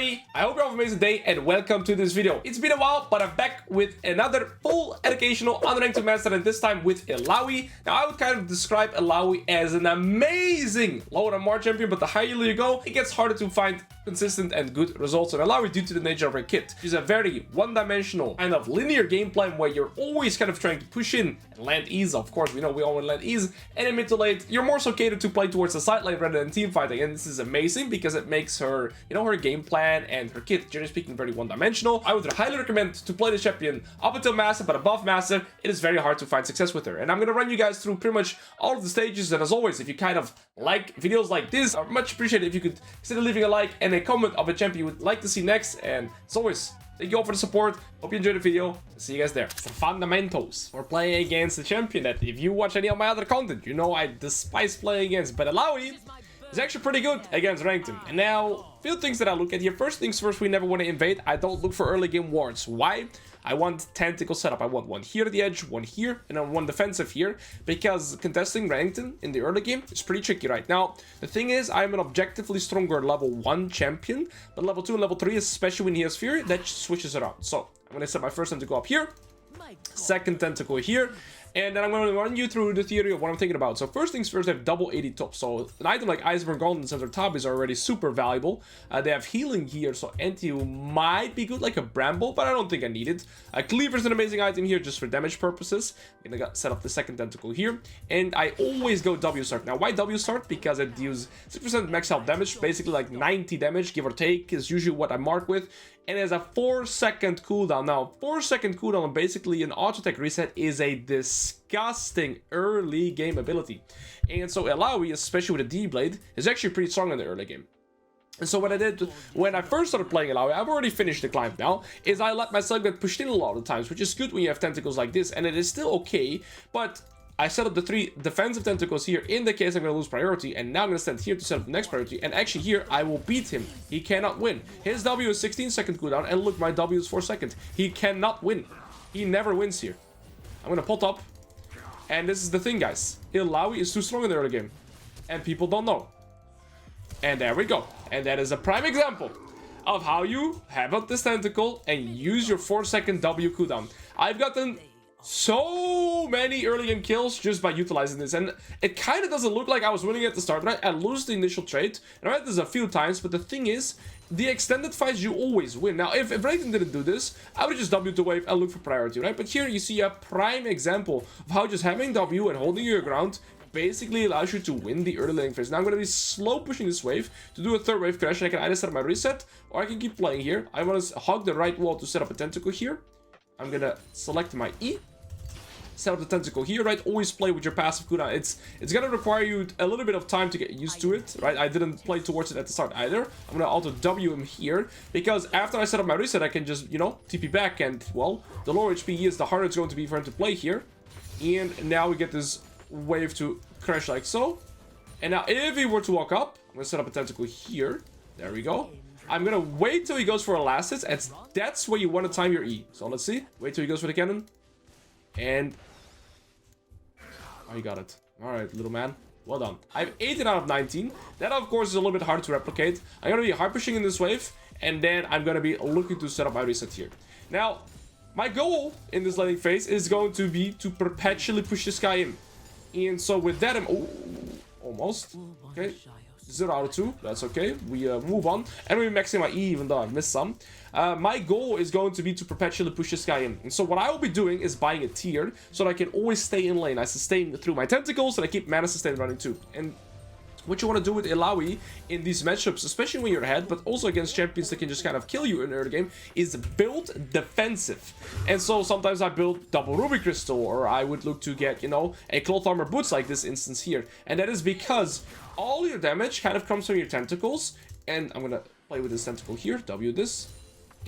everybody, I hope you have an amazing day and welcome to this video. It's been a while, but I'm back with another full educational Unranked master, and this time with ILLAOI. Now I would kind of describe ILLAOI as an amazing low MMR champion, but the higher you go, it gets harder to find consistent and good results on ILLAOI due to the nature of her kit. She's a very one-dimensional kind of linear game plan where you're always kind of trying to push in and land ease. Of course, we know we all want to land ease, and in mid to late, you're more so catered to play towards the side lane rather than team fighting, and this is amazing because it makes her, her game plan and her kit, generally speaking, very one-dimensional. I would highly recommend to play the champion up until Master, but above Master, it is very hard to find success with her. And I'm going to run you guys through pretty much all of the stages, and as always, if you kind of like videos like this, I would much appreciate it if you could consider leaving a like and a comment of a champion you would like to see next. And as always, thank you all for the support. Hope you enjoyed the video. See you guys there. Some fundamentals for playing against the champion that if you watch any of my other content, you know I despise playing against, but ILLAOI is actually pretty good against Renekton. And now, a few things that I look at here. First things first, we never want to invade. I don't look for early game wards. Why? I want tactical setup. I want one here at the edge, one here, and then one defensive here, because contesting Renekton in the early game is pretty tricky right now. The thing is, I'm an objectively stronger level 1 champion, but level 2 and level 3, especially when he has Fury, that switches around. So I'm going to set my first tentacle up here, second tentacle here, and then I'm going to run you through the theory of what I'm thinking about. So first things first, they have double 80 top. So an item like Iceberg Golden Center top is already super valuable. They have healing here, so anti might be good, like a Bramble, but I don't think I need it. Cleaver is an amazing item here just for damage purposes. I'm going to set up the second tentacle here. And I always go W start. Now, why W start? Because it deals 6% max health damage, basically like 90 damage, give or take, is usually what I mark with. And it has a 4-second cooldown. Now, 4-second cooldown on basically an auto attack reset is a disgusting early game ability. And so ILLAOI, especially with a D-Blade, is actually pretty strong in the early game. And so what I did when I first started playing ILLAOI, I've already finished the climb now, is I let myself get pushed in a lot of times, which is good when you have tentacles like this, and it is still okay, but I set up the 3 defensive tentacles here in the case I'm going to lose priority, and now I'm going to stand here to set up the next priority, and actually here I will beat him. He cannot win. His W is 16-second cooldown, and look, my W is 4 seconds. He cannot win. He never wins here. I'm going to pull top, and this is the thing, guys. ILLAOI is too strong in the early game, and people don't know. And there we go. And that is a prime example of how you have up this tentacle and use your 4-second W cooldown. I've gotten so many early game kills just by utilizing this, and it kind of doesn't look like I was winning at the start, right? I lose the initial trade, and I read this a few times, but the thing is, the extended fights you always win. Now, if Renekton didn't do this, I would just W to wave and look for priority, right? But here you see a prime example of how just having W and holding your ground basically allows you to win the early lane phase. Now I'm going to be slow pushing this wave to do a third wave crash, and I can either set up my reset, or I can keep playing here. I want to hug the right wall to set up a tentacle here. I'm going to select my E, set up the tentacle here, right? Always play with your passive cooldown. It's going to require you a little bit of time to get used to it, right? I didn't play towards it at the start either. I'm going to auto W him here, because after I set up my reset, I can just, TP back, and, well, the lower HP he is, the harder it's going to be for him to play here. And now we get this wave to crash like so. And now if he were to walk up, I'm going to set up a tentacle here. There we go. I'm going to wait till he goes for a last hit, and that's where you want to time your E. So let's see. Wait till he goes for the cannon. And oh, you got it. All right, little man. Well done. I have 18 out of 19. That, of course, is a little bit hard to replicate. I'm going to be hard pushing in this wave, and then I'm going to be looking to set up my reset here. Now, my goal in this laning phase is going to be to perpetually push this guy in. And so with that, I'm almost. Okay. 0 out of 2. That's okay. We move on. And we're maxing my E, even though I've missed some. My goal is going to be to perpetually push this guy in. And so what I will be doing is buying a tier so that I can always stay in lane. I sustain through my tentacles, and I keep mana sustain running too. And what you want to do with ILLAOI in these matchups, especially when you're ahead, but also against champions that can just kind of kill you in the early game, is build defensive. And so sometimes I build double Ruby Crystal, or I would look to get, a cloth armor boots like this instance here. And that is because all your damage kind of comes from your tentacles. And I'm going to play with this tentacle here, W this.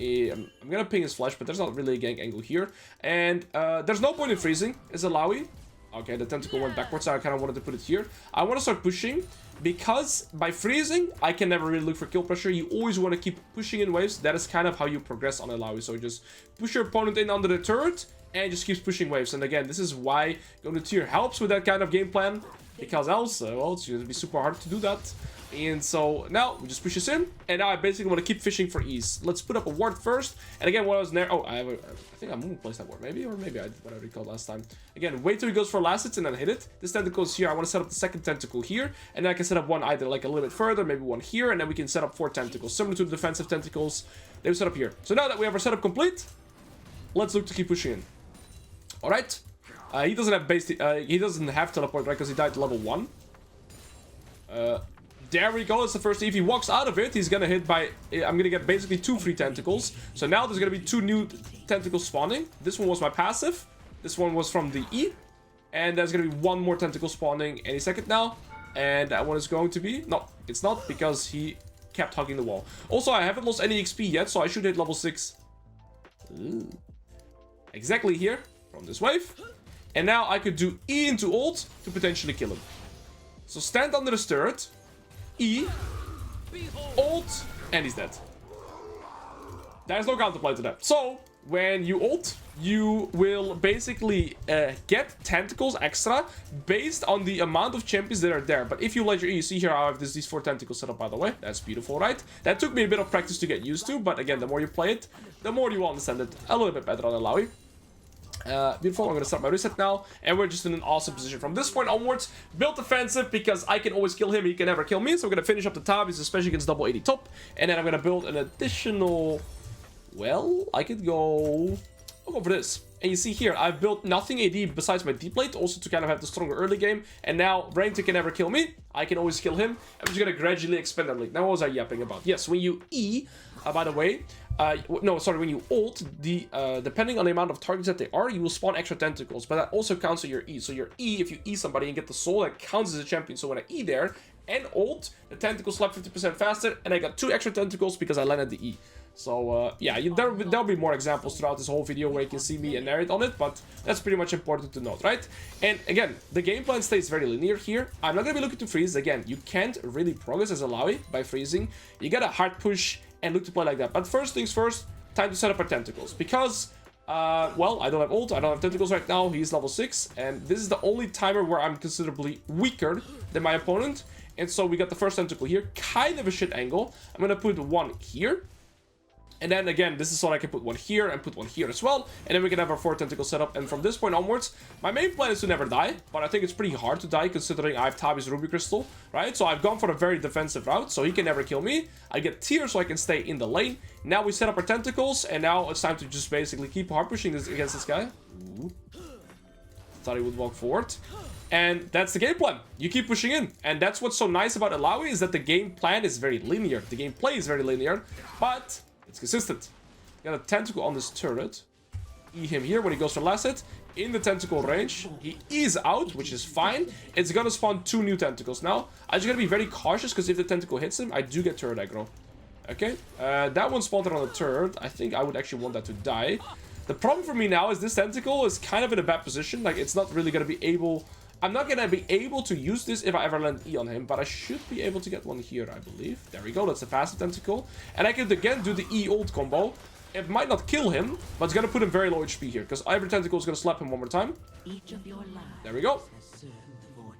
I'm going to ping his flash, but there's not really a gank angle here. And there's no point in freezing, is ILLAOI. Okay, the tentacle went backwards, so I kind of wanted to put it here. I want to start pushing, because by freezing, I can never really look for kill pressure. You always want to keep pushing in waves. That is kind of how you progress on ILLAOI. So just push your opponent in under the turret, and just keeps pushing waves. And again, this is why going to tier helps with that kind of game plan, because else, well, it's going to be super hard to do that. And so now we just push this in, and now I basically want to keep fishing for ease. Let's put up a ward first. And again, when I was there, oh, I think I'm gonna place that ward, maybe, or maybe I did what I recalled last time. Again, wait till he goes for last hits and then hit it. This tentacle is here. I want to set up the second tentacle here, and then I can set up one either like a little bit further, maybe one here, and then we can set up 4 tentacles, similar to the defensive tentacles they were set up here. So now that we have our setup complete, let's look to keep pushing in. All right. He doesn't have base. He doesn't have teleport, right? Because he died level 1. There we go. It's the first. If he walks out of it, he's gonna hit by. I'm gonna get basically 2 free tentacles. So now there's gonna be 2 new tentacles spawning. This one was my passive. This one was from the E, and there's gonna be 1 more tentacle spawning any second now. And that one is going to be no, it's not because he kept hugging the wall. Also, I haven't lost any XP yet, so I should hit level 6. Ooh. Exactly here from this wave. And now I could do E into ult to potentially kill him. So stand under the turret, E, ult, and he's dead. There's no counterplay to that. So when you ult, you will basically get tentacles extra based on the amount of champions that are there. But if you let your E, you see here I have these 4 tentacles set up, by the way. That's beautiful, right? That took me a bit of practice to get used to, but again, the more you play it, the more you will understand it a little bit better on ILLAOI. Beautiful. I'm gonna start my reset now, and we're just in an awesome position from this point onwards. Build defensive because I can always kill him, he can never kill me. So we're gonna finish up the top, especially against double 80 top, and then I'm gonna build an additional. Well, I could go. I'll go for this. And you see here, I've built nothing AD besides my D plate, also to kind of have the stronger early game. And now Renekton can never kill me. I can always kill him. I'm just gonna gradually expand that league. Now, what was I yapping about? Yes, when you E, by the way, no, sorry, when you ult, depending on the amount of targets that they are, you will spawn extra tentacles, but that also counts on your E. So your E, if you E somebody and get the soul, that counts as a champion. So when I E there and ult, the tentacles slap 50% faster, and I got 2 extra tentacles because I landed the E. So yeah, there'll be more examples throughout this whole video where you can see me and narrate on it, but that's pretty much important to note, right? And again, the game plan stays very linear here. I'm not gonna be looking to freeze. Again, you can't really progress as ILLAOI by freezing. You gotta hard push and look to play like that. But first things first, time to set up our tentacles, because well, I don't have ult, I don't have tentacles right now. He's level 6, and this is the only timer where I'm considerably weaker than my opponent. And so we got the first tentacle here, kind of a shit angle. I'm gonna put 1 here. And then again, this is so I can put 1 here and put 1 here as well. And then we can have our 4 tentacles set up. And from this point onwards, my main plan is to never die. But I think it's pretty hard to die considering I have Tabi's Ruby Crystal, right? So I've gone for a very defensive route, so he can never kill me. I get tier so I can stay in the lane. Now we set up our tentacles, and now it's time to just basically keep hard pushing this against this guy. Ooh. Thought he would walk forward. And that's the game plan. You keep pushing in. And that's what's so nice about ILLAOI, is that the game plan is very linear. The gameplay is very linear, but it's consistent. Got a tentacle on this turret. E him here when he goes for last hit. In the tentacle range. He is out, which is fine. It's gonna spawn 2 new tentacles now. I just gotta be very cautious, because if the tentacle hits him, I do get turret aggro. Okay. That one spawned on the turret. I think I would actually want that to die. The problem for me now is this tentacle is kind of in a bad position. Like, it's not really gonna be able... I'm not gonna be able to use this if I ever land E on him, but I should be able to get one here, I believe. There we go, that's a passive tentacle. And I could again do the E ult combo. It might not kill him, but it's gonna put him very low HP here, because every tentacle is gonna slap him 1 more time. There we go.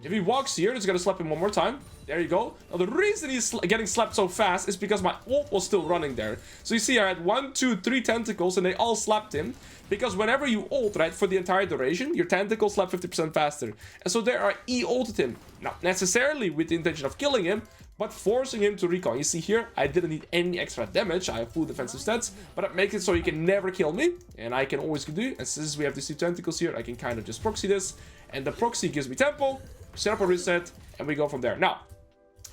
If he walks here, it's gonna slap him 1 more time. There you go. Now the reason he's getting slapped so fast is because my ult was still running there. So you see I had 1, 2, 3 tentacles and they all slapped him. Because whenever you ult, right, for the entire duration, your tentacles slap 50% faster. And so there I E-ulted him. Not necessarily with the intention of killing him, but forcing him to recon. You see here, I didn't need any extra damage. I have full defensive stats, but it makes it so he can never kill me. And I can always do, and since we have these 2 tentacles here, I can kind of just proxy this. And the proxy gives me tempo, set up a reset, and we go from there. Now,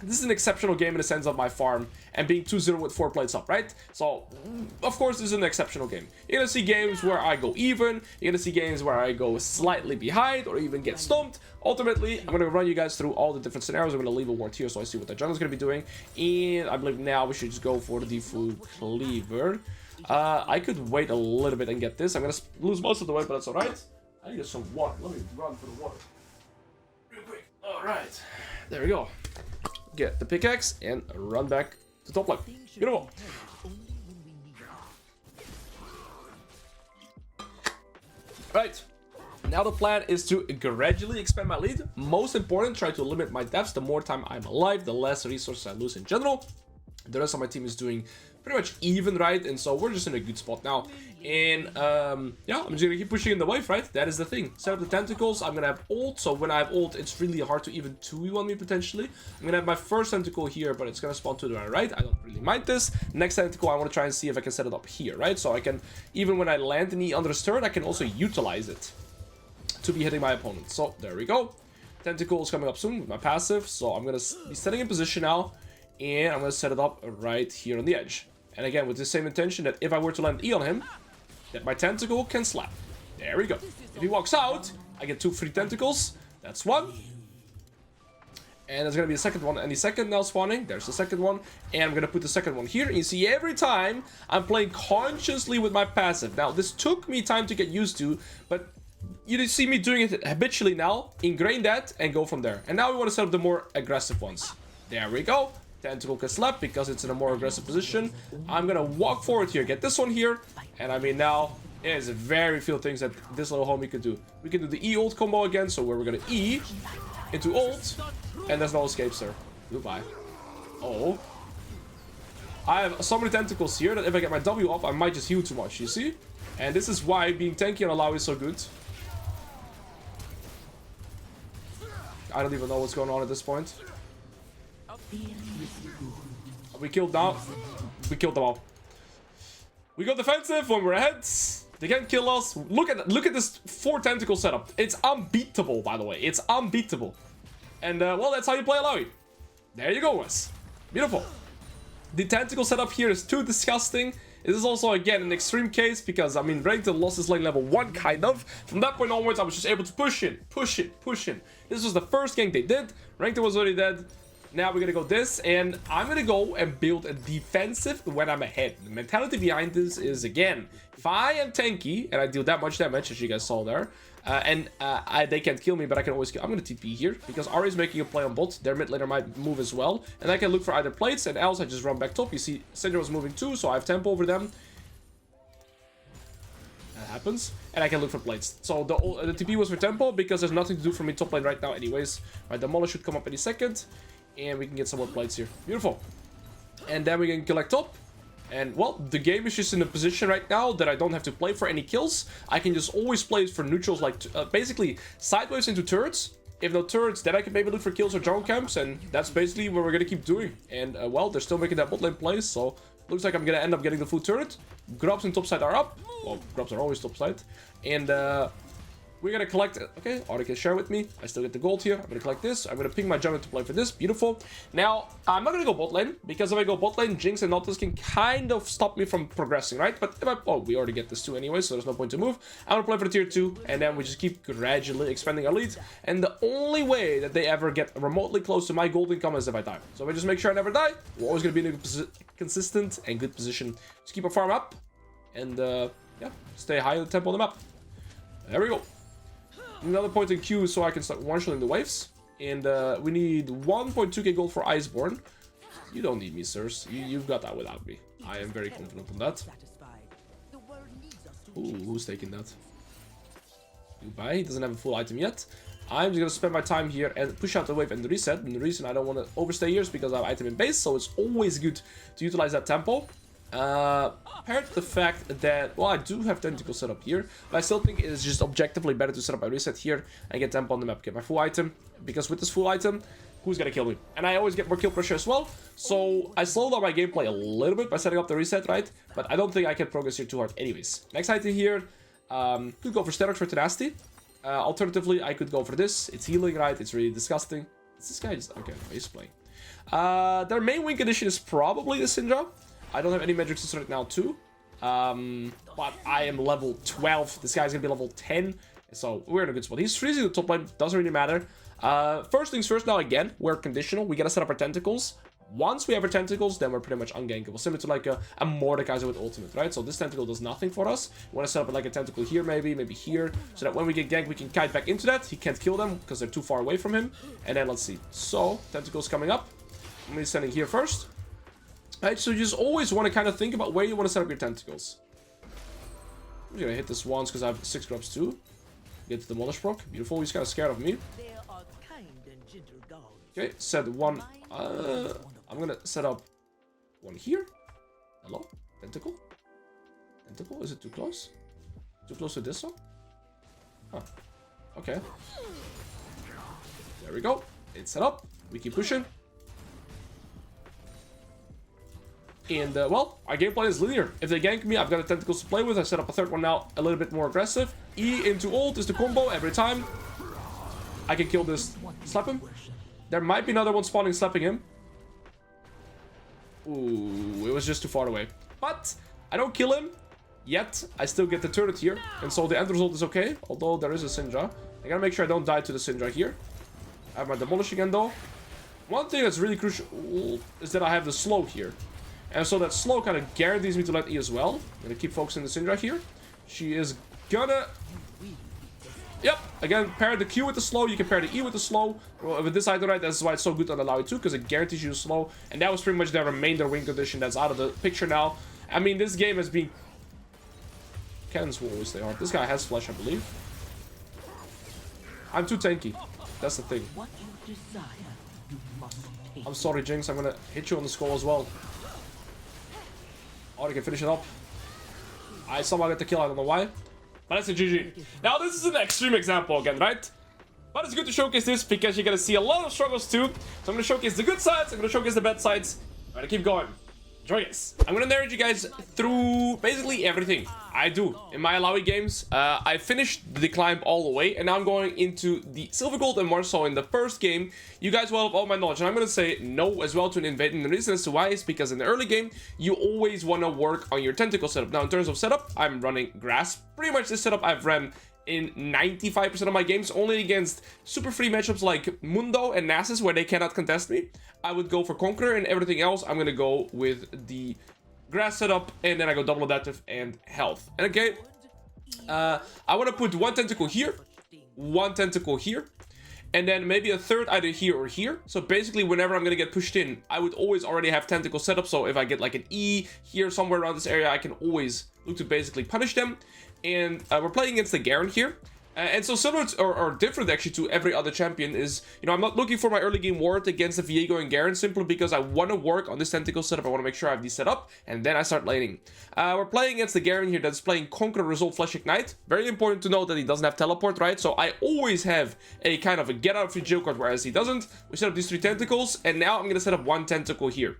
this is an exceptional game in the sense of my farm and being 2-0 with 4 plates up, right? So, of course, this is an exceptional game. You're gonna see games where I go even, you're gonna see games where I go slightly behind or even get stumped. Ultimately, I'm gonna run you guys through all the different scenarios. I'm gonna leave a ward here so I see what the jungle's gonna be doing. And I believe now we should just go for the full cleaver. I could wait a little bit and get this. I'm gonna lose most of the way, but that's alright. I need some water. Let me run for the water. Real quick. Alright. There we go. Get the pickaxe and run back to top lane. Beautiful. Right. Now the plan is to gradually expand my lead. Most important, try to limit my deaths. The more time I'm alive, the less resources I lose in general. The rest of my team is doing pretty much even, right? And so we're just in a good spot now. And yeah, I'm just gonna keep pushing in the wave, right? That is the thing. Set up the tentacles. I'm gonna have ult. So when I have ult, it's really hard to even 2v1 me potentially. I'm gonna have my first tentacle here, but it's gonna spawn to the right. I don't really mind this. Next tentacle, I want to try and see if I can set it up here, right? So I can, even when I land in the under his turret, I can also utilize it to be hitting my opponent. So there we go. Tentacle is coming up soon with my passive. So I'm gonna be setting in position now. And I'm going to set it up right here on the edge. And again, with the same intention that if I were to land E on him, that my tentacle can slap. There we go. If he walks out, I get 2 free tentacles. That's one. And there's going to be a second one any second now spawning. There's the second one. And I'm going to put the second one here. And you see every time I'm playing consciously with my passive. Now, this took me time to get used to, but you see me doing it habitually now. Ingrain that and go from there. And now we want to set up the more aggressive ones. There we go. Tentacle can slap because it's in a more aggressive position. I'm gonna walk forward here, get this one here, and I mean now there's very few things that this little homie could do. We can do the E ult combo again, so where we're gonna E into ult, and there's no escape, sir. Goodbye. Oh, I have so many tentacles here that if I get my W off, I might just heal too much. You see, and this is why being tanky on Alois is so good. I don't even know what's going on at this point. We killed now. We killed them all. We go defensive when we're ahead. They can't kill us. Look at this 4 tentacle setup. It's unbeatable, by the way. It's unbeatable. And well, that's how you play Illaoi. There you go, Wes. Beautiful. The tentacle setup here is too disgusting. This is also again an extreme case because I mean Renekton lost his lane level 1 kind of. From that point onwards, I was just able to push in. This was the first gank they did. Renekton was already dead. Now we're gonna go this, and I'm gonna go and build a defensive when I'm ahead. The mentality behind this is, again, if I am tanky and I deal that much damage, as you guys saw there, they can't kill me, but I can always kill. I'm gonna TP here because Ari is making a play on bot. Their mid laner might move as well, and I can look for either plates, and else I just run back top. You see, Syndra was moving too, so I have tempo over them. That happens, and I can look for plates. So the TP was for tempo because there's nothing to do for me top lane right now, anyways. Right, the Demolish should come up any second. And we can get some more plates here. Beautiful. And then we can collect top. And, well, the game is just in a position right now that I don't have to play for any kills. I can just always play for neutrals, like, basically, sideways into turrets. If no turrets, then I can maybe look for kills or drone camps. And that's basically what we're going to keep doing. And, well, they're still making that bot lane play. So, looks like I'm going to end up getting the full turret. Grubs and topside are up. Well, grubs are always topside. And, we're gonna collect. Okay, Aura can share with me. I still get the gold here. I'm gonna collect this. I'm gonna ping my jungler to play for this. Beautiful. Now, I'm not gonna go bot lane because if I go bot lane, Jinx and Nautilus can kind of stop me from progressing, right? But if I... Oh, we already get this too anyway, so there's no point to move. I'm gonna play for the tier 2, and then we just keep gradually expanding our lead. And the only way that they ever get remotely close to my gold income is if I die. So if I just make sure I never die, we're always gonna be in a consistent and good position. Just keep our farm up, and yeah, stay high on the tempo on the map. There we go. Another point in Q so I can start one-shotting the waves. And we need 1.2k gold for Iceborne. You don't need me, sirs. You've got that without me. I am very confident on that. Ooh, who's taking that? Goodbye. He doesn't have a full item yet. I'm just going to spend my time here and push out the wave and reset. And the reason I don't want to overstay here is because I have item in base. So it's always good to utilize that tempo. Paired to the fact that, well, I do have tentacle set up here, but I still think it is just objectively better to set up a reset here and get tempo on the map, get my full item, because with this full item, who's gonna kill me? And I always get more kill pressure as well, so I slowed down my gameplay a little bit by setting up the reset, right? But I don't think I can progress here too hard anyways. Next item here, could go for Aatrox for tenacity. Alternatively, I could go for this. It's healing, right? It's really disgusting. Is this guy just... Okay, he's playing. Their main win condition is probably the Syndra. I don't have any magic systems right now too. But I am level 12. This guy's gonna be level 10. So we're in a good spot. He's freezing the top lane. Doesn't really matter. First things first, now again, we're conditional. We gotta set up our tentacles. Once we have our tentacles, then we're pretty much ungankable. Similar to like a Mordekaiser with ultimate, right? So this tentacle does nothing for us. We want to set up like a tentacle here, maybe here, so that when we get ganked, we can kite back into that. He can't kill them because they're too far away from him. And then let's see. So, tentacles coming up. I'm gonna be sending here first. Right, so you just always want to kind of think about where you want to set up your tentacles. I'm gonna hit this once because I have 6 grubs too. Get the Demolish proc. Beautiful. He's kind of scared of me. Okay, set one. I'm gonna set up one here. Hello? Tentacle? Tentacle? Is it too close? Too close to this one? Huh. Okay. There we go. It's set up. We keep pushing. And, well, our gameplay is linear. If they gank me, I've got a tentacles to play with. I set up a third one now, a little bit more aggressive. E into ult is the combo every time. I can kill this. Slap him. There might be another one spawning, slapping him. Ooh, it was just too far away. But I don't kill him yet. I still get the turret here. And so the end result is okay. Although there is a Syndra. I gotta make sure I don't die to the Syndra here. I have my Demolish again, though. One thing that's really crucial is that I have the slow here. And so that slow kind of guarantees me to let E as well. I'm gonna keep focusing the Syndra here. She is gonna... Yep, again, pair the Q with the slow, you can pair the E with the slow. Well, with this item right, that's why it's so good on ILLAOI too, because it guarantees you slow. And that was pretty much their remainder win condition that's out of the picture now. I mean, this game has been... Cannons will always stay hard. This guy has flash, I believe. I'm too tanky. That's the thing. I'm sorry, Jinx, I'm gonna hit you on the skull as well. Oh, they can finish it up. I somehow get the kill, I don't know why. But that's a GG. Now, this is an extreme example again, right? But it's good to showcase this because you're gonna see a lot of struggles too. So I'm gonna showcase the good sides, I'm gonna showcase the bad sides. I'm gonna keep going. Enjoy this. I'm gonna narrate you guys through basically everything I do in my ILLAOI games. I finished the climb all the way, and now I'm going into the Silver Gold and more so in the first game. You guys will have all my knowledge, and I'm gonna say no as well to an invade. And the reason as to why is because in the early game, you always wanna work on your tentacle setup. Now, in terms of setup, I'm running Grasp. Pretty much this setup I've ran in 95% of my games, only against super free matchups like Mundo and Nasus, where they cannot contest me. I would go for Conqueror, and everything else, I'm gonna go with the Grass setup, and then I go double adaptive and health. And okay, I want to put one tentacle here, one tentacle here, and then maybe a third either here or here. So basically, whenever I'm gonna get pushed in, I would always already have tentacle set up. So if I get like an E here somewhere around this area, I can always look to basically punish them. And we're playing against the Garen here. And so similar to, or different actually to every other champion is, you know, I'm not looking for my early game ward against the Viego and Garen simply because I want to work on this tentacle setup. I want to make sure I have these set up, and then I start laning. We're playing against the Garen here that's playing Conqueror, Resolve, Flash, Ignite. Very important to note that he doesn't have teleport, right? So I always have a kind of a get out of free jail card, whereas he doesn't. We set up these 3 tentacles, and now I'm going to set up 1 tentacle here.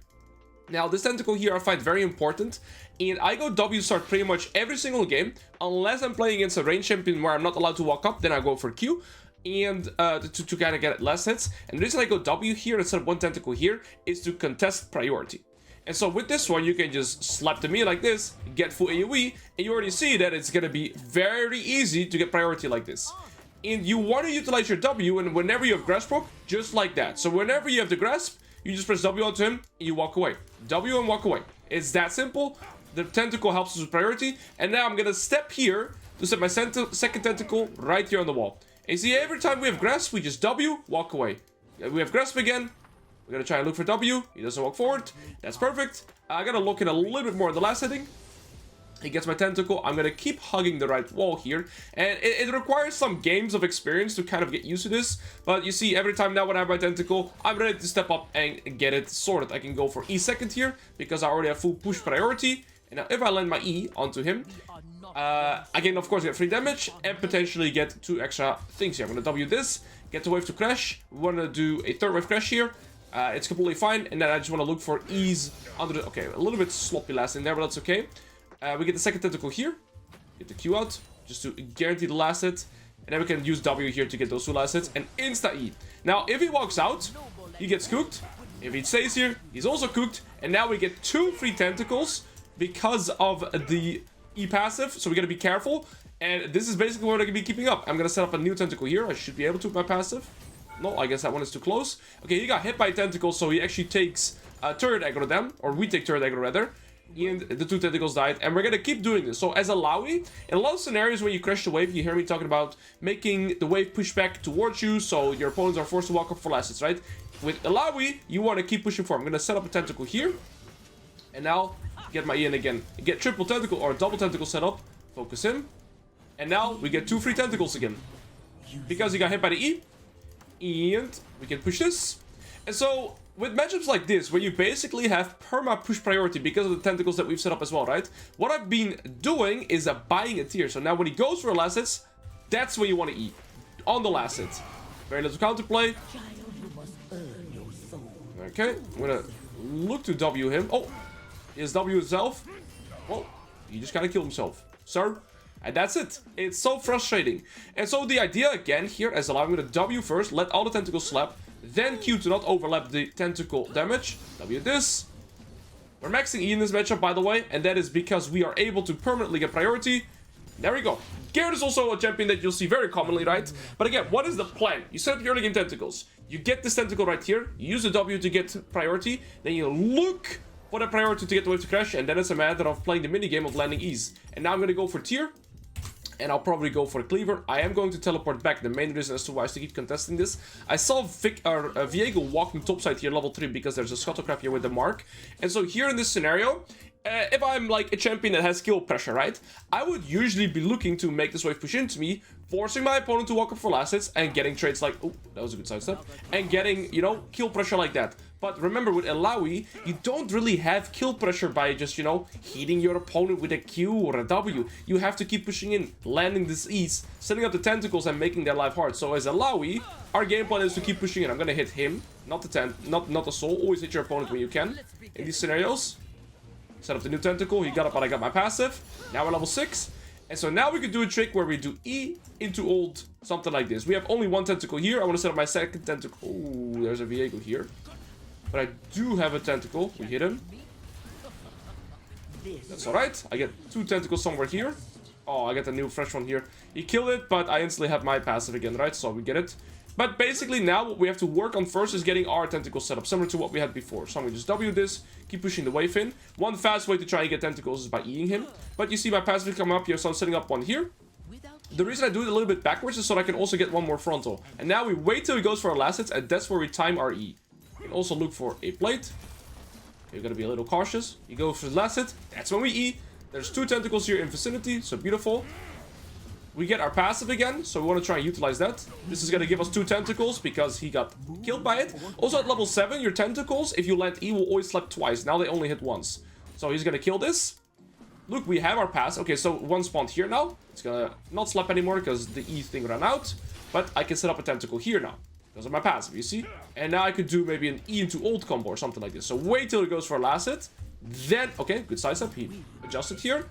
Now, this tentacle here I find very important, and I go W start pretty much every single game, unless I'm playing against a range champion where I'm not allowed to walk up, then I go for Q, and to kind of get less hits. And the reason I go W here instead of 1 tentacle here is to contest priority. And so with this one, you can just slap the me like this, get full AoE, and you already see that it's going to be very easy to get priority like this. And you want to utilize your W, and whenever you have Grasp proc, just like that. So whenever you have the Grasp, you just press W onto him, and you walk away. W and walk away. It's that simple. The tentacle helps us with priority. And now I'm going to step here to set my second tentacle right here on the wall. And you see, every time we have Grasp, we just W, walk away. We have Grasp again. We're going to try and look for W. He doesn't walk forward. That's perfect. I got to look in a little bit more in the last setting. He gets my tentacle. I'm going to keep hugging the right wall here. And it requires some games of experience to kind of get used to this. But you see, every time now when I have my tentacle, I'm ready to step up and get it sorted. I can go for E second here because I already have full push priority. And now if I land my E onto him, I can of course get free damage and potentially get 2 extra things here. I'm going to W this, get the wave to crash. We want to do a third wave crash here. It's completely fine. And then I just want to look for E's under the... Okay, a little bit sloppy last in there, but that's okay. We get the second tentacle here, get the Q out, just to guarantee the last hit, and then we can use W here to get those 2 last hits, and insta-E. Now, if he walks out, he gets cooked. If he stays here, he's also cooked, and now we get 2 free tentacles because of the E passive, so we gotta be careful, and this is basically what I'm gonna be keeping up. I'm gonna set up a new tentacle here. I should be able to with my passive. No, I guess that one is too close. Okay, he got hit by a tentacle, so he actually takes turret aggro them, or we take turret aggro rather. And the 2 tentacles died, and we're gonna keep doing this. So as ILLAOI, in a lot of scenarios when you crash the wave, you hear me talking about making the wave push back towards you, so your opponents are forced to walk up for last hits, right? With ILLAOI, you want to keep pushing forward. I'm gonna set up a tentacle here, and now get my E in again. Get triple tentacle or double tentacle set up, focus him, and now we get 2 free tentacles again. because he got hit by the E. And we can push this. And so with matchups like this, where you basically have perma push priority because of the tentacles that we've set up as well, right? What I've been doing is buying a tier. So now when he goes for last hits, that's when you want to E. On the last hit. Very little counterplay. Okay, I'm gonna look to W him. Oh, he has W himself. Well, he just kind of killed himself, sir. And that's it. It's so frustrating. And so the idea again here is allowing me to W first, let all the tentacles slap, then Q to not overlap the tentacle damage. W this. We're maxing E in this matchup, by the way, and that is because we are able to permanently get priority. There we go. Garen is also a champion that you'll see very commonly, right? But again, what is the plan? You set up your early game tentacles. You get this tentacle right here. You use the W to get priority. Then you look for the priority to get the wave to crash. And then it's a matter of playing the minigame of landing E's. And now I'm going to go for tier. And I'll probably go for a cleaver. I am going to teleport back. The main reason as to why I still keep contesting this. I saw Viego walking topside here, level 3, because there's a scuttlecraft here with the mark. And so here in this scenario, if I'm like a champion that has skill pressure, right? I would usually be looking to make this wave push into me, forcing my opponent to walk up for last hits and getting trades like, oh, that was a good sidestep, and getting, you know, kill pressure like that. But remember, with ILLAOI, you don't really have kill pressure by just, you know, hitting your opponent with a Q or a W. You have to keep pushing in, landing this E's, setting up the tentacles and making their life hard. So as ILLAOI, our game plan is to keep pushing in. I'm gonna hit him, not the soul. Always hit your opponent when you can in these scenarios. Set up the new tentacle. He got up, but I got my passive. Now we're level 6. And so now we could do a trick where we do E into ult, something like this. We have only one tentacle here. I want to set up my second tentacle. Oh, there's a Viego here. But I do have a tentacle. We hit him. That's alright. I get 2 tentacles somewhere here. Oh, I get a new fresh one here. He killed it, but I instantly have my passive again, right? So we get it. But basically now what we have to work on first is getting our tentacles set up, similar to what we had before. So I'm going to just W this, keep pushing the wave in. One fast way to try and get tentacles is by E'ing him. But you see my passive come up here, so I'm setting up one here. The reason I do it a little bit backwards is so that I can also get one more frontal. And now we wait till he goes for our last hits, and that's where we time our E. We can also look for a plate. You're going to be a little cautious. You go for the last hit, that's when we E. There's 2 tentacles here in vicinity, so beautiful. We get our passive again, so we want to try and utilize that. This is going to give us 2 tentacles because he got killed by it. Also at level 7, your tentacles, if you land E, will always slap twice. Now they only hit once. So he's going to kill this. Look, we have our pass. Okay, so one spawned here now. It's going to not slap anymore because the E thing ran out. But I can set up a tentacle here now because of my passive, you see? And now I could do maybe an E into ult combo or something like this. So wait till it goes for a last hit. Then, okay, good sidestep. He adjusted here.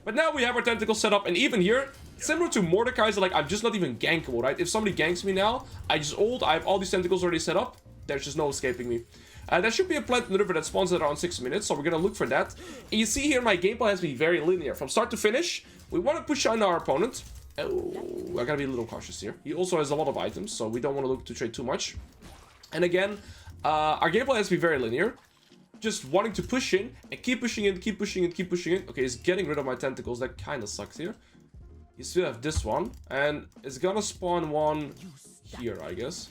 But now we have our tentacles set up, and even here, similar to Mordekaiser, like, I'm just not even gankable, right? If somebody ganks me now, I just ult, I have all these tentacles already set up, there's just no escaping me. There should be a plant in the river that spawns at around 6 minutes, so we're gonna look for that. And you see here, my gameplay has to be very linear. From start to finish, we want to push on our opponent. Oh, I gotta be a little cautious here. He also has a lot of items, so we don't want to look to trade too much. And again, our gameplay has to be very linear. Just wanting to push in and keep pushing in, keep pushing in, keep pushing in. Okay, he's getting rid of my tentacles. That kind of sucks here. You still have this one, and it's gonna spawn one here, I guess.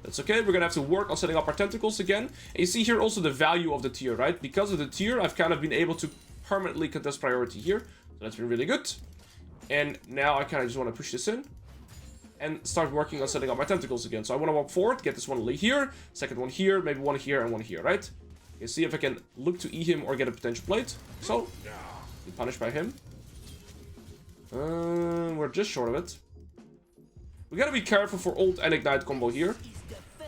That's okay. We're gonna have to work on setting up our tentacles again. And you see here also the value of the tier, right? Because of the tier, I've kind of been able to permanently contest priority here. So that's been really good. And now I kind of just want to push this in and start working on setting up my tentacles again. So I want to walk forward, get this one here, second one here, maybe one here and one here, right? Okay, see if I can look to E him or get a potential plate. So, be punished by him. We're just short of it. We gotta be careful for ult and ignite combo here.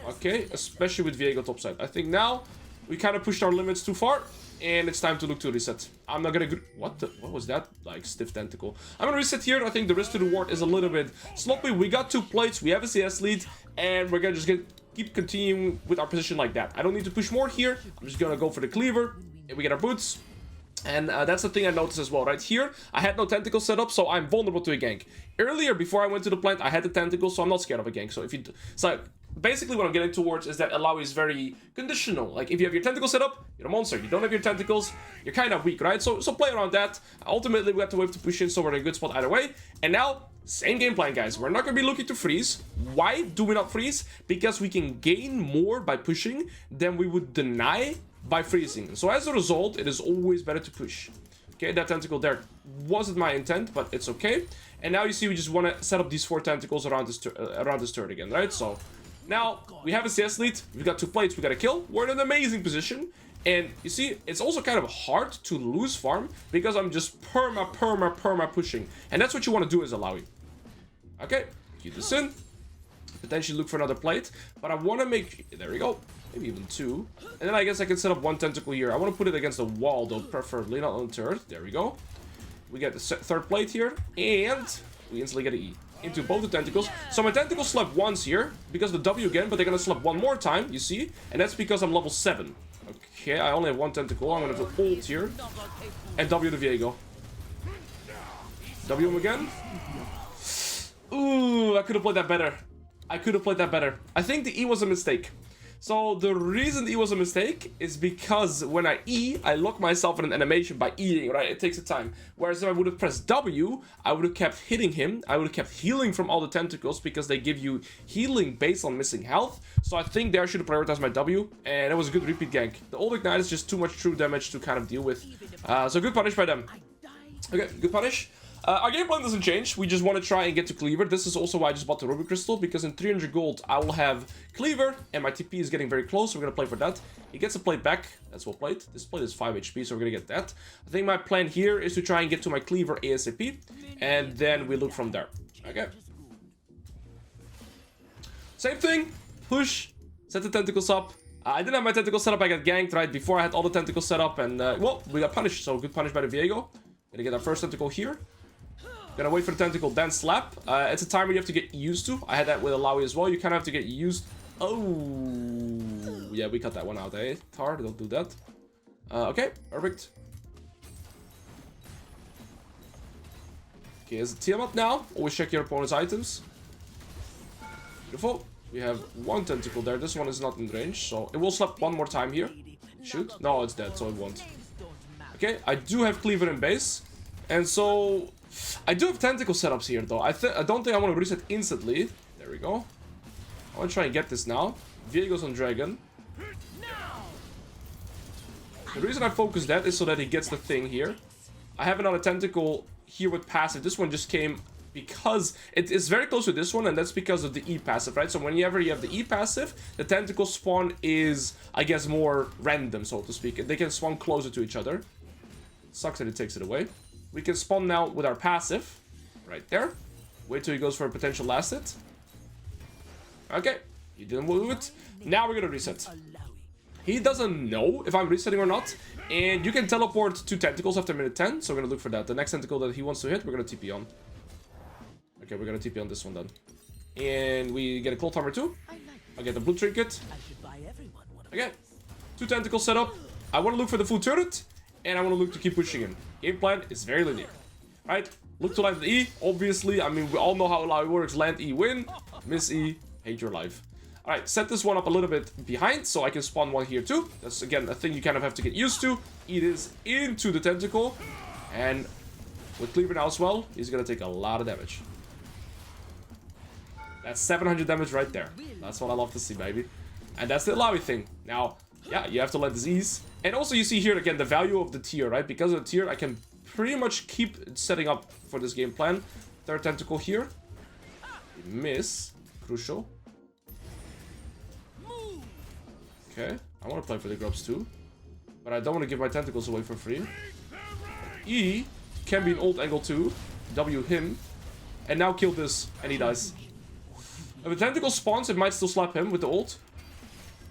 Okay, especially with Viego topside. I think now we kind of pushed our limits too far, and it's time to look to reset. I'm not gonna... What was that? Like, stiff tentacle. I'm gonna reset here. I think the risk to reward is a little bit sloppy. We got 2 plates, we have a CS lead, and we're gonna just keep continuing with our position like that. I don't need to push more here. I'm just gonna go for the cleaver, and we get our boots. And that's the thing I noticed as well, right here. I had no tentacles set up, so I'm vulnerable to a gank. Earlier, before I went to the plant, I had the tentacles, so I'm not scared of a gank. So if you... So basically what I'm getting towards is that ILLAOI is very conditional. Like, if you have your tentacles set up, you're a monster. You don't have your tentacles, you're kind of weak, right? So play around that. Ultimately, we have to wave to push in, so we're in a good spot either way. And now, same game plan, guys. We're not going to be looking to freeze. Why do we not freeze? Because we can gain more by pushing than we would deny by freezing. So as a result, it is always better to push. Okay, that tentacle there wasn't my intent, but it's okay. And now you see we just want to set up these 4 tentacles around this turret again, right? So now we have a CS lead. We've got 2 plates we got to kill. We're in an amazing position. And you see, it's also kind of hard to lose farm because I'm just perma pushing. And that's what you want to do as ILLAOI. Okay, keep this in. Potentially look for another plate. But I want to make... There we go. Maybe even 2. And then I guess I can set up 1 tentacle here. I want to put it against the wall, though, preferably, not on the turret. There we go. We get the 3rd plate here. And we instantly get an E into both the tentacles. So my tentacles slept once here because of the W again, but they're going to slap 1 more time, you see? And that's because I'm level 7. Okay, I only have 1 tentacle. I'm going to do ult here. And W the Viego. W him again. Ooh, I could have played that better. I think the E was a mistake. So the reason E was a mistake is because when I E, I lock myself in an animation by eating, right? It takes a time. Whereas if I would have pressed W, I would have kept hitting him. I would have kept healing from all the tentacles because they give you healing based on missing health. So I think there I should have prioritized my W, and it was a good repeat gank. The old ignite is just too much true damage to kind of deal with. So good punish by them. Okay, good punish. Our game plan doesn't change. We just want to try and get to Cleaver. This is also why I just bought the Ruby Crystal, because in 300 gold, I will have Cleaver, and my TP is getting very close, so we're going to play for that. He gets a plate back. That's one plate. This plate is 5 HP, so we're going to get that. I think my plan here is to try and get to my Cleaver ASAP, and then we look from there. Okay. Same thing. Push. Set the tentacles up. I didn't have my tentacles set up. I got ganked right before I had all the tentacles set up, and, well, we got punished, so good punish by the Viego. Gonna get our first tentacle here. Gonna wait for the tentacle, then slap. It's a timer you have to get used to. I had that with ILLAOI as well. You kind of have to get used. Oh, yeah, we cut that one out, eh? Tar, don't do that. Okay, perfect. Okay, here's a Tiamat now. Always check your opponent's items. Beautiful. We have 1 tentacle there. This one is not in range, so it will slap 1 more time here. Shoot. No, it's dead, so it won't. Okay, I do have Cleaver in base. And so... I do have tentacle setups here, though. I don't think I want to reset instantly. There we go. I want to try and get this now. Viego's on Dragon. The reason I focus that is so that he gets the thing here. I have another tentacle here with passive. This one just came because it is very close to this one, and that's because of the E passive, right? So whenever you have the E passive, the tentacle spawn is, I guess, more random, so to speak. They can spawn closer to each other. Sucks that it takes it away. We can spawn now with our passive. Right there. Wait till he goes for a potential last hit. Okay. He didn't do it. Now we're gonna reset. He doesn't know if I'm resetting or not. And you can teleport 2 tentacles after minute 10. So we're gonna look for that. The next tentacle that he wants to hit, we're gonna TP on. Okay, we're gonna TP on this one then. And we get a cold timer too. I get the blue trinket. Okay. 2 tentacles set up. I want to look for the full turret. And I want to look to keep pushing him. Game plan is very linear. Right? Look to land the E. Obviously, I mean, we all know how ILLAOI works. Land E, win. Miss E, hate your life. Alright, set this one up a little bit behind so I can spawn one here too. That's, again, a thing you kind of have to get used to. Eat this into the tentacle. And with Cleaver now as well, he's going to take a lot of damage. That's 700 damage right there. That's what I love to see, baby. And that's the ILLAOI thing. Now, yeah, you have to let this ease. And also you see here again the value of the tier, right? Because of the tier, I can pretty much keep setting up for this game plan. 3rd tentacle here. Miss. Crucial. Okay. I want to play for the grubs too. But I don't want to give my tentacles away for free. E can be an ult angle too. W him. And now kill this. And he dies. If the tentacle spawns, it might still slap him with the ult.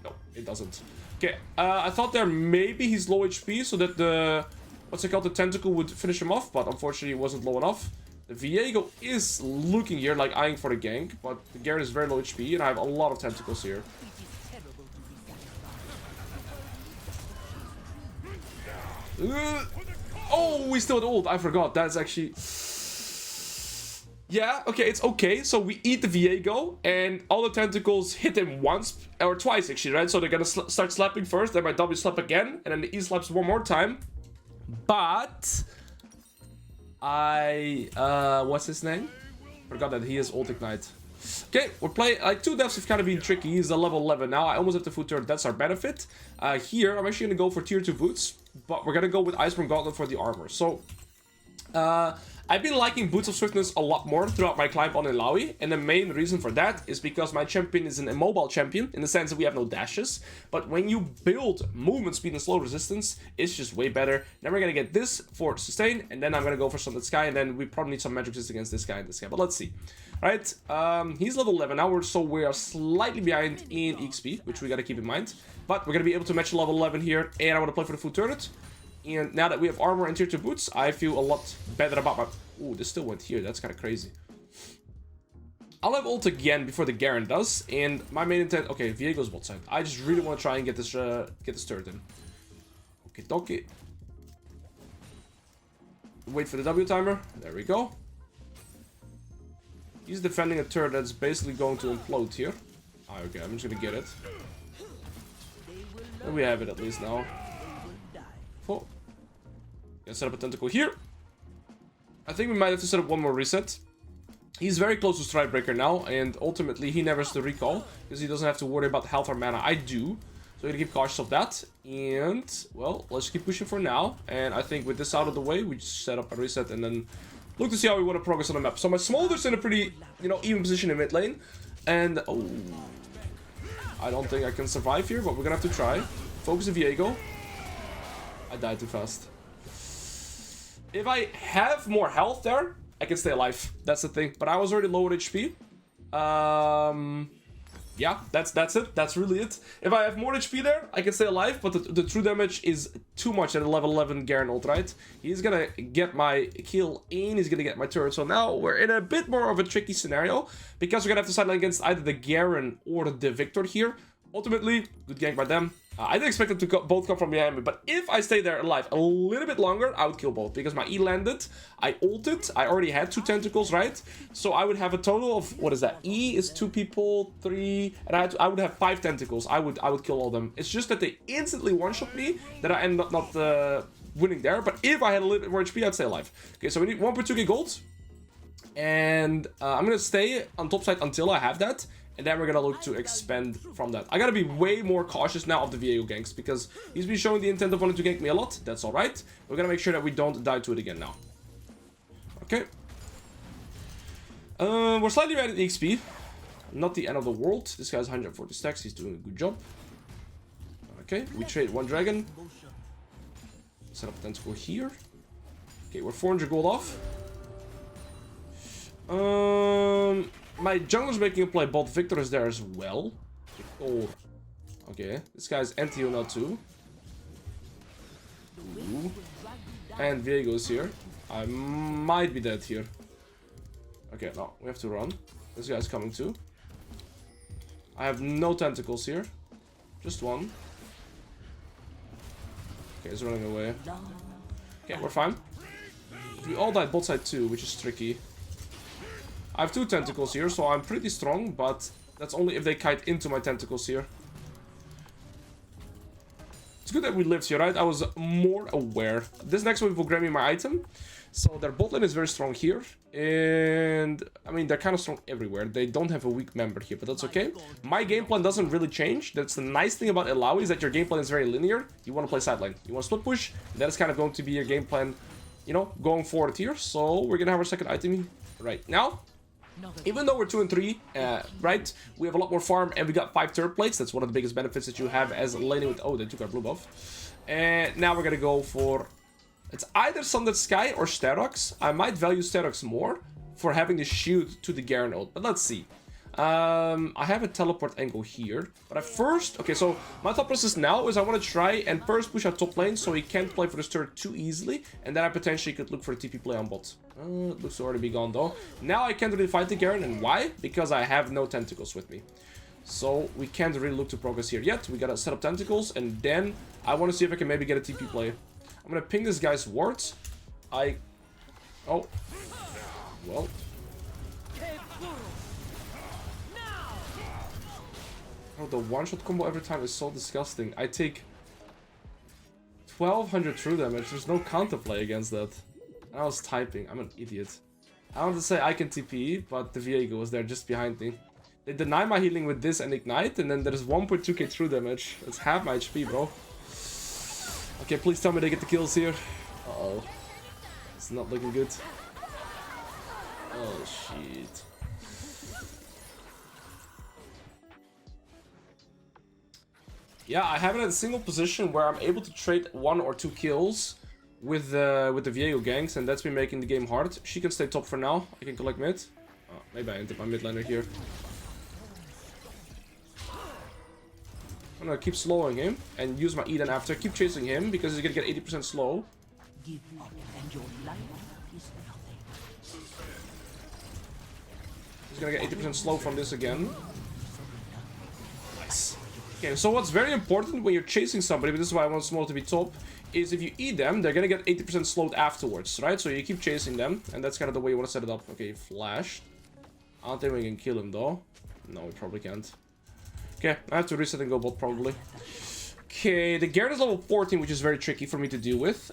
No, it doesn't. Okay, I thought there maybe he's low HP so that the, what's it called, the tentacle would finish him off, but unfortunately it wasn't low enough. The Viego is looking here, like eyeing for the gank, but the Garen is very low HP and I have a lot of tentacles here. Oh, we still had ult, I forgot, that's actually... Yeah, okay, it's okay. So we eat the Viego, and all the tentacles hit him once, or twice actually, right? So they're gonna start slapping first, then my W slap again, and then the E slaps 1 more time. But... what's his name? Forgot that he is ult ignite. Okay, we're playing, like, 2 deaths have kind of been tricky. He's a level 11 now. I almost have the food turret, that's our benefit. Here, I'm actually gonna go for tier 2 boots. but we're gonna go with Iceborne Gauntlet for the armor. So, I've been liking Boots of Swiftness a lot more throughout my climb on ILLAOI, and the main reason for that is because my champion is an immobile champion, in the sense that we have no dashes, but when you build movement speed and slow resistance, it's just way better. Then we're gonna get this for sustain, and then I'm gonna go for Sunlit Sky, and then we probably need some magic resist against this guy and this guy, but let's see. Alright, he's level 11 now, so we are slightly behind in XP, which we gotta keep in mind, but we're gonna be able to match level 11 here, and I wanna play for the full turret. And now that we have armor and tier 2 boots, I feel a lot better about my... Ooh, this still went here. That's kind of crazy. I'll have ult again before the Garen does. And my main intent... Okay, Viego's bot side. I just really want to try and get this turret in. Okay, dokie. Wait for the W timer. There we go. He's defending a turret that's basically going to implode here. Ah, okay, I'm just going to get it. And we have it at least now. Oh. Gonna set up a tentacle here. I think we might have to set up one more reset. He's very close to Strikebreaker now, and ultimately he never has to recall, because he doesn't have to worry about health or mana. I do. So we're gonna keep cautious of that. And, well, let's keep pushing for now. And I think with this out of the way, we just set up a reset and then look to see how we want to progress on the map. So my Smolder's in a pretty, you know, even position in mid lane. And, oh, I don't think I can survive here, but we're gonna have to try. Focus on Viego. I died too fast. If I have more health there, I can stay alive. That's the thing. But I was already low on HP. Yeah, that's it. That's really it. If I have more HP there, I can stay alive. But the true damage is too much at a level 11 Garen ult, right? He's gonna get my kill and he's gonna get my turret. So now we're in a bit more of a tricky scenario, because we're gonna have to sideline against either the Garen or the Victor here. Ultimately, good gank by them. I didn't expect them to both come from behind me, but if I stay there alive a little bit longer, I would kill both, because my E landed, I ulted, I already had 2 tentacles, right? So I would have a total of, what is that? E is 2 people, 3, and I would have 5 tentacles. I would kill all of them. It's just that they instantly one-shot me, that I end up not winning there, but if I had a little bit more HP, I'd stay alive. Okay, so we need 1.2k gold, and I'm gonna stay on top side until I have that. And then we're gonna look to expand from that. I gotta be way more cautious now of the Viego ganks, because he's been showing the intent of wanting to gank me a lot. That's alright. We're gonna make sure that we don't die to it again now. Okay. We're slightly behind in XP. Not the end of the world. This guy's 140 stacks. He's doing a good job. Okay, we trade 1 dragon. Set up a tentacle here. Okay, we're 400 gold off. My jungler's making a play, but Victor is there as well. Oh, okay. This guy's empty now too. Ooh. And Viego's here. I might be dead here. Okay, no, we have to run. This guy's coming too. I have no tentacles here. Just 1. Okay, he's running away. Okay, we're fine. We all died bot side too, which is tricky. I have 2 tentacles here, so I'm pretty strong, but that's only if they kite into my tentacles here. It's good that we lived here, right? I was more aware. This next wave will grant me my item. So their bot lane is very strong here. And, I mean, they're kind of strong everywhere. They don't have a weak member here, but that's okay. My game plan doesn't really change. That's the nice thing about ILLAOI, is that your game plan is very linear. You want to play sideline. You want to split push. That is kind of going to be your game plan, you know, going forward here. So we're going to have our second item right now. Even though we're 2 and 3, right, we have a lot more farm and we got 5 turret plates. That's one of the biggest benefits that you have as laning with... Oh, they took our blue buff. And now we're gonna go for... It's either Sunlit Sky or Aatrox. I might value Aatrox more for having the shield to the Garen ult, but let's see. I have a teleport angle here, but at first... Okay, so my thought process now is I want to try and first push out top lane so he can't play for this turret too easily, and then I potentially could look for a TP play on bot. It looks to already be gone though. Now I can't really fight the Garen, and why? Because I have no tentacles with me. So we can't really look to progress here yet. We gotta set up tentacles, and then I want to see if I can maybe get a TP play. I'm gonna ping this guy's wards. Oh. Well. Oh, the one-shot combo every time is so disgusting. I take 1200 true damage. There's no counterplay against that. And I was typing. I'm an idiot. I want to say I can TP, but the Viego was there just behind me. They deny my healing with this and ignite, and then there's 1.2k true damage. That's half my HP, bro. Okay, please tell me they get the kills here. Uh-oh. It's not looking good. Oh, shit. Yeah, I haven't had a single position where I'm able to trade 1 or 2 kills with the Viego ganks, and that's been making the game hard. She can stay top for now. I can collect mid. Oh, maybe I entered my mid laner here. I'm gonna keep slowing him and use my Eden after. Keep chasing him because he's gonna get 80% slow. Give up and your life is nothing. He's gonna get 80% slow from this again. Nice. Okay, so what's very important when you're chasing somebody, but this is why I want Smolder to be top, is if you eat them, they're gonna get 80% slowed afterwards, right? So you keep chasing them, and that's kind of the way you want to set it up. Okay, he flashed. I don't think we can kill him though. No, we probably can't. Okay, I have to reset and go bot probably. Okay, the Garen is level 14, which is very tricky for me to deal with.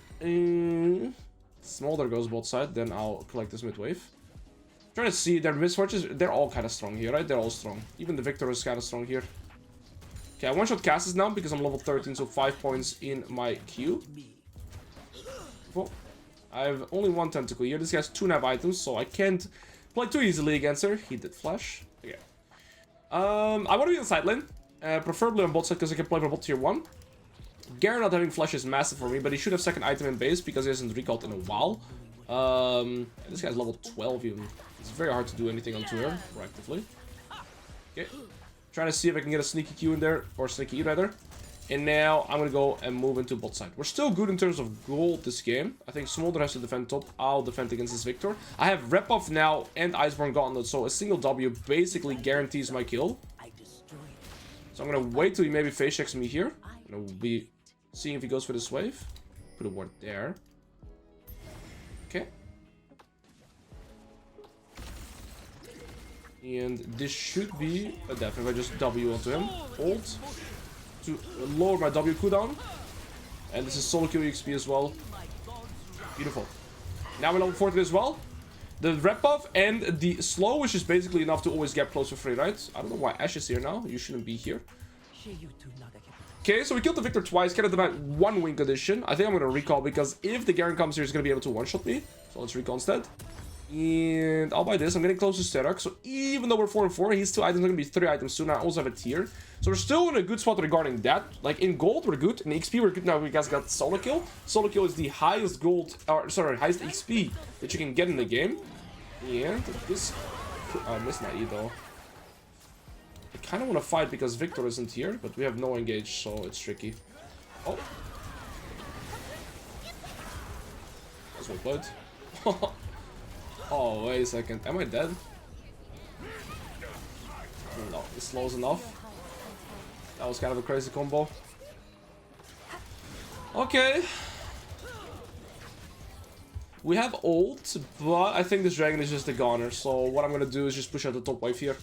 Smolder goes bot side, then I'll collect this mid wave. Trying to see their misfortunes. They're all kind of strong here, right? They're all strong. Even the Victor is kind of strong here. Okay, I one-shot Cassis now because I'm level 13, so 5 points in my queue. Well, I have only 1 tentacle here. This guy's 2.5 items, so I can't play too easily against her. He did flash. Okay. I want to be on side lane, preferably on bot side because I can play for bot tier 1. Garen not having flash is massive for me, but he should have second item in base because he hasn't recalled in a while. This guy's level 12 even. It's very hard to do anything onto her proactively. Okay. Trying to see if I can get a sneaky Q in there, or sneaky E rather. And now I'm gonna go and move into bot side. We're still good in terms of gold this game. I think Smolder has to defend top. I'll defend against this Victor. I have Rep Buff now and Iceborne Gauntlet, so a single W basically guarantees my kill. So I'm gonna wait till he maybe face checks me here. And we'll be seeing if he goes for this wave. Put a ward there. Okay. And this should be a death if I just W onto him. Ult to lower my W cooldown. And this is solo kill XP as well. Beautiful. Now we're level 14 as well. The rep buff and the slow, which is basically enough to always get close for free, right? I don't know why Ashe is here now. You shouldn't be here. Okay, so we killed the Victor twice. Kind of denied 1 win condition. I think I'm going to recall because if the Garen comes here, he's going to be able to one-shot me. So let's recall instead. And I'll buy this. I'm getting close to Aatrox. So even though we're 4 and 4, he's 2 items. Going to be 3 items soon. I also have a tier. So we're still in a good spot regarding that. Like in gold, we're good. In XP, we're good. Now we guys got solo kill. Solo kill is the highest gold, or sorry, highest XP that you can get in the game. And this, I missed my E though. I kind of want to fight because Victor isn't here, but we have no engage, so it's tricky. Oh, that's well played. Oh, wait a second. Am I dead? No, it's slows enough. That was kind of a crazy combo. Okay. We have ult, but I think this dragon is just a goner. So what I'm going to do is just push out the top wave here.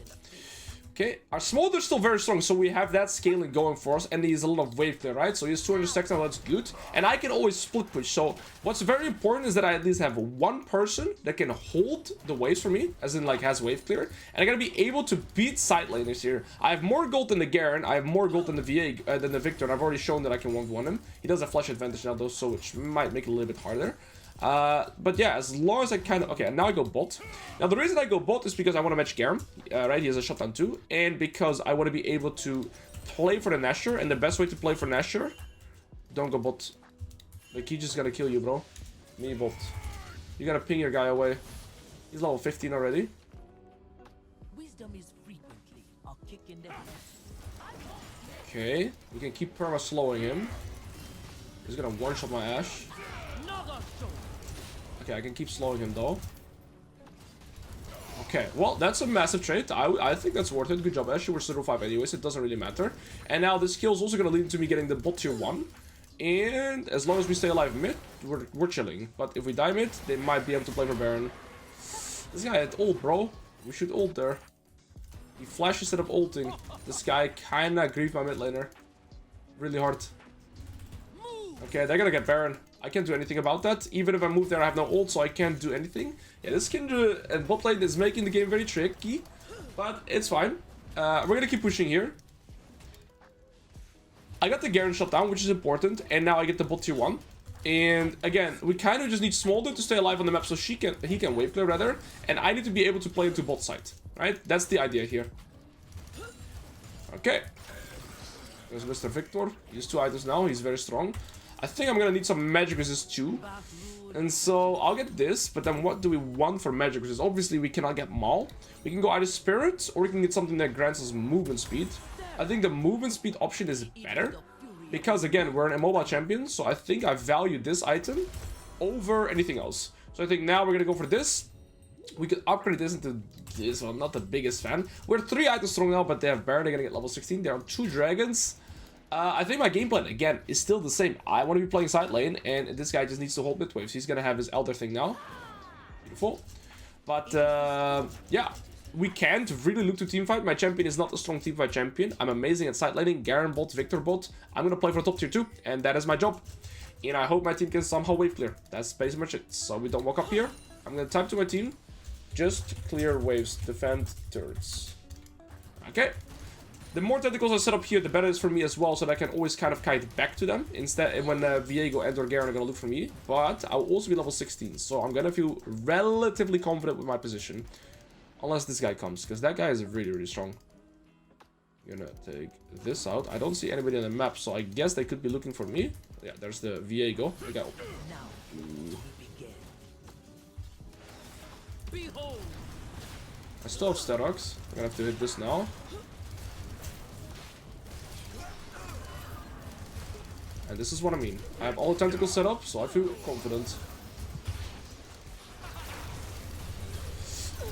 Okay, our Smolder is still very strong, so we have that scaling going for us, and he's a lot of wave clear, right? So he's 200 stacks now, that's good. And I can always split push, so what's very important is that I at least have 1 person that can hold the waves for me, as in like has wave clear, and I gotta be able to beat side laners here. I have more gold than the Garen, I have more gold than the VA, than the Victor, and I've already shown that I can 1v1 him. He does have flash advantage now though, so which might make it a little bit harder. But yeah, as long as I kind of... Okay, now I go bot. Now, the reason I go bot is because I want to match Garen, right? He has a shutdown too. And because I want to be able to play for the Nashor. And the best way to play for Nashor... Don't go bot. Like, he just gonna kill you, bro. Me bot. You gotta ping your guy away. He's level 15 already. Wisdom is frequently a kick in the head. Okay, we can keep perma slowing him. He's gonna one-shot my Ashe. Okay, I can keep slowing him though. Okay, well, that's a massive trade. I think that's worth it. Good job, Ashe. We're still 5 anyways. It doesn't really matter. And now this kill is also going to lead to me getting the bot tier 1. And as long as we stay alive mid, we're chilling. But if we die mid, they might be able to play for Baron. This guy had ult, bro. We should ult there. He flashed instead of ulting. This guy kind of griefed my mid laner. Really hard. Okay, they're going to get Baron. I can't do anything about that. Even if I move there, I have no ult, so I can't do anything. Yeah, this Kindred and bot lane is making the game very tricky, but it's fine. We're gonna keep pushing here. I got the Garen shut down, which is important, and now I get the bot tier 1. And again, we kind of just need Smolder to stay alive on the map so he can wave clear rather, and I need to be able to play into bot side, right? That's the idea here. Okay. There's Mr. Victor. He has 2 items now. He's very strong. I think I'm gonna need some magic resist too. And so I'll get this, but then what do we want for magic resist? Obviously, we cannot get Maul. We can go either Spirit, or we can get something that grants us movement speed. I think the movement speed option is better. Because again, we're an immobile champion, so I think I value this item over anything else. So I think now we're gonna go for this. We could upgrade this into this. I'm not the biggest fan. We're 3 items strong now, but they have barely gonna get level 16. They're on 2 dragons. I think my game plan, again, is still the same. I want to be playing side lane, and this guy just needs to hold mid waves. He's gonna have his Elder thing now. Beautiful. But, yeah. We can't really look to teamfight. My champion is not a strong teamfight champion. I'm amazing at side laning. Garen bot, Victor bot. I'm gonna play for top tier 2, and that is my job. And I hope my team can somehow wave clear. That's pretty much it. So we don't walk up here. I'm gonna type to my team. Just clear waves, defend turrets. Okay. The more tentacles I set up here, the better it is for me as well, so that I can always kind of kite back to them instead when Viego and or Garen are gonna look for me. But I'll also be level 16, so I'm gonna feel relatively confident with my position. Unless this guy comes, because that guy is really, really strong. I'm gonna take this out. I don't see anybody on the map, so I guess they could be looking for me. Yeah, there's the Viego. We go. I still have Aatrox. I'm gonna have to hit this now. And this is what I mean. I have all the tentacles set up, so I feel confident.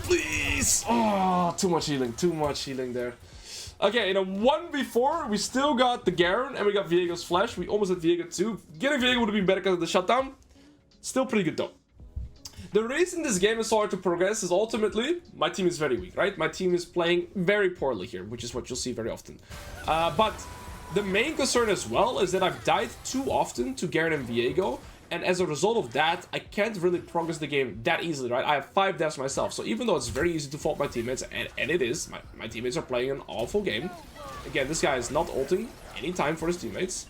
Please! Oh, too much healing there. Okay, in a 1v4, we still got the Garen and we got Viego's flash. We almost had Viego too. Getting Viego would have been better because of the shutdown. Still pretty good though. The reason this game is so hard to progress is ultimately my team is very weak, right? My team is playing very poorly here, which is what you'll see very often. But the main concern as well is that I've died too often to Garen and Viego. And as a result of that, I can't really progress the game that easily, right? I have 5 deaths myself. So even though it's very easy to fault my teammates, and it is, my teammates are playing an awful game. Again, this guy is not ulting any time for his teammates.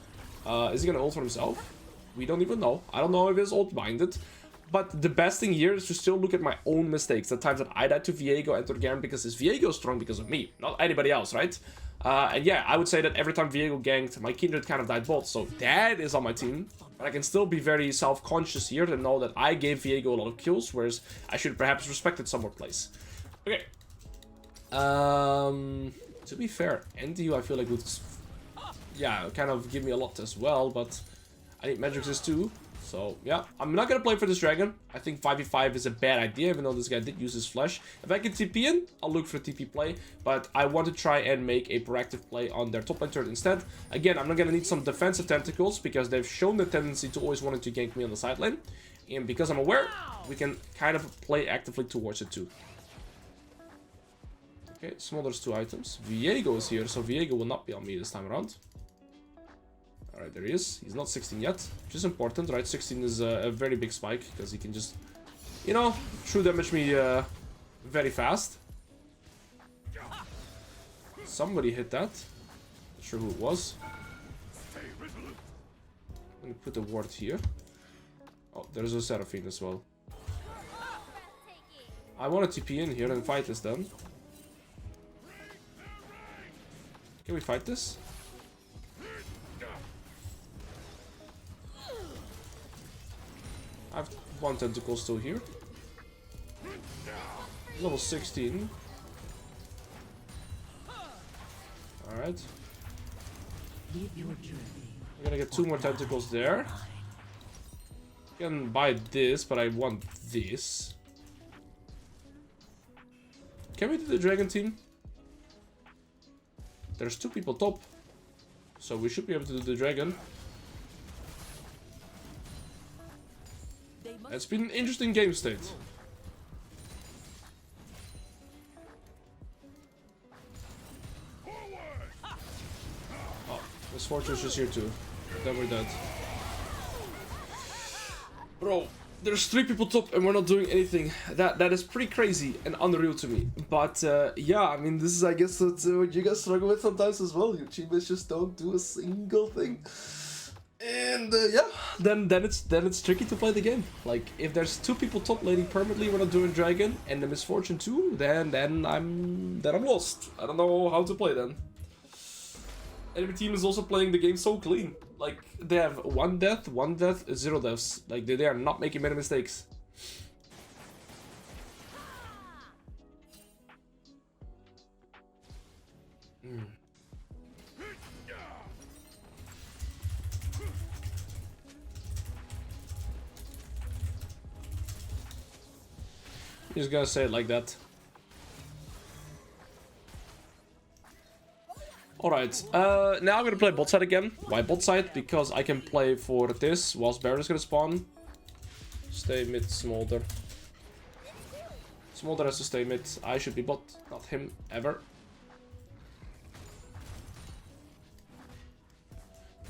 Is he gonna ult for himself? We don't even know. I don't know if he's ult-minded. But the best thing here is to still look at my own mistakes. The times that I died to Viego and to Garen because his Viego is strong because of me, not anybody else, right? And yeah, I would say that every time Viego ganked, my Kindred kind of died both. So that is on my team. But I can still be very self-conscious here to know that I gave Viego a lot of kills, whereas I should perhaps respect it some more place. Okay. To be fair, NTU I feel like would, yeah, kind of give me a lot as well, but I need magic resist too. So yeah, I'm not gonna play for this dragon. I think 5v5 is a bad idea, even though this guy did use his flash. If I can TP in, I'll look for TP play, but I want to try and make a proactive play on their top lane turret instead. Again, I'm not gonna need some defensive tentacles because they've shown the tendency to always wanting to gank me on the side lane. And because I'm aware, we can kind of play actively towards it too. Okay, Smolder's 2 items. Viego is here, so Viego will not be on me this time around. Alright, there he is. He's not 16 yet, which is important, right? 16 is a very big spike, because he can just, you know, true damage me very fast. Somebody hit that. Not sure who it was. Let me put the ward here. Oh, there's a Seraphine as well. I want to TP in here and fight this then. Can we fight this? I have 1 tentacle still here. Level 16. Alright. I'm gonna get 2 more tentacles there. I can buy this, but I want this. Can we do the dragon team? There's 2 people top. So we should be able to do the dragon. It's been an interesting game state. Oh, this fortress is here too. Then we're dead. Bro, There's 3 people top and we're not doing anything. That is pretty crazy and unreal to me. But yeah, I mean, this is, I guess, what you guys struggle with sometimes as well. Your teammates just don't do a single thing. And yeah, then it's tricky to play the game. Like, if there's 2 people top laning permanently, we're not doing dragon, and the misfortune too, then I'm lost. I don't know how to play then. Enemy team is also playing the game so clean. Like, they have 1 death, 0 deaths. Like, they are not making many mistakes. Just gonna say it like that. Alright, now I'm gonna play bot side again. Why bot side? Because I can play for this whilst Baron is gonna spawn. Stay mid, Smolder. Smolder has to stay mid. I should be bot, not him, ever.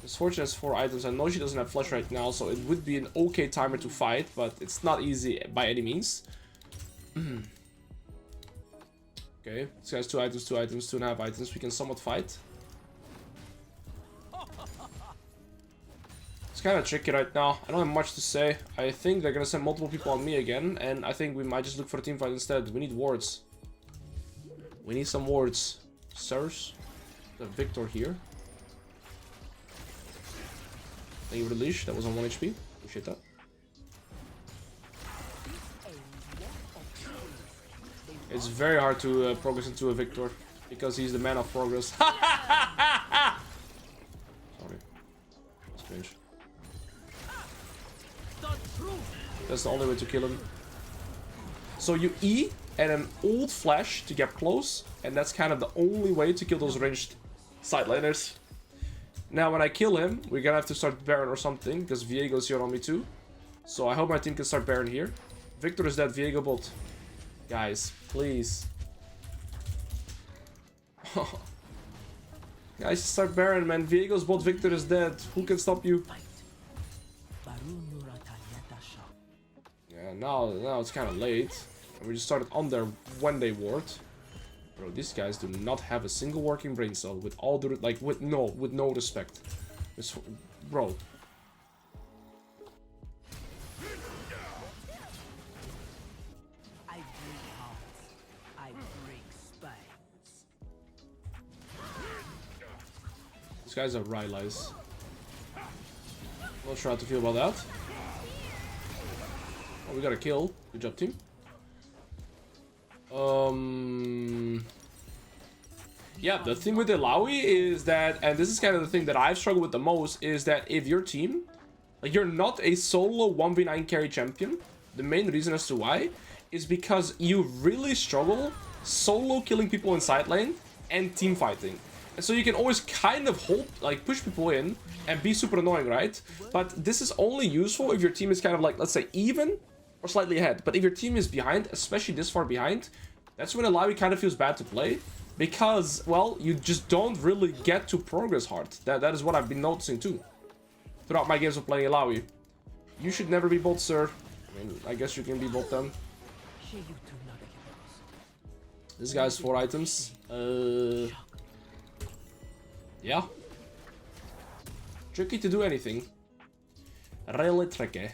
Misfortune has 4 items. I know she doesn't have flash right now, so it would be an okay timer to fight, but it's not easy by any means. Okay, this guy's 2 items, 2.5 items. We can somewhat fight. It's kind of tricky right now. I don't have much to say. I think they're gonna send multiple people on me again, and I think we might just look for a team fight instead. We need wards. We need some wards. Sirs, the Victor here. Thank you for the leash. That was on 1 HP. Appreciate that. It's very hard to progress into a Victor because he's the man of progress. Sorry. That's cringe. That's the only way to kill him. So you E and an old flash to get close, and that's kind of the only way to kill those ranged side laners. Now when I kill him, we're gonna have to start Baron or something, because Viego's here on me too. So I hope my team can start Baron here. Victor is dead, Viego bot. Guys, please. Guys, start Baron, man. Viego's bot, Victor is dead. Who can stop you? Yeah, now it's kind of late. We just started on there when they ward. Bro, these guys do not have a single working brain cell. With all the with no respect. Bro. These guys are Rylais. Not sure how to feel about that. Oh, we got a kill. Good job, team. Yeah, the thing with ILLAOI is that, and this is kind of the thing that I've struggled with the most, is that if your team, like, you're not a solo 1v9 carry champion, the main reason as to why is because you really struggle solo killing people in side lane and team fighting. And so you can always kind of hold, like, push people in and be super annoying, right? But this is only useful if your team is kind of like, let's say, even or slightly ahead. But if your team is behind, especially this far behind, that's when ILLAOI kind of feels bad to play. Because, well, you just don't really get to progress hard. That is what I've been noticing too. Throughout my games of playing ILLAOI. You should never be bot, sir. I mean, I guess you can be bot then. This guy's 4 items. Yeah. Tricky to do anything. Really tricky.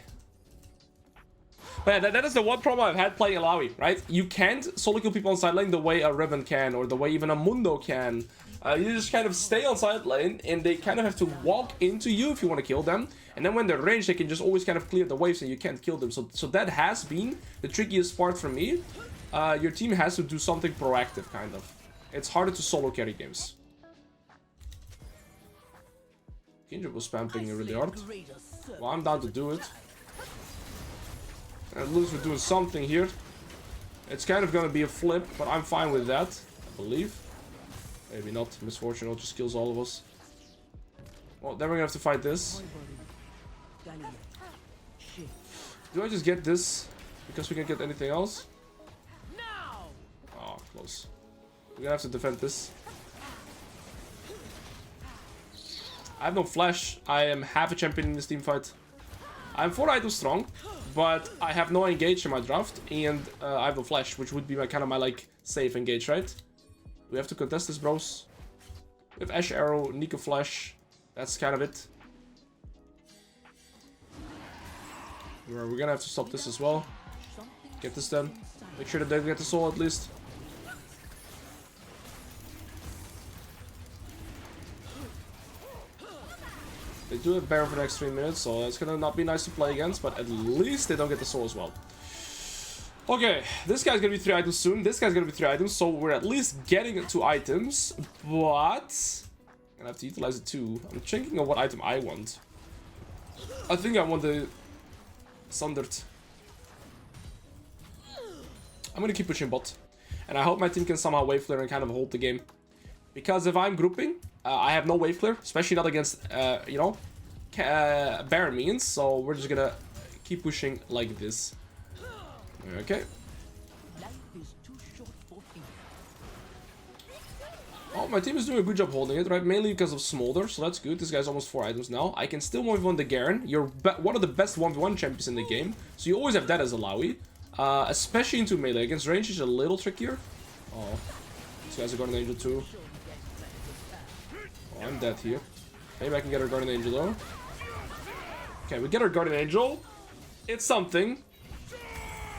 But yeah, that is the one problem I've had playing ILLAOI, right? You can't solo kill people on side lane the way a Riven can, or the way even a Mundo can. You just kind of stay on side lane, and they kind of have to walk into you if you want to kill them. And then when they're ranged, they can just always kind of clear the waves, and you can't kill them. So that has been the trickiest part for me. Your team has to do something proactive, kind of. It's harder to solo carry games. Kindred was spamming really hard. Well, I'm down to do it. At least we're doing something here. It's kind of gonna be a flip, but I'm fine with that, I believe. Maybe not. Misfortune will just kills all of us. Well, then we're gonna have to fight this. Do I just get this because we can't get anything else? Oh, close. We're gonna have to defend this. I have no flash. I am half a champion in this team fight. I'm 4 items strong, but I have no engage in my draft, and I have no flash, which would be my kind of my like safe engage, right? We have to contest this, bros. We have Ash Arrow, Nico Flash. That's kind of it. We're gonna have to stop this as well. Get this done. Make sure that they get the soul at least. They do have Baron for the next 3 minutes, so it's gonna not be nice to play against, but at least they don't get the soul as well. Okay, this guy's gonna be 3 items soon. This guy's gonna be 3 items, so we're at least getting 2 items, but I'm gonna have to utilize it too. I'm thinking of what item I want. I think I want the Sundered. I'm gonna keep pushing bot, and I hope my team can somehow wave clear and kind of hold the game. Because if I'm grouping, I have no wave clear, especially not against, you know, Baron minions. So we're just gonna keep pushing like this. Okay. Oh, my team is doing a good job holding it, right? Mainly because of Smolder, so that's good. This guy's almost 4 items now. I can still 1v1 the Garen. You're one of the best 1v1 champions in the game, so you always have that as ILLAOI. Especially into melee. Against range is a little trickier. Oh, these guys are Guardian Angel too. Oh, I'm dead here. Maybe I can get our Guardian Angel though. Okay, we get our Guardian Angel. It's something.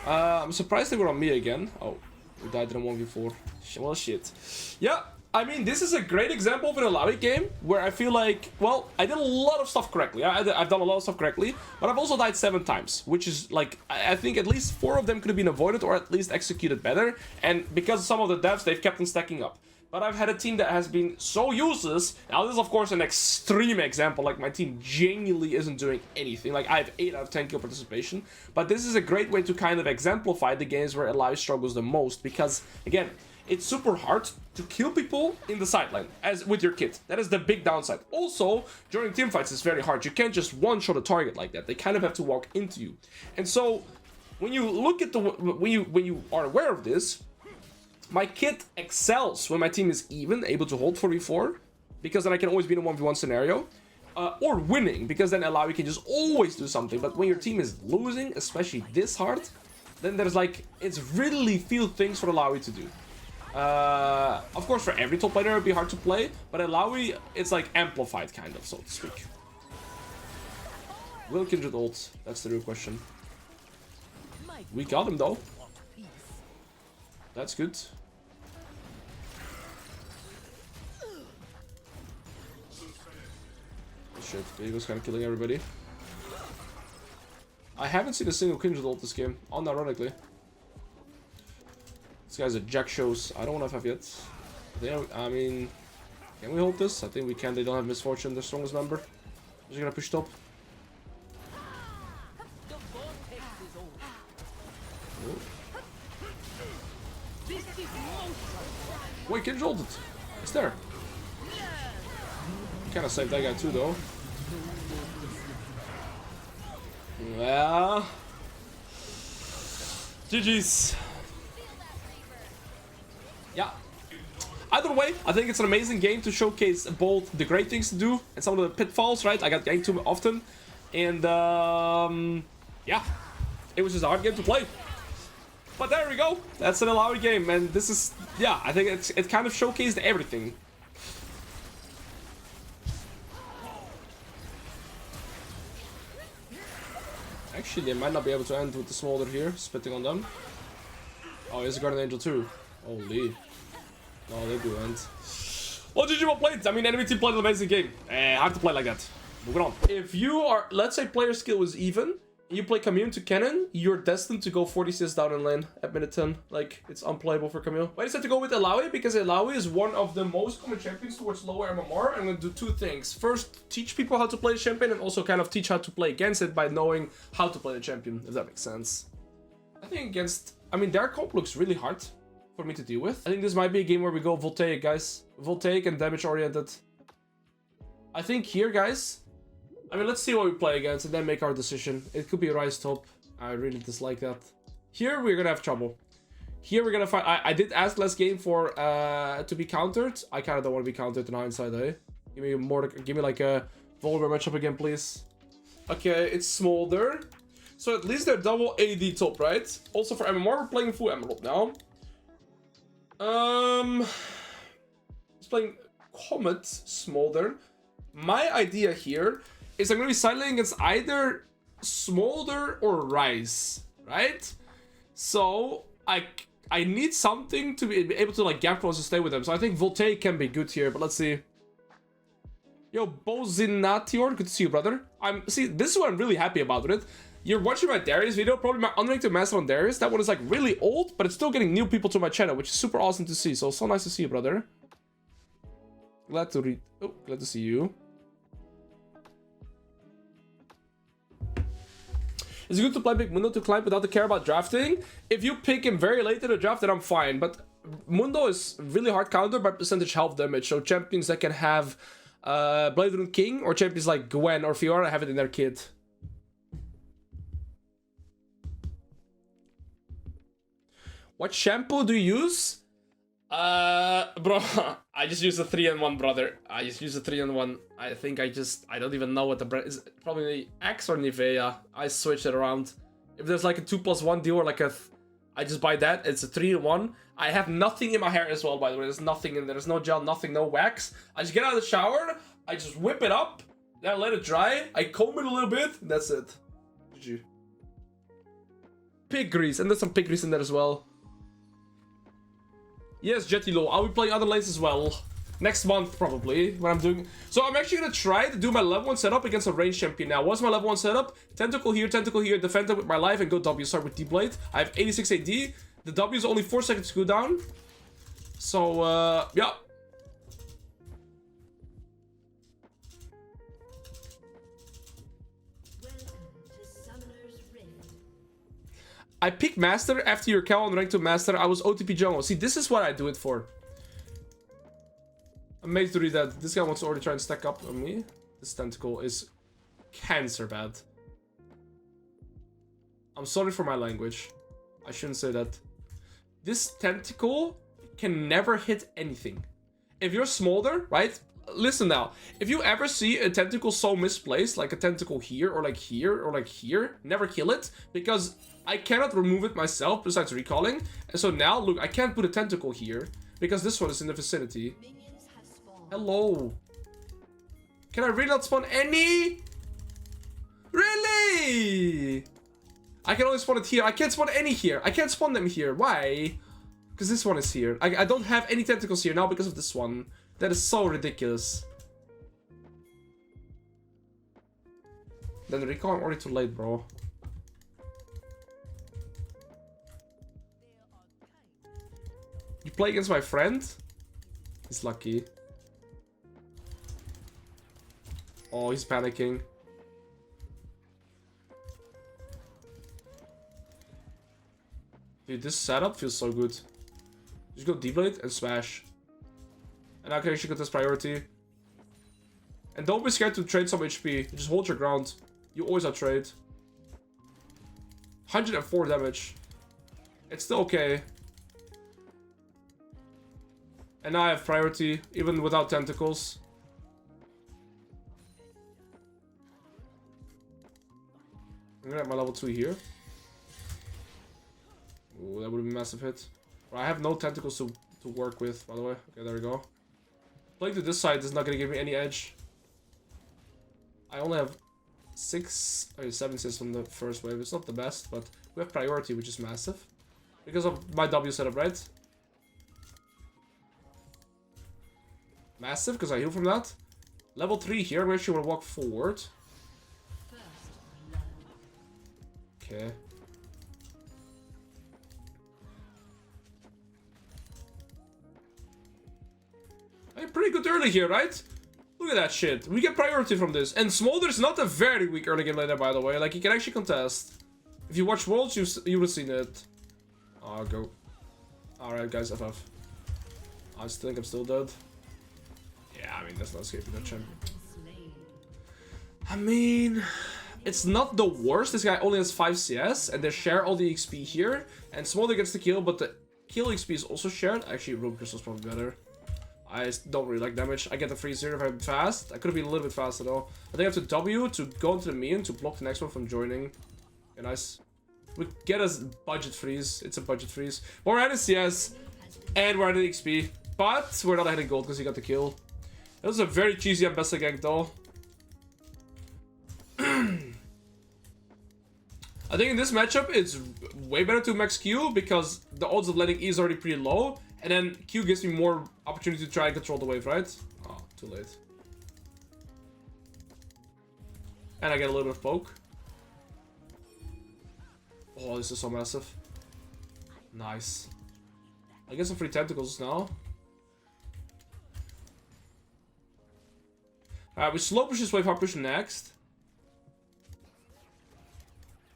I'm surprised they were on me again. Oh, we died in a 1v4. Well, shit. Yeah, I mean, this is a great example of an ILLAOI game where I feel like, well, I did a lot of stuff correctly. I've done a lot of stuff correctly, but I've also died 7 times, which is like, I think at least 4 of them could have been avoided or at least executed better. And because of some of the devs, they've kept on stacking up. But I've had a team that has been so useless. Now, this is, of course, an extreme example. Like, my team genuinely isn't doing anything. Like, I have 8 out of 10 kill participation. But this is a great way to kind of exemplify the games where ILLAOI struggles the most. Because, again, it's super hard to kill people in the sideline as with your kit. That is the big downside. Also, during teamfights, it's very hard. You can't just one-shot a target like that. They kind of have to walk into you. And so, when you look at the... When you are aware of this... My kit excels when my team is even, able to hold 4v4, because then I can always be in a 1v1 scenario, or winning, because then ILLAOI can just always do something. But when your team is losing, especially this hard, then there's like, it's really few things for ILLAOI to do. Of course, for every top laner it would be hard to play, but ILLAOI, it's like amplified, kind of, so to speak. Will Kindred ult? That's the real question. We got him though. That's good. Shit, Viego's kind of killing everybody. I haven't seen a single Kindred ult this game, unironically. This guy's a jack shows. I don't want to have yet. I mean, can we hold this? I think we can. They don't have Misfortune, their strongest member. I'm just gonna push top. Oh. Wait, Kindred ulted. It's there. Kind of saved that guy too, though. Well, GG's. Yeah. Either way, I think it's an amazing game to showcase both the great things to do and some of the pitfalls, right? I got ganked too often. And, yeah. It was just a hard game to play. But there we go. That's an ILLAOI game. And this is, yeah, I think it kind of showcased everything. Actually, they might not be able to end with the Smolder here, spitting on them. Oh, he's a Guardian Angel too. Holy. No, they do end. Well, GG, well played. I mean, enemy team played an amazing game. Hard to play like that. Moving on. If you are, let's say player skill is even, you play Camille to Cannon, you're destined to go 40 CS down in lane at minute 10. Like, it's unplayable for Camille. But I decided to go with ILLAOI because ILLAOI is one of the most common champions towards lower MMR. I'm going to do 2 things. First, teach people how to play the champion and also kind of teach how to play against it by knowing how to play the champion, if that makes sense. I think against... I mean, their comp looks really hard for me to deal with. I think this might be a game where we go Voltaic, guys. Voltaic and damage-oriented. I think here, guys... I mean, let's see what we play against and then make our decision. It could be a Rise top. I really dislike that. Here, we're gonna have trouble. Here, we're gonna find... I did ask last game for to be countered. I kind of don't want to be countered in hindsight, eh? Give me more... Give me like a Vulgar matchup again, please. Okay, it's Smolder. So at least they're double AD top, right? Also for MMR, we're playing full Emerald now. He's playing Comet, Smolder. My idea here is I'm going to be sidelaying against either Smolder or Rise, right? So I need something to be able to like gap cross and stay with them. So I think Voltaic can be good here, but let's see. Yo, Bozinatior, good to see you, brother. See, this is what I'm really happy about with it. You're watching my Darius video, probably my Unranked Master on Darius. That one is like really old, but it's still getting new people to my channel, which is super awesome to see. So nice to see you, brother. Glad to see you. Is it good to play Big Mundo to climb without the care about drafting? If you pick him very late in the draft, then I'm fine. But Mundo is really hard counter by percentage health damage. So champions that can have Blade Rune King or champions like Gwen or Fiora have it in their kit. What shampoo do you use? Bro, I just use a 3-in-1, brother. I just use a 3-in-1. I think I don't even know what the brand is. Probably Axe or Nivea. I switch it around. If there's like a 2+1 deal or like I just buy that. It's a 3-in-1. I have nothing in my hair as well, by the way. There's nothing in there. There's no gel, nothing, no wax. I just get out of the shower. I just whip it up. Then I let it dry. I comb it a little bit. That's it. GG. Pig grease. And there's some pig grease in there as well. Yes, Jetty Low. I'll be playing other lanes as well. Next month, probably, when I'm doing... So I'm actually going to try to do my level 1 setup against a range champion now. What's my level 1 setup? Tentacle here, defend it with my life, and go W. Start with D-Blade. I have 86 AD. The W is only 4 seconds cooldown. So, yeah. I pick Master after your Cal on rank to Master. I was OTP jungle. See, this is what I do it for. I'm made to read that. This guy wants to already try and stack up on me. This tentacle is cancer bad. I'm sorry for my language. I shouldn't say that. This tentacle can never hit anything. If you're Smolder, right? Listen now. If you ever see a tentacle so misplaced, like a tentacle here, or like here, or like here, never kill it. Because I cannot remove it myself besides recalling. And so now, look, I can't put a tentacle here. Because this one is in the vicinity. Hello. Can I really not spawn any? Really? I can only spawn it here. I can't spawn any here. I can't spawn them here. Why? Because this one is here. I don't have any tentacles here now because of this one. That is so ridiculous. Then recall, I'm already too late, bro. You play against my friend? He's lucky. Oh, he's panicking. Dude, this setup feels so good. Just go D-Blade and smash. And I can actually get this priority. And don't be scared to trade some HP. Just hold your ground. You always have trade. 104 damage. It's still okay. And now I have priority, even without tentacles. I'm gonna have my level 2 here. Ooh, that would be a massive hit. I have no tentacles to work with, by the way. Okay, there we go. Playing to this side is not gonna give me any edge. I only have 7 assists from the first wave. It's not the best, but we have priority, which is massive. Because of my W setup, right? Massive, because I heal from that. Level 3 here, I'm actually gonna walk forward. Okay. Hey, pretty good early here, right? Look at that shit. We get priority from this. And Smolder's not a very weak early game laner, by the way. Like, he can actually contest. If you watch Worlds, you would have seen it. Oh, go. Alright, guys, FF. I think I'm still dead. Yeah, I mean, that's not escaping that champion. I mean, it's not the worst. This guy only has 5 CS, and they share all the XP here. And Smolder gets the kill, but the kill XP is also shared. Actually, Room Crystal's probably better. I don't really like damage. I get the free 0 if I'm fast. I could have been a little bit faster though. I think I have to W to go into the minion to block the next one from joining. Okay, nice. We get us budget freeze. It's a budget freeze. We're at a CS, and we're at an XP. But we're not hitting gold because he got the kill. That was a very cheesy Ambessa gank though. I think in this matchup, it's way better to max Q because the odds of letting E is already pretty low. And then Q gives me more opportunity to try and control the wave, right? Oh, too late. And I get a little bit of poke. Oh, this is so massive. Nice. I get some free tentacles now. We slow push this wave, hard push next.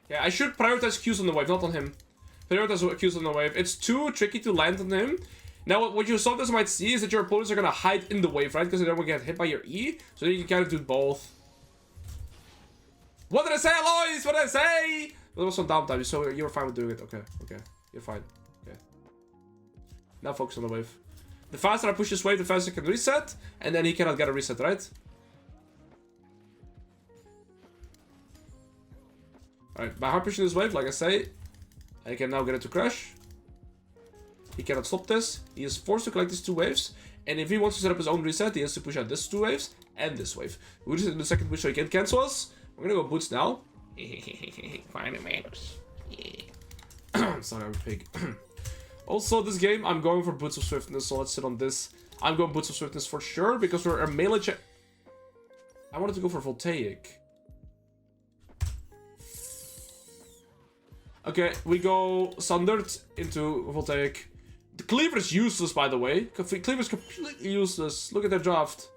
Yeah, I should prioritize Qs on the wave, not on him. Prioritize Qs on the wave. It's too tricky to land on him. Now, what you sometimes might see is that your opponents are gonna hide in the wave, right? Because they don't want to get hit by your E. So then you can kind of do both. What did I say, Alois? What did I say? There was some downtime, so you were fine with doing it. Okay, okay. You're fine. Okay. Now focus on the wave. The faster I push this wave, the faster I can reset. And then he cannot get a reset, right? Alright, by hard pushing this wave, like I say, I can now get it to crash. He cannot stop this. He is forced to collect these two waves. And if he wants to set up his own reset, he has to push out these two waves and this wave. We're just in the second push so he can cancel us. We're gonna go boots now. Fine, matters. Sorry, I'm a pig. Also, this game, I'm going for boots of swiftness, so let's sit on this. I'm going boots of swiftness for sure, because we're a melee check. I wanted to go for voltaic. Okay, we go Sundered into Voltaic. The Cleaver is useless, by the way. Cleaver is completely useless. Look at that draft.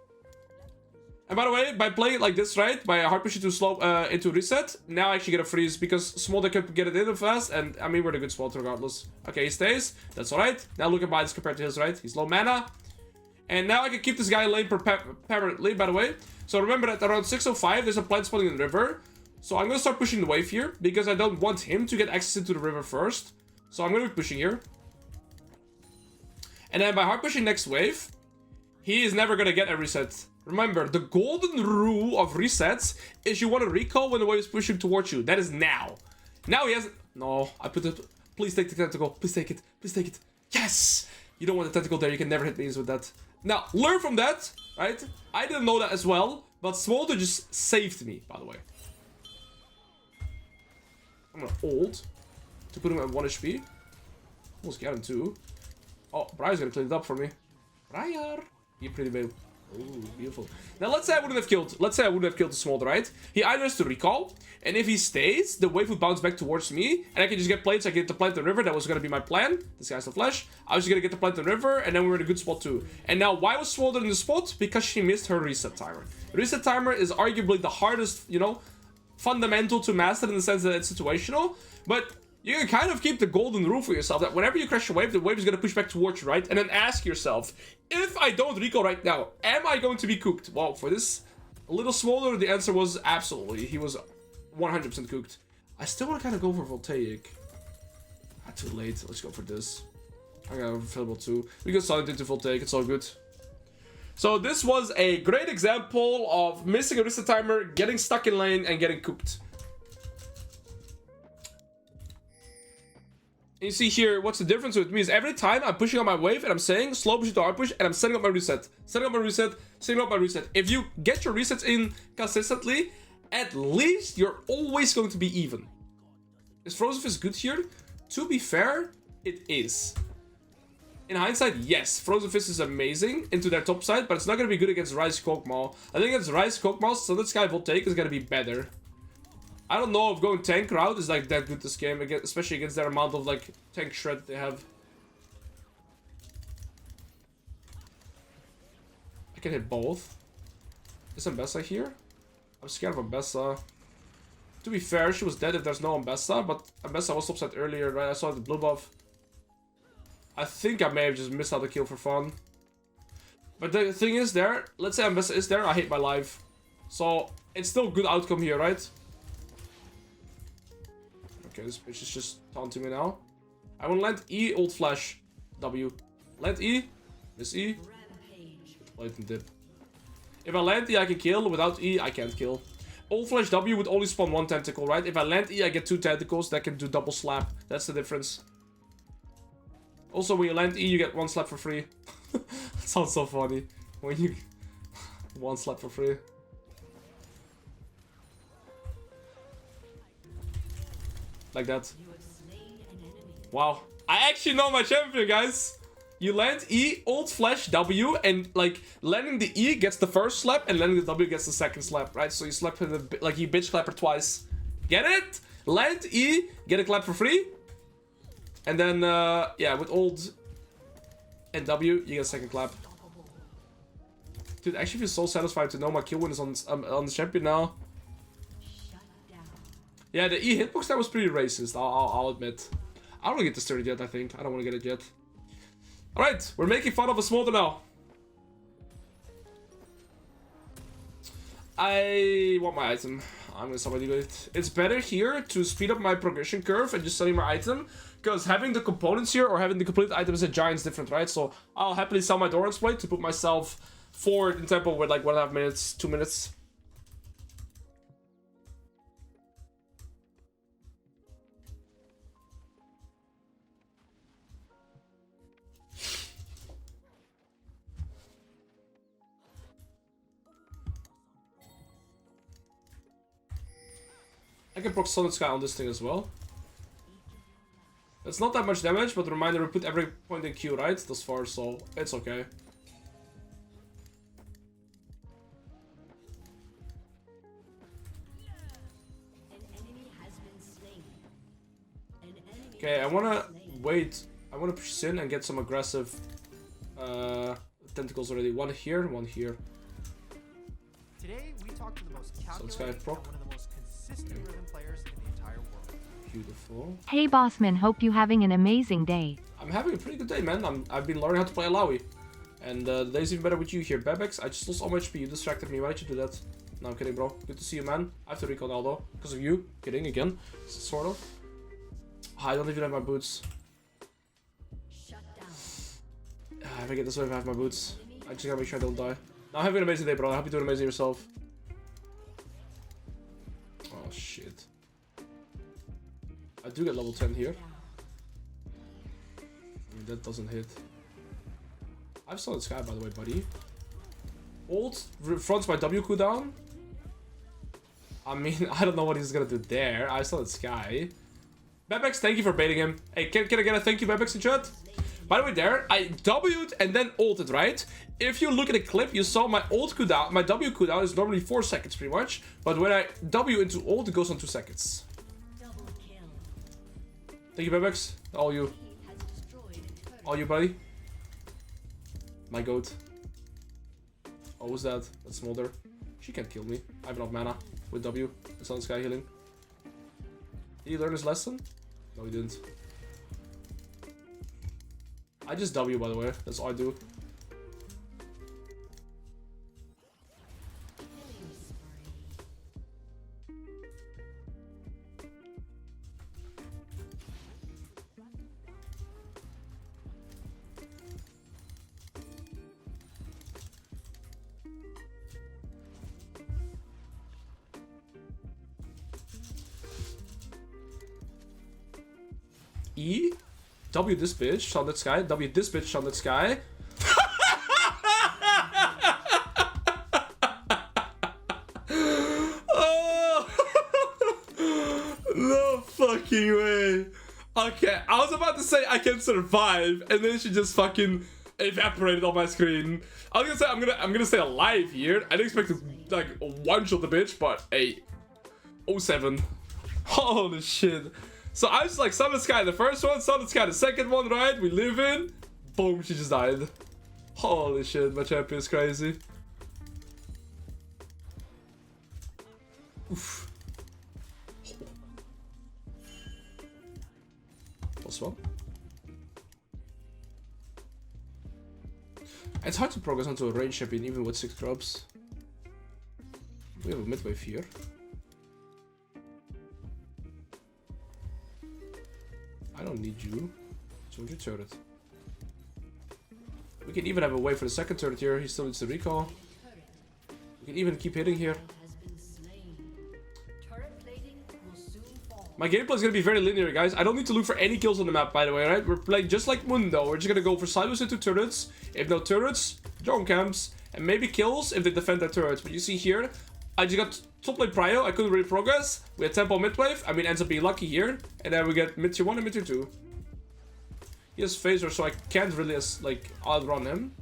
And by the way, by playing it like this, right? By hard pushing to slow into reset, now I actually get a freeze because Smolder can get it in fast, and I mean we're in a good spot regardless. Okay, he stays. That's alright. Now look at mine compared to his, right? He's low mana. And now I can keep this guy in lane permanently, by the way. So remember that around 6:05, there's a plant spawning in the river. So I'm gonna start pushing the wave here, because I don't want him to get access into the river first. So I'm gonna be pushing here. And then by hard pushing next wave, he is never gonna get a reset. Remember, the golden rule of resets is you want to recall when the wave is pushing towards you. That is now. Now he has... No, I put it... Please take the tentacle. Please take it. Please take it. Yes! You don't want the tentacle there. You can never hit me with that. Now, learn from that, right? I didn't know that as well, but Smolder just saved me, by the way. I'm gonna ult to put him at 1 HP. Almost Garen too. Oh, Briar's gonna clean it up for me. Briar! You're pretty big. Ooh, beautiful. Now let's say I wouldn't have killed. Let's say I wouldn't have killed the Smolder, right? He either has to recall, and if he stays, the wave would bounce back towards me, and I can just get plates. I get to plant the river. That was gonna be my plan. This guy's the flash. I was gonna get to plant the river, and then we were in a good spot too. And now, why was Smolder in the spot? Because she missed her reset timer. The reset timer is arguably the hardest, you know, fundamental to master in the sense that it's situational, but you can kind of keep the golden rule for yourself that whenever you crash a wave, the wave is going to push back towards you, right? And then ask yourself, if I don't recall right now, am I going to be cooked? Well, for this little Smolder, the answer was absolutely. He was 100% cooked. I still want to kind of go for Voltaic. Too late. Let's go for this. I got available too. We got silent into Voltaic. It's all good. So this was a great example of missing a reset timer, getting stuck in lane, and getting cooked. And you see here, what's the difference with me is every time I'm pushing on my wave and I'm saying slow push to hard push, and I'm setting up my reset, setting up my reset, setting up my reset. If you get your resets in consistently, at least you're always going to be even. Is Frozen Fist good here? To be fair, it is. In hindsight, yes, Frozen Fist is amazing into their top side, but it's not going to be good against Rise Kokmal. I think against Rise Kokmal, so this guy Voltaic is going to be better. I don't know if going tank route is like that good this game, especially against their amount of like tank shred they have. I can hit both. Is Ambessa here? I'm scared of Ambessa. To be fair, she was dead if there's no Ambessa, but Ambessa was upset earlier, right? I saw the blue buff. I think I may have just missed out the kill for fun. But the thing is there, let's say Ambessa is there, I hate my life. So, it's still a good outcome here, right? Okay, this bitch is just taunting me now. I will land E, ult flash, W. Land E, miss E, blatant dip. If I land E, I can kill. Without E, I can't kill. Ult flash W would only spawn one tentacle, right? If I land E, I get 2 tentacles that can do double slap. That's the difference. Also, when you land E, you get 1 slap for free. That sounds so funny. When you... 1 slap for free. Like that. Wow. I actually know my champion, guys. You land E, ult flash W, and like landing the E gets the first slap, and landing the W gets the second slap, right? So you slap in the like you bitch clap her twice. Get it? Land E, get a clap for free, and then yeah, with ult and W, you get a second clap. Dude, I actually feel so satisfied to know my kill win is on the champion now. Yeah, the E hitbox that was pretty racist. I'll admit. I don't want to get this started yet. I think I don't want to get it yet. Alright, we're making fun of a Smolder now. I want my item. I'm gonna sell my legal it. It's better here to speed up my progression curve and just selling my item. Because having the components here or having the complete item is a giant different, right? So I'll happily sell my Doran's plate to put myself forward in tempo with like 1.5 minutes, 2 minutes. I can proc Solid Sky on this thing as well. It's not that much damage, but reminder, we put every point in Q, right? Thus far, so it's okay. Okay, I wanna wait. I wanna push in and get some aggressive tentacles already. One here, one here. Today we talk to the most calculated, one of the most consistent rhythm players in the entire world. Beautiful. Hey Bossman, hope you having an amazing day. I'm having a pretty good day, man. I've been learning how to play ILLAOI. And the day's even better with you here. Bebex, I just lost all my HP. You distracted me. Why did you do that? No, I'm kidding, bro. Good to see you, man. I have to recall now, though. Because of you. Kidding, again. Sort of. I don't even have my boots. If I get this way, if I have my boots. I just gotta make sure I don't die. Now, have an amazing day, bro. I hope you're doing amazing yourself. Oh, shit. I do get level 10 here. I mean, that doesn't hit. I've Solid Sky, by the way, buddy. Ult fronts my W cooldown. I mean, I don't know what he's gonna do there. I Solid Sky. Bebex, thank you for baiting him. Hey, can I get a thank you, Bebex, in chat? By the way, there, I W'd and then ulted, right? If you look at the clip, you saw my ult cooldown, my W cooldown is normally 4 seconds, pretty much. But when I W into ult, it goes on 2 seconds. Thank you, Bebex. All you. All you, buddy. My goat. Oh, who's that? That's Smolder. She can't kill me. I have enough mana with W. It's on Sky healing. Did he learn his lesson? No, he didn't. I just W, by the way. That's all I do. E, W this bitch, Solid Sky, W this bitch, Solid Sky. Oh, no fucking way. Okay, I was about to say I can survive, and then she just fucking evaporated on my screen. I was gonna say I'm gonna stay alive here. I didn't expect to like one-shot the bitch, but hey, 07. Holy shit. So I was like, Solid Sky the first one, Solid Sky the second one, right? We live in. Boom, she just died. Holy shit, my champion is crazy. Oof. +1. It's hard to progress onto a range champion even with 6 grubs. We have a mid wave here. I don't need you. So your turret. We can even have a wave for the second turret here. He still needs the recall. We can even keep hitting here. My gameplay is going to be very linear, guys. I don't need to look for any kills on the map, by the way, right? We're playing just like Mundo. We're just going to go for silos into turrets. If no turrets, drone camps. And maybe kills if they defend their turrets. But you see here, I just got top lane prio. I couldn't really progress. We had tempo mid wave. I mean, ends up being lucky here. And then we get mid tier 1 and mid tier 2. He has phaser, so I can't really, like, outrun him.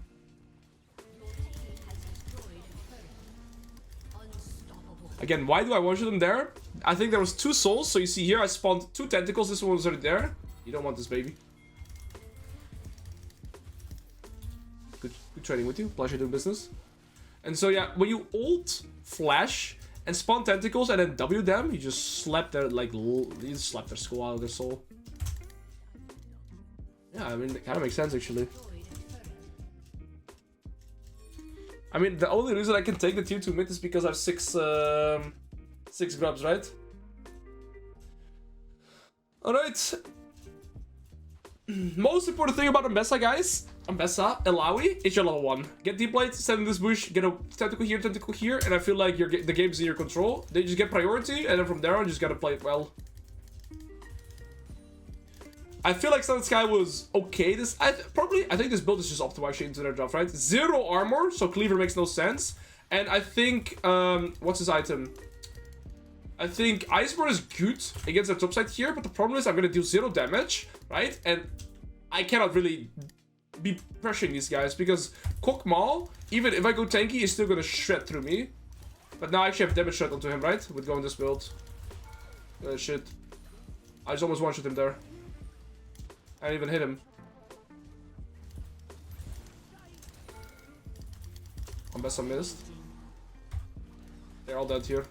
Again, why do I one-shot him there? I think there was 2 souls, so you see here I spawned 2 tentacles. This one was already there. You don't want this, baby. Good trading with you. Pleasure doing business. And so yeah, when you ult, flash, and spawn tentacles and then W them, you just slap their, like, you just slap their skull out of their soul. Yeah, I mean, it kind of makes sense, actually. I mean, the only reason I can take the tier 2 mid is because I have 6 grubs, right? Alright. Most important thing about Ambessa, guys. Ambessa, ILLAOI, it's your level 1. Get deep light, stand in this bush, get a tentacle here, and I feel like the game's in your control. They just get priority, and then from there on, you just gotta play it well. I feel like Sun Sky was okay. I think this build is just optimized into their job, right? 0 armor, so Cleaver makes no sense. And I think, what's his item? I think Iceborne is good against their top side here, but the problem is I'm gonna deal 0 damage, right? And I cannot really be pressuring these guys because Kokmal, even if I go tanky, is still gonna shred through me. But now I actually have damage shred onto him, right? With going this build. Shit. I just almost one-shot him there. I didn't even hit him. Ambessa missed. They're all dead here.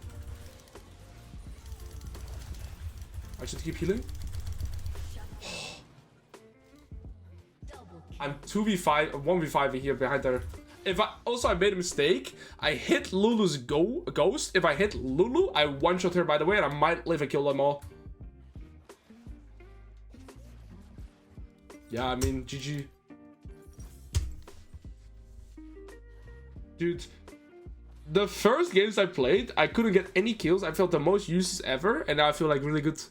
I should keep healing. I'm 2v5, 1v5 in here behind there. I made a mistake. I hit Lulu's ghost. If I hit Lulu, I one-shot her, by the way, and I might live and kill them all. Yeah, I mean, GG. Dude, the first games I played, I couldn't get any kills. I felt the most useless ever, and now I feel like really good.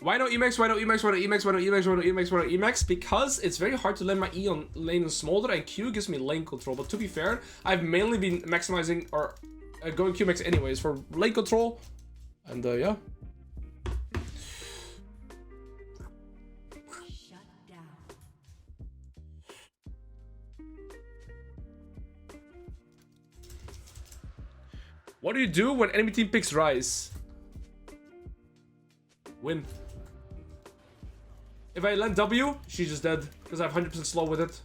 Why no Emacs? Why no Emacs? Why no Emacs? Why no Emacs? Why no Emacs? Why no Emacs? Because it's very hard to land my E on lane in Smolder, and Q gives me lane control. But to be fair, I've mainly been maximizing or going Q max anyways for lane control. And yeah. What do you do when enemy team picks Rise? Win. If I land W, she's just dead. Because I have 100% slow with it.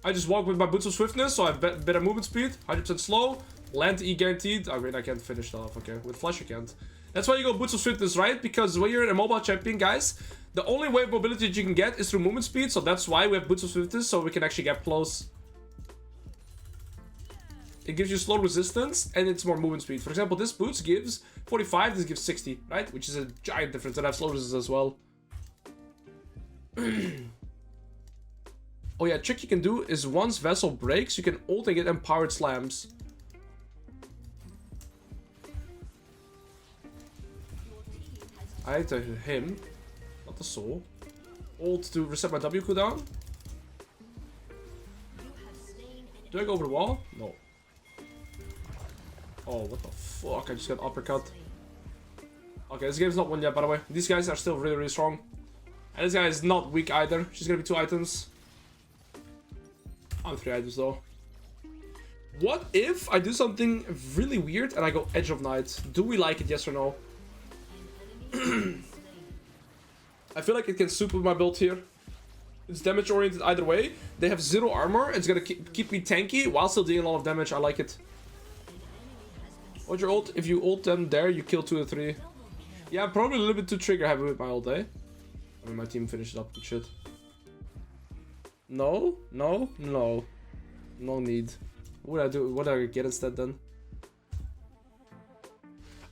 I just walk with my boots of swiftness, so I have better movement speed. 100% slow. Land E guaranteed. I mean, I can't finish that off. Okay, with flash I can't. That's why you go boots of swiftness, right? Because when you're a mobile champion, guys, the only way of mobility that you can get is through movement speed. So that's why we have boots of swiftness, so we can actually get close. It gives you slow resistance and it's more movement speed. For example, this boots gives 45, this gives 60, right? Which is a giant difference. And I have slow resistance as well. Oh yeah, trick you can do is once Vessel breaks, you can ult and get empowered slams. I hit him, not the soul. Ult to reset my W cooldown. Do I go over the wall? No. Oh, what the fuck? I just got uppercut. Okay, this game's not won yet, by the way. These guys are still really, really strong. And this guy is not weak either. She's gonna be 2 items. I'm 3 items though. What if I do something really weird and I go Edge of Night? Do we like it, yes or no? I feel like it can suit with my build here. It's damage oriented either way. They have 0 armor. It's gonna keep me tanky while still dealing a lot of damage. I like it. What's your ult? If you ult them there, you kill 2 or 3. Yeah, I'm probably a little bit too trigger heavy with my ult, eh? I mean, my team finished up with shit. No, no, no. No need. What would I do? What do I get instead then?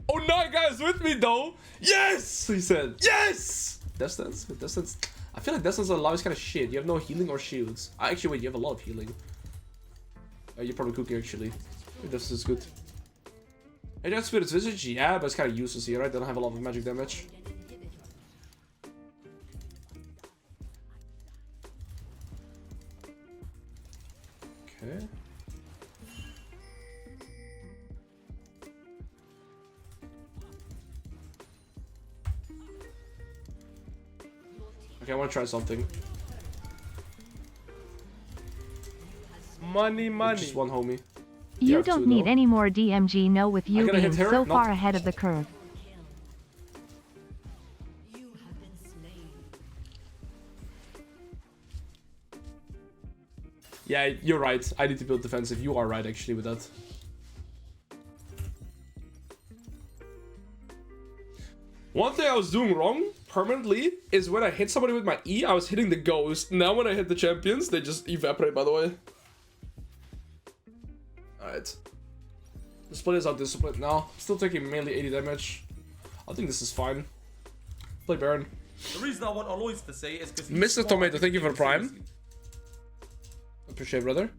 Oh, no, guys, with me though! Yes! He said, yes! Death Stance. I feel like Death Stance on Alois is kind of shit. You have no healing or shields. Actually, wait, you have a lot of healing. You're probably cooking actually. This is good. Hey, that's Spirit's Visage? Yeah, but it's kind of useless here, right? They don't have a lot of magic damage. Okay. Okay, I want to try something. Money, money. Just one homie. You Yeah, don't two, need though. any more DMG, no, with you gotta being hit her? so No. far ahead of the curve. Yeah, you're right. I need to build defensive. You are right, actually, with that. One thing I was doing wrong, permanently, is when I hit somebody with my E, I was hitting the ghost. Now when I hit the champions, they just evaporate, by the way. Alright. This play is out disciplined now. Still taking mainly 80 damage. I think this is fine. Play Baron. The reason I want Alois to say is because Mr. Tomato, thank you for the prime. Appreciate, brother.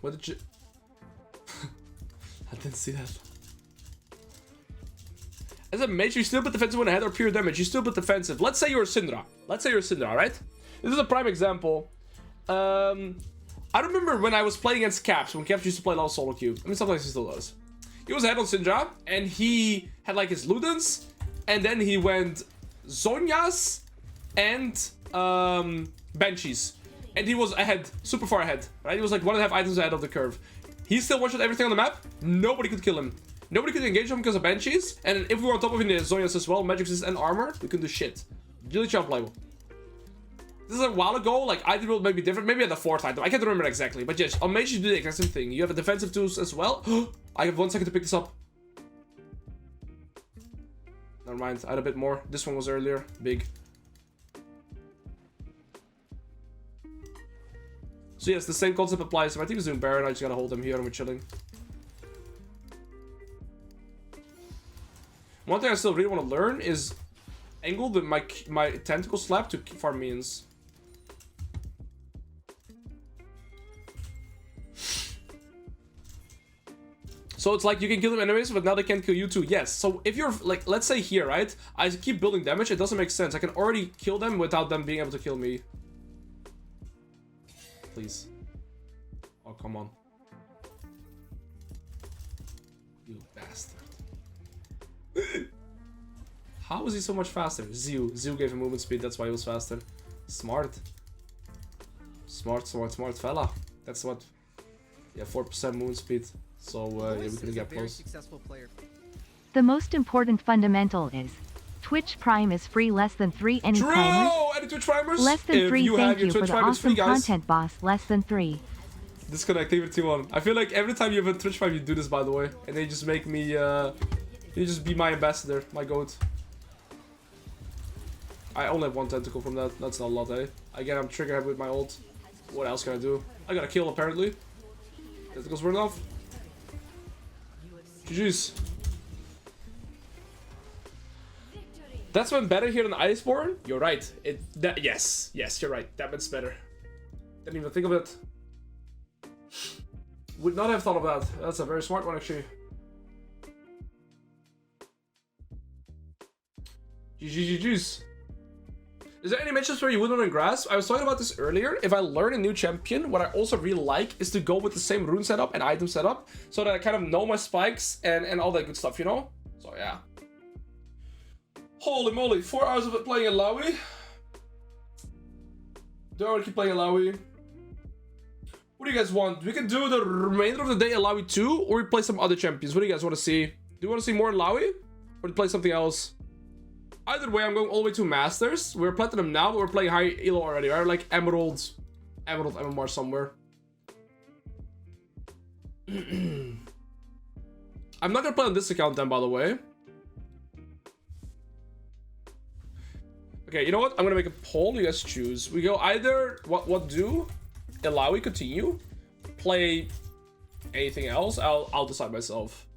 What did you... I didn't see that. As a mage, you still put defensive when I had or pure damage. You still put defensive. Let's say you're Syndra. Let's say you're Syndra, right? This is a prime example. I remember when I was playing against Caps, when Caps used to play a lot of solo queue. I mean, sometimes he still does. He was ahead on Syndra, and he had like his Ludens, and then he went Zhonya's and Banshees. And he was ahead, super far ahead, right? He was like 1.5 items ahead of the curve. He still one-shot everything on the map. Nobody could kill him. Nobody could engage him because of Banshees. And if we were on top of him, the Zhonya's as well, magic resist and armor, we couldn't do shit. Really unplayable. This is a while ago, like, I did maybe different, maybe at the 4th item, I can't remember exactly, but yes, on mage you do the exact same thing. You have a defensive tools as well. I have 1 second to pick this up. Never mind, I had a bit more. This one was earlier, big. So yes, the same concept applies. My team is doing Baron, I just gotta hold them here and we're chilling. One thing I still really want to learn is angle my tentacle slap to farm minions. So it's like you can kill them anyways, but now they can't kill you too. Yes, so if you're like, let's say here, right? I keep building damage, it doesn't make sense. I can already kill them without them being able to kill me. Please. Oh, come on. You bastard. How is he so much faster? Zew gave him movement speed, that's why he was faster. Smart. Smart fella. That's what... Yeah, 4% movement speed. So, yeah, we couldn't get close. The most important fundamental is Twitch Prime is free, less than 3 any primers. Any Twitch primers? Less than 3, thank you for the awesome content, boss. Less than 3. Disconnect, leave it to on. I feel like every time you have a Twitch prime, you do this, by the way. And they just make me, you just be my ambassador, my goat. I only have 1 tentacle from that. That's not a lot, eh? Again, I'm trigger happy with my ult. What else can I do? I got a kill, apparently. Tentacles were enough. GG's. That's when better here than Iceborne? You're right. Yes, you're right. That one's better. Didn't even think of it. Would not have thought of that. That's a very smart one, actually. GG's. Is there any matches where you wouldn't run grasp? I was talking about this earlier. If I learn a new champion, what I also really like is to go with the same rune setup and item setup, so that I kind of know my spikes and all that good stuff, you know? So yeah. Holy moly, 4 hours of it playing ILLAOI. Do I want to keep playing ILLAOI? What do you guys want? We can do the remainder of the day ILLAOI 2, or we play some other champions. What do you guys want to see? Do you want to see more ILLAOI? Or to play something else? Either way, I'm going all the way to Masters. We're Platinum now, but we're playing high elo already, right? Like Emerald MMR somewhere. I'm not gonna play on this account then, by the way. Okay, you know what? I'm gonna make a poll. You guys choose. We go either what do? ILLAOI continue. Play anything else. I'll decide myself.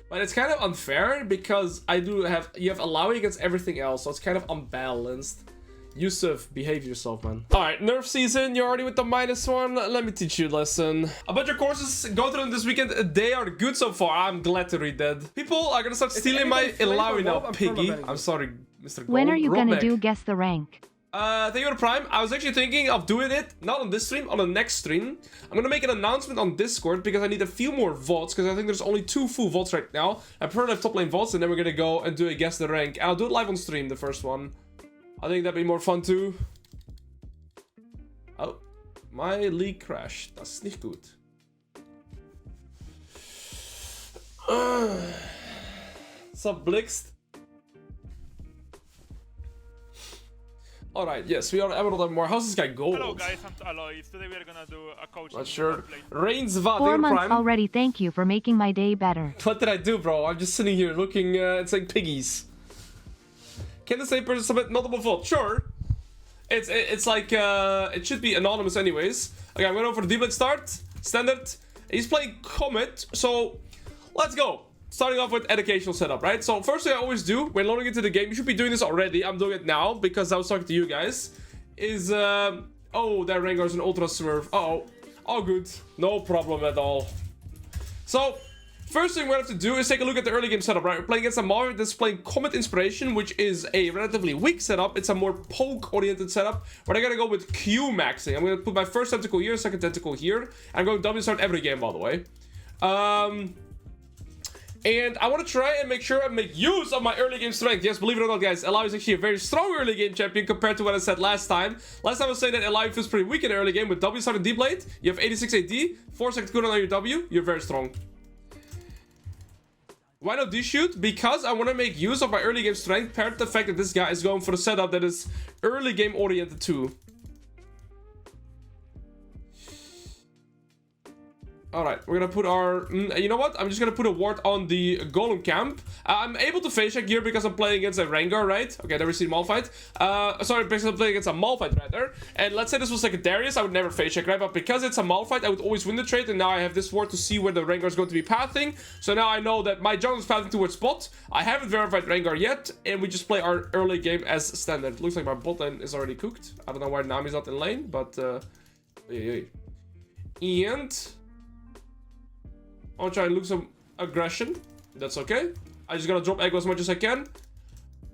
But it's kind of unfair because you have ILLAOI against everything else, so it's kind of unbalanced. Yusuf, behave yourself, man. Alright, nerf season, you're already with the -1. Let me teach you a lesson. A bunch of courses, go through them this weekend. They are good so far. I'm glad to read that. People are gonna start stealing my ILLAOI now, piggy. I'm sorry, Mr. Gold. When are you gonna Robek. do Guess the Rank? Thank you for the Prime. I was actually thinking of doing it, not on this stream, on the next stream. I'm gonna make an announcement on Discord because I need a few more votes, because I think there's only 2 full votes right now. I prefer to have top lane votes, and then we're gonna go and do a Guess the Rank. And I'll do it live on stream, the first one. I think that'd be more fun too. Oh, my league crashed. Das ist nicht gut. What's up, Blixt? Alright, yes, we are Emerald and more. How's this guy Gold? Hello guys, I'm Alois. Today we are gonna do a coaching. Not sure. play. Reigns Va, 4 months Prime. already. Thank you for making my day better. What did I do, bro? I'm just sitting here looking and saying piggies. Can the same person submit multiple votes? Sure. It's like it should be anonymous anyways. Okay, I'm going for the D-Blade start. Standard. He's playing Comet, so let's go. Starting off with educational setup, right? So first thing I always do when loading into the game, you should be doing this already. I'm doing it now because I was talking to you guys. Is oh, that Rengar's an ultra smurf. Uh-oh. All good. No problem at all. So first thing we have to do is take a look at the early game setup, right? We're playing against a Malphite that's playing Comet Inspiration, which is a relatively weak setup. It's a more poke-oriented setup, where I gotta go with Q maxing. I'm gonna put my first tentacle here, second tentacle here. I'm going W start every game, by the way. And I want to try and make sure I make use of my early game strength. Yes, believe it or not, guys, ILLAOI is actually a very strong early game champion compared to what I said last time. Last time I was saying that ILLAOI feels pretty weak in the early game. With W start and D-Blade, you have 86 AD, 4 second cooldown on your W, you're very strong. Why not D-Shoot? Because I want to make use of my early game strength, paired with the fact that this guy is going for a setup that is early game oriented too. Alright, we're gonna put our... you know what? I'm just gonna put a ward on the Golem camp. I'm able to face check here because I'm playing against a Rengar, right? Okay, never seen Malphite. Sorry, because I'm playing against a Malphite, rather. And let's say this was like a Darius, I would never face check, right? But because it's a Malphite, I would always win the trade. And now I have this ward to see where the Rengar is going to be pathing. So now I know that my jungle is pathing towards bot. I haven't verified Rengar yet. And we just play our early game as standard. Looks like my bot lane is already cooked. I don't know why Nami's not in lane, but... And... I'll try and look some aggression. That's okay. I just gotta drop aggro as much as I can.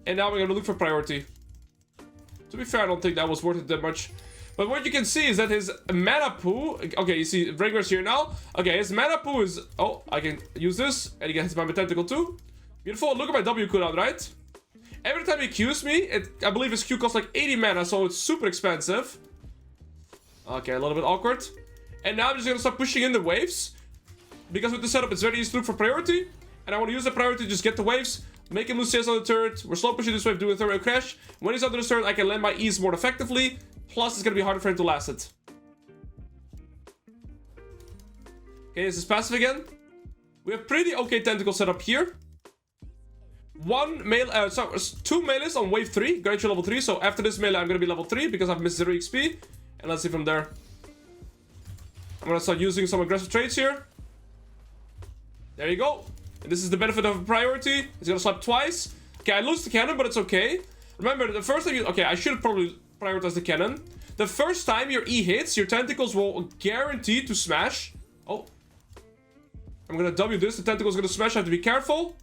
And now we're gonna look for priority. To be fair, I don't think that was worth it that much. But what you can see is that his mana pool... Okay, you see Rengar's here now. Okay, his mana pool is... Oh, I can use this. And he gets my tentacle too. Beautiful. Look at my W cooldown, right? Every time he Qs me, I believe his Q costs like 80 mana, so it's super expensive. Okay, a little bit awkward. And now I'm just gonna start pushing in the waves. Because with the setup, it's very easy to look for priority. And I want to use the priority to just get the waves. Make him lose CS on the turret. We're slow pushing this wave, doing a thorough crash. When he's under the turret, I can land my E's more effectively. Plus, it's going to be harder for him to last it. Okay, this is passive again. We have pretty okay tentacle setup here. Two melees on wave 3. Going to level 3. So after this melee, I'm going to be level 3 because I've missed 0 XP. And let's see from there. I'm going to start using some aggressive trades here. There you go. And this is the benefit of a priority. He's gonna slap twice. Okay, I lose the cannon, but it's okay. Remember, the first time you... Okay, I should probably prioritize the cannon. The first time your E hits, your tentacles will guarantee to smash. Oh. I'm gonna W this. The tentacle's gonna smash. I have to be careful.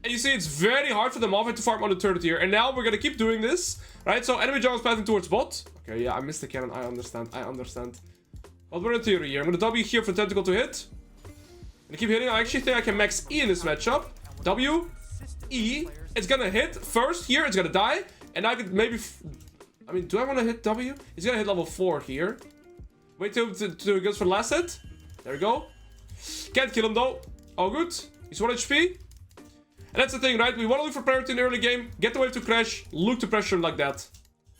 And you see, it's very hard for the Malphite to farm on the turret here. And now we're gonna keep doing this. Right, so enemy jungle is pathing towards bot. Okay, yeah, I missed the cannon. I understand. But we're in theory here. I'm gonna W here for the tentacle to hit. And keep hitting. I actually think I can max E in this matchup. W, E. It's gonna hit first here. It's gonna die. And I could maybe... I mean, do I want to hit W? He's gonna hit level 4 here. Wait till he goes for the last hit. There we go. Can't kill him though. All good. He's 1 HP. And that's the thing, right? We want to look for priority in the early game. Get the wave to crash. Look to pressure him like that.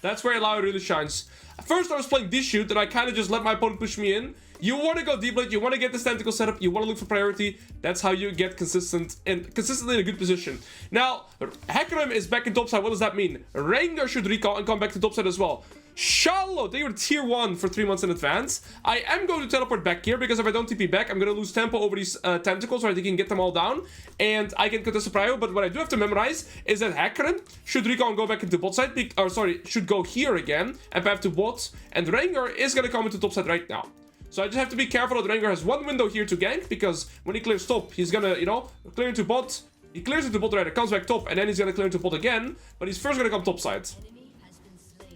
That's where ILLAOI really shines. At first I was playing D-Shoot and I kind of just let my opponent push me in. You want to go D-Blade, you want to get this tentacle setup, you want to look for priority. That's how you get consistently in a good position. Now, Hecarim is back in topside. What does that mean? Rengar should recall and come back to topside as well. Shallow, they were tier 1 for 3 months in advance. I am going to teleport back here because if I don't TP back, I'm going to lose tempo over these tentacles, right? They can get them all down and I can contest the prio. But what I do have to memorize is that Garen should recon go back into bot side, or sorry, should go here again and path to bot. And Rengar is going to come into top side right now. So I just have to be careful that Rengar has one window here to gank because when he clears top, he's going to, you know, clear into bot. He clears into bot right, comes back top, and then he's going to clear into bot again. But he's first going to come top side.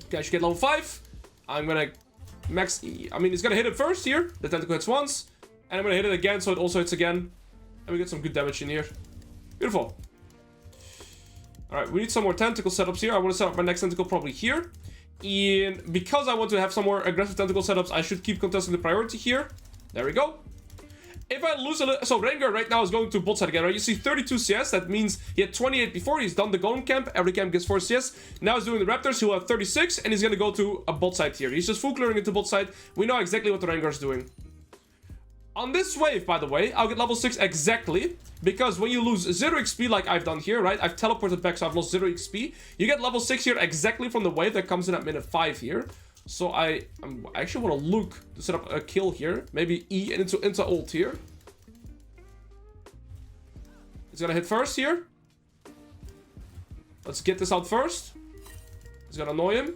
Okay, I should get level 5. I'm gonna max E. I mean, he's gonna hit it first here. The tentacle hits once. And I'm gonna hit it again, so it also hits again. And we get some good damage in here. Beautiful. Alright, we need some more tentacle setups here. I want to set up my next tentacle probably here. And because I want to have some more aggressive tentacle setups, I should keep contesting the priority here. There we go. If I lose a little... So Rengar right now is going to bot side again, right? You see 32 CS. That means he had 28 before. He's done the golem camp. Every camp gets 4 CS. Now he's doing the Raptors. He'll have 36. And he's going to go to a bot side here. He's just full clearing into bot side. We know exactly what the Rengar is doing. On this wave, by the way, I'll get level 6 exactly. Because when you lose 0 XP like I've done here, right? I've teleported back, so I've lost 0 XP. You get level 6 here exactly from the wave that comes in at minute 5 here. So I actually want to look to set up a kill here. Maybe E and into ult here. He's gonna hit first here. Let's get this out first. He's gonna annoy him.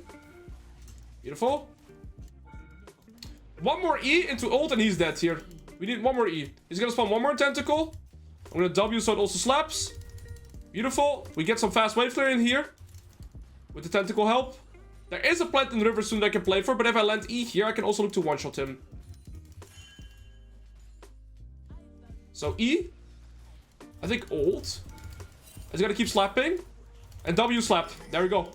Beautiful. One more E into ult and he's dead here. We need one more E. He's gonna spawn one more tentacle. I'm gonna W so it also slaps. Beautiful. We get some fast wave clear in here. With the tentacle help. There is a plant in the river soon that I can play for. But if I land E here, I can also look to one-shot him. So E. I think ult. He's gonna keep slapping. And W slap. There we go.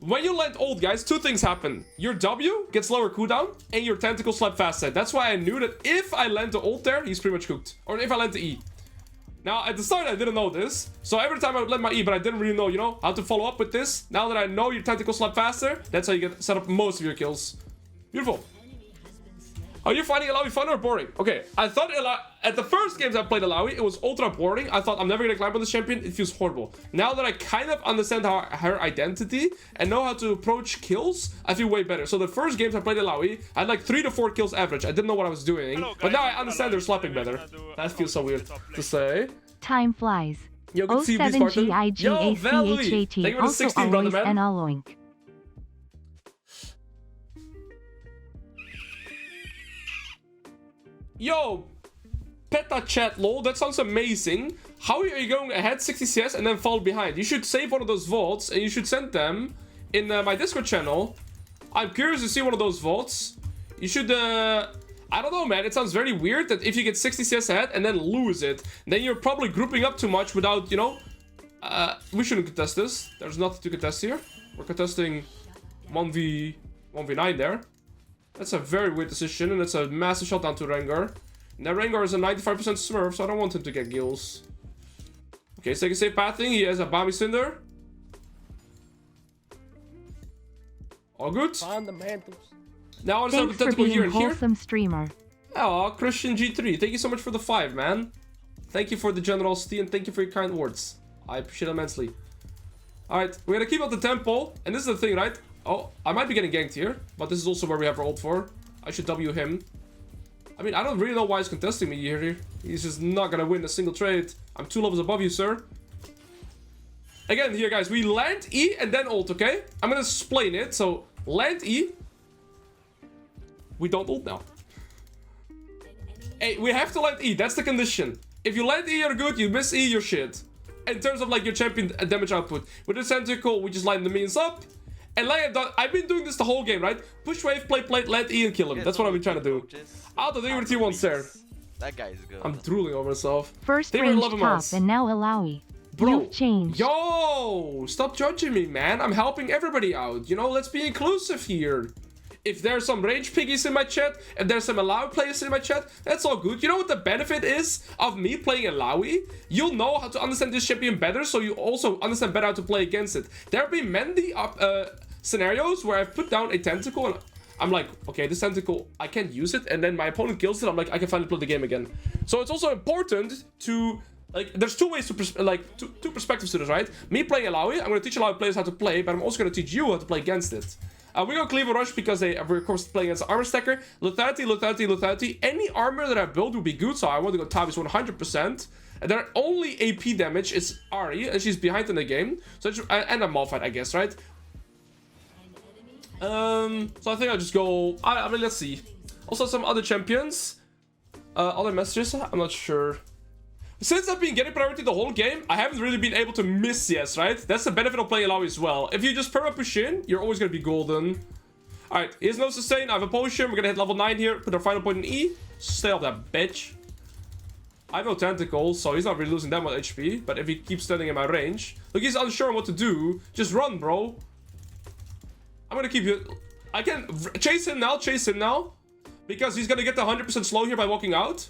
When you land ult, guys, 2 things happen. Your W gets lower cooldown. And your tentacle slap faster. That's why I knew that if I land the ult there, he's pretty much cooked. Or if I land the E. Now, at the start, I didn't know this. So every time I would land my E, but I didn't really know, you know, how to follow up with this. Now that I know your tentacle slap faster, that's how you get set up most of your kills. Beautiful. Are you finding ILLAOI fun or boring? Okay, I thought at the first games I played ILLAOI, it was ultra boring. I thought I'm never gonna climb on this champion. It feels horrible. Now that I kind of understand her identity and know how to approach kills, I feel way better. So the first games I played ILLAOI, I had like 3 to 4 kills average. I didn't know what I was doing. Hello, guys. But now I understand they're slapping better. That feels so weird to say. Time flies. Yo, good to see you, Spartan. Yo, Valerie! Thank you for the Also 16, brother, Alois man. and Alois. Yo, Peta chat lol, that sounds amazing. How are you going ahead 60 CS and then fall behind? You should save one of those vaults and you should send them in my Discord channel. I'm curious to see one of those vaults. You should, I don't know, man. It sounds very weird that if you get 60 CS ahead and then lose it, then you're probably grouping up too much without, you know. We shouldn't contest this. There's nothing to contest here. We're contesting 1v9 there. That's a very weird decision, and it's a massive shutdown to Rengar. Now Rengar is a 95% smurf, so I don't want him to get gills. Okay, so take a safe pathing. He has a Bami Cinder. All good. Fundamentals. Now I'll just have a Thanks for tentacle being here and here. wholesome streamer. Oh, Christian G3. Thank you so much for the 5, man. Thank you for the generosity, and thank you for your kind words. I appreciate it immensely. Alright, we're gonna keep up the tempo. And this is the thing, right? Oh, I might be getting ganked here, but this is also where we have our ult for. I should W him. I mean, I don't really know why he's contesting me here. He's just not gonna win a single trade. I'm 2 levels above you, sir. Again, here, guys, we land E and then ult, okay? I'm gonna explain it. So, land E. We don't ult now. Hey, we have to land E. That's the condition. If you land E, you're good. You miss E, you're shit. In terms of, like, your champion damage output. With this tentacle, we just line the minions up. And like I've been doing this the whole game, right? Push wave, play plate, let E and kill him. That's what I've been trying to do. I'll do the tier 1 sir. That guy's good. I'm drooling over myself. First They were range 11 top months. and now ILLAOI. Bro, You've changed. yo, stop judging me, man. I'm helping everybody out. You know, let's be inclusive here. If there's some rage piggies in my chat, if there's some ILLAOI players in my chat, that's all good. You know what the benefit is of me playing ILLAOI? You'll know how to understand this champion better, so you also understand better how to play against it. There have been many scenarios where I've put down a tentacle and I'm like, okay, this tentacle, I can't use it, and then my opponent kills it. I'm like, I can finally play the game again. So it's also important to, like, there's 2 ways to, two perspectives to this, right? Me playing ILLAOI, I'm going to teach ILLAOI players how to play, but I'm also going to teach you how to play against it. We go Cleaver Rush because they are, of course, playing against Armor Stacker. Lethality, Lethality, Lethality. Any armor that I build would be good, so I want to go Tavis 100%. And their only AP damage is Ari, and she's behind in the game. So and a Malphite, I guess, right? So I think I'll just go... I mean, let's see. Also, some other champions. Other messages? I'm not sure. Since I've been getting priority the whole game, I haven't really been able to miss yes, right? That's the benefit of playing Alois as well. If you just perma push in, you're always going to be golden. Alright, here's no sustain. I have a potion. We're going to hit level 9 here. Put our final point in E. Stay off that bitch. I have no tentacles, so he's not really losing that much HP. But if he keeps standing in my range... Look, he's unsure on what to do. Just run, bro. I'm going to keep you... I can chase him now, because he's going to get the 100% slow here by walking out.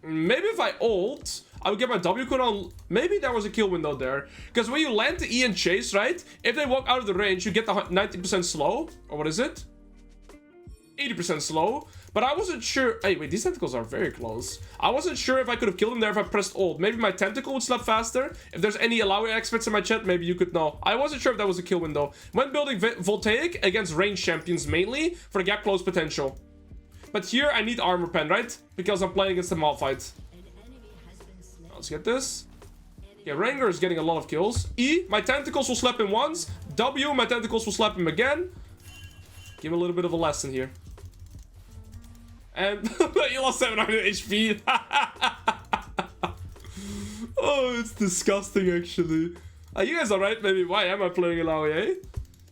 Maybe if I ult, I would get my W cooldown. Maybe there was a kill window there. Because when you land the E and chase, right? If they walk out of the range, you get the 90% slow. Or what is it? 80% slow. But I wasn't sure. Hey, wait, these tentacles are very close. I wasn't sure if I could have killed him there if I pressed ult. Maybe my tentacle would slap faster. If there's any ILLAOI experts in my chat, maybe you could know. I wasn't sure if that was a kill window. When building Voltaic against ranged champions mainly for the gap close potential. But here I need armor pen, right? Because I'm playing against the Malphite. Let's get this. Yeah, Rengar is getting a lot of kills. E, my tentacles will slap him once. W, my tentacles will slap him again. Give him a little bit of a lesson here. And you lost 700 HP. Oh, it's disgusting, actually. Are you guys alright? Maybe. Why am I playing ILLAOI?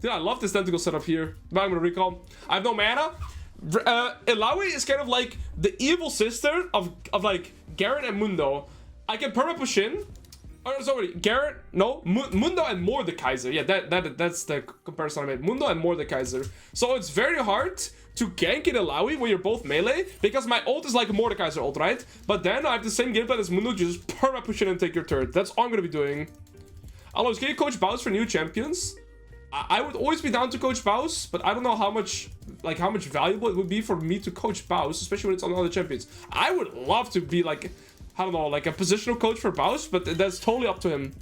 Dude, I love this tentacle setup here. But I'm gonna recall. I have no mana. ILLAOI is kind of like the evil sister of like Garen and Mundo. I can perma push in. Oh, sorry, Garen. No, Mundo and Mordekaiser. Yeah, that's the comparison I made. Mundo and Mordekaiser. So it's very hard to gank in ILLAOI when you're both melee, because my ult is like a Mordekaiser ult, right? But then I have the same gameplay as Mundo, just perma push in and take your turret. That's all I'm gonna be doing. Alois, can you coach Baus for new champions? I would always be down to coach Baus, but I don't know how much valuable it would be for me to coach Baus, especially when it's on other champions. I would love to be like, I don't know, like a positional coach for Baus, but that's totally up to him.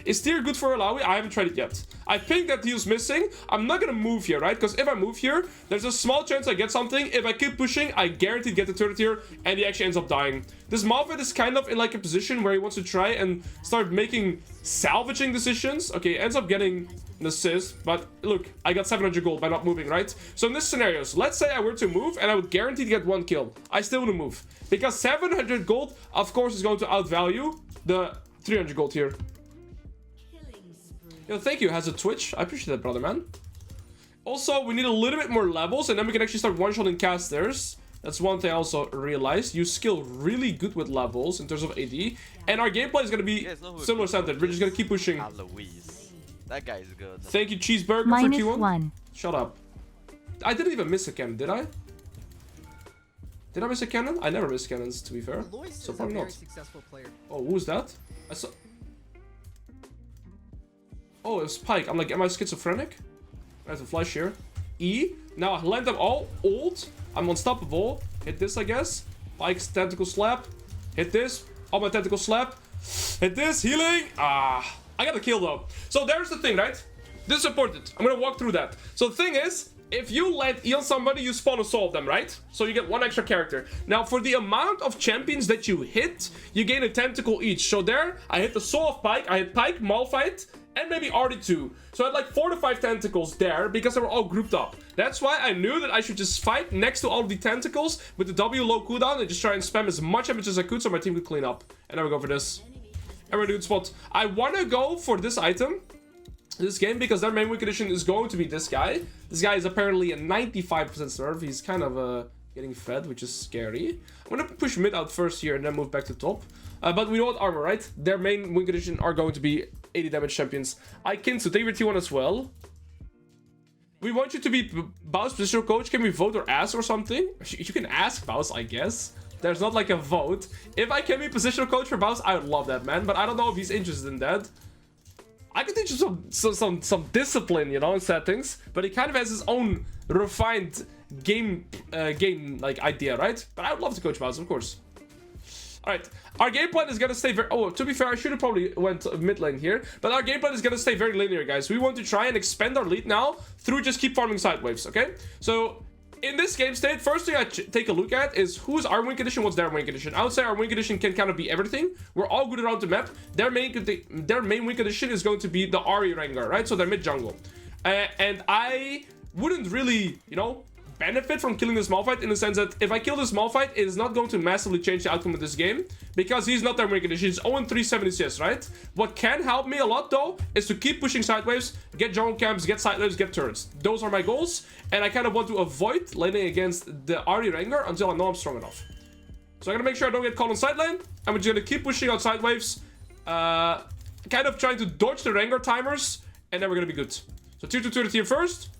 Is tier good for ILLAOI? I haven't tried it yet. I think that he's missing. I'm not gonna move here, right? Because if I move here, there's a small chance I get something. If I keep pushing, I guarantee get the turret here, and he actually ends up dying. This Malphite is kind of in like a position where he wants to try and start making salvaging decisions. Okay, ends up getting an assist, but look, I got 700 gold by not moving, right? So in this scenario, so let's say I were to move and I would guarantee to get 1 kill. I still wouldn't move, because 700 gold, of course, is going to outvalue the 300 gold here. Yo, thank you, has a Twitch. I appreciate that, brother, man. Also, we need a little bit more levels, and then we can actually start one-shotting casters. That's one thing I also realized. You skill really good with levels in terms of AD. And our gameplay is going to be similar centered. We're just going to keep pushing. Alois. That guy is good. Thank you, Cheeseburger, for T1. Shut up. I didn't even miss a cannon, did I? Did I miss a cannon? I never miss cannons, to be fair. So probably not. Oh, who's that? I saw... Oh, it's Pyke. I'm like, am I schizophrenic? I have to flash here. E. Now I land them all. Ult. I'm unstoppable. Hit this, I guess. Pyke's tentacle slap. Hit this. Oh, my tentacle slap. Hit this. Healing. Ah. I got a kill, though. So there's the thing, right? This is important. I'm going to walk through that. So the thing is, if you land E on somebody, you spawn a soul of them, right? So you get 1 extra character. Now, for the amount of champions that you hit, you gain a tentacle each. So there, I hit the soul of Pyke. I hit Pyke, Malphite, and maybe RD2. So I had like 4 to 5 tentacles there because they were all grouped up. That's why I knew that I should just fight next to all of the tentacles with the W low cooldown and just try and spam as much damage as I could so my team could clean up. And now we go for this. And we're in a good spot. I want to go for this item, this game, because their main win condition is going to be this guy. This guy is apparently a 95% serve. He's kind of getting fed, which is scary. I'm going to push mid out first here and then move back to top. But we want armor, right? Their main win condition are going to be 80 damage champions. I can so take your T1 as well. We want you to be Baus positional coach. Can we vote or ask or something? You can ask Baus, I guess. There's not like a vote. If I can be positional coach for Baus, I would love that, man. But I don't know if he's interested in that. I could teach him some discipline, you know, in settings. But he kind of has his own refined game like idea, right? But I would love to coach Baus, of course. Alright, our game plan is gonna stay very... Oh, to be fair, I should have probably went mid lane here. But our game plan is gonna stay very linear, guys. We want to try and expand our lead now through just keep farming side waves, okay? So, in this game state, first thing I take a look at is who's our win condition, what's their win condition. I would say our win condition can kind of be everything. We're all good around the map. Their main win condition is going to be the Ahri Rengar, right? So they're mid jungle. And I wouldn't really, you know, benefit from killing this Malphite in the sense that if I kill this Malphite, it is not going to massively change the outcome of this game because he's not their win condition. He's 0-3 CS, right? What can help me a lot though is to keep pushing sideways, get jungle camps, get side waves, get turrets. Those are my goals, and I kind of want to avoid laning against the Ahri Rengar until I know I'm strong enough. So I'm gonna make sure I don't get caught on side lane. I'm just gonna keep pushing out side waves, kind of trying to dodge the Rengar timers, and then we're gonna be good. So tier 2 turret here first.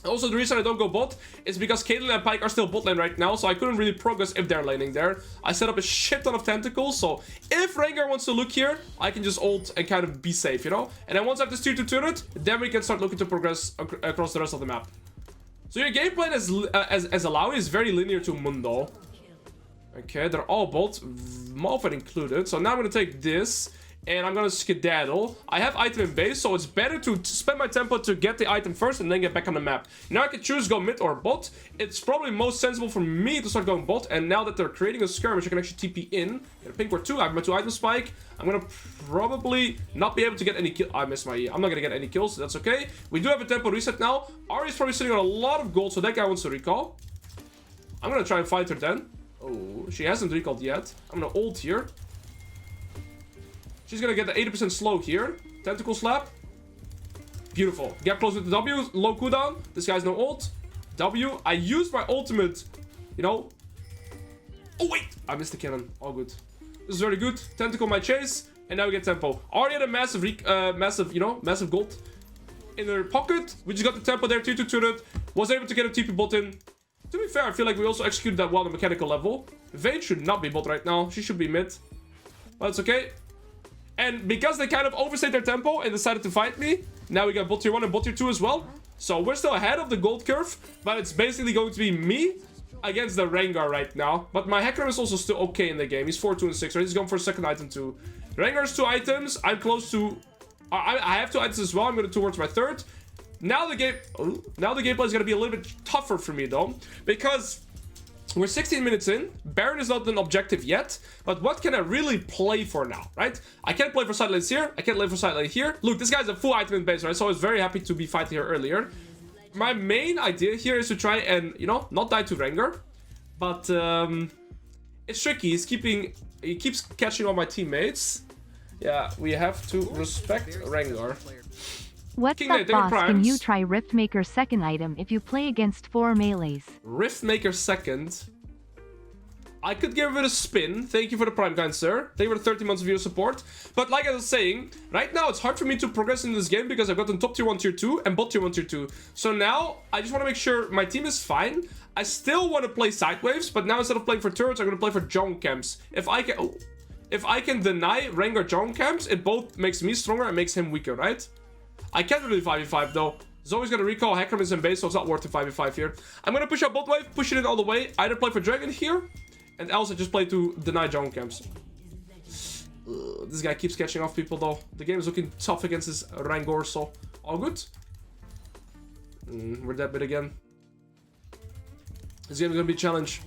Also, the reason I don't go bot is because Caitlyn and Pyke are still bot lane right now, so I couldn't really progress if they're laning there. I set up a shit ton of tentacles, so if Rengar wants to look here, I can just ult and kind of be safe, you know? And then once I have this tier 2 turret, then we can start looking to progress across the rest of the map. So your game plan as ILLAOI is very linear to Mundo. Okay, they're all bot, Malphite included. So now I'm going to take this, and I'm gonna skedaddle. I have item in base, so it's better to spend my tempo to get the item first and then get back on the map. Now I can choose go mid or bot. It's probably most sensible for me to start going bot, and now that they're creating a skirmish, I can actually TP in. Get a pink ward 2, I have my 2 item spike. I'm gonna probably not be able to get any kill. I missed my E. I'm not gonna get any kills, so that's okay. We do have a tempo reset now. Ahri is probably sitting on a lot of gold, so that guy wants to recall. I'm gonna try and fight her then. Oh, she hasn't recalled yet. I'm gonna ult here. She's gonna get the 80% slow here. Tentacle slap. Beautiful. Get close with the W. Low cooldown. This guy's no ult. W. I used my ultimate. You know. Oh, wait. I missed the cannon. All good. This is very good. Tentacle my chase. And now we get tempo. Already had a massive gold in her pocket. We just got the tempo there. Tier 2 turret. Was able to get a TP bot in. To be fair, I feel like we also executed that well on the mechanical level. Vayne should not be bot right now. She should be mid. But it's okay. And because they kind of overstayed their tempo and decided to fight me, now we got bot tier 1 and bot tier 2 as well. So we're still ahead of the gold curve, but it's basically going to be me against the Rengar right now. But my Hecarim is also still okay in the game. He's 4, 2, and 6, right? He's going for a second item too. Rengar's 2 items. I'm close to... I have 2 items as well. I'm going towards my third. Now the game... Now the gameplay is going to be a little bit tougher for me though, because... We're 16 minutes in. Baron is not an objective yet. But what can I really play for now, right? I can't play for side lanes here. I can't play for side lane here. Look, this guy's a full item in base, right? So I was very happy to be fighting here earlier. My main idea here is to try and, you know, not die to Rengar. But it's tricky. He keeps catching all my teammates. Yeah, we have to respect Rengar. What's up, boss? Can you try Riftmaker second item if you play against 4 melees? Riftmaker second. I could give it a spin. Thank you for the prime, kind sir. Thank you for the 30 months of your support. But like I was saying, right now it's hard for me to progress in this game because I've gotten top tier 1, tier 2 and bot tier 1, tier 2. So now I just want to make sure my team is fine. I still want to play side waves, but now instead of playing for turrets, I'm going to play for jungle camps. If I can deny Rengar jungle camps, it both makes me stronger and makes him weaker, right? I can't really 5v5 though. Zoe's gonna recall, Hecarim is in base, so it's not worth the 5v5 here. I'm gonna push out bot wave, push it in all the way. Either play for Dragon here, and else I just play to deny jungle camps. This guy keeps catching off people though. The game is looking tough against this Rengar, so all good. We're dead bit again. This game is gonna be a challenge.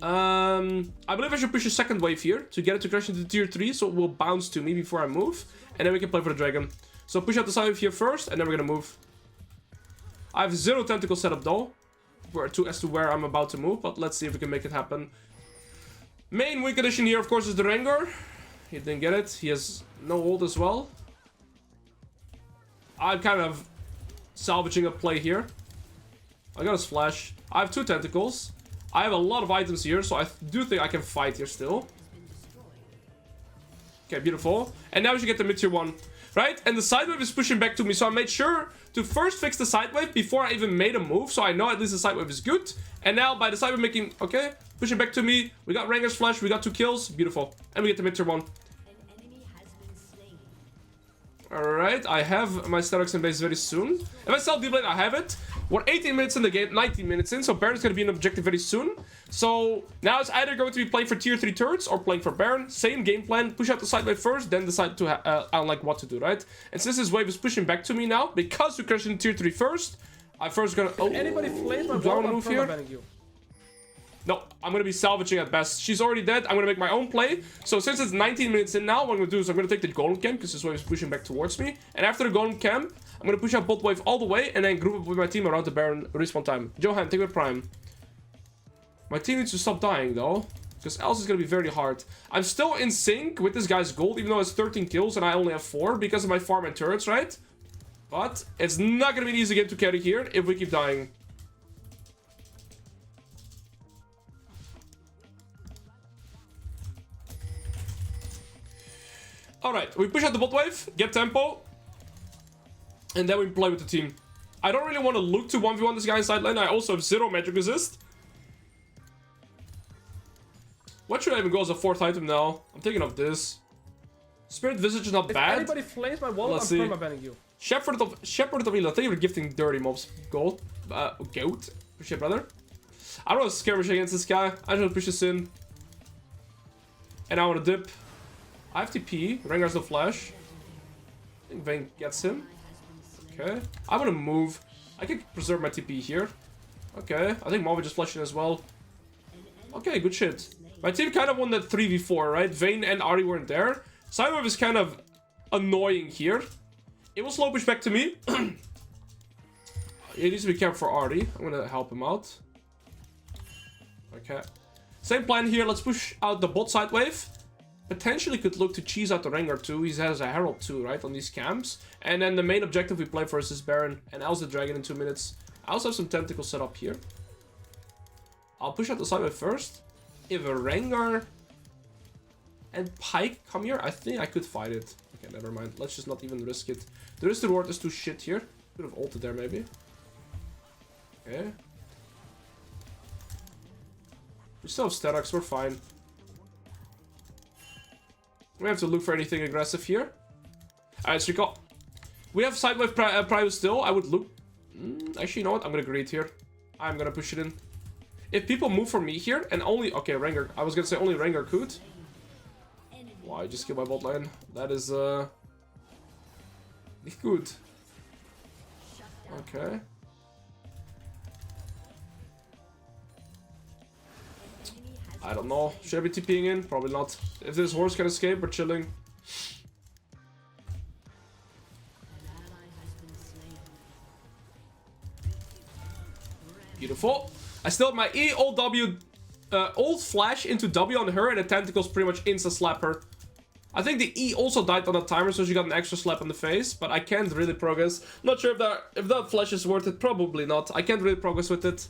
I believe I should push a second wave here to get it to crash into tier 3, so it will bounce to me before I move, and then we can play for the Dragon. So push out the side wave here first, and then we're gonna move. I have 0 tentacle setup though, as to where I'm about to move, but let's see if we can make it happen. Main win condition here, of course, is the Rengar. He didn't get it. He has no ult as well. I'm kind of salvaging a play here. I got a splash. I have 2 tentacles. I have a lot of items here, so I do think I can fight here still. Okay, beautiful. And now we should get the mid tier 1. Right? And the side wave is pushing back to me, so I made sure to first fix the side wave before I even made a move, so I know at least the side wave is good. And now by the side wave making, okay, pushing back to me, we got Rengar's flash, we got 2 kills, beautiful. And we get the mid tier 1. Alright, I have my Aatrox in base very soon. If I sell D-Blade, I have it. We're 18 minutes in the game, 19 minutes in, so Baron's gonna be an objective very soon. So now it's either going to be playing for tier 3 turrets or playing for Baron. Same game plan, push out the side wave first, then decide to like what to do, right? And since this wave is pushing back to me now, because we crashed in tier 3 first, I'm first gonna... Oh, Anybody flame my do I wall, wanna I'm move here? permabanning you. No, I'm gonna be salvaging at best. She's already dead. I'm gonna make my own play. So since it's 19 minutes in now, what I'm gonna do is I'm gonna take the golem camp because this wave is pushing back towards me. And after the golem camp, I'm gonna push out bot wave all the way and then group up with my team around the Baron respawn time. Johan, take my prime. My team needs to stop dying though, because else it's gonna be very hard. I'm still in sync with this guy's gold, even though it's 13 kills and I only have 4 because of my farm and turrets, right? But it's not gonna be an easy game to carry here if we keep dying. Alright, we push out the bot wave, get tempo, and then we play with the team. I don't really want to look to 1v1 this guy in side lane. I also have 0 magic resist. What should I even go as a 4th item now? I'm thinking of this. Spirit Visage is not If bad. anybody flames my wall, Let's I'm see. permabanning you. Shepherd of Ela, thank you for gifting dirty mobs. Gold. Goat. Appreciate, brother. I don't want to skirmish against this guy. I just want to push this in. And I want to dip. I have TP. Rengar's no flash. I think Vayne gets him. Okay. I'm gonna move. I can preserve my TP here. Okay. I think Malphite just flashed in as well. Okay, good shit. My team kind of won that 3v4, right? Vayne and Ahri weren't there. Sidewave is kind of annoying here. It will slow push back to me. He needs to be careful for Ahri. I'm gonna help him out. Okay. Same plan here. Let's push out the bot side wave. Potentially could look to cheese out the Rengar too. He has a Herald too, right, on these camps. And then the main objective we play first is Baron and else the Dragon in 2 minutes. I also have some tentacles set up here. I'll push out the side wave first. If a Rengar and Pike come here, I think I could fight it. Okay, never mind. Let's just not even risk it. The risk reward is too shit here. Could have ulted there maybe. Okay. We still have Aatrox, we're fine. We have to look for anything aggressive here. Alright, let's recall. We have sidewave prio still. I would look... actually, you know what? I'm gonna greet here. I'm gonna push it in. If people move for me here, and only... Okay, Rengar. I was gonna say only Rengar could. Wow, I just killed my bot lane. That is, not good. Okay. I don't know. Should I be TPing in? Probably not. If this horse can escape, we're chilling. Beautiful. I still have my E, old W, old flash into W on her, and the tentacles pretty much insta-slap her. I think the E also died on the timer, so she got an extra slap on the face, but I can't really progress. Not sure if that flash is worth it. Probably not. I can't really progress with it.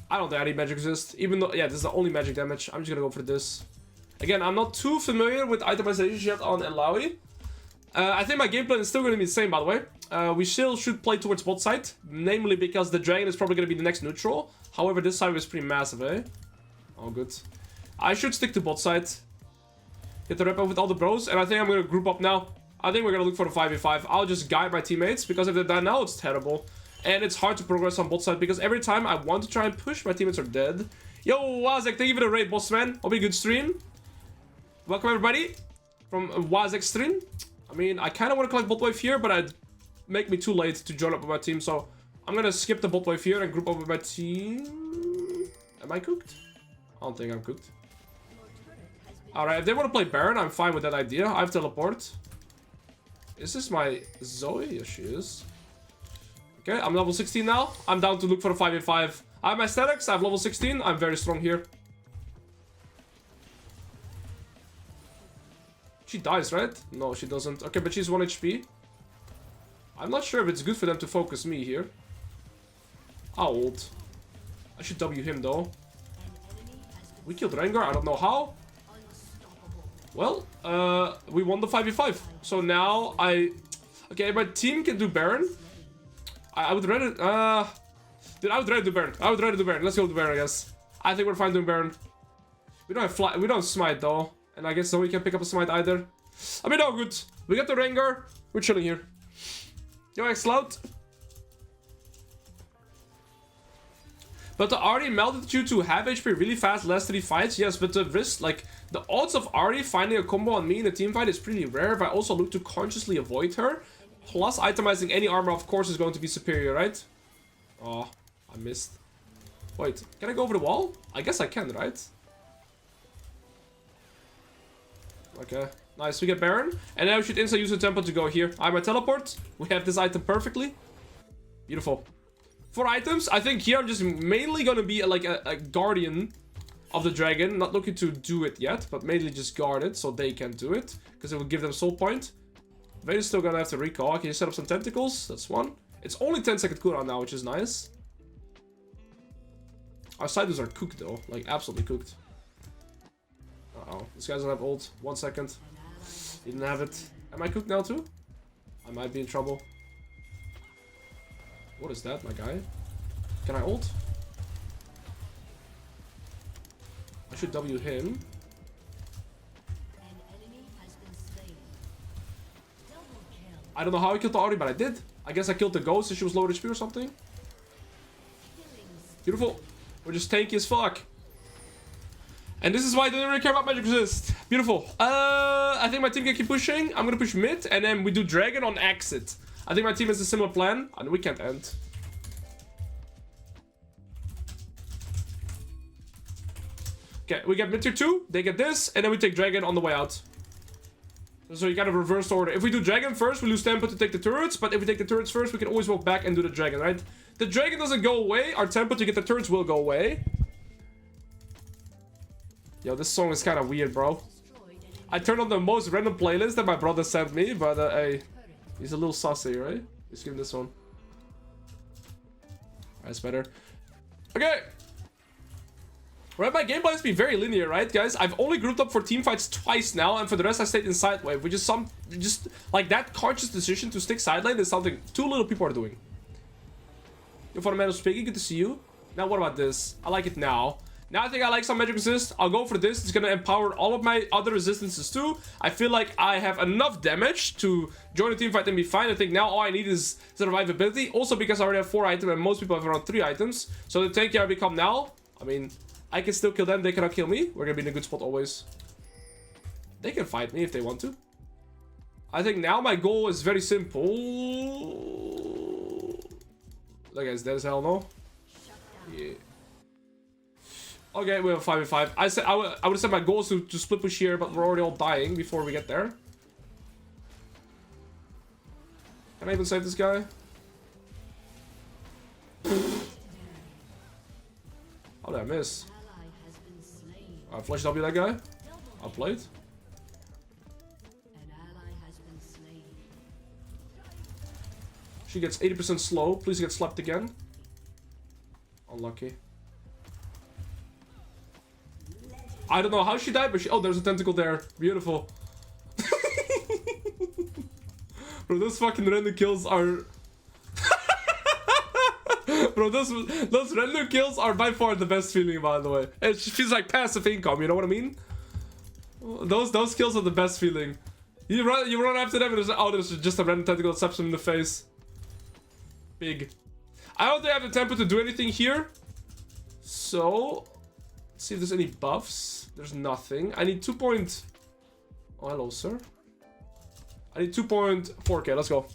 I don't think any magic resist, even though, yeah, this is the only magic damage. I'm just gonna go for this. Again, I'm not too familiar with itemization yet on ILLAOI. I think my game plan is still gonna be the same, by the way. We still should play towards bot side, namely because the dragon is probably gonna be the next neutral. However, this side is pretty massive, eh? Oh, good. I should stick to bot side. Get the rep up with all the bros, and I think I'm gonna group up now. I think we're gonna look for the 5v5. I'll just guide my teammates, because if they die now, it's terrible. And it's hard to progress on both sides because every time I want to try and push, my teammates are dead. Yo, Wazek, thank you for the raid, boss man. Hope you good stream. Welcome, everybody, from Wazek stream. I mean, I kind of want to collect bot wave here, but I'd make me too late to join up with my team. So I'm going to skip the bot wave here and group up with my team. Am I cooked? I don't think I'm cooked. Alright, if they want to play Baron, I'm fine with that idea. I have teleport. Is this my Zoe? Yes, she is. Okay, I'm level 16 now. I'm down to look for a 5v5. I have my Aatrox, I have level 16. I'm very strong here. She dies, right? No, she doesn't. Okay, but she's 1 HP. I'm not sure if it's good for them to focus me here. I'll ult. I should W him, though. We killed Rengar, I don't know how. Well, we won the 5v5. So now okay, my team can do Baron. I would rather, dude, I would rather do Baron. Let's go to Baron, I guess. I think we're fine doing Baron. We don't have we don't have smite though. And I guess Zoe can pick up a smite either. I mean, no, good. We got the Rengar. We're chilling here. Yo, X-Loud. But the Ahri melted you to half HP really fast, last 3 fights. Yes, but the risk, like, the odds of Ahri finding a combo on me in a team fight is pretty rare. If I also look to consciously avoid her, plus itemizing any armor, of course, is going to be superior, right? Oh, I missed. Wait, can I go over the wall? I guess I can, right? Okay, nice. We get Baron. And now we should instantly use the tempo to go here. I have my teleport. We have this item perfectly. Beautiful. For items, I think here I'm just mainly going to be like a guardian of the dragon. Not looking to do it yet, but mainly just guard it so they can do it. Because it will give them soul point. Vader's still going to have to recall. Can you set up some tentacles? That's one. It's only 10-second cooldown now, which is nice. Our siders are cooked though. Like, absolutely cooked. Uh-oh. This guy doesn't have ult. 1 second. He didn't have it. Am I cooked now too? I might be in trouble. What is that, my guy? Can I ult? I should W him. I don't know how I killed the Ahri, but I did. I guess I killed the ghost if she was low HP or something. Beautiful. We're just tanky as fuck. And this is why I didn't really care about magic resist. Beautiful. I think my team can keep pushing. I'm gonna push mid, and then we do dragon on exit. I think my team has a similar plan, and we can't end. Okay, we get mid tier 2, they get this, and then we take dragon on the way out. So you gotta reverse order. If we do dragon first, we lose tempo to take the turrets, but if we take the turrets first, we can always walk back and do the dragon, right? The dragon doesn't go away, our tempo to get the turrets will go away. Yo, this song is kind of weird, bro. I turned on the most random playlist that my brother sent me, but hey, he's a little saucy, right? Let's give him this one. That's better. Okay. Right, my gameplay has been very linear, right, guys? I've only grouped up for team fights twice now, and for the rest I stayed in side wave, which is just like that conscious decision to stick side lane is something too little people are doing. Yo, for the man of speaking, good to see you. Now, what about this? I like it now. Now I think I like some magic resist. I'll go for this. It's gonna empower all of my other resistances too. I feel like I have enough damage to join a team fight and be fine. I think now all I need is survivability. Also because I already have 4 items and most people have around 3 items. So the tanky I become now, I mean, I can still kill them. They cannot kill me. We're gonna be in a good spot always. They can fight me if they want to. I think now my goal is very simple. That guy's dead as hell, no? Yeah. Okay, we have 5v5. I said I would have said my goal is to split push here, but we're already all dying before we get there. Can I even save this guy? How did I miss? Alright, flash W that guy. Outplayed. She gets 80% slow. Please get slapped again. Unlucky. I don't know how she died, but she... Oh, there's a tentacle there. Beautiful. Bro, those fucking random kills are... Bro, those random kills are by far the best feeling, by the way. It feels like passive income, you know what I mean? Those kills are the best feeling. You run after them and there's... Oh, there's just a random tentacle that slaps him in the face. Big. I don't think I have the tempo to do anything here. So... Let's see if there's any buffs. There's nothing. I need 2 point... Oh, hello, sir. I need 2.4k. Let's go.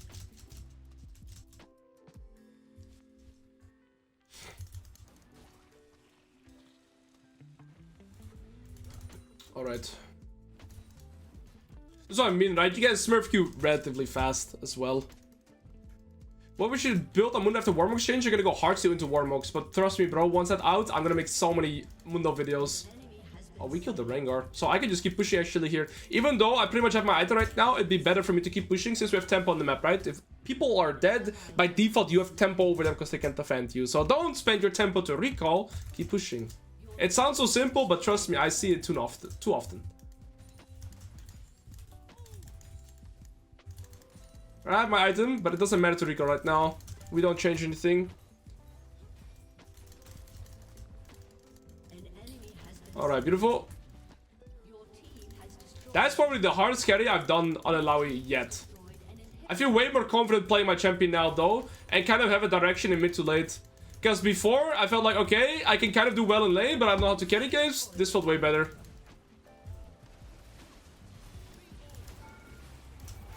Alright. That's what I mean, right? You guys Smurf Q relatively fast as well. What we should build on Mundo after Warm Exchange, you're gonna go Heartsteel into Warmogs, but trust me, bro, once that's out, I'm gonna make so many Mundo videos. Oh, we killed the Rengar. So I can just keep pushing actually here. Even though I pretty much have my item right now, it'd be better for me to keep pushing since we have tempo on the map, right? If people are dead, by default, you have tempo over them because they can't defend you. So don't spend your tempo to recall, keep pushing. It sounds so simple, but trust me, I see it too often. I have my item, but it doesn't matter to recall right now. We don't change anything. Alright, beautiful. That's probably the hardest carry I've done on ILLAOI yet. I feel way more confident playing my champion now though, and kind of have a direction in mid to late. Because before, I felt like, okay, I can kind of do well in lane, but I don't know how to carry games. This felt way better.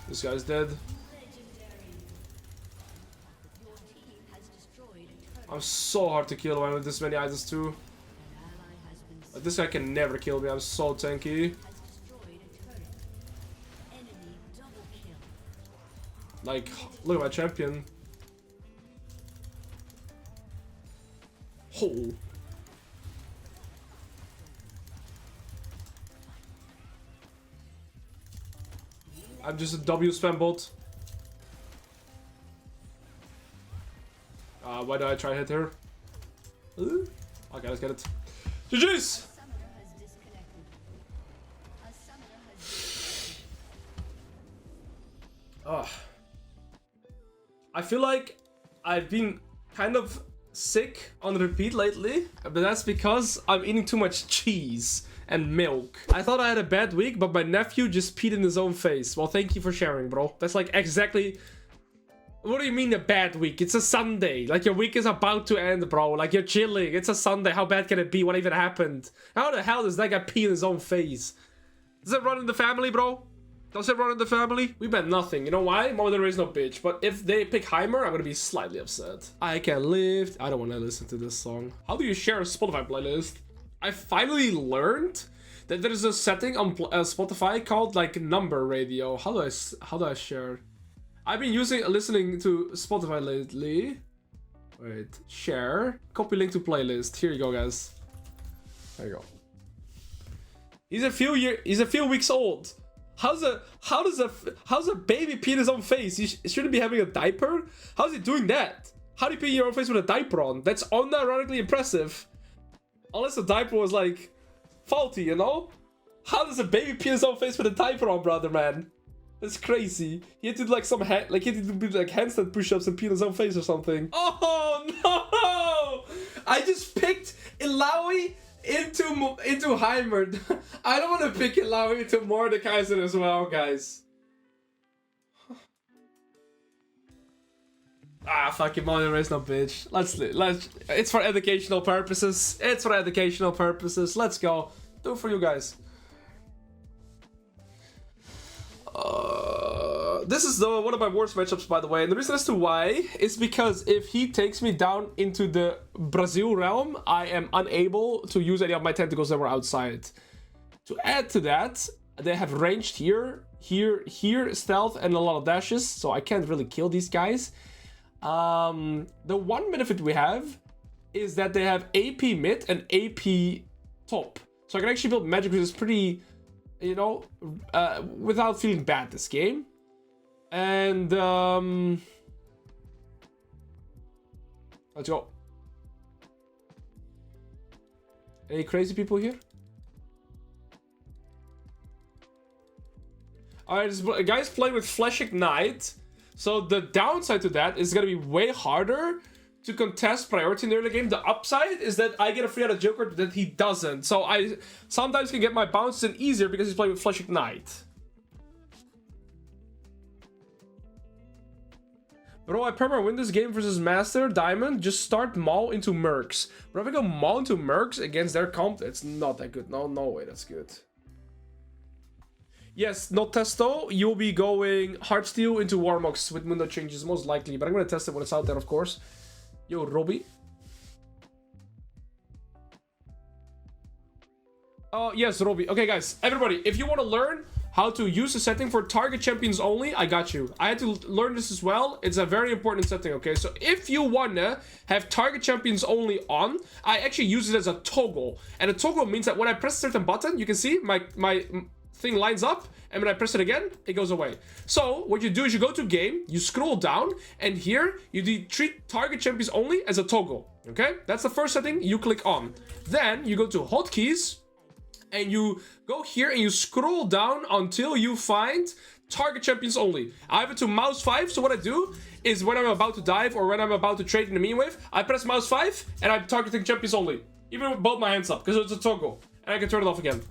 This guy's dead. I'm so hard to kill when with this many items too. Like, this guy can never kill me. I'm so tanky. Like, look at my champion. Oh. I'm just a W spam bot. Why do I try to hit her? Okay, let's get it. GG's! I feel like I've been kind of sick on repeat lately, but that's because I'm eating too much cheese and milk. I thought I had a bad week, but my nephew just peed in his own face. Well, thank you for sharing, bro. That's like exactly... What do you mean a bad week? It's a Sunday. Like, your week is about to end, bro. Like, you're chilling. It's a Sunday. How bad can it be? What even happened? How the hell does that guy pee in his own face? Does it run in the family, bro? Does it run in the family? We bet nothing. You know why? Mother is no bitch. But if they pick Heimer, I'm gonna be slightly upset. I can live. I don't want to listen to this song. How do you share a Spotify playlist? I finally learned that there is a setting on Spotify called like number radio. How do I share? I've been listening to Spotify lately. Wait, share, copy link to playlist. Here you go, guys. There you go. He's a few weeks old. How does a baby pee in his own face? He shouldn't be having a diaper. How's he doing that? How do you pee in your own face with a diaper on? That's unironically impressive. Unless the diaper was like faulty, you know? How does a baby pee in his own face with a diaper on, brother, man? That's crazy. He had to do like some he had to do like handstand push-ups and pee in his own face or something. Oh no! I just picked ILLAOI into Heimer. I don't want to pick ILLAOI into Mordekaiser as well, guys. Fucking Mother is no bitch. Let's. It's for educational purposes. It's for educational purposes. Let's go. Do it for you guys. This is one of my worst matchups, by the way, and the reason as to why is because if he takes me down into the Brazil realm, I am unable to use any of my tentacles that were outside. To add to that, they have ranged here, stealth, and a lot of dashes, so I can't really kill these guys. The one benefit we have is that they have AP mid and AP top, so I can actually build magic, which is pretty, you know, without feeling bad this game. And let's go. Any crazy people here? Alright, this guy's playing with Flash Ignite. So the downside to that is gonna be way harder to contest priority in the early game. The upside is that I get a free out of Joker that he doesn't. So I sometimes can get my bounces in easier because he's playing with Flash Ignite. Bro, I perma win this game versus Master Diamond. Just start Maul into Mercs. Bro, if I go Maul into Mercs against their comp, it's not that good. No way, that's good. Yes, no testo. You'll be going Heartsteel into Warmox with Mundo changes, most likely. But I'm gonna test it when it's out there, of course. Yo, Robbie. Yes, Robbie. Okay, guys, everybody, if you want to learn how to use the setting for target champions only, I got you. I had to learn this as well. It's a very important setting, okay? So if you wanna have target champions only on, I actually use it as a toggle. And a toggle means that when I press a certain button, you can see my thing lines up, and when I press it again, it goes away. So what you do is you go to game, you scroll down, and here you treat target champions only as a toggle, okay? That's the first setting you click on. Then you go to hotkeys, and you go here and you scroll down until you find target champions only. I have it to mouse 5, so what I do is when I'm about to dive or when I'm about to trade in the minion wave, I press mouse 5 and I'm targeting champions only. Even with both my hands up, because it's a toggle. And I can turn it off again.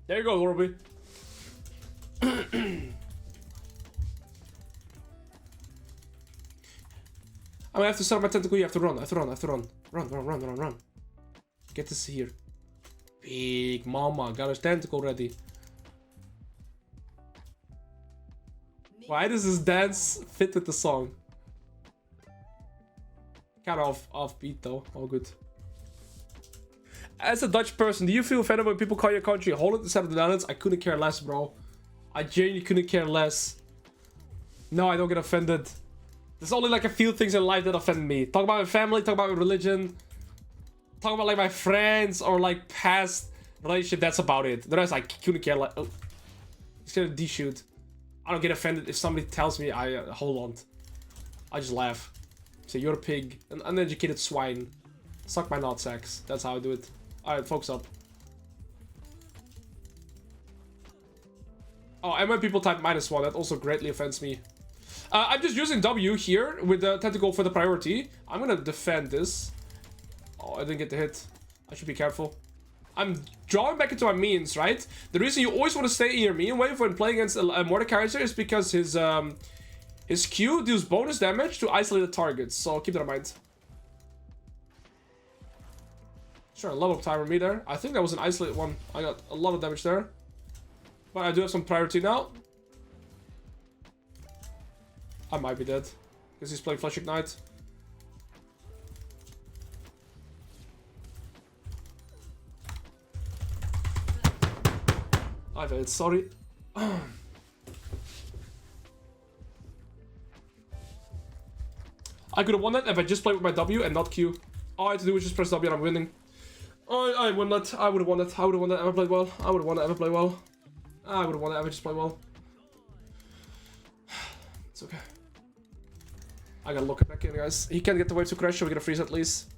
There you go, Lorby. I'm gonna have to set up my tentacle. You have to run. I have to run. I have to run. Run. Get this here. Big mama. Got his tentacle ready. Why does this dance fit with the song? Kind of offbeat though. All good. As a Dutch person, do you feel offended when people call your country Holland instead of the Netherlands? I couldn't care less, bro. I genuinely couldn't care less. No, I don't get offended. There's only like a few things in life that offend me. Talk about my family, talk about my religion, talk about like my friends or like past relationship. That's about it. The rest I couldn't care. Like, oh, he's gonna de-shoot. I don't get offended if somebody tells me I hold on. I just laugh. Say you're a pig, an uneducated swine. Suck my nutsacks. That's how I do it. All right, focus up. Oh, and when people type -1, that also greatly offends me. I'm just using W here with the tentacle for the priority. I'm gonna defend this. Oh, I didn't get the hit. I should be careful. I'm drawing back into my minions, right? The reason you always want to stay in your minion wave when playing against Mordekaiser is because his Q deals bonus damage to isolated targets. So keep that in mind. Sure, a level timer me there. I think that was an isolated one. I got a lot of damage there. But I do have some priority now. I might be dead. Because he's playing Flash Ignite. I've had it, sorry. I could have won that if I just played with my W and not Q. All I had to do was just press W and I'm winning. Oh, I won that. I would have won that. I would have won that. Ever played well. I would have won that. Ever played well. I would have won that. Ever just played well. It's okay. I gotta look it back in, guys. He can't get the wave to crash, so we get a freeze at least.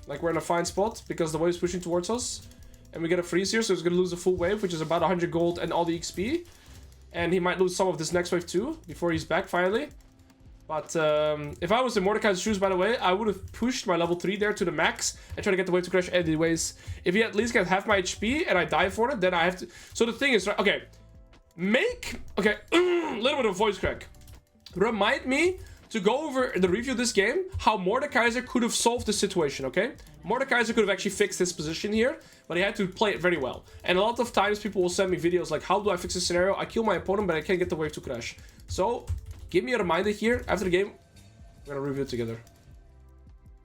Like, we're in a fine spot because the wave's pushing towards us. And we get a freeze here, so he's gonna lose the full wave, which is about 100 gold and all the XP. And he might lose some of this next wave too, before he's back finally. But if I was in Mordekaiser's shoes, by the way, I would have pushed my level 3 there to the max and try to get the wave to crash anyways. If he at least gets half my HP and I die for it, then I have to... So the thing is, right, okay. Okay, a little bit of voice crack. Remind me to go over the review of this game, how Mordekaiser could have solved the situation, okay? Mordekaiser could have actually fixed his position here, but he had to play it very well. And a lot of times people will send me videos like, how do I fix this scenario? I kill my opponent, but I can't get the wave to crash. So, give me a reminder here. After the game, we're gonna review it together.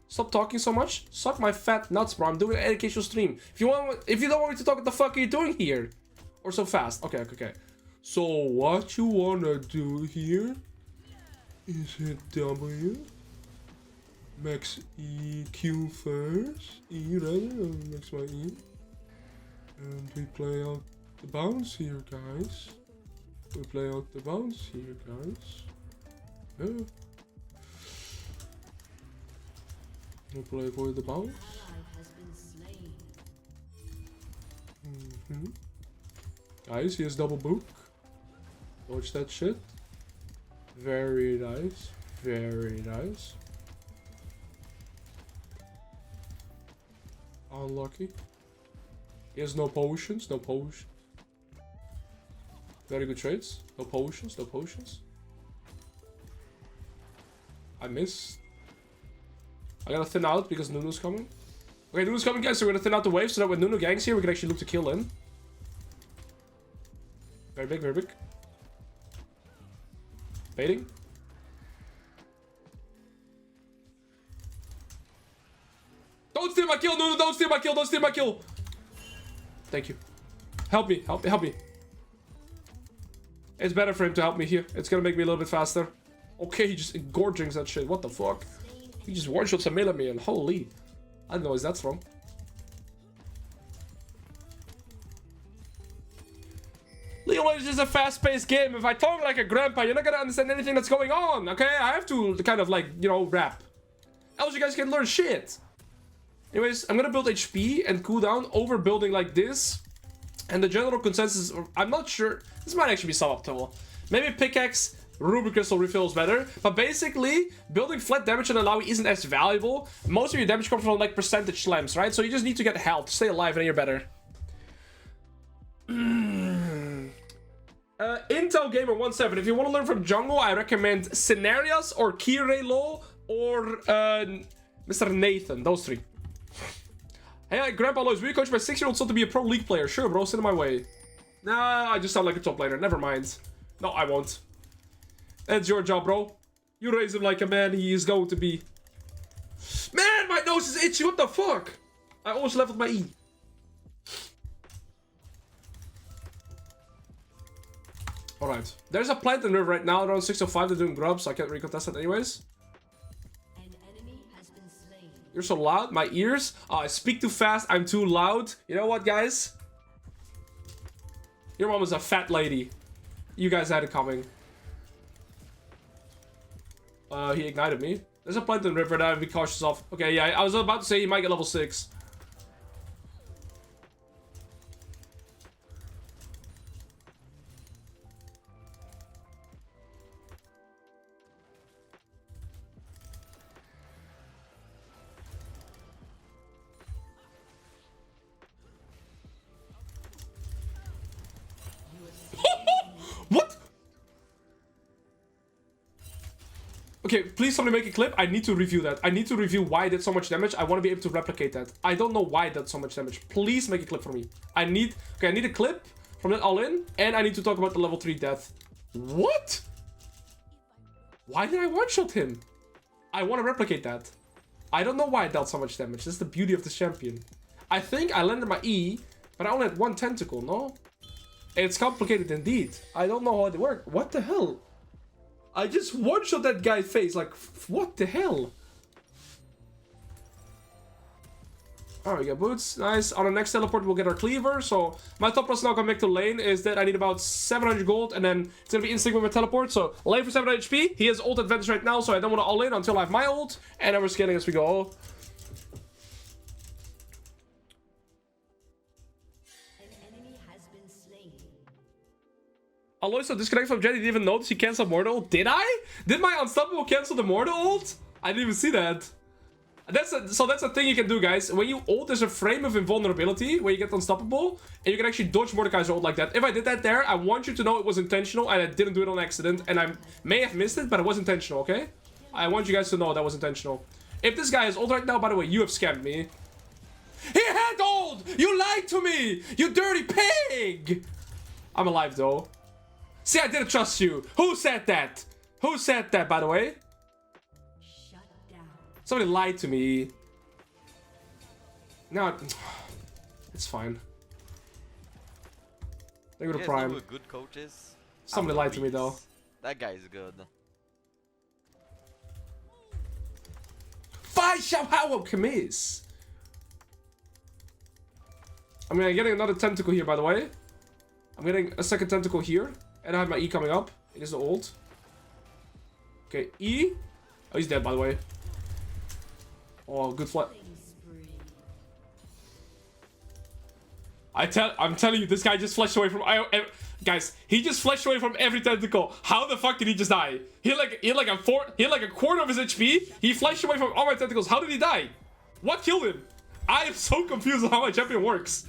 Stop talking so much. Suck my fat nuts, bro. I'm doing an educational stream. If you don't want me to talk, what the fuck are you doing here? Or so fast. Okay. So, what you wanna do here is hit W, max EQ first, E rather, max my E, and we play out the bounce here, guys. We play out the bounce here, guys. Yeah. We play for the bounce. Guys, he has double book. Watch that shit. Very nice. Very nice. Unlucky. He has no potions. No potions. Very good trades. No potions. No potions. I missed. I gotta thin out because Nunu's coming. Okay, Nunu's coming, guys. So we're gonna thin out the wave so that when Nunu ganks here, we can actually look to kill him. Very big, very big. Baiting. Don't steal my kill, Nunu! Don't steal my kill! Don't steal my kill! Thank you. Help me, help me, help me. It's better for him to help me here. It's gonna make me a little bit faster. Okay, he just engorging that shit. What the fuck? He just one-shots a melee me and holy. I don't know where that's from. League is a fast-paced game. If I talk like a grandpa, you're not gonna understand anything that's going on, okay? I have to kind of like, you know, rap. Else you guys can learn shit. Anyways, I'm gonna build HP and cooldown over building like this. And the general consensus, I'm not sure. This might actually be suboptimal. Maybe pickaxe, ruby crystal refill is better. But basically, building flat damage on ILLAOI isn't as valuable. Most of your damage comes from like percentage slams, right? So you just need to get health, stay alive, and then you're better. Intel Gamer 17. If you want to learn from jungle, I recommend Scenarios or Kirelo or Mr. Nathan. Those three. Hey, Grandpa Alois, will you coach my 6-year-old son to be a pro league player? Sure, bro. Send him my way. Nah, I just sound like a top laner. Never mind. No, I won't. That's your job, bro. You raise him like a man he is going to be. Man, my nose is itchy. What the fuck? I almost leveled my E. Alright. There's a plant in the river right now. Around 605. They're doing grubs, so I can't really contest it anyways. You're so loud. My ears. I speak too fast. I'm too loud. You know what, guys? Your mom is a fat lady. You guys had it coming. He ignited me. There's a plant in the river that I'd be cautious of. Okay, yeah, I was about to say he might get level 6. What? Okay, please somebody make a clip. I need to review that. I need to review why I did so much damage. I want to be able to replicate that. I don't know why I did so much damage. Please make a clip for me. I need a clip from that all in, and I need to talk about the level 3 death. What? Why did I one-shot him? I want to replicate that. I don't know why I dealt so much damage. This is the beauty of this champion. I think I landed my E, but I only had 1 tentacle, no? It's complicated indeed. I don't know how it works. What the hell? I just one-shot that guy's face. Like, what the hell? Alright, we got boots. Nice. On the next teleport, we'll get our cleaver. So, my top price now coming back to lane is that I need about 700 gold. And then it's going to be instinct with my teleport. So, lane for 700 HP. He has ult advantage right now. So, I don't want to all in until I have my ult. And then we're scaling as we go. Alois disconnected from Jet. He didn't even notice he canceled Mordor ult. Did I? Did my Unstoppable cancel the Mordor ult? I didn't even see that. So that's a thing you can do, guys. When you ult, there's a frame of invulnerability where you get Unstoppable. And you can actually dodge Mordekaiser ult like that. If I did that there, I want you to know it was intentional. And I didn't do it on accident. And I may have missed it, but it was intentional, okay? I want you guys to know that was intentional. If this guy is ult right now, by the way, you have scammed me. He had ult! You lied to me! You dirty pig! I'm alive, though. See, I didn't trust you. Who said that? Who said that, by the way? Shut down. Somebody lied to me. No, it's fine. They go to Prime. Know good coaches. Somebody lied to me, though. That guy is good. How Kamis. I'm getting another tentacle here, by the way. I'm getting a second tentacle here. And I have my E coming up. It is the ult. Okay, E. Oh, he's dead, by the way. Oh, good flat. I'm telling you, this guy just flashed away from... guys, he just flashed away from every tentacle. How the fuck did he just die? He had like a quarter of his HP. He flashed away from all my tentacles. How did he die? What killed him? I am so confused on how my champion works.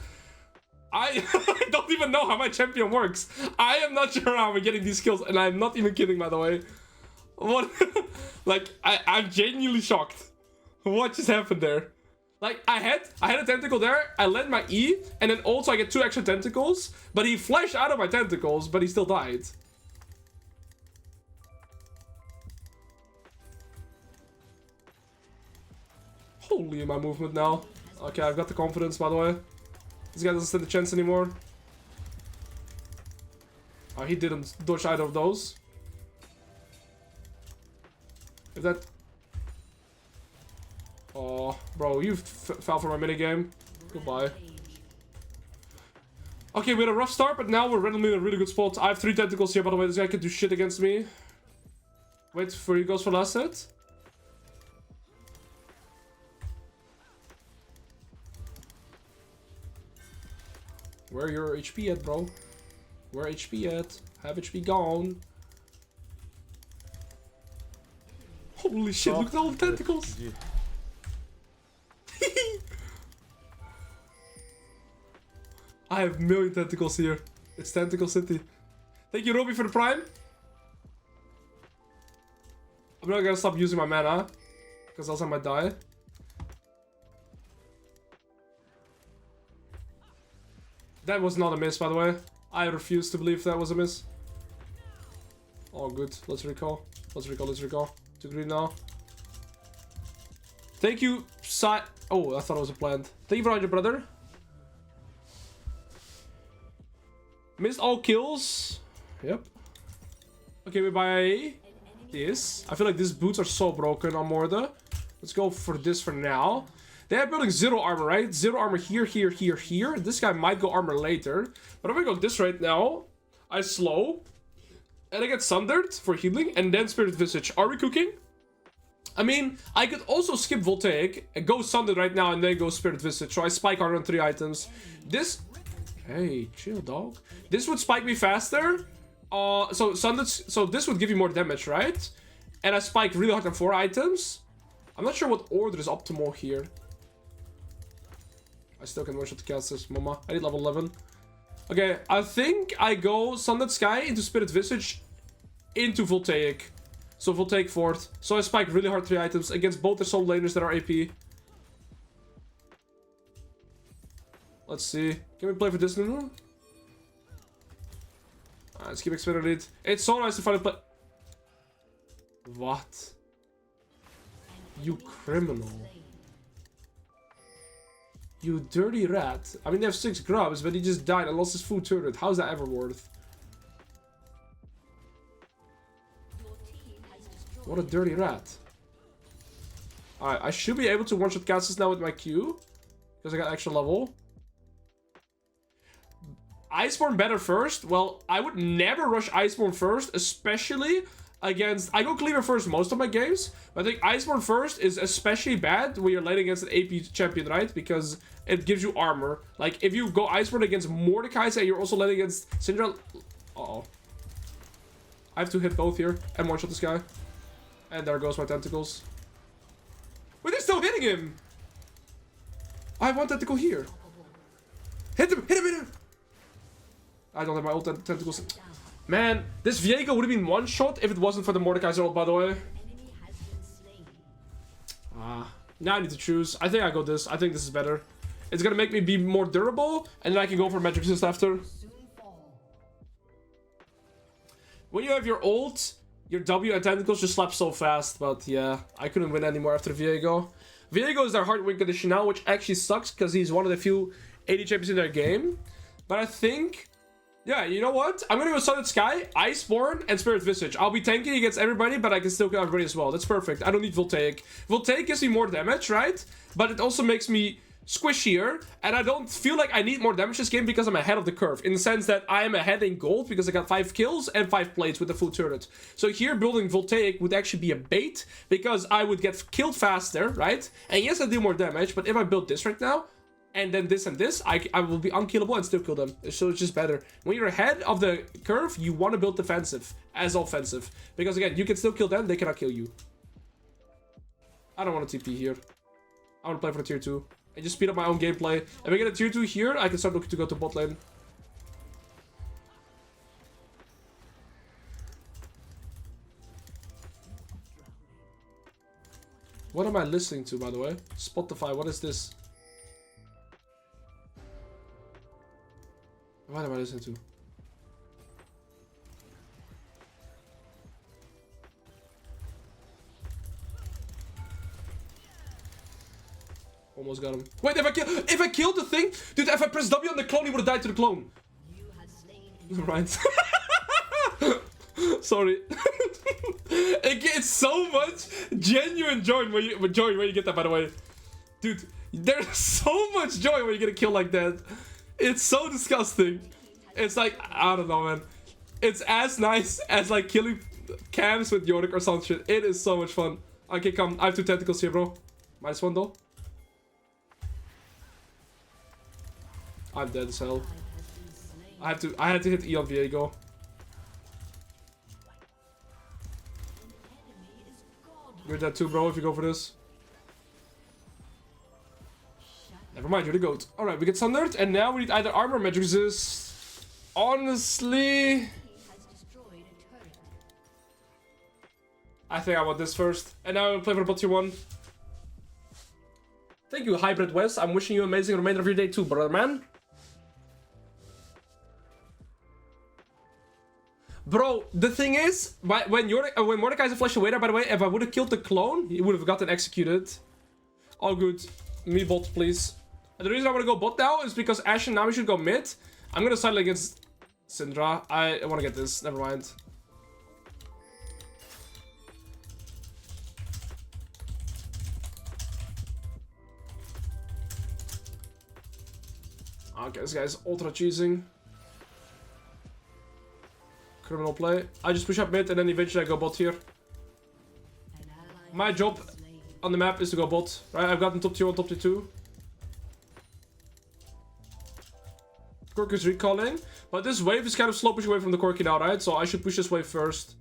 I don't even know how my champion works. I am not sure how I'm getting these kills, and I'm not even kidding, by the way. What? Like, I'm genuinely shocked. What just happened there? Like, I had a tentacle there, I landed my E, and then also I get 2 extra tentacles, but he flashed out of my tentacles, but he still died. Holy, my movement now. Okay, I've got the confidence, by the way. This guy doesn't stand a chance anymore. Oh, he didn't dodge either of those. If that... Oh, bro, you fell for my minigame. Goodbye. Okay, we had a rough start, but now we're randomly in a really good spot. I have 3 tentacles here, by the way. This guy can do shit against me. Wait for he goes for last hit. Where your HP at, bro? Where HP at? Have HP gone. Holy shit, look at all the tentacles. I have a million tentacles here. It's Tentacle City. Thank you, Roby, for the prime. I'm not gonna stop using my mana, because else I might die. That was not a miss, by the way. I refuse to believe that was a miss. Oh, good. Let's recall. Let's recall, let's recall. To green now. Thank you, Oh, I thought it was a plant. Thank you for all your brother. Missed all kills. Yep. Okay, we buy this. I feel like these boots are so broken on Morde. Let's go for this for now. They are building 0 armor, right? 0 armor here, here, here, here. This guy might go armor later. But if I go this right now, I slow. And I get Sundered for healing. And then Spirit Visage. Are we cooking? I mean, I could also skip Voltaic. And go Sundered right now and then go Spirit Visage. So I spike hard on 3 items. This... Hey, chill, dog. This would spike me faster. So this would give you more damage, right? And I spike really hard on 4 items. I'm not sure what order is optimal here. I still can one-shot the casters, mama. I need level 11. Okay, I think I go Sundered Sky into Spirit Visage into Voltaic. So Voltaic 4th. So I spike really hard 3 items against both the soul laners that are AP. Let's see. Can we play for this now? Let's keep expanding it. It's so nice to finally play. What? You criminal. You dirty rat. I mean, they have 6 grubs, but he just died and lost his food turret. How's that ever worth? What a dirty rat. Alright, I should be able to one-shot casters now with my Q. Because I got extra level. Iceborne better first? Well, I would never rush Iceborne first, especially against... I go Cleaver first most of my games, but I think Iceborne first is especially bad when you're laning against an AP champion, right? Because it gives you armor. Like, if you go Iceborne against Mordekaiser and you're also laning against Syndra... Uh-oh. I have to hit both here and one-shot this guy. And there goes my tentacles. Wait, they're still hitting him! I have one tentacle here. Hit him! Hit him! Hit him! I don't have my ult tentacles. Man, this Viego would have been one shot if it wasn't for the Mordekaiser ult, by the way. Now I need to choose. I think I go this. I think this is better. It's gonna make me be more durable, and then I can go for magic resist after. When you have your ult, your W and tentacles just slap so fast, but yeah, I couldn't win anymore after Viego. Viego is their hard win condition now, which actually sucks because he's one of the few AD champions in their game. But I think... Yeah, you know what? I'm gonna go Sundered Sky, Iceborne, and Spirit Visage. I'll be tanking against everybody, but I can still kill everybody as well. That's perfect. I don't need Voltaic. Voltaic gives me more damage, right? But it also makes me squishier, and I don't feel like I need more damage this game because I'm ahead of the curve. In the sense that I am ahead in gold because I got 5 kills and 5 plates with the full turret. So here, building Voltaic would actually be a bait because I would get killed faster, right? And yes, I do more damage, but if I build this right now, and then this and this, I will be unkillable and still kill them. So it's just better. When you're ahead of the curve, you want to build defensive as offensive. Because again, you can still kill them, they cannot kill you. I don't want to TP here. I want to play for tier 2. And just speed up my own gameplay. If I get a tier 2 here, I can start looking to go to bot lane. What am I listening to, by the way? Spotify, what is this? What am I listening to? Almost got him. Wait, if I killed the thing, dude, if I pressed W on the clone, he would have died to the clone. Right. Sorry. It's so much genuine joy when you get that, by the way. Dude, there's so much joy when you get a kill like that. It's so disgusting. It's like, I don't know, man. It's as nice as like killing cams with Yorick or some shit. It is so much fun. Okay, come. I have 2 tentacles here, bro. -1 though. I'm dead as hell. I had to hit E on Viego. You're dead too, bro, if you go for this. Never mind, you're the goat. Alright, we get Sundered, and now we need either armor or magic resist. Honestly, I think I want this first. And now I'll play for bot tier 1. Thank you, Hybrid West. I'm wishing you an amazing remainder of your day too, brother man. Bro, the thing is, when Mordekaiser flashed away there, by the way, if I would have killed the clone, he would have gotten executed. All good. Me bot, please. And the reason I want to go bot now is because Ashen now we should go mid. I'm going to sidle against Syndra. I want to get this. Never mind. Okay, this guy's ultra cheesing. Criminal play. I just push up mid and then eventually I go bot here. My job on the map is to go bot. Right, I've gotten top tier 1, top tier 2. Cork is recalling. But this wave is kind of slow pushing away from the Corki now, right? So I should push this wave first.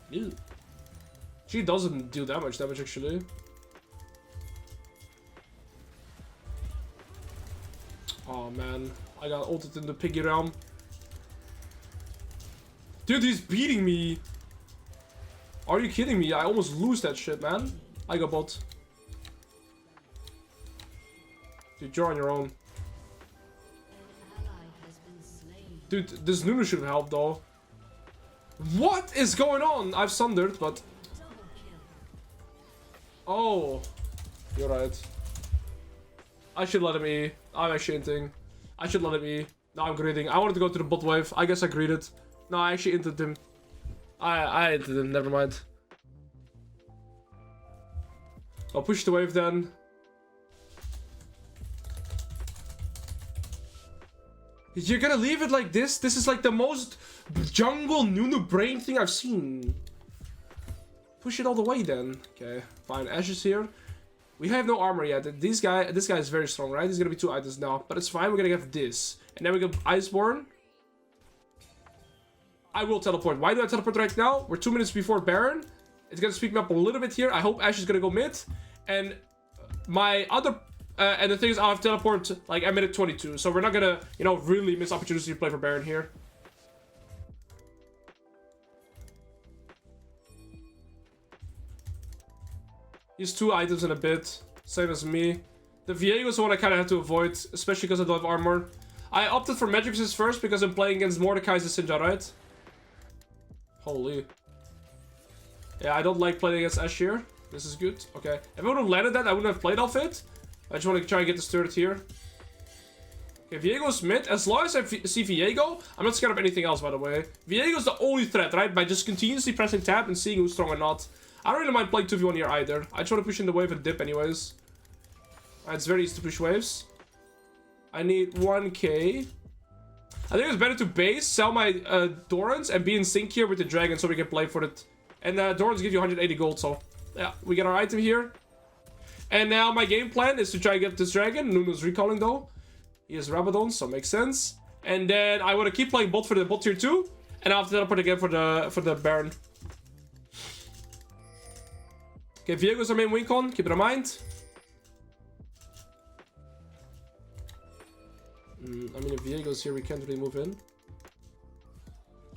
Ew. She doesn't do that much damage actually. Oh man, I got ulted in the piggy realm. Dude, he's beating me. Are you kidding me? I almost lose that shit, man. I got bot. Dude, you're on your own. Dude, this Nunu should have helped though. What is going on? I've sundered, but... Oh. You're right. I should let him E. I'm actually inting. I should let him E. No, I'm greeting. I wanted to go to the bot wave. I guess I greeted. No, I actually inted him. I inted him. Never mind. I'll push the wave then. You're gonna leave it like this? This is like the most jungle Nunu brain thing I've seen. Push it all the way then. Okay, fine. Ash is here. We have no armor yet. This guy is very strong, right? He's gonna be 2 items now. But it's fine, we're gonna get this. And then we get Iceborne. I will teleport. Why do I teleport right now? We're 2 minutes before Baron. It's gonna speed me up a little bit here. I hope Ash is gonna go mid. And my other... and the thing is, I'll have teleport like at minute 22. So we're not gonna, you know, really miss opportunity to play for Baron here. He's 2 items in a bit. Same as me. The Viego is the one I kind of have to avoid. Especially because I don't have armor. I opted for Magic Resist first because I'm playing against Mordekaiser Sinja, right? Holy. Yeah, I don't like playing against Ashe here. This is good. Okay. If I would have landed that, I wouldn't have played off it. I just want to try and get this turret here. Okay, Viego's mid. As long as I see Viego, I'm not scared of anything else, by the way. Viego's the only threat, right? By just continuously pressing tab and seeing who's strong or not. I don't really mind playing 2v1 here either. I try to push in the wave and dip anyways. It's very easy to push waves. I need 1k. I think it's better to base, sell my Dorans, and be in sync here with the dragon so we can play for it. And Dorans give you 180 gold, so... Yeah, we get our item here. And now my game plan is to try and get this dragon. Nunu's recalling though. He has Rabadon, so makes sense. And then I want to keep playing bot for the bot tier 2. And I'll have to teleport again for the Baron. Okay, Viego's our main win con. Keep it in mind. I mean, if Viego's here, we can't really move in.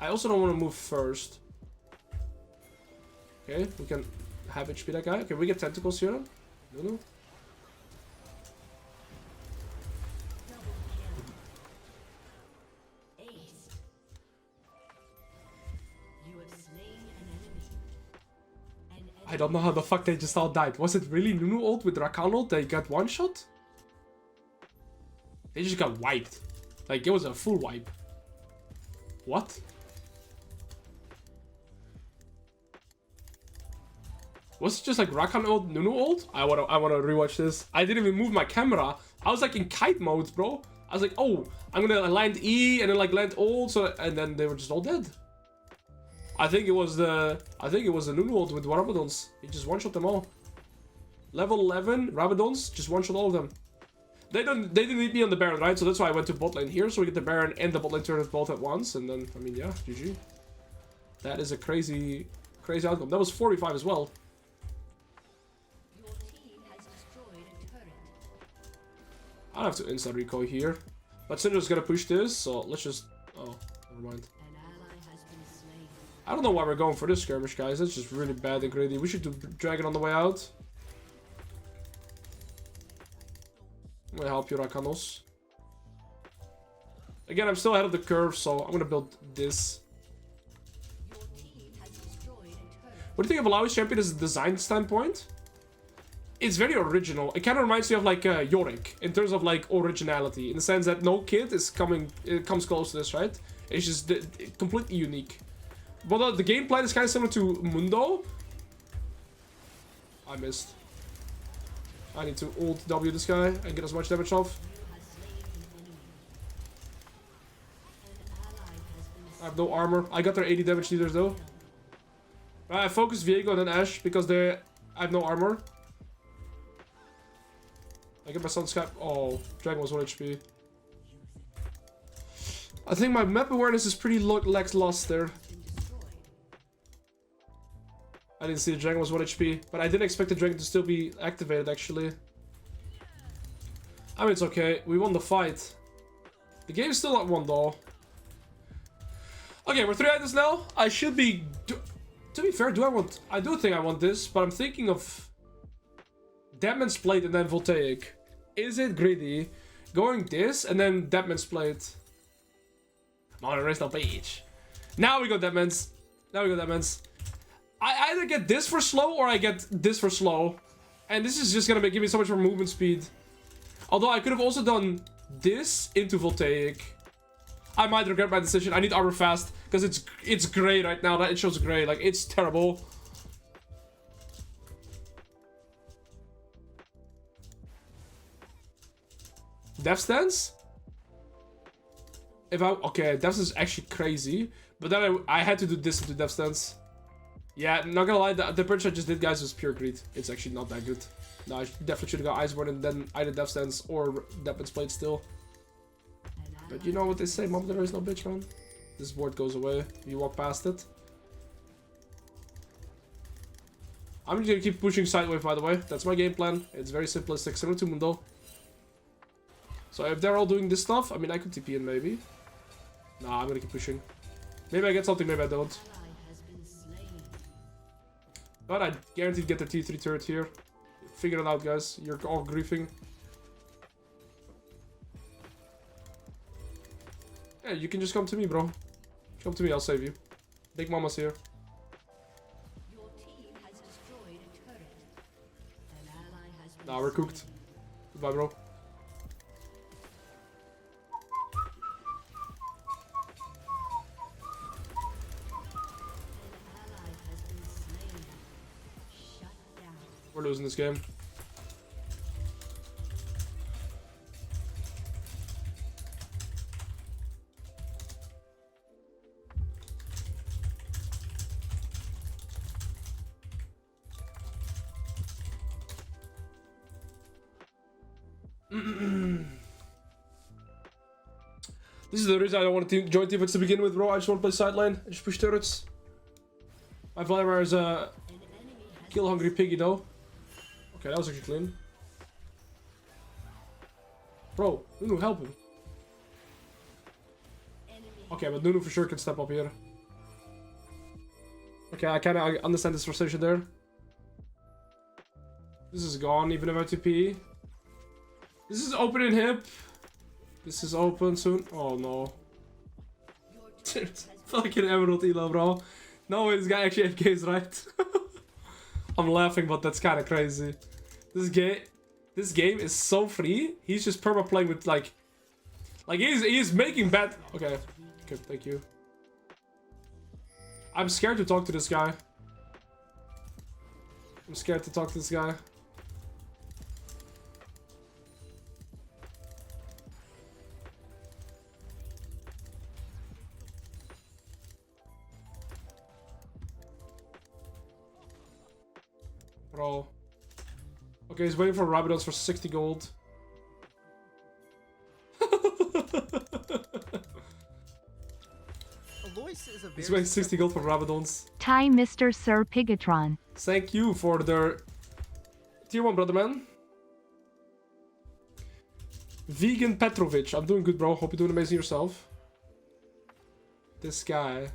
I also don't want to move first. Okay, we can have HP that guy. Okay, we get tentacles here. No. I don't know how the fuck they just all died. Was it really Nunu ult with Rakan ult? They got one shot? They just got wiped. Like, it was a full wipe. What? Was it just like Rakan ult, Nunu ult? I wanna rewatch this. I didn't even move my camera. I was like in kite mode, bro. I was like, oh, I'm gonna land E and then like land ult, so and then they were just all dead. I think it was the Nunu ult with Rabadons. He just one-shot them all. Level 11 Rabadons, just one-shot all of them. They didn't need me on the Baron, right? So that's why I went to bot lane here, so we get the Baron and the bot lane turret both at once, and then I mean, yeah, GG. That is a crazy outcome. That was 45 as well. I don't have to insta recall here, but Syndra's gonna push this, so let's just. Oh, Never mind. I don't know why we're going for this skirmish, guys. That's just really bad and greedy. We should do dragon on the way out. I'm gonna help you, Rakanos. Again, I'm still ahead of the curve, so I'm gonna build this. What do you think of Alois champion as a design standpoint? It's very original. It kind of reminds me of like Yorick in terms of like originality, in the sense that no kid is comes close to this, right? It's just completely unique. But the game plan is kind of similar to Mundo. I missed. I need to ult W this guy and get as much damage off. I have no armor. I got their 80 damage leaders though. I focus Viego and then Ashe because I have no armor. I get my Sun Sky. Oh, Dragon was 1 HP. I think my map awareness is pretty lost there. I didn't see the Dragon was 1 HP, but I didn't expect the Dragon to still be activated actually. I mean, it's okay. We won the fight. The game's still not won though. Okay, we're 3 items now. I should be... To be fair, I do think I want this, but I'm thinking of Deadman's Plate and then Voltaic. Is it greedy? Going this and then Deadman's Plate. Come on, erase no page. Now we go Deadman's. I either get this for slow or I get this for slow. And this is just gonna give me so much more movement speed. Although I could have also done this into Voltaic. I might regret my decision. I need armor fast because it's gray right now. It shows gray. Like, it's terrible. Death Stance? Okay, Death Stance is actually crazy. But then I had to do this into Death Stance. Yeah, not gonna lie, the purchase I just did, guys, was pure greed. It's actually not that good. No, I definitely should have got Iceborne and then either Death Stance or Deadman's Plate still. But you know what they say, Mom, there is no bitch, man. This board goes away. You walk past it. I'm just gonna keep pushing sideways, by the way. That's my game plan. It's very simplistic, similar to Mundo. So if they're all doing this stuff, I mean, I could TP in maybe. Nah, I'm gonna keep pushing. Maybe I get something, maybe I don't. But I guaranteed get the T3 turret here. Figure it out, guys. You're all griefing. Yeah, you can just come to me, bro. Come to me, I'll save you. Big Mama's here. Nah, we're cooked. Goodbye, bro. We're losing this game. This is the reason I don't want to join teamfights to begin with, bro. I just want to play sideline and just push turrets. My Vladimir is a kill-hungry piggy, though. Okay, that was actually clean. Bro, Nunu, help him. Okay, but Nunu for sure can step up here. Okay, I kind of understand this frustration there. This is gone, even if I TP. This is open in hip. This is open soon. Oh no. Fucking Emerald Elo, bro. No way, this guy actually FK's right. I'm laughing, but that's kind of crazy. This game is so free. He's just perma playing with like he's making bad. Okay, thank you. I'm scared to talk to this guy. I'm scared to talk to this guy. Bro. Okay, he's waiting for Rabidons for 60 gold. He's waiting 60 gold for Rabidons. Tie Mr. Sir Pigatron. Thank you for the tier 1, brother man. Vegan Petrovic. I'm doing good, bro. Hope you're doing amazing yourself. This guy.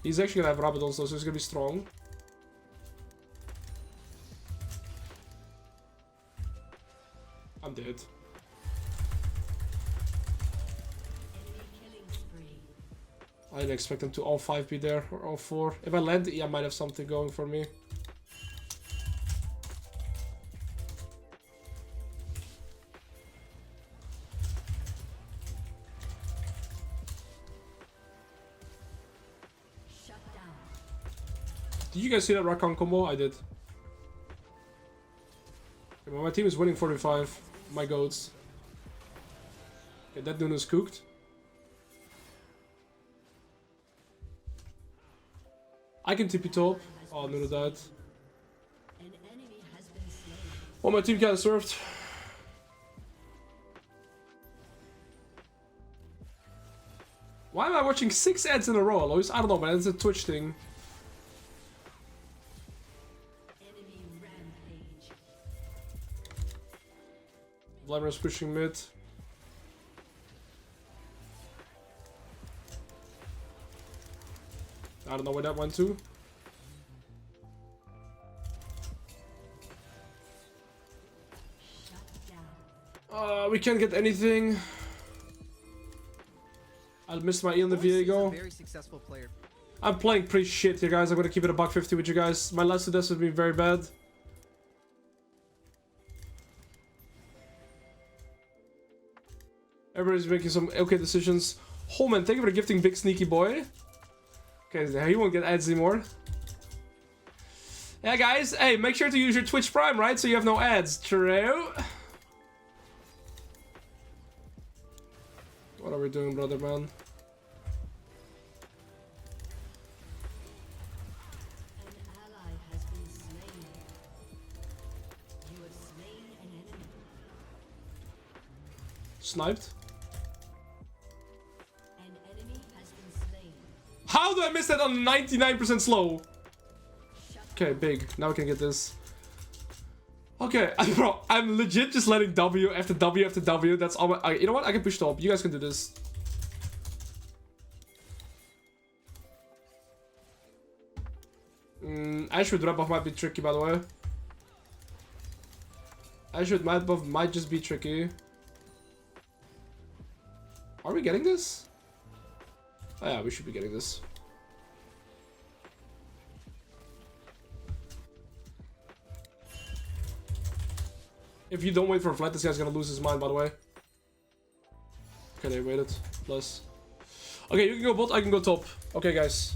He's actually gonna have Rabadon, so he's gonna be strong. I'm dead. I didn't expect them to all 5 be there, or all 4. If I land, yeah, I might have something going for me. Did you guys see that Rakan combo? I did. Okay, well, my team is winning 45. My goats. Okay, that dude is cooked. I can TP top. Oh, Nuno died. Well, my team kinda served. Why am I watching 6 ads in a row, Alois? I don't know, man. It's a Twitch thing. Vladimir's pushing mid. I don't know where that went to. We can't get anything. I missed my E on the Viego. Very successful player. I'm playing pretty shit here, guys. I'm gonna keep it a $150 with you guys. My last 2 deaths have been very bad. Everybody's making some okay decisions. Oh man, thank you for gifting Big Sneaky Boy. Okay, he won't get ads anymore. Yeah, guys, hey, make sure to use your Twitch Prime, right? So you have no ads. True. What are we doing, brother, man? An ally has been slain. You have slain an enemy. Sniped. An enemy has been slain. How do I miss that on 99% slow? Okay, big. Now we can get this. Okay, bro, I'm legit just letting W after W after W. That's all my... you know what? I can push top. You guys can do this. Ashwood drop off might be tricky, by the way. Ashwood might just be tricky. Are we getting this? Oh yeah, we should be getting this. If you don't wait for a flat, this guy's gonna lose his mind, by the way. Okay, they waited. Plus. Okay, you can go bot, I can go top. Okay, guys.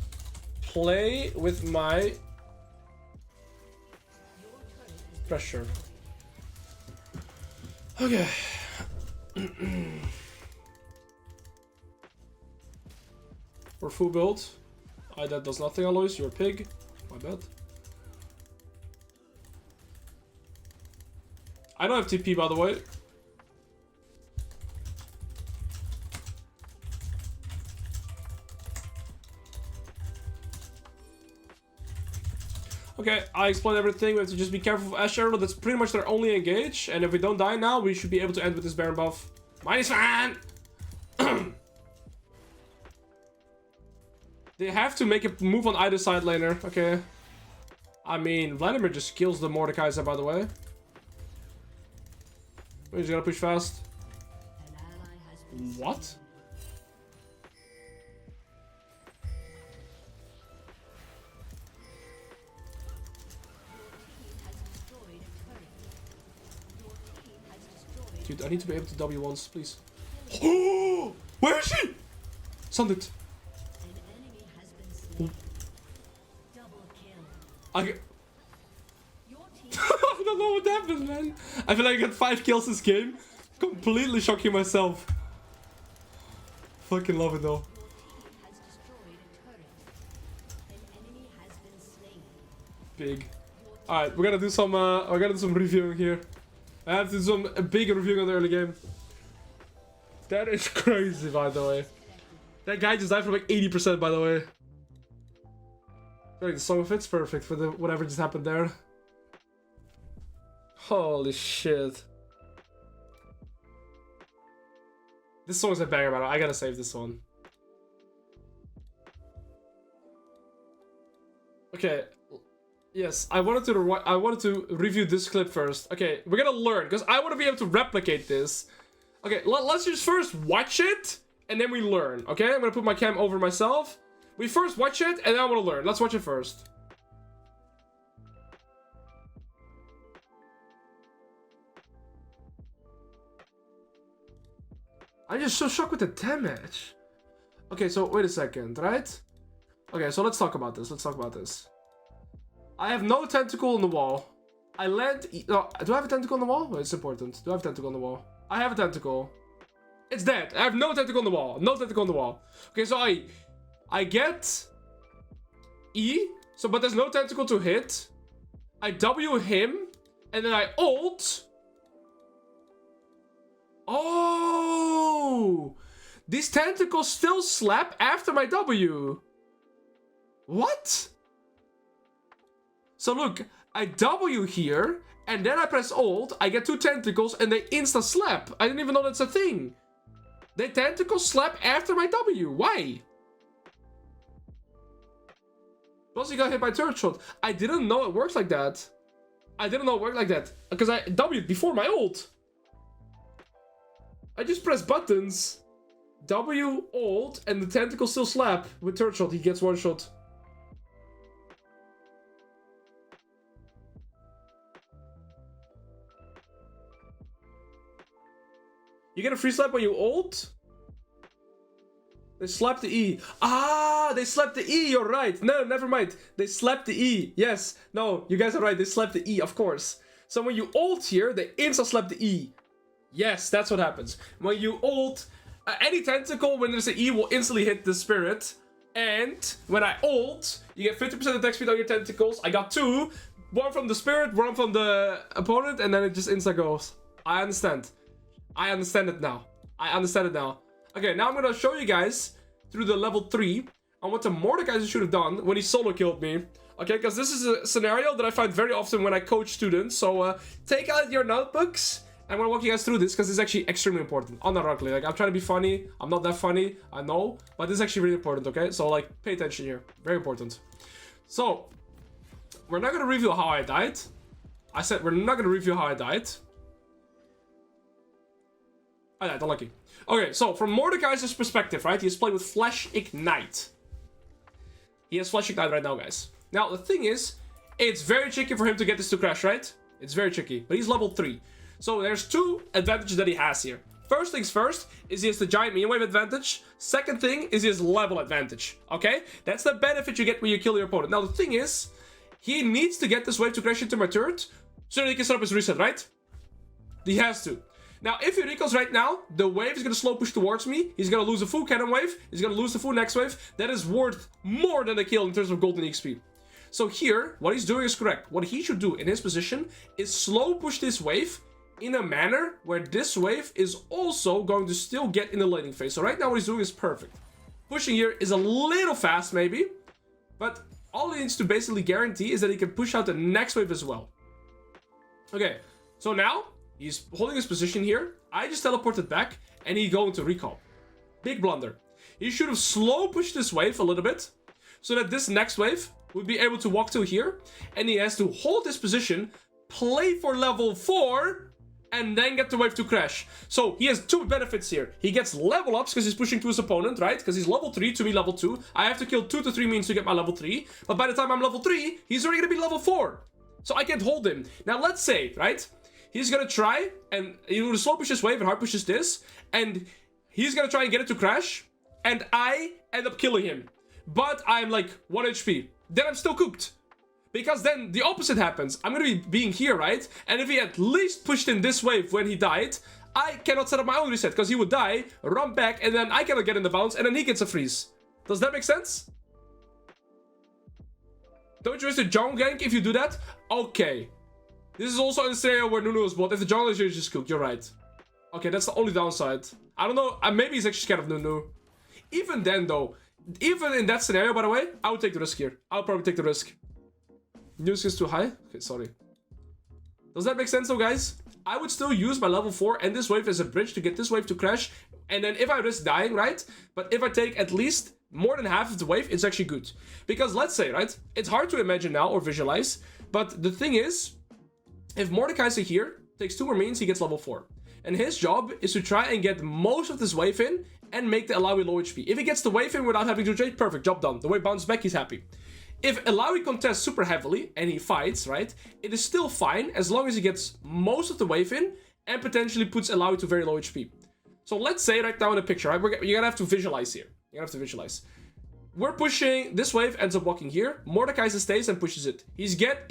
Play with my pressure. Okay. We're full build. That does nothing, Alois. You're a pig. My bad. I don't have TP, by the way. Okay, I explained everything. We have to just be careful of Ashe Arrow. That's pretty much their only engage. And if we don't die now, we should be able to end with this Baron buff. Minus fan! They have to make a move on either side laner. Okay. I mean, Vladimir just kills the Mordekaiser, by the way. He's gonna push fast. What? Dude, I need to be able to W once, please. Oh! Where is she? Sunded. I don't know what happened, man. I feel like I got 5 kills this game. Completely shocking myself. Fucking love it though. Big. Alright, we're gonna do some reviewing here. I have to do some big reviewing on the early game. That is crazy, by the way. That guy just died for like 80%, by the way. Like, the song fits perfect for the whatever just happened there. Holy shit. This song's a banger, man. I gotta save this one. Okay. Yes, I wanted to review this clip first. Okay, we're gonna learn because I want to be able to replicate this. Okay, let's just first watch it and then we learn. Okay, I'm gonna put my cam over myself. We first watch it and then I want to learn. Let's watch it first. I'm just so shocked with the damage. Okay, so wait a second, right? Okay, so let's talk about this. I have no tentacle on the wall. I land... No, do I have a tentacle on the wall? Oh, it's important. Do I have a tentacle on the wall? I have a tentacle. It's dead. I have no tentacle on the wall. No tentacle on the wall. Okay, so I get E. So, but there's no tentacle to hit. I W him. And then I ult. Oh! These tentacles still slap after my W. What? So look, I W here, and then I press ult, I get 2 tentacles, and they insta-slap. I didn't even know that's a thing. They tentacles slap after my W. Why? Plus he got hit by third shot. I didn't know it works like that. Because I W'd before my ult. I just press buttons. W, ult, and the tentacles still slap. With third shot, he gets 1 shot. You get a free slap when you ult? They slap the E. Ah, they slapped the E, you're right. No, never mind. They slapped the E. Yes. No, you guys are right. They slapped the E, of course. So when you ult here, they insta-slap the E. Yes, that's what happens. When you ult, any tentacle, when there's an E, will instantly hit the spirit. And when I ult, you get 50% attack speed on your tentacles. I got 2. 1 from the spirit, 1 from the opponent, and then it just insta goes. I understand. I understand it now. Okay, now I'm gonna show you guys through the level 3 on what the Mordekaiser should have done when he solo killed me. Okay, because this is a scenario that I find very often when I coach students. So take out your notebooks. I'm gonna walk you guys through this because it's actually extremely important. Unironically, like I'm trying to be funny. I'm not that funny, I know, but this is actually really important. Okay, so like pay attention here. Very important. So we're not gonna review how I died. I said we're not gonna review how I died. I died, unlucky. Okay, so from Mordekaiser's perspective, right? He is playing with Flash Ignite. He has Flash Ignite right now, guys. Now, the thing is, it's very tricky for him to get this to crash, right? It's very tricky, but he's level 3. So there's 2 advantages that he has here. First things first is he has the giant minion wave advantage. Second thing is he has level advantage, okay? That's the benefit you get when you kill your opponent. Now, the thing is, he needs to get this wave to crash into my turret so that he can set up his reset, right? He has to. Now, if he recalls right now, the wave is going to slow push towards me. He's going to lose the full cannon wave. He's going to lose the full next wave. That is worth more than a kill in terms of golden XP. So here, what he's doing is correct. What he should do in his position is slow push this wave in a manner where this wave is also going to still get in the laning phase. So right now what he's doing is perfect. Pushing here is a little fast maybe, but all he needs to basically guarantee is that he can push out the next wave as well. Okay, so now he's holding his position here. I just teleported back and he going to recall. Big blunder. He should have slow pushed this wave a little bit so that this next wave would be able to walk to here. And he has to hold his position, play for level 4, and then get the wave to crash. So he has 2 benefits here. He gets level ups because he's pushing to his opponent, right? Because he's level 3, to me level 2. I have to kill 2 to 3 minions to get my level 3. But by the time I'm level 3, he's already going to be level 4. So I can't hold him. Now let's say, right? He's going to try and he will slow push this wave and hard pushes this. And he's going to try and get it to crash. And I end up killing him. But I'm like 1 HP. Then I'm still cooked. Because then the opposite happens. I'm going to be being here, right? And if he at least pushed in this wave when he died, I cannot set up my own reset. Because he would die, run back, and then I cannot get in the bounce, and then he gets a freeze. Does that make sense? Don't you risk the jungle gank if you do that? Okay. This is also in a scenario where Nunu is bot. If the jungle is here, you just cook. You're right. Okay, that's the only downside. I don't know. Maybe he's actually scared of Nunu. Even then, though. Even in that scenario, by the way, I would take the risk here. I would probably take the risk. News is too high? Okay, sorry. Does that make sense though, guys? I would still use my level 4 and this wave as a bridge to get this wave to crash. And then if I risk dying, right? But if I take at least more than half of the wave, it's actually good. Because let's say, right? It's hard to imagine now or visualize. But the thing is, if Mordekaiser here takes 2 more minions, he gets level 4. And his job is to try and get most of this wave in and make the ILLAOI low HP. If he gets the wave in without having to trade, perfect, job done. The wave bounces back, he's happy. If ILLAOI contests super heavily and he fights, right, it is still fine as long as he gets most of the wave in and potentially puts ILLAOI to very low HP. So let's say right now in the picture, right, you're gonna have to visualize here. You're gonna have to visualize. We're pushing, this wave ends up walking here. Mordekaiser stays and pushes it. He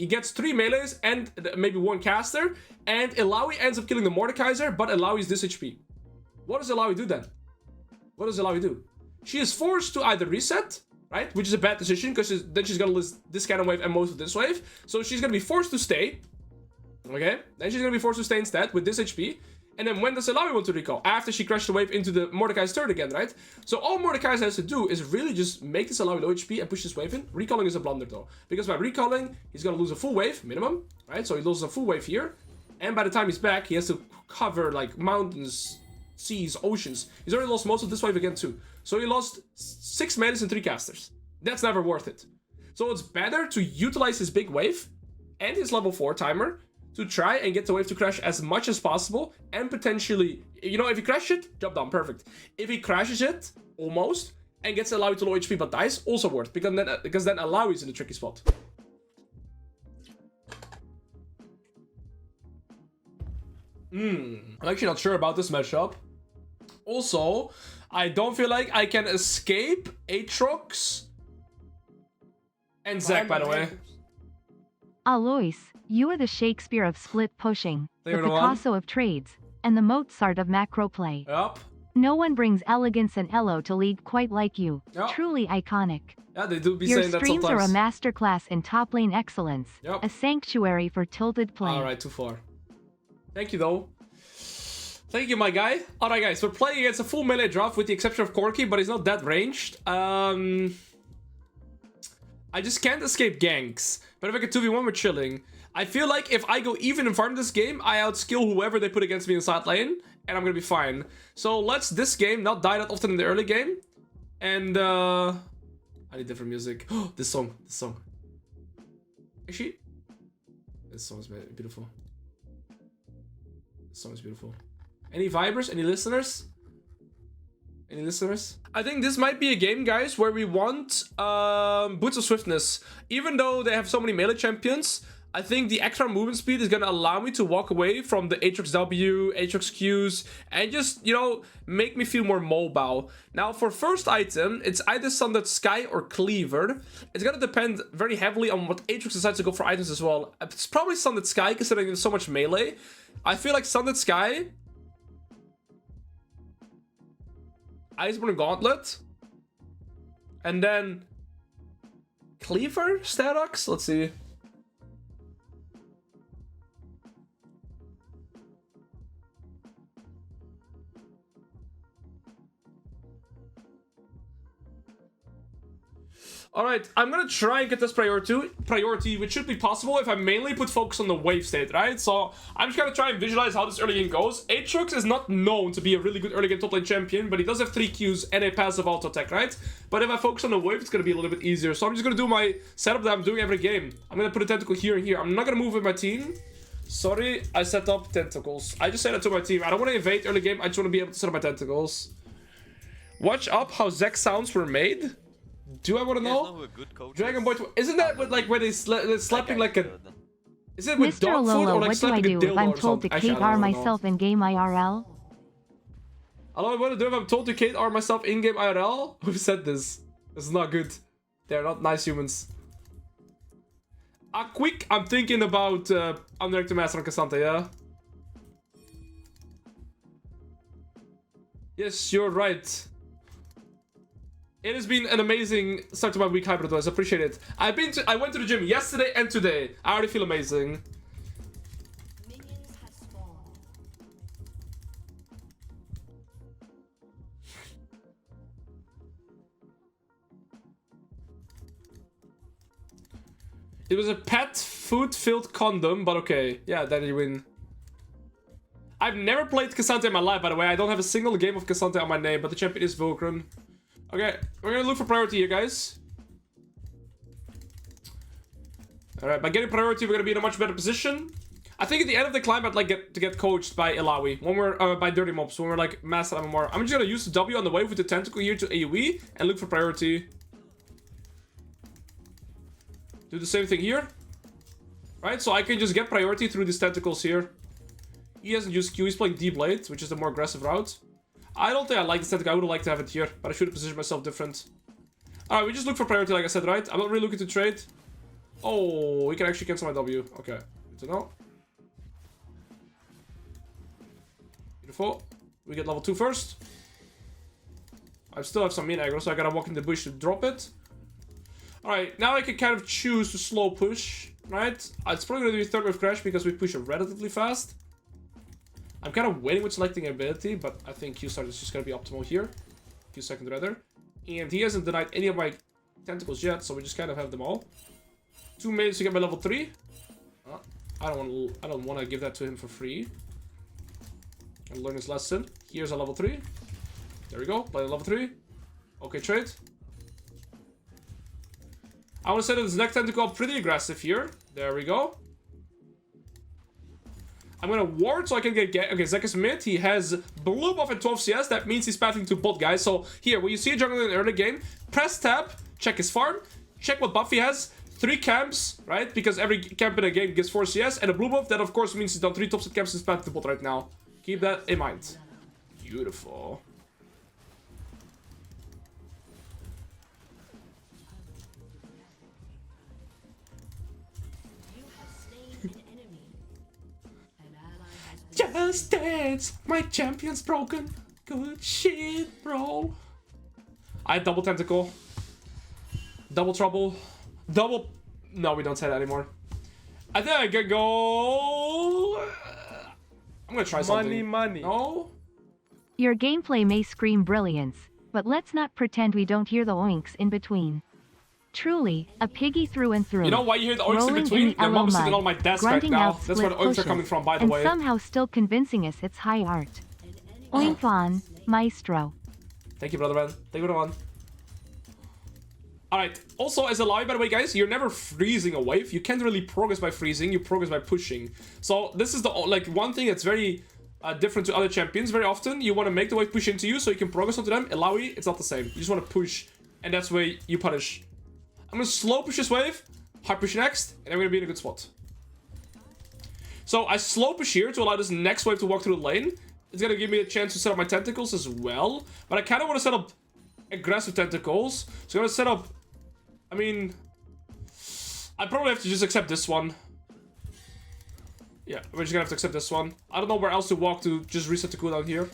gets 3 melees and maybe 1 caster, and ILLAOI ends up killing the Mordekaiser, but ILLAOI is this HP. What does ILLAOI do then? What does ILLAOI do? She is forced to either reset, right? Which is a bad decision, because then she's gonna lose this cannon wave and most of this wave. So she's gonna be forced to stay. Okay? Then she's gonna be forced to stay instead with this HP. And then when does ILLAOI want to recall? After she crashed the wave into the Mordekaiser's turret again, right? So all Mordekaiser has to do is really just make this ILLAOI low HP and push this wave in. Recalling is a blunder though. Because by recalling, he's gonna lose a full wave, minimum. Right? So he loses a full wave here. And by the time he's back, he has to cover like mountains, seas, oceans. He's already lost most of this wave again too. So he lost 6 melees and 3 casters. That's never worth it. So it's better to utilize his big wave and his level 4 timer to try and get the wave to crash as much as possible, and potentially, you know, if he crashes it, job done, perfect. If he crashes it, almost, and gets ILLAOI to low HP but dies, also worth, because then ILLAOI is in a tricky spot. I'm actually not sure about this matchup. Also, I don't feel like I can escape Aatrox and Zac, by the way. Alois, you are the Shakespeare of split pushing, the They're the Picasso of trades, and the Mozart of macro play. Yup. No one brings elegance and elo to lead quite like you. Yep. Truly iconic. Yeah, they do be Your saying that streams are a sometimes. masterclass in top lane excellence, Yep. a sanctuary for tilted play. Alright, too far. Thank you, though. Thank you, my guy. Alright, guys, we're playing against a full melee draft with the exception of Corki, but he's not that ranged. I just can't escape ganks. But if I get 2v1, we're chilling. I feel like if I go even in farm this game, I outskill whoever they put against me in side lane, and I'm gonna be fine. So let's, this game, not die that often in the early game. And, I need different music. Oh, this song. Actually, this song is beautiful. This song is beautiful. Any vibers? Any listeners? Any listeners? I think this might be a game, guys, where we want Boots of Swiftness. Even though they have so many melee champions, I think the extra movement speed is going to allow me to walk away from the Aatrox W, Aatrox Qs, and just, you know, make me feel more mobile. Now, for first item, it's either Sundered Sky or Cleaver. It's going to depend very heavily on what Aatrox decides to go for items as well. It's probably Sundered Sky, considering there's so much melee. I feel like Sundered Sky, Iceborne Gauntlet, and then Cleaver Aatrox. Let's see. Alright, I'm gonna try and get this priority, which should be possible if I mainly put focus on the wave state, right? So I'm just gonna try and visualize how this early game goes. Aatrox is not known to be a really good early game top lane champion, but he does have 3 Qs and a passive auto attack, right? But if I focus on the wave, it's gonna be a little bit easier. So I'm just gonna do my setup that I'm doing every game. I'm gonna put a tentacle here and here. I'm not gonna move with my team. Sorry, I set up tentacles. I just said that to my team. I don't want to invade early game. I just want to be able to set up my tentacles. Watch up how Zac sounds were made. Do I want to know? Dragon Boy, isn't that with like where they slapping like a? Is it with Mr. dog food Lolo, or like what do I slapping a do if dildo I'm or told to something? Actually, I KR don't know. myself in game IRL? Hello, what do I do if I'm told to KR myself in game IRL? Who said this? This is not good. They're not nice humans. Quick, I'm thinking about Unranked Master on Cassandra, yeah? Yes, you're right. It has been an amazing start to my week, Hybrid Wise. I appreciate it. I went to the gym yesterday and today. I already feel amazing. Minions have spawned. It was a pet food-filled condom, but okay. Yeah, then you win. I've never played Cassante in my life, by the way. I don't have a single game of Cassante on my name, but the champion is Vulcan. Okay, we're gonna look for priority here, guys. Alright, by getting priority, we're gonna be in a much better position. I think at the end of the climb, I'd like to get coached by ILLAOI. When we're, by Dirty Mobs, when we're like master MMR. I'm just gonna use the W on the wave with the tentacle here to AoE and look for priority. Do the same thing here. Right, so I can just get priority through these tentacles here. He hasn't used Q, he's playing D-Blade, which is the more aggressive route. I don't think I like this tentacle, I would like to have it here, but I should have positioned myself different. Alright, we just look for priority like I said, right? I'm not really looking to trade. Oh, we can actually cancel my W. Okay, good to know. Beautiful. We get level 2 first. I still have some mean aggro, so I gotta walk in the bush to drop it. Alright, now I can kind of choose to slow push, right? It's probably gonna be third wave crash because we push it relatively fast. I'm kind of waiting with selecting ability, but I think Q-start is just gonna be optimal here. Q-second rather. And he hasn't denied any of my tentacles yet, so we just kind of have them all. 2 minutes to get my level 3. I don't want to give that to him for free. I'll learn his lesson. Here's a level 3. There we go. Play level 3. Okay, trade. I want to set his next tentacle up pretty aggressive here. There we go. I'm gonna ward so I can get... Okay, Zek is mid. He has blue buff at 12 CS. That means he's pathing to bot, guys. So here, when you see a jungler in the early game, press tab, check his farm, check what buff he has. 3 camps, right? Because every camp in a game gets 4 CS. And a blue buff, that of course means he's done 3 top set camps and he's pathing to bot right now. Keep that in mind. Beautiful. You have slain an enemy. An ally has been Just dance, my champion's broken. Good shit, bro. I had double tentacle. Double trouble. Double... No, we don't say that anymore. I think I could go... I'm gonna try something. Money. No? Your gameplay may scream brilliance, but let's not pretend we don't hear the oinks in between. Truly, a piggy through and through. You know why you hear the oinks in Rolling between? the Their mom's LO sitting mud, on my desk right grunting now. out That's where the split oinks are coming pushes, from, by the and way. somehow still convincing us it's high art. Oink on, maestro. Thank you, brother man. Thank you, brother man. Alright, also as a lie, by the way, guys, you're never freezing a wave. You can't really progress by freezing, you progress by pushing. So this is the like one thing that's very different to other champions. Very often, you want to make the wave push into you so you can progress onto them. ILLAOI, it's not the same. You just want to push, and that's where you punish. I'm going to slow push this wave, hard push next, and I'm going to be in a good spot. So I slow push here to allow this next wave to walk through the lane. It's going to give me a chance to set up my tentacles as well. But I kind of want to set up aggressive tentacles. So I'm going to set up... I mean... I probably have to just accept this one. Yeah, we're just going to have to accept this one. I don't know where else to walk to just reset the cooldown here.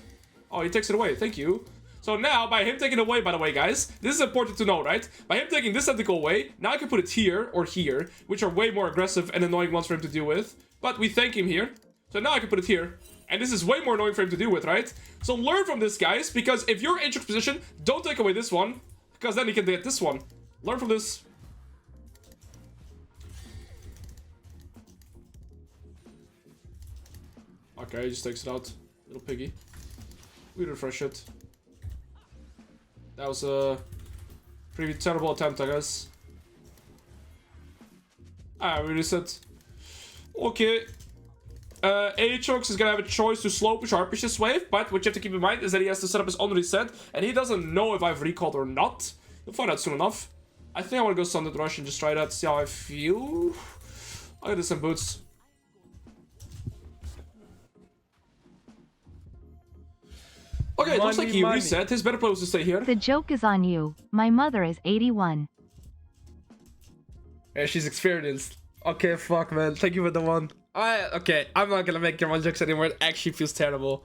Oh, he takes it away. Thank you. So now, by him taking it away, by the way, guys, this is important to know, right? By him taking this tentacle away, now I can put it here or here, which are way more aggressive and annoying ones for him to deal with. But we thank him here. So now I can put it here. And this is way more annoying for him to deal with, right? So learn from this, guys, because if you're in Aatrox position, don't take away this one, because then he can get this one. Learn from this. Okay, he just takes it out. Little piggy. We refresh it. That was a pretty terrible attempt, I guess. Ah, we reset. Okay. Aatrox is gonna have a choice to slow push or hard push this wave, but what you have to keep in mind is that he has to set up his own reset, and he doesn't know if I've recalled or not. He'll find out soon enough. I think I want to go Sundered Rush and just try that, see how I feel. I'll get some boots. Okay, it looks like he reset. His better play was to stay here. The joke is on you. My mother is 81. Yeah, she's experienced. Okay, fuck, man. Thank you for the one. Okay, I'm not gonna make your one jokes anymore. It actually feels terrible.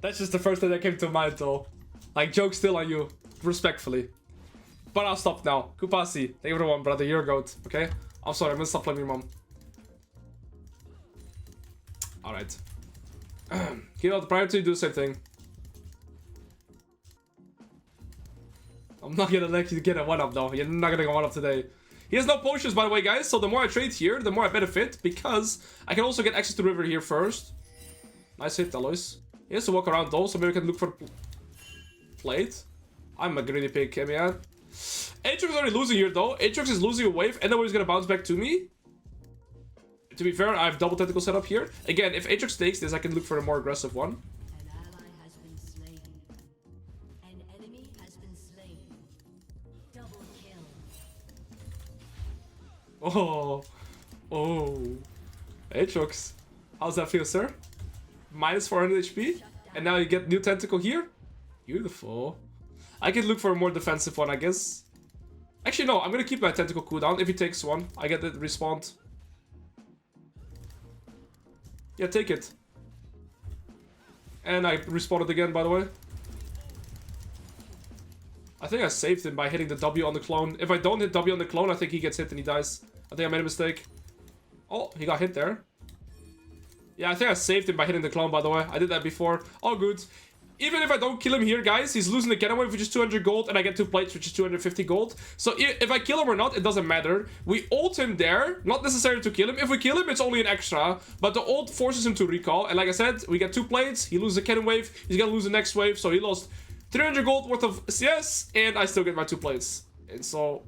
That's just the first thing that came to mind, though. Like, joke's still on you. Respectfully. But I'll stop now. Kupasi. Thank you for the one, brother. You're a goat. Okay? I'm sorry. I'm gonna stop blaming your mom. Alright. Give out the priority. Do the same thing. I'm not gonna let you get a 1-up, though. You're not gonna get 1-up today. He has no potions, by the way, guys, so the more I trade here, the more I benefit, because I can also get access to the river here first. Nice hit, Alois. He has to walk around though, so maybe we can look for plate. I'm a greedy pig, man. Aatrox is already losing here though. Aatrox is losing a wave, and then he's gonna bounce back to me. To be fair, I have double tentacle set up here. Again, if Aatrox takes this, I can look for a more aggressive one. An ally has been slain. An enemy has been slain. Double kill. Oh. Oh. Aatrox. How's that feel, sir? Minus 400 HP. And now you get new tentacle here. Beautiful. I can look for a more defensive one, I guess. Actually, no. I'm going to keep my tentacle cooldown. If he takes one, I get it respawned. Yeah, take it. And I respawned it again, by the way. I think I saved him by hitting the W on the clone. If I don't hit W on the clone, I think he gets hit and he dies. I think I made a mistake. Oh, he got hit there. Yeah, I think I saved him by hitting the clone, by the way. I did that before. All good. Even if I don't kill him here, guys, he's losing the Garen wave, which is 200 gold, and I get 2 plates, which is 250 gold. So if I kill him or not, it doesn't matter. We ult him there, not necessary to kill him. If we kill him, it's only an extra, but the ult forces him to recall. And like I said, we get 2 plates, he loses the Garen wave, he's gonna lose the next wave, so he lost 300 gold worth of CS, and I still get my 2 plates. And so,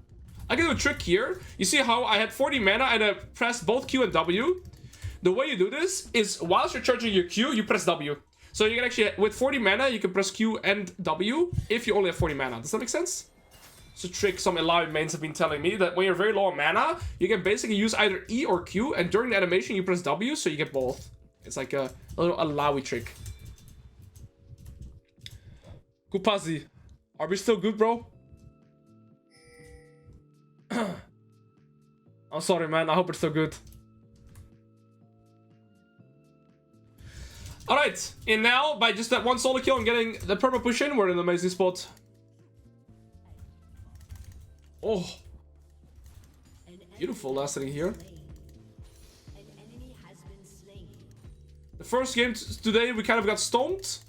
I can do a trick here. You see how I had 40 mana, and I pressed both Q and W? The way you do this is, whilst you're charging your Q, you press W. So you can actually, with 40 mana, you can press Q and W if you only have 40 mana. Does that make sense? It's a trick some ILLAOI mains have been telling me, that when you're very low on mana, you can basically use either E or Q, and during the animation you press W, so you get both. It's like a little ILLAOI trick. Kupazi, are we still good, bro? I'm sorry, man. I hope it's still good. Alright, and now, by just that one solo kill and getting the perma push in, we're in an amazing spot. Oh. Beautiful last inning here. An enemy has been slain. The first game today, we kind of got stomped.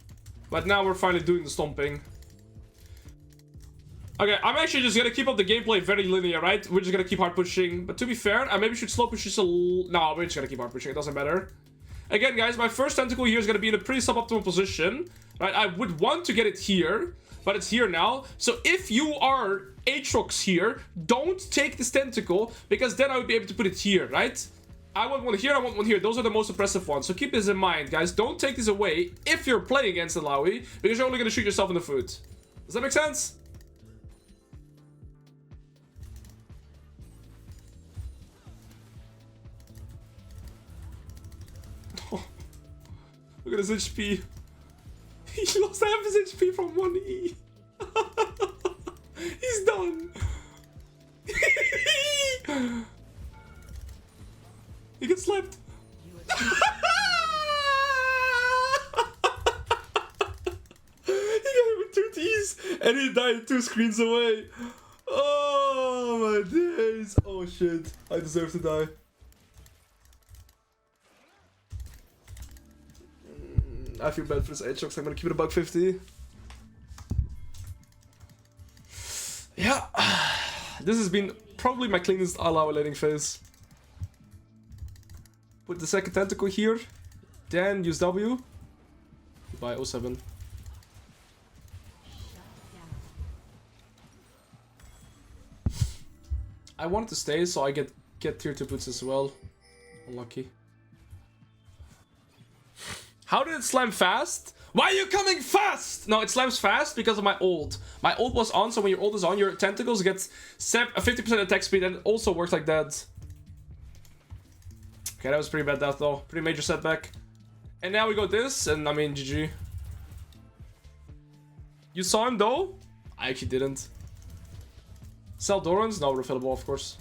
But now we're finally doing the stomping. Okay, I'm actually just gonna keep up the gameplay very linear, right? We're just gonna keep hard pushing. But to be fair, I maybe should slow push this a little... No, we're just gonna keep hard pushing. It doesn't matter. Again, guys, my first tentacle here is going to be in a pretty suboptimal position, right? I would want to get it here, but it's here now. So if you are Aatrox here, don't take this tentacle, because then I would be able to put it here, right? I want one here, I want one here. Those are the most impressive ones. So keep this in mind, guys. Don't take this away if you're playing against ILLAOI, because you're only going to shoot yourself in the foot. Does that make sense? Look at his HP. He lost half his HP from 1E. He's done. He gets slapped. He got him with 2 T's and he died 2 screens away. Oh my days. Oh shit. I deserve to die. I feel bad for this Aatrox. I'm gonna keep it a $150. Yeah, this has been probably my cleanest ILLAOI laning phase. Put the second tentacle here, then use W. By 07. I wanted to stay, so I get tier 2 boots as well. Unlucky. How did it slam fast? Why are you coming fast? No, it slams fast because of my ult. My ult was on, so when your ult is on, your tentacles get a 50% attack speed, and it also works like that. Okay, that was pretty bad death though. Pretty major setback. And now we got this, and I mean, GG. You saw him though? I actually didn't. Sell Dorans? No, refillable, of course.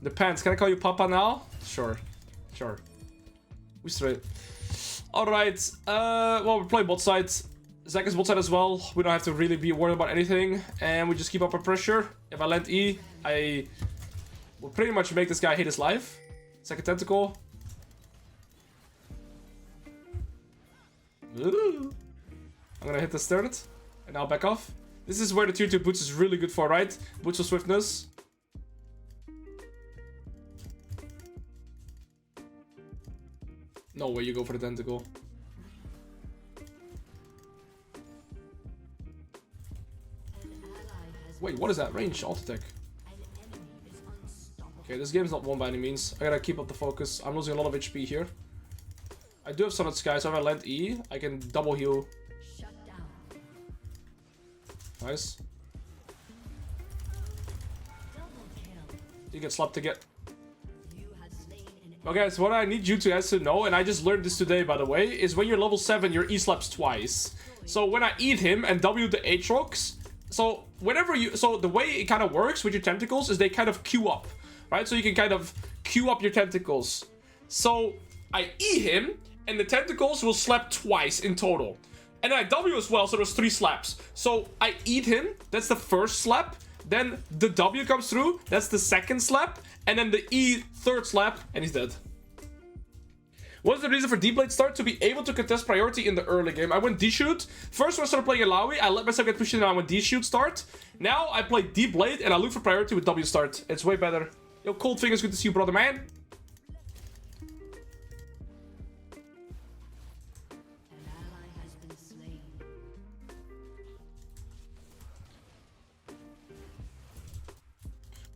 Depends. Can I call you Papa now? Sure. Sure. We straight. Alright. Well, we're playing bot side. Zac is bot side as well. We don't have to really be worried about anything. And we just keep up our pressure. If I land E, I will pretty much make this guy hate his life. Second tentacle. Ooh. I'm gonna hit this turret. And now back off. This is where the tier 2 boots is really good for, right? Boots of swiftness. No way you go for the tentacle. Wait, what is that? Range alt attack. Okay, this game's not won by any means. I gotta keep up the focus. I'm losing a lot of HP here. I do have Solid Sky, so if I land E, I can double heal. Nice. You get slapped again. Okay, so what I need you guys to know, and I just learned this today by the way, is when you're level 7, your E slaps twice. So when I eat him and W the Aatrox, so whenever you, so the way it kind of works with your tentacles is they kind of queue up, right? So you can kind of queue up your tentacles. So I eat him and the tentacles will slap twice in total. And then I W as well, so there's 3 slaps. So I eat him, that's the first slap. Then the W comes through, that's the second slap. And then the E, third slap, and he's dead. What's the reason for D-Blade start? To be able to contest priority in the early game. I went D-Shoot. First when I started playing ILLAOI, I let myself get pushed in and I went D-Shoot start. Now I play D-Blade and I look for priority with W start. It's way better. Yo, Cold Fingers, good to see you, brother, man.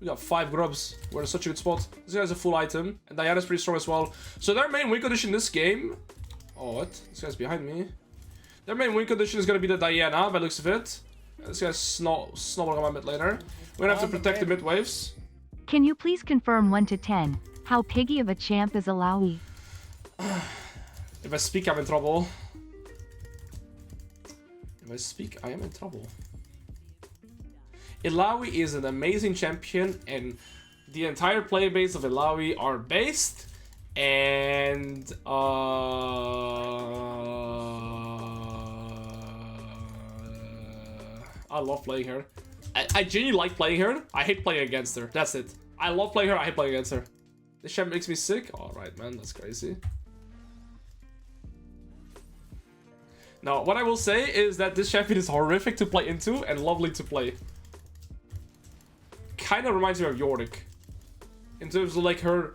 We got 5 grubs. We're in such a good spot. This guy's a full item. And Diana's pretty strong as well. So their main win condition this game... Oh, what? This guy's behind me. Their main win condition is going to be the Diana, by the looks of it. This guy's snobbling on my mid laner. We're going to have to protect the mid waves. Can you please confirm 1 to 10 how piggy of a champ is ILLAOI? If I speak, I'm in trouble. If I speak, I am in trouble. ILLAOI is an amazing champion, and the entire player base of ILLAOI are based, and I love playing her. I genuinely like playing her. I hate playing against her. That's it. I love playing her. I hate playing against her. This champ makes me sick. Alright, man. That's crazy. Now, what I will say is that this champion is horrific to play into and lovely to play. Kind of reminds me of Yorick. In terms of like her,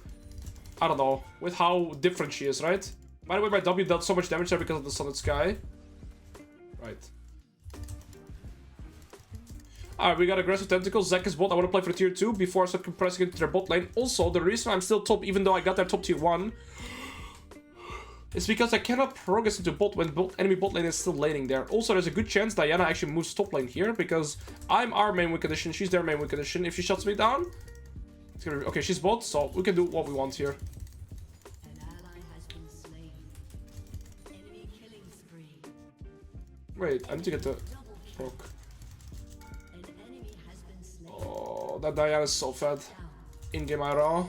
I don't know, with how different she is, right? By the way, my W dealt so much damage there because of the Solid Sky. Right. Alright, we got aggressive tentacles. Zac is bot. I want to play for tier 2 before I start compressing into their bot lane. Also, the reason I'm still top, even though I got their top tier 1, is because I cannot progress into bot when enemy bot lane is still laning there. Also, there's a good chance Diana actually moves top lane here, because I'm our main win condition, she's their main win condition. If she shuts me down, it's gonna be... Okay, she's bot, so we can do what we want here. An ally has been slain. Enemy killing spree. Wait, I need to get the proc. An enemy has been slain. Oh, that Diana is so fat. In-game IRL.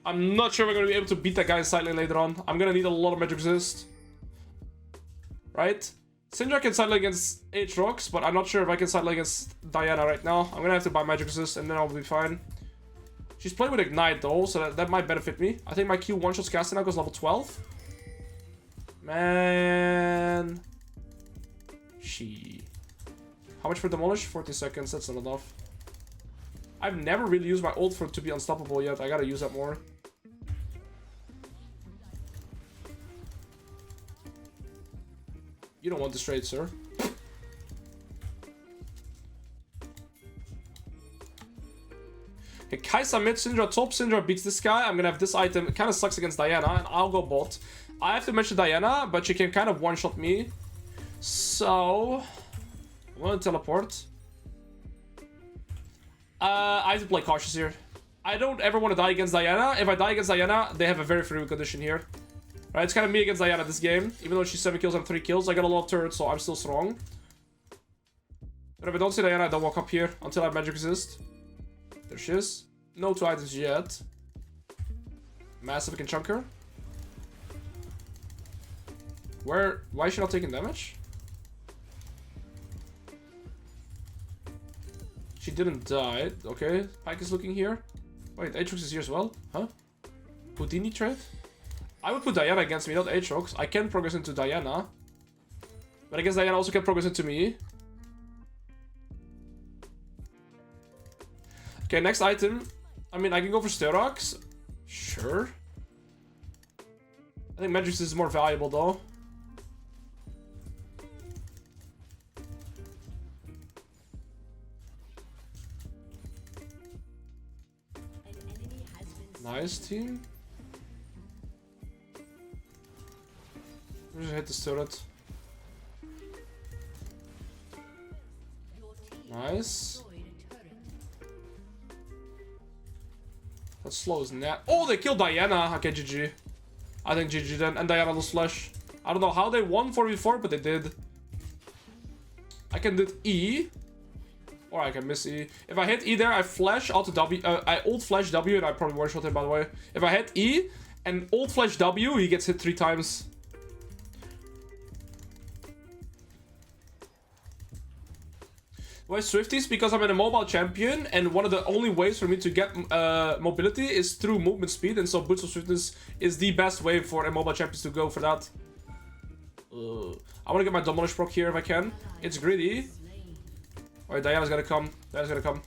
I'm not sure we're going to be able to beat that guy in side lane later on. I'm going to need a lot of magic resist. Right? Syndra can side lane against Aatrox, but I'm not sure if I can side lane against Diana right now. I'm going to have to buy magic resist and then I'll be fine. She's playing with Ignite though, so that might benefit me. I think my Q one-shots casting now goes level 12. Man. How much for Demolish? 40 seconds, that's not enough. I've never really used my ult for it to be unstoppable yet. I gotta use that more. You don't want this trade, sir. Okay, Kaisa mid, Syndra top. Syndra beats this guy. I'm gonna have this item. It kind of sucks against Diana, and I'll go bot. I have to mention Diana, but she can kind of one-shot me. So... I'm gonna teleport. I have to play cautious here. I don't ever want to die against Diana. If I die against Diana, they have a very free condition here. Right, it's kind of me against Diana this game. Even though she's 7 kills and 3 kills, I got a lot of turrets, so I'm still strong. But if I don't see Diana, I don't walk up here until I have magic resist. There she is. No 2 items yet. Massive can chunk her. Why is she not taking damage? She didn't die. Okay, Pike is looking here. Wait, Aatrox is here as well? Huh? Houdini trade? I would put Diana against me, not Aatrox. I can progress into Diana. But I guess Diana also can progress into me. Okay, next item. I mean, I can go for Aatrox. Sure. I think Magic is more valuable though. Nice team. Just hit this turret. Nice. That slows net. Oh, they killed Diana. Okay, GG. I think GG then. And Diana lost flash. I don't know how they won 4v4, but they did. I can do E. Or I can miss E. If I hit E there, I flash out to W. I ult flash W, and I probably one-shot him, by the way. If I hit E and ult flash W, he gets hit 3 times. Why Swifties? Because I'm in a mobile champion, and one of the only ways for me to get mobility is through movement speed, and so Boots of Swiftness is the best way for a mobile champion to go for that. I want to get my Demolish proc here if I can. It's greedy. Alright, Diana's gonna come. Diana's gonna come.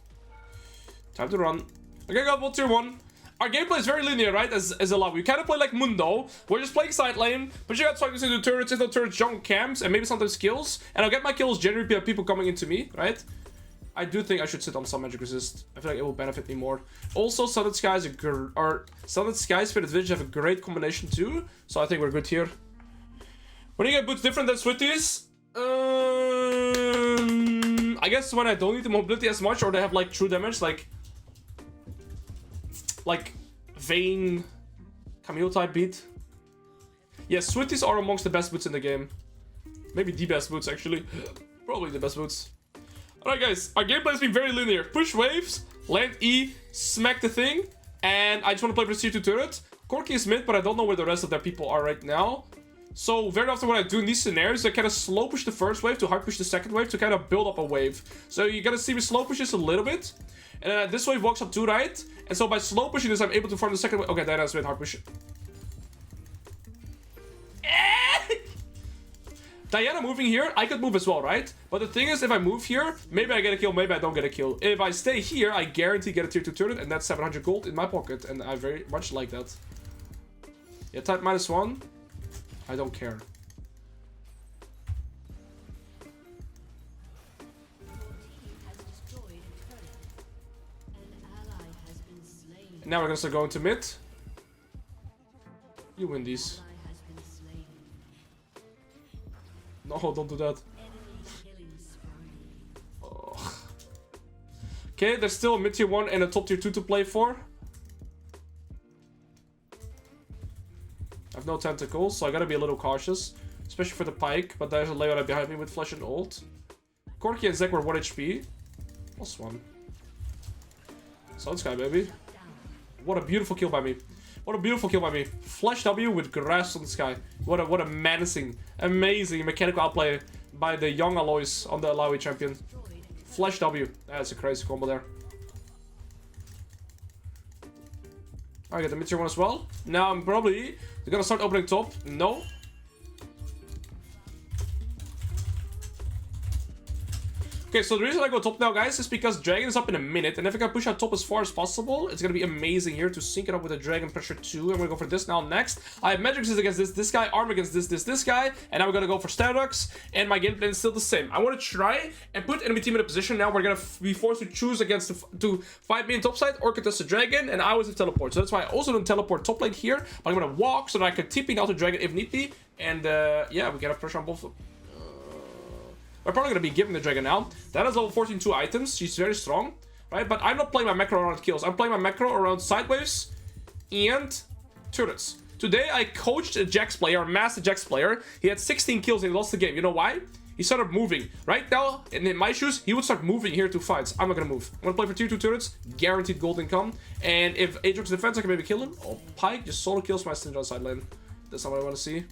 Time to run. Okay, got both tier 1. Our gameplay is very linear, right? As a lot. We kind of play like Mundo. We're just playing side lane, but you got focus into turrets, no turrets, jungle camps, and maybe sometimes kills. And I'll get my kills generally by people coming into me, right? I do think I should sit on some magic resist. I feel like it will benefit me more. Also, Sunlit Skies Sunlit Skies Spirit Vision have a great combination too, so I think we're good here. When you get boots different than Swifties, I guess when I don't need the mobility as much, or they have like true damage, like Vayne, Camille type beat. Yes, Swifties are amongst the best boots in the game. Maybe the best boots actually. Probably the best boots. Alright guys, our gameplay has been very linear. Push waves, land E, smack the thing, and I just want to play for tier 2 turret. Corki is mid, but I don't know where the rest of their people are right now. So very often what I do in these scenarios, I kind of slow push the first wave to hard push the second wave to kind of build up a wave. So you gotta see me slow push this a little bit. And then this wave walks up to right. And so by slow pushing this, I'm able to farm the second wave. Okay, that's with hard push. Diana moving here, I could move as well, right? But the thing is, if I move here, maybe I get a kill, maybe I don't get a kill. If I stay here, I guarantee get a tier 2 turret, and that's 700 gold in my pocket. And I very much like that. Yeah, type -1. I don't care. And now we're gonna start going to mid. You win these. No, don't do that. Oh. Okay, there's still a mid tier 1 and a top tier 2 to play for. I have no tentacles, so I gotta be a little cautious. Especially for the pike, but there's a Leona behind me with flash and ult. Corki and Zek were 1 HP. +1. So this guy, baby. What a beautiful kill by me. What a beautiful kill by me. Flash W with grass on the sky. What a menacing, amazing mechanical outplay by the young Alois on the ILLAOI champion. Flash W. That's a crazy combo there. I get the mid tier 1 as well. Now I'm probably gonna start opening top. No. Okay, so the reason I go top now, guys, is because Dragon is up in a minute, and if I can push out top as far as possible, it's gonna be amazing here to sync it up with a Dragon pressure 2. I'm gonna go for this now next. I have Magic Resist against this guy, Arm against this guy, and now we're gonna go for Aatrox, and my game plan is still the same. I want to try and put enemy team in a position now we're gonna be forced to choose against to fight me in top side or contest the Dragon, and I always have teleport. So that's why I also don't teleport top lane here, but I'm gonna walk so that I can TP out the Dragon if need be, and yeah, we can have pressure on both of them. We're probably going to be giving the Dragon now. That is level 14 2 items. She's very strong, right? But I'm not playing my macro around kills. I'm playing my macro around sideways and turrets. Today, I coached a Jax player, a master Jax player. He had 16 kills and he lost the game. You know why? He started moving. Right now, in my shoes, he would start moving here to fights. I'm not going to move. I'm going to play for tier 2 turrets. Guaranteed gold income. And if Aatrox defends, I can maybe kill him. Oh, Pike just solo kills my Syndra side lane. That's not what I want to see.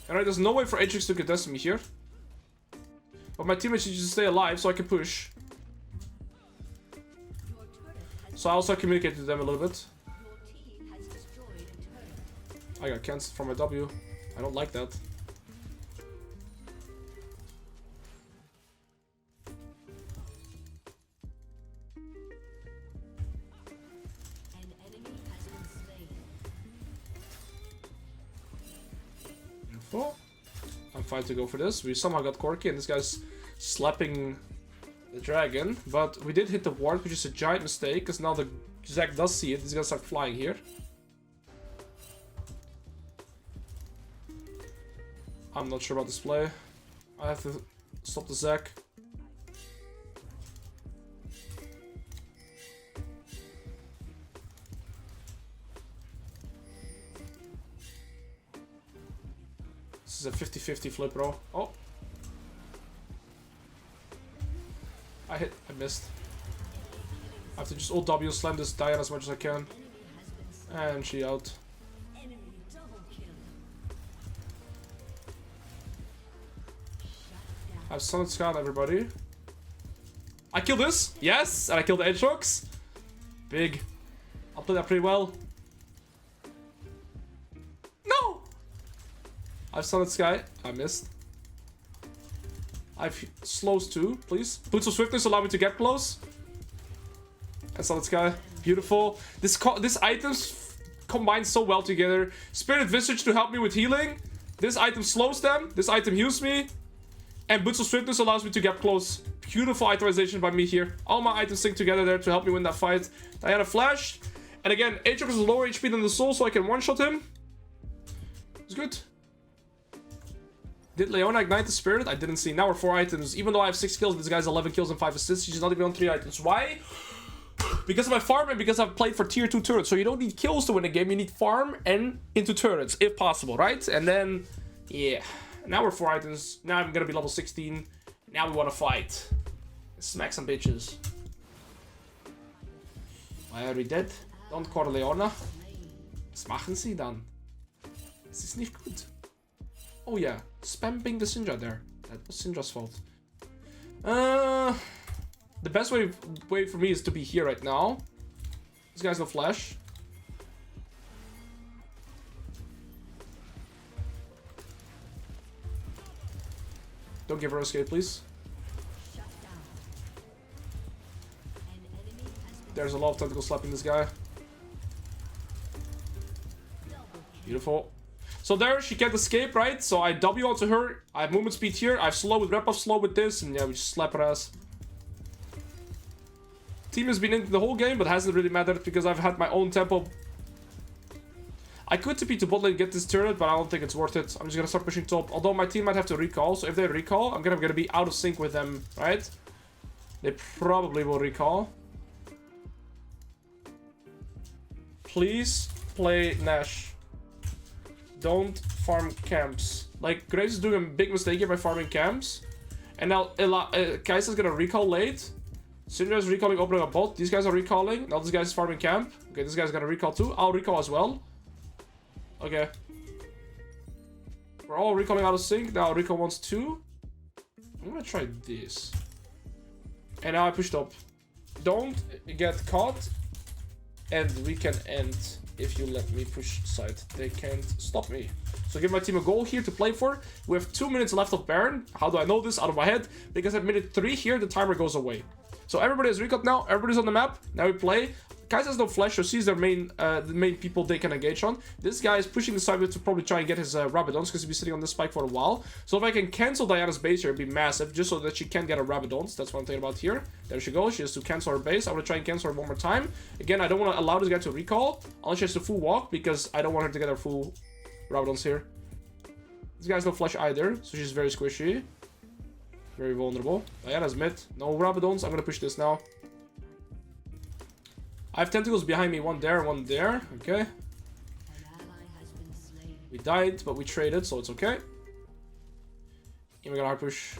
Alright, there's no way for Aatrox to contest me here. But my teammates need to stay alive so I can push. So I also communicate to them a little bit. I got cancelled from my W. I don't like that. Beautiful. I'm fine to go for this. We somehow got Corki, and this guy's slapping the dragon. But we did hit the ward, which is a giant mistake, because now the Zac does see it. He's gonna start flying here. I'm not sure about this play. I have to stop the Zac. This is a 50-50 flip, bro. Oh. I missed. I have to just ult W, slam this Diana as much as I can. And she out. Enemy double kill. I have Solid Scout, everybody. I killed this! Yes! And I killed the Aatrox. Big. I'll play that pretty well. No! I have Solid Sky. I missed. I have slows too, please. Boots of Swiftness allow me to get close. And Solid Sky. Beautiful. This items combine so well together. Spirit Visage to help me with healing. This item slows them. This item heals me. And Boots of Swiftness allows me to get close. Beautiful itemization by me here. All my items sync together there to help me win that fight. Diana flash. And again, Aatrox is lower HP than the Soul, so I can one-shot him. It's good. Did Leona ignite the Spirit? I didn't see. Now we're 4 items. Even though I have 6 kills, this guy's 11 kills and 5 assists. He's not even on 3 items. Why? Because of my farm and because I've played for tier 2 turrets. So you don't need kills to win a game. You need farm and into turrets, if possible, right? And then, yeah. Now we're 4 items. Now I'm gonna be level 16. Now we want to fight. Smack some bitches. Why are we dead? Don't call Leona. Was machen Sie dann? Es ist nicht gut. Oh yeah, spamming the Syndra there. That was Syndra's fault. The best way for me is to be here right now. This guy's no flash. Don't give her escape, please. There's a lot of tentacle slapping this guy. Beautiful. So there, she can't escape, right? So I W onto her. I have movement speed here. I have slow with rep off, slow with this. And yeah, we just slap her ass. Team has been in the whole game, but hasn't really mattered because I've had my own tempo. I could TP to bot lane and get this turret, but I don't think it's worth it. I'm just gonna start pushing top. Although my team might have to recall. So if they recall, I'm gonna be out of sync with them, right? They probably will recall. Please play Nash. Don't farm camps. Like, Graves is doing a big mistake here by farming camps. And now Kai'Sa's gonna recall late. Syndra is recalling opening a bot. These guys are recalling. Now this guy's farming camp. Okay, this guy's gonna recall too. I'll recall as well. Okay. We're all recalling out of sync. Now recall wants 2. I'm gonna try this. And now I pushed up. Don't get caught. And we can end if you let me push side. They can't stop me. So give my team a goal here to play for. We have 2 minutes left of Baron. How do I know this? Out of my head. Because at minute 3 here, the timer goes away. So everybody has recalled now. Everybody's on the map. Now we play. Kai'Sa has no flash, so sees their the main people they can engage on. This guy is pushing the side to probably try and get his Rabadons because he's been sitting on this spike for a while. So if I can cancel Diana's base here, it'd be massive, just so that she can get a Rabadons. That's what I'm thinking about here. There she goes. She has to cancel her base. I'm gonna try and cancel her one more time. Again, I don't want to allow this guy to recall unless she has to full walk because I don't want her to get her full Rabadons here. This guy's no flash either, so she's very squishy. Very vulnerable. Diana's mid. No Rabadons. I'm gonna push this now. I have tentacles behind me. One there, one there. Okay. We died, but we traded, so it's okay. I'm gonna hard push.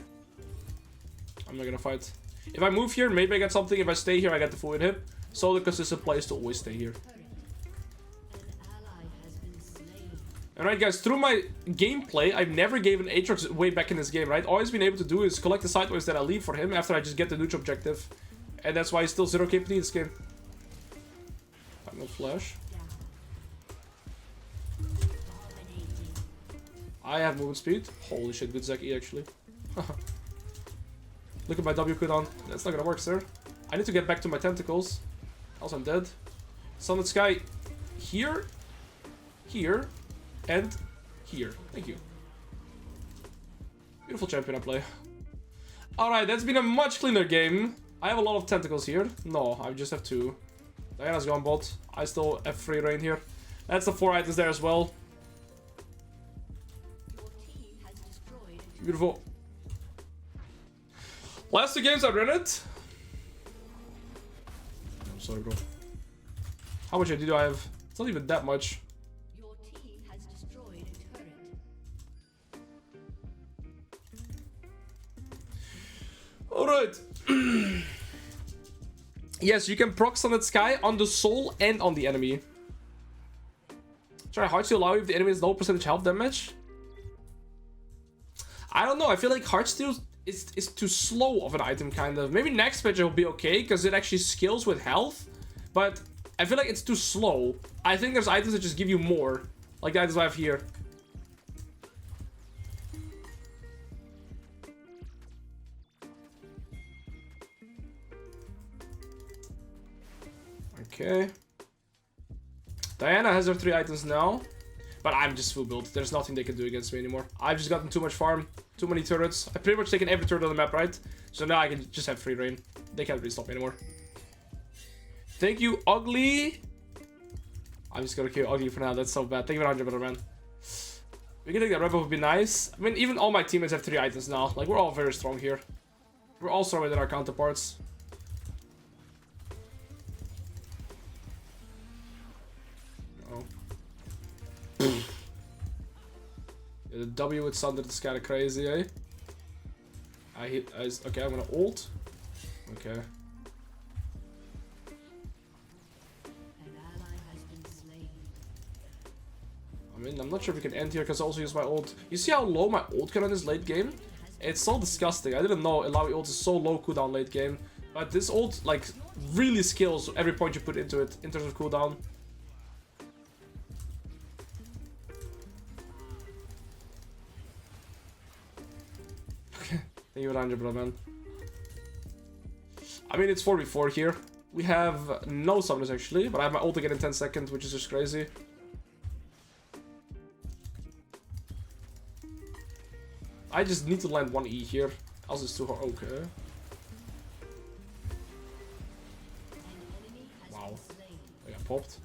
I'm not gonna fight. If I move here, maybe I get something. If I stay here, I get the full inhib. So the consistent play is to always stay here. Alright guys, through my gameplay, I've never given Aatrox way back in this game, right? All he's been able to do is collect the sideways that I leave for him after I just get the neutral objective. And that's why he's still 0 KP in this game. I have no flash. I have movement speed. Holy shit, good Zac E actually. Look at my W cooldown. That's not gonna work, sir. I need to get back to my tentacles. Else I'm dead. Sunlit Sky here, here, and here. Thank you. Beautiful champion I play. Alright, that's been a much cleaner game. I have a lot of tentacles here. No, I just have 2. Diana's gone bot. I still have free reign here. That's the 4 items there as well. Beautiful. Last 2 games I ran it. I'm sorry, bro. How much ID do I have? It's not even that much. Your team has destroyed a turret. Alright. Yes, you can proc Sunned Sky on the soul and on the enemy. Try Heartsteel Illaoi if the enemy has low percentage health damage. I don't know, I feel like Heartsteel is too slow of an item, kind of. Maybe next patch will be okay, because it actually scales with health. But I feel like it's too slow. I think there's items that just give you more. Like the items I have here. Okay. Diana has her 3 items now. But I'm just full build. There's nothing they can do against me anymore. I've just gotten too much farm. Too many turrets. I've pretty much taken every turret on the map, right? So now I can just have free reign. They can't really stop me anymore. Thank you, Ugly. I'm just gonna kill Ugly for now. That's so bad. Thank you for 100, brother, man. We can take that rebel would be nice. I mean, even all my teammates have 3 items now. Like, we're all very strong here. We're all stronger than our counterparts. Yeah, the W with Sunder is kind of crazy, eh? Okay, I'm gonna ult. Okay. An ally has been slain. I mean, I'm not sure if we can end here because I also use my ult. You see how low my ult can on this late game? It's so disgusting. I didn't know ILLAOI ult is so low cooldown late game. But this ult, like, really scales every point you put into it in terms of cooldown. Thank you, Ranger, bro, man. I mean, it's 4v4 here. We have no summoners, actually, but I have my ult again in 10 seconds, which is just crazy. I just need to land 1 E here, else it's too hard. Okay. Wow. I got popped.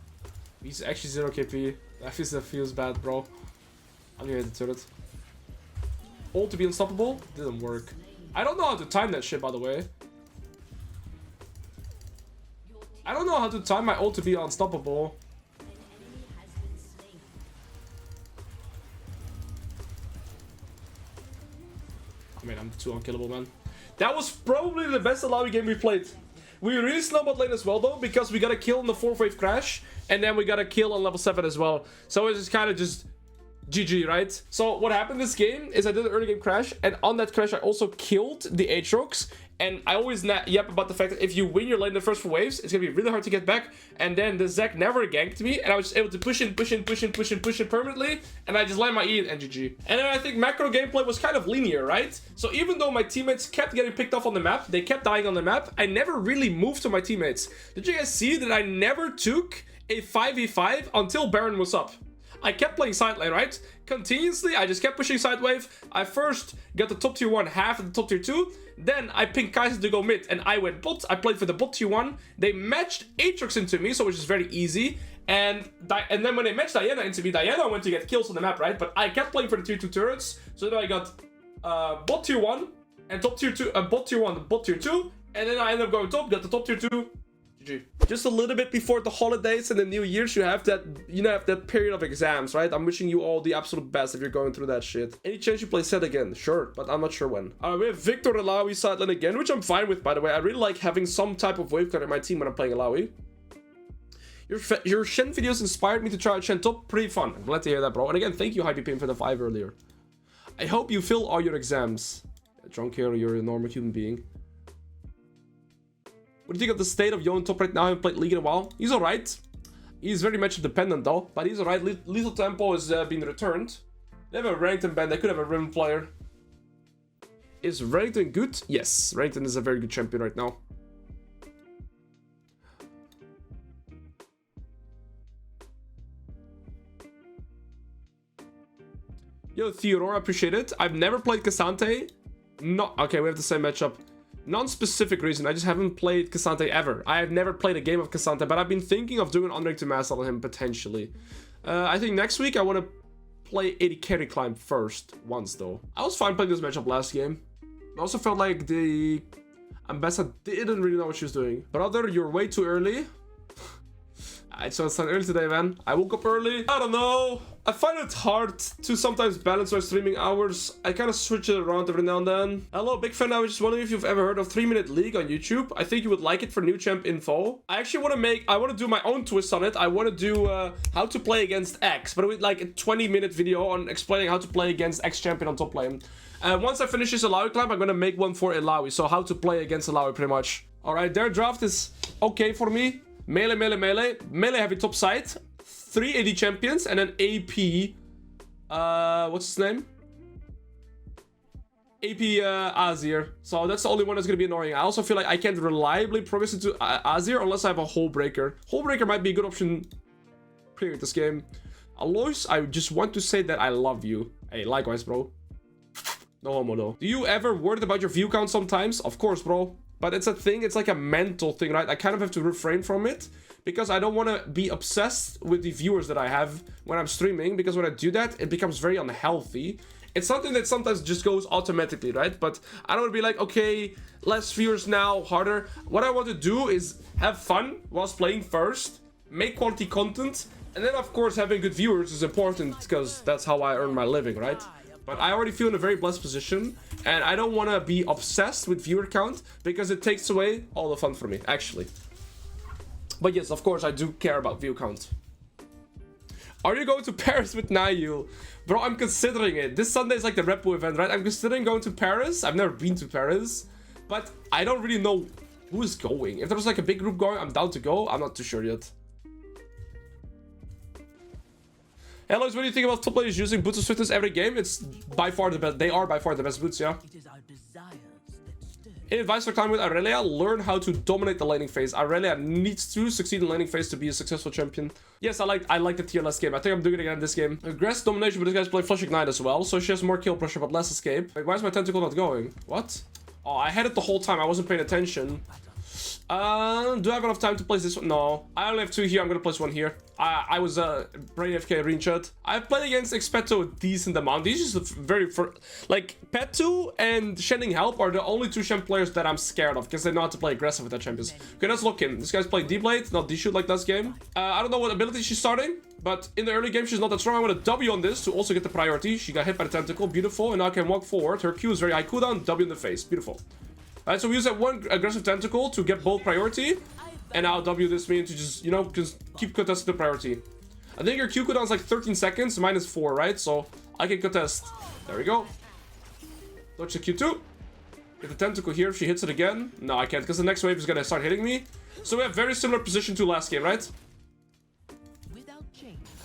He's actually 0 KP. That feels bad, bro. I'm gonna hit the turret. Ult to be unstoppable? Didn't work. I don't know how to time that shit, by the way. I don't know how to time my ult to be unstoppable. I mean, I'm too unkillable, man. That was probably the best ILLAOI game we played. We really snowballed lane as well, though, because we got a kill in the 4th wave crash, and then we got a kill on level 7 as well. So it's just kind of just GG, right? So what happened this game is I did an early game crash, and on that crash I also killed the Aatrox, and I always yap about the fact that if you win your lane in the first 4 waves, it's gonna be really hard to get back. And then the Zac never ganked me, and I was just able to push in permanently, and I just land my E and GG. And then I think macro gameplay was kind of linear, right? So even though my teammates kept getting picked off on the map, they kept dying on the map, I never really moved to my teammates. Did you guys see that I never took a 5v5 until Baron was up? I kept playing side lane, right? Continuously, I just kept pushing side wave. I first got the top tier 1, half of the top tier 2. Then I picked Kaiser to go mid, and I went bot. I played for the bot tier 1. They matched Aatrox into me, so which is very easy. And then when they matched Diana into me, Diana went to get kills on the map, right? But I kept playing for the tier 2 turrets. So then I got bot tier 1 and top tier 2, bot tier 1, bot tier 2. And then I ended up going top, got the top tier 2. GG. Just a little bit before the holidays and the New Year's, you have that, have that period of exams, right? I'm wishing you all the absolute best if you're going through that shit. Any chance you play Zed again? Sure, but I'm not sure when. We have Victor ILLAOI side lane again, which I'm fine with, by the way. I really like having some type of wave card in my team when I'm playing ILLAOI. Your Shen videos inspired me to try out Shen top. Pretty fun. I'm glad to hear that, bro. And again, thank you, HypePM, for the 5 earlier. I hope you fill all your exams. Drunk here, you're a normal human being. What do you think of the state of Yon top right now? I haven't played League in a while. He's alright. He's very matchup dependent though, but he's alright. Lethal Tempo has been returned. They have a Renekton band. They could have a Rim player. Is Renekton good? Yes, Renekton is a very good champion right now. Yo, Theodore, I appreciate it. I've never played Cassante. No, okay, we have the same matchup. Non-specific reason, I just haven't played Cassante ever. I have never played a game of Cassante, but I've been thinking of doing Unranked to Master on him, potentially. I think next week I want to play 80 carry climb first, once though. I was fine playing this matchup last game. I also felt like the Ambessa didn't really know what she was doing. Brother, you're way too early. It's so early today, man. I woke up early. I don't know. I find it hard to sometimes balance my streaming hours. I kind of switch it around every now and then. Hello, big fan. I was just wondering if you've ever heard of 3-Minute League on YouTube. I think you would like it for new champ info. I actually want to do my own twist on it. I want to do how to play against X, but with like a 20-minute video on explaining how to play against X champion on top lane. Once I finish this ILLAOI climb, I'm going to make one for ILLAOI. So how to play against ILLAOI pretty much. All right, their draft is okay for me. Melee, melee, melee. Melee heavy top side. 3 AD champions and an AP. What's his name? AP Azir. So that's the only one that's going to be annoying. I also feel like I can't reliably progress into Azir unless I have a Hole Breaker. Hole Breaker might be a good option playing this game. Alois, I just want to say that I love you. Hey, likewise, bro. No homo, though. Do you ever worry about your view count sometimes? Of course, bro. But it's a thing, it's like a mental thing, right? I kind of have to refrain from it because I don't want to be obsessed with the viewers that I have when I'm streaming, because when I do that, it becomes very unhealthy. It's something that sometimes just goes automatically, right? But I don't want to be like, okay, less viewers now, harder. What I want to do is have fun whilst playing first, make quality content, and then of course having good viewers is important because that's how I earn my living, right? But I already feel in a very blessed position, and I don't want to be obsessed with viewer count because it takes away all the fun for me, actually. But yes, of course, I do care about view count. Are you going to Paris with Nayu? Bro, I'm considering it. This Sunday is like the Repo event, right? I'm considering going to Paris. I've never been to Paris, but I don't really know who is going. If there's like a big group going, I'm down to go. I'm not too sure yet. Hey, Alois, what do you think about top players using boots of swiftness every game? It's by far the best. They are by far the best boots, yeah. Any advice for climbing with Aurelia? Learn how to dominate the laning phase. Aurelia needs to succeed in laning phase to be a successful champion. Yes, I like the tier last game. I think I'm doing it again this game. Aggressive domination, but this guy's playing Flush Ignite as well, so she has more kill pressure but less escape. Wait, why is my tentacle not going? What? Oh, I had it the whole time. I wasn't paying attention. Do I have enough time to place this one? No. I only have 2 here. I'm gonna place 1 here. I was brain FK Reen chat. I've played against Xpeto a decent amount. These are very like Petu and Shedding Help are the only 2 champ players that I'm scared of because they know how to play aggressive with their champions. Okay, let's look in. This guy's playing D-Blade, not D-Shoot like last game. I don't know what ability she's starting, but in the early game she's not that strong. I want a W on this to also get the priority. She got hit by the tentacle. Beautiful. And now I can walk forward. Her Q is very high cooldown. W in the face. Beautiful. Alright, so we use that 1 aggressive tentacle to get both priority. And now W this means to just, you know, just keep contesting the priority. I think your Q cooldown is like 13 seconds, minus 4, right? So I can contest. There we go. Dodge the Q2. Get the tentacle here if she hits it again. No, I can't because the next wave is going to start hitting me. So we have very similar position to last game, right?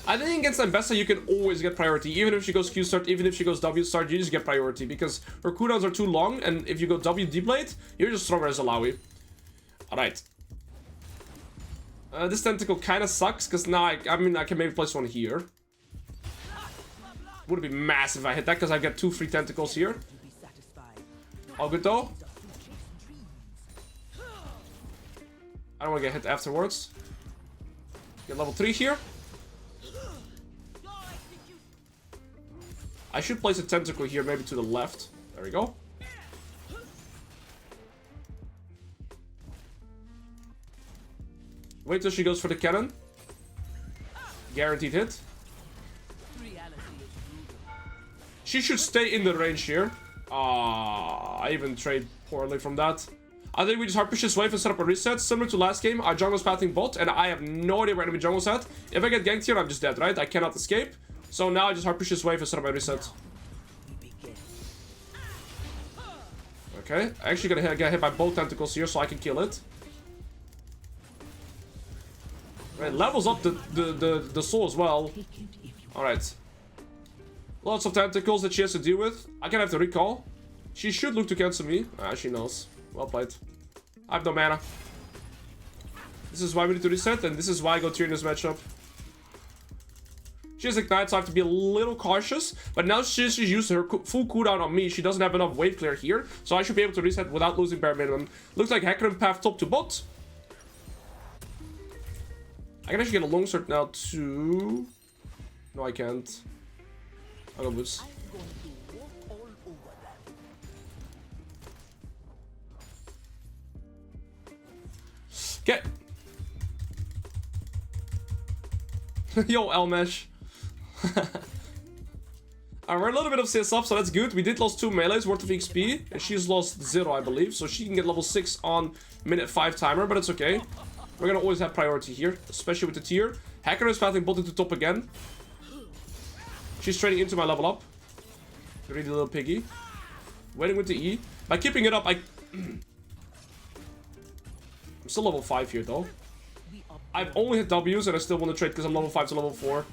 I think against Ambessa you can always get priority. Even if she goes Q start, even if she goes W start, you just get priority. Because her cooldowns are too long, and if you go W D-Blade, you're just stronger as ILLAOI. Alright. This tentacle kind of sucks, because now I mean, I can maybe place 1 here. Would be massive if I hit that, because I get 2 free tentacles here. All good though. I don't want to get hit afterwards. Get level 3 here. I should place a tentacle here, maybe to the left. There we go. Wait till she goes for the cannon. Guaranteed hit. She should stay in the range here. I even trade poorly from that. I think we just hard push this wave and set up a reset. Similar to last game, our jungle's pathing bot, and I have no idea where enemy jungle's at. If I get ganked here, I'm just dead, right? I cannot escape. So now I just hard push this wave and set up my reset. Okay, I actually gotta get hit by both tentacles here so I can kill it. Right, levels up the soul as well. Alright. Lots of tentacles that she has to deal with. I can have the recall. She should look to cancel me. She knows. Well played. I have no mana. This is why we need to reset, and this is why I go tier in this matchup. She has Ignite, so I have to be a little cautious. But now she's used her full cooldown on me. She doesn't have enough wave clear here. So I should be able to reset without losing bare minimum. Looks like Hecarim path top to bot. I can actually get a longsword now too. No, I can't. I'll go boots. Okay. Yo, Elmesh. We're a little bit of CS up, so that's good. We did lose 2 melees worth of XP, and she's lost 0, I believe. So she can get level 6 on minute 5 timer, but it's okay. We're gonna always have priority here, especially with the tier. Hacker is pathing bot into top again. She's trading into my level up. Greedy little piggy. Waiting with the E. By keeping it up, I'm still level 5 here, though. I've only hit W's, and I still want to trade because I'm level 5 to level 4.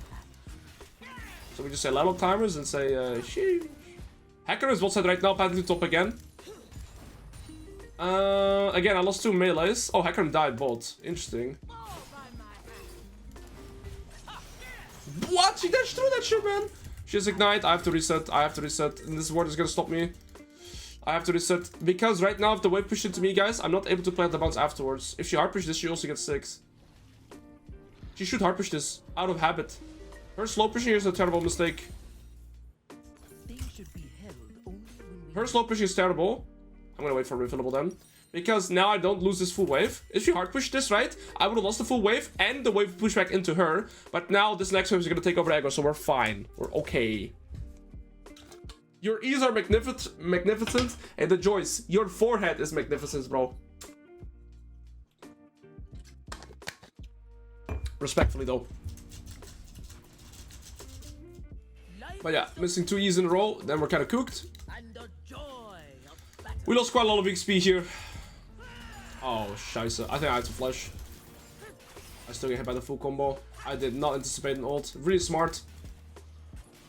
So we just say level timers and say, sheesh. Hacker is bot side right now, pathing to top again. Again, I lost 2 melees. Oh, Hacker died bot. Interesting. What? She dashed through that shit, man. She has Ignite. I have to reset. I have to reset. And this ward is gonna stop me. I have to reset. Because right now, if the wave pushed into me, guys, I'm not able to play at the bounce afterwards. If she hard push this, she also gets 6. She should hard push this out of habit. Her slow pushing here is a terrible mistake. Her slow pushing is terrible. I'm gonna wait for refillable then. Because now I don't lose this full wave. If she hard pushed this, right, I would have lost the full wave and the wave push back into her. But now this next wave is gonna take over the aggro, so we're fine. We're okay. Your E's are magnificent, and the Joyce, your forehead is magnificent, bro. Respectfully, though. But yeah, missing 2 E's in a row, then we're kind of cooked. We lost quite a lot of XP here. Oh, scheisse. I think I had to flash. I still get hit by the full combo. I did not anticipate an ult. Really smart.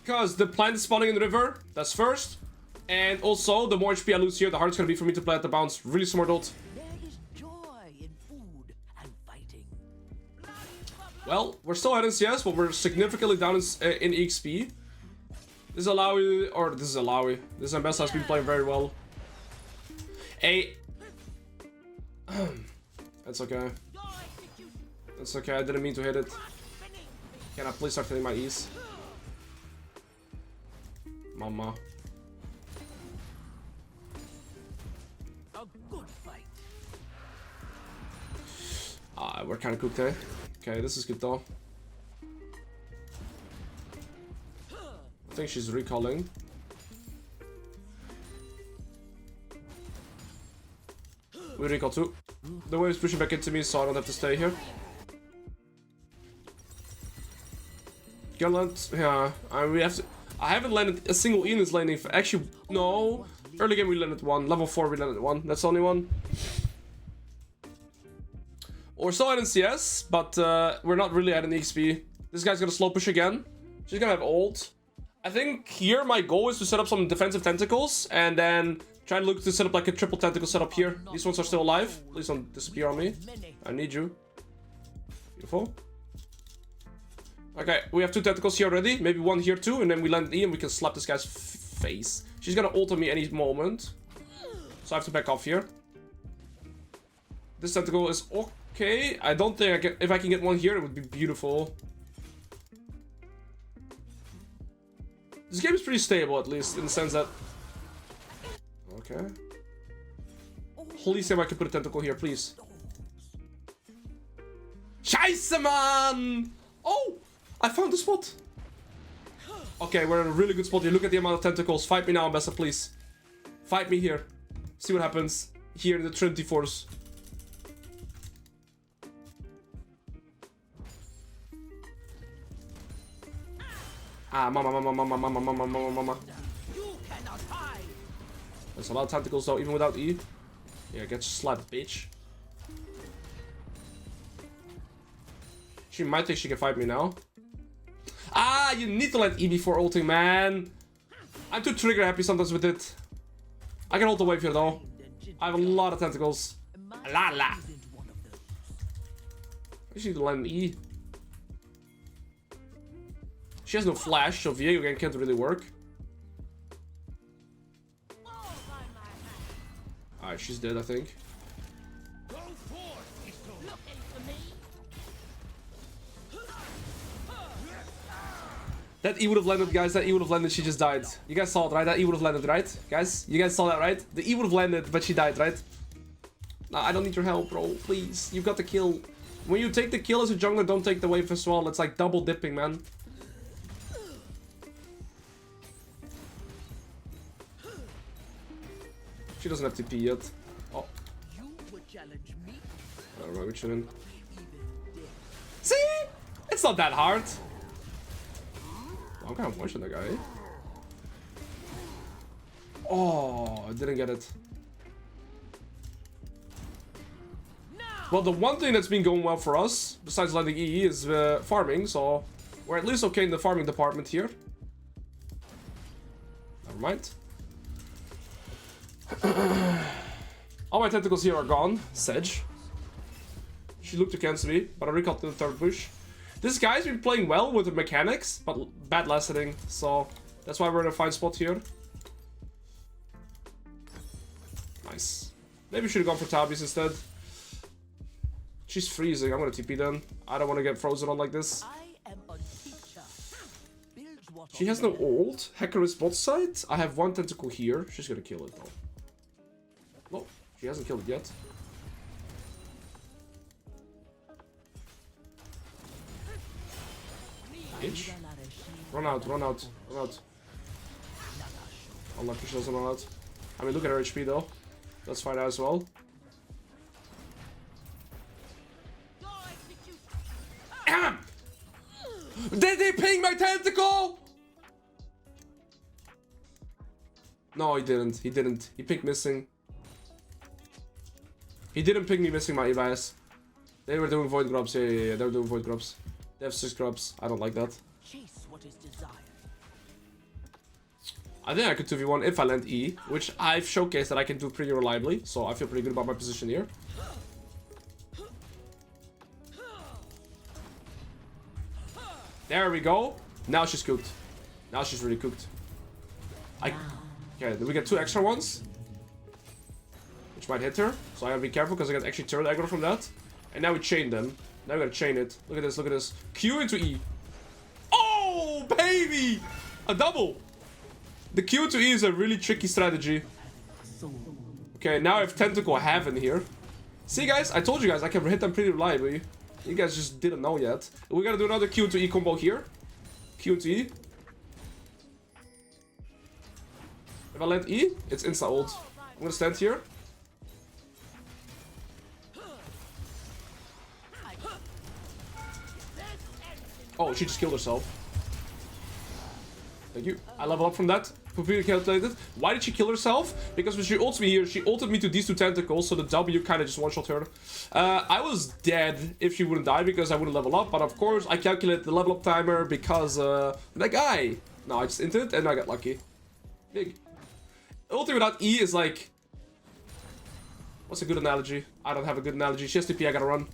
Because the plant is spawning in the river. That's first. And also, the more HP I lose here, the harder it's going to be for me to play at the bounce. Really smart ult. There is joy in food and fighting. Well, we're still at NCS, but we're significantly down in XP. This is ILLAOI, or this is ILLAOI. This Ambessa has been playing very well. That's okay. That's okay, I didn't mean to hit it. Can I please start hitting my E's? Mama. We're kind of cooked, eh? Okay, this is good though. I think she's recalling. We recall too. The wave is pushing back into me, so I don't have to stay here. Garen, yeah, we have to. I haven't landed a single E in this laning. Actually, no. Early game we landed 1. Level 4 we landed 1. That's the only one. We're still at CS, but we're not really at an XP. This guy's gonna slow push again. She's gonna have ult. I think here my goal is to set up some defensive tentacles and then try to look to set up like a triple tentacle setup here. These ones are still alive. Please don't disappear on me. I need you. Beautiful. Okay, we have 2 tentacles here already. Maybe 1 here too, and then we land E and we can slap this guy's face. She's gonna ult on me any moment. So I have to back off here. This tentacle is okay. I don't think I can. If I can get 1 here, it would be beautiful. This game is pretty stable, at least, in the sense that... Okay. Please say I can put a tentacle here, please. Scheisse, man! Oh! I found the spot! Okay, we're in a really good spot here. Look at the amount of tentacles. Fight me now, Ambessa, please. Fight me here. See what happens here in the Trinity Force. Ah, mama. There's a lot of tentacles though, even without E. Yeah, get slapped, bitch. She might think she can fight me now. Ah, you need to let E before ulting, man. I'm too trigger happy sometimes with it. I can ult the wave here though. I have a lot of tentacles. La. I just need to land an E. She has no flash, so Viego again can't really work. Alright, she's dead, I think. That E would have landed, guys. That E would have landed. She just died. You guys saw it, right? That E would have landed, right? Guys, you guys saw that, right? The E would have landed, but she died, right? Nah, I don't need your help, bro. Please. You've got the kill. When you take the kill as a jungler, don't take the wave as well. It's like double dipping, man. She doesn't have TP yet. Oh. Alright, we shouldn't. See? It's not that hard. I'm kind of watching that guy. Oh, I didn't get it. Well, the one thing that's been going well for us, besides landing EE, is farming. So we're at least okay in the farming department here. Never mind. All my tentacles here are gone. Sedge. She looked to cancel me, but I recalled to the third bush. This guy's been playing well with the mechanics, but bad last hitting, so that's why we're in a fine spot here. Nice. Maybe we should have gone for Tabi's instead. She's freezing. I'm gonna TP then. I don't want to get frozen on like this. She has no ult. Hacker is bot side. I have one tentacle here. She's gonna kill it though. No, she hasn't killed it yet. Itch. Run out, run out, run out. Unlucky she doesn't run out. I mean, look at her HP though. That's fine as well. Damn! Did they ping my tentacle? No, he didn't. He didn't. He picked missing. He didn't ping me missing my Evas. They were doing void grubs. Yeah. They were doing void grubs. They have 6 grubs. I don't like that. I think I could 2v1 if I land E, which I've showcased that I can do pretty reliably, so I feel pretty good about my position here. There we go. Now she's cooked. Now she's really cooked. Okay, then we get 2 extra ones, which might hit her, so I gotta be careful because I got actually turret aggro from that. And now we chain them. Now we gotta chain it. Look at this, look at this. Q into E. Oh, baby! A double! The Q to E is a really tricky strategy. Okay, now I have Tentacle Heaven here. See, guys? I told you guys I can hit them pretty reliably. You guys just didn't know yet. We gotta do another Q to E combo here. Q to E. If I land E, it's insta ult. I'm gonna stand here. Oh, she just killed herself. Thank you. I level up from that. Completely calculated. Why did she kill herself? Because when she ults me here, she ulted me to these 2 tentacles, so the W kind of just one-shot her. I was dead if she wouldn't die because I wouldn't level up, but of course I calculated the level up timer because that guy. No, I just inted it and I got lucky. Big. Ulti without E is like... What's a good analogy? I don't have a good analogy. She has TP, I gotta run.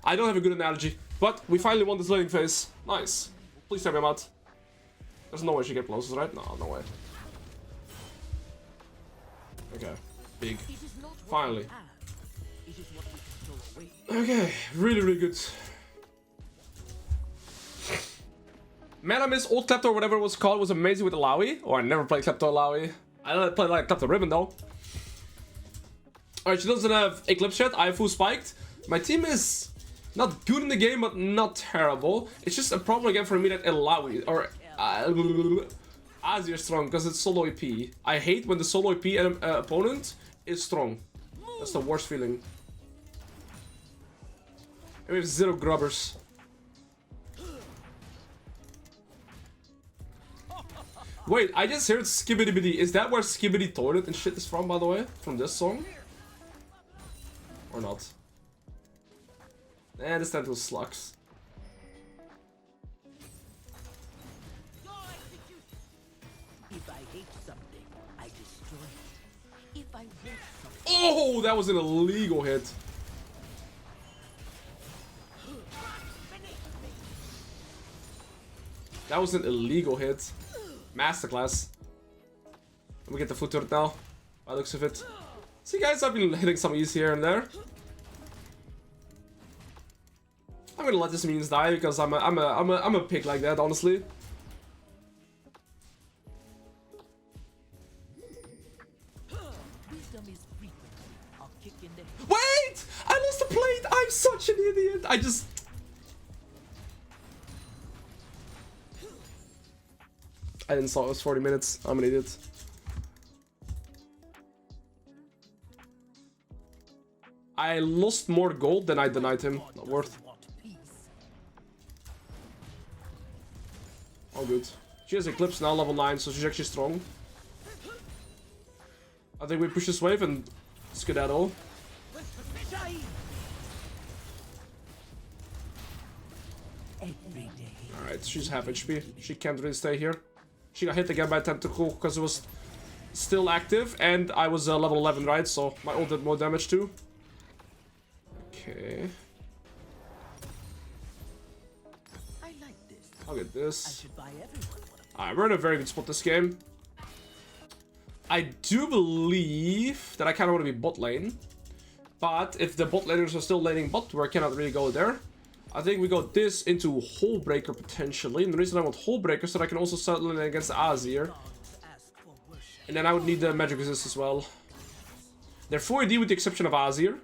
I don't have a good analogy, but we finally won this laning phase. Nice. Please tell me I'm out. There's no way she get closest, right? No, no way. Okay, big. Finally. Okay, really, really good. Mana Miss Old Klepto or whatever it was called was amazing with ILLAOI. Oh, I never played Klepto ILLAOI. I played like Klepto Ribbon though. Alright, she doesn't have Eclipse yet. I have full spiked. My team is not good in the game, but not terrible. It's just a problem again for me that ILLAOI or Azir is strong because it's solo AP. I hate when the solo AP opponent is strong. That's the worst feeling. And we have 0 grubbers. Wait, I just heard Skibbity Bitty. Is that where Skibbity Toilet and shit is from, by the way? From this song? Or not? Eh, this tentacle slugs. Oh, that was an illegal hit. That was an illegal hit. Masterclass. Let me get the foot turret now. By the looks of it. See guys, I've been hitting some E's here and there. I'm gonna let this minions die because I'm a pig like that, honestly. Wait! I lost the plate! I'm such an idiot! I didn't saw it was 40 minutes. I'm an idiot. I lost more gold than I denied him. Not worth. Oh, good. She has Eclipse now, level 9, so she's actually strong. I think we push this wave and skedaddle. Alright, she's half HP. She can't really stay here. She got hit again by Tentacle because it was still active, and I was level 11, right? So my ult did more damage too. Okay. I'll get this. Alright, we're in a very good spot this game. I do believe that I kind of want to be bot lane. But if the bot laners are still laning bot, where I cannot really go there. I think we go this into Hole Breaker potentially. And the reason I want Hole Breaker is so that I can also settle in against Azir. And then I would need the magic resist as well. They're 4AD with the exception of Azir.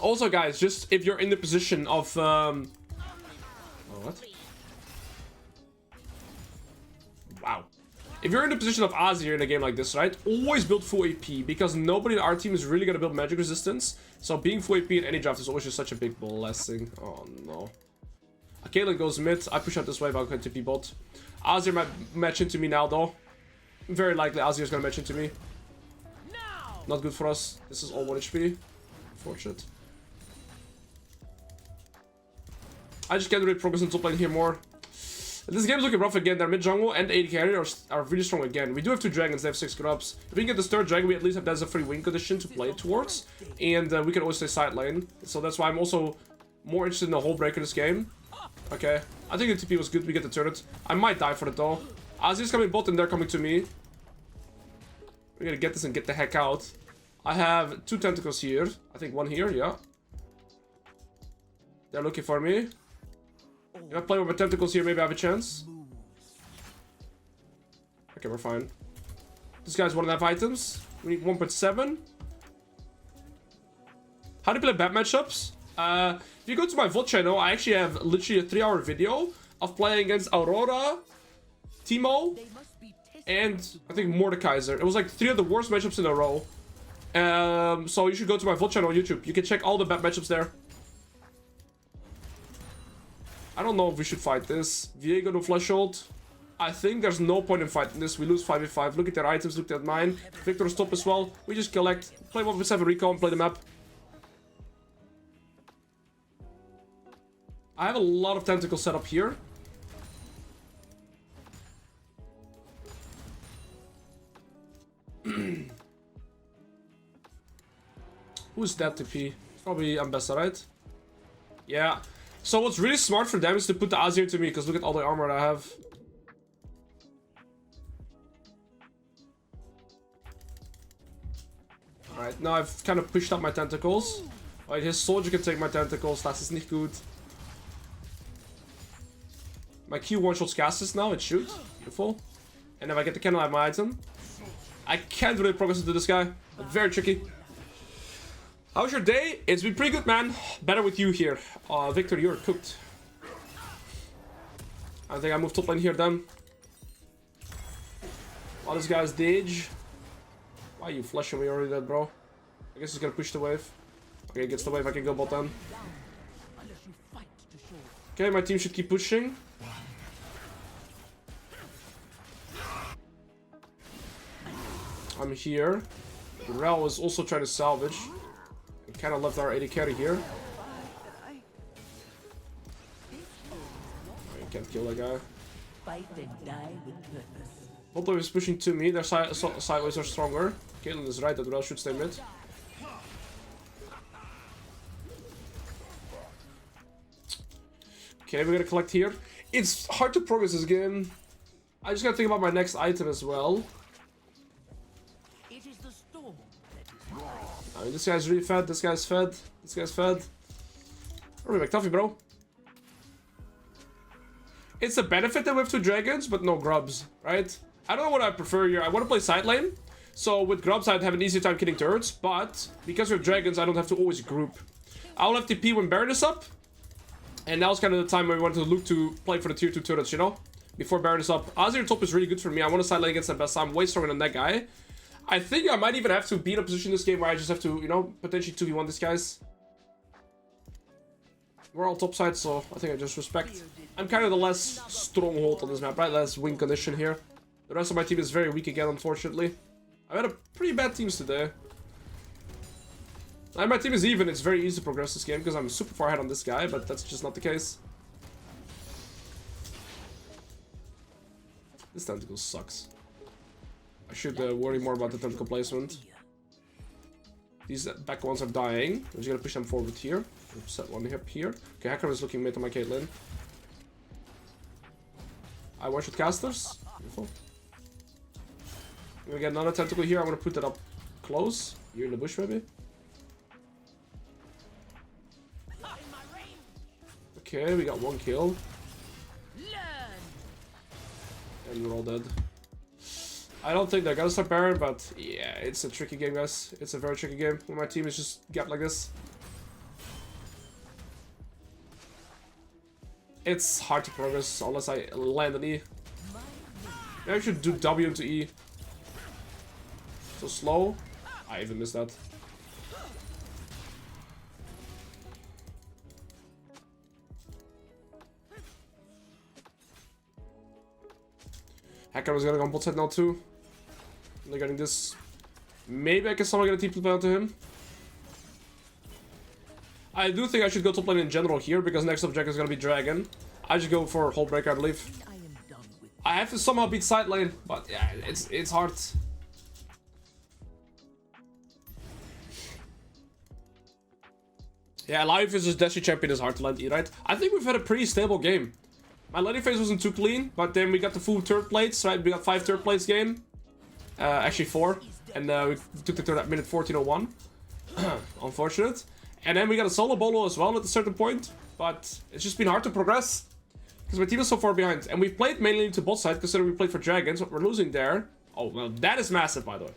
Also, guys, just if you're in the position of oh, what? Wow. If you're in the position of Azir in a game like this, right? Always build full AP, because nobody in our team is really gonna build magic resistance. So being full AP in any draft is always just such a big blessing. Oh no. Caitlyn goes mid. I push out this wave. I'll go TP bot. Azir might match into me now, though. Very likely Azir's gonna match into me. Not good for us. This is all 1 HP. Unfortunate. I just can't really progress in top lane here more. This game's looking rough again. Their mid jungle and AD carry are really strong again. We do have 2 dragons, they have 6 grubs. If we can get this 3rd dragon, we at least have that as a free win condition to play towards. And we can always stay side lane. So that's why I'm also more interested in the Hole Breaker this game. Okay, I think the TP was good, we get the turret. I might die for it though. Azir's coming bot and they're coming to me. We're gonna get this and get the heck out. I have 2 tentacles here. I think 1 here, yeah. They're looking for me. If I play with my tentacles here, maybe I have a chance. Okay, we're fine. This guy's 1.5 items. We need 1.7. How do you play bad matchups? If you go to my VOD channel, I actually have literally a 3-hour video of playing against Aurora, Teemo, and I think Mordekaiser. It was like 3 of the worst matchups in a row. So you should go to my VOD channel on YouTube. You can check all the bad matchups there. I don't know if we should fight this. Viego no flash ult. I think there's no point in fighting this. We lose 5v5. Look at their items, look at mine. Victor's top as well. We just collect. Play 1v7 recon, play the map. I have a lot of tentacles set up here. Who's that TP? Probably Ambessa, right? Yeah. So what's really smart for them is to put the Azir to me, because look at all the armor I have. Alright, now I've kind of pushed up my tentacles. Alright, his soldier can take my tentacles, that is not good. My Q one-shots casters now, it shoots. Beautiful. And if I get the cannon, I have my item. I can't really progress into this guy. Very tricky. How's your day? It's been pretty good, man. Better with you here. Victor, you're cooked. I think I moved top lane here then. Oh, this guy's Dage. Why are you flashing me already dead, bro? I guess he's gonna push the wave. Okay, he gets the wave, I can go bot then. Okay, my team should keep pushing. I'm here. Rel is also trying to salvage. Kind of left our AD carry here. Oh, you can't kill that guy. Both of is pushing to me. Their sideways are stronger. Caitlyn is right that Rel should stay mid. Okay, we're gonna collect here. It's hard to progress this game. I just gotta think about my next item as well. It is the storm that is I mean, this guy's really fed, this guy's fed, this guy's fed. Alright, McTuffy, bro. It's a benefit that we have 2 dragons, but no grubs, right? I don't know what I prefer here. I want to play side lane. So with grubs, I'd have an easier time killing turrets. But because we have dragons, I don't have to always group. I'll have TP when Baron is up. And now's kind of the time where we want to look to play for the tier 2 turrets, you know? Before Baron is up. Azir top is really good for me. I want to side lane against Ambessa. I'm way stronger than that guy. I think I might even have to be in a position in this game where I just have to, you know, potentially 2v1 these guys. We're all top side, so I think I just respect. I'm kind of the less stronghold on this map, right? Less win condition here. The rest of my team is very weak again, unfortunately. I've had a pretty bad teams today. And my team is even. It's very easy to progress this game because I'm super far ahead on this guy, but that's just not the case. This tentacle sucks. I should worry more about the tentacle placement. These back ones are dying. I'm just gonna push them forward here. Set one up here. Okay, Hacker is looking mid on my Caitlyn. I one-shot casters. Beautiful. I'm gonna get another tentacle here. I want to put that up close. You're in the bush, maybe. Okay, we got 1 kill. And we're all dead. I don't think they're gonna start Baron, but yeah, it's a tricky game, guys. It's a very tricky game when my team is just gapped like this. It's hard to progress unless I land an E. Maybe I should do W into E. So slow. I even missed that. Hacker was gonna go on bot side now too. They're getting this. Maybe I can somehow get a TP play onto him. I do think I should go top lane in general here because next objective is gonna be Dragon. I just go for Hullbreaker, I believe. I have to somehow beat side lane, but yeah, it's hard. Yeah, live versus Destiny Champion is hard to land E, right? I think we've had a pretty stable game. My landing phase wasn't too clean, but then we got the full turret plates, right? We got 5 turret plates game. Actually 4. And we took the turret at minute 14:01. Unfortunate. And then we got a solo bolo as well at a certain point. But it's just been hard to progress. Because my team is so far behind. And we played mainly to bot side, considering we played for dragons. But we're losing there. Oh, well, that is massive, by the way.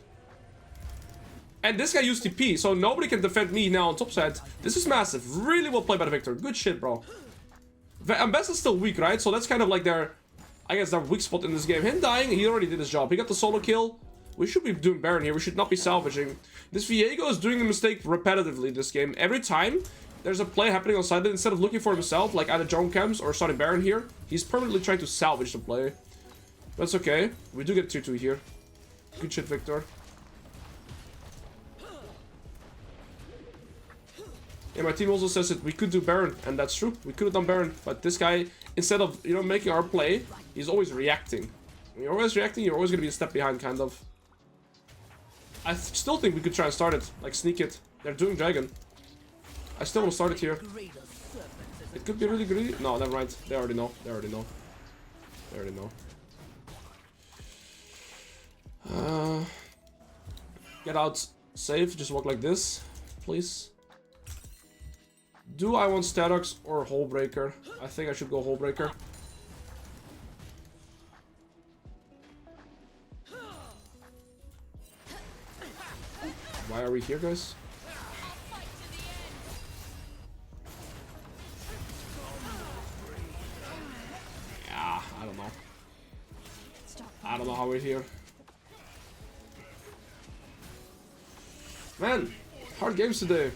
And this guy used TP, so nobody can defend me now on top side. This is massive. Really well played by the Victor. Good shit, bro. Ambessa is still weak, right? So that's kind of like their, I guess, their weak spot in this game. Him dying, he already did his job. He got the solo kill. We should be doing Baron here. We should not be salvaging. This Viego is doing a mistake repetitively this game. Every time there's a play happening on side, instead of looking for himself, like either John Camps or starting Baron here, he's permanently trying to salvage the play. That's okay. We do get tier 2 here. Good shit, Victor. Yeah, my team also says that we could do Baron, and that's true. We could have done Baron, but this guy, instead of, you know, making our play, he's always reacting. When you're always reacting, you're always going to be a step behind, kind of. I still think we could try and start it, like sneak it. They're doing Dragon. I still want to start it here. It could be really greedy. No, never mind. They already know. They already know. They already know. Get out safe. Just walk like this, please. Do I want Aatrox or Hullbreaker? I think I should go Hullbreaker. Why are we here, guys? Yeah, I don't know. I don't know how we're here. Man, hard games today.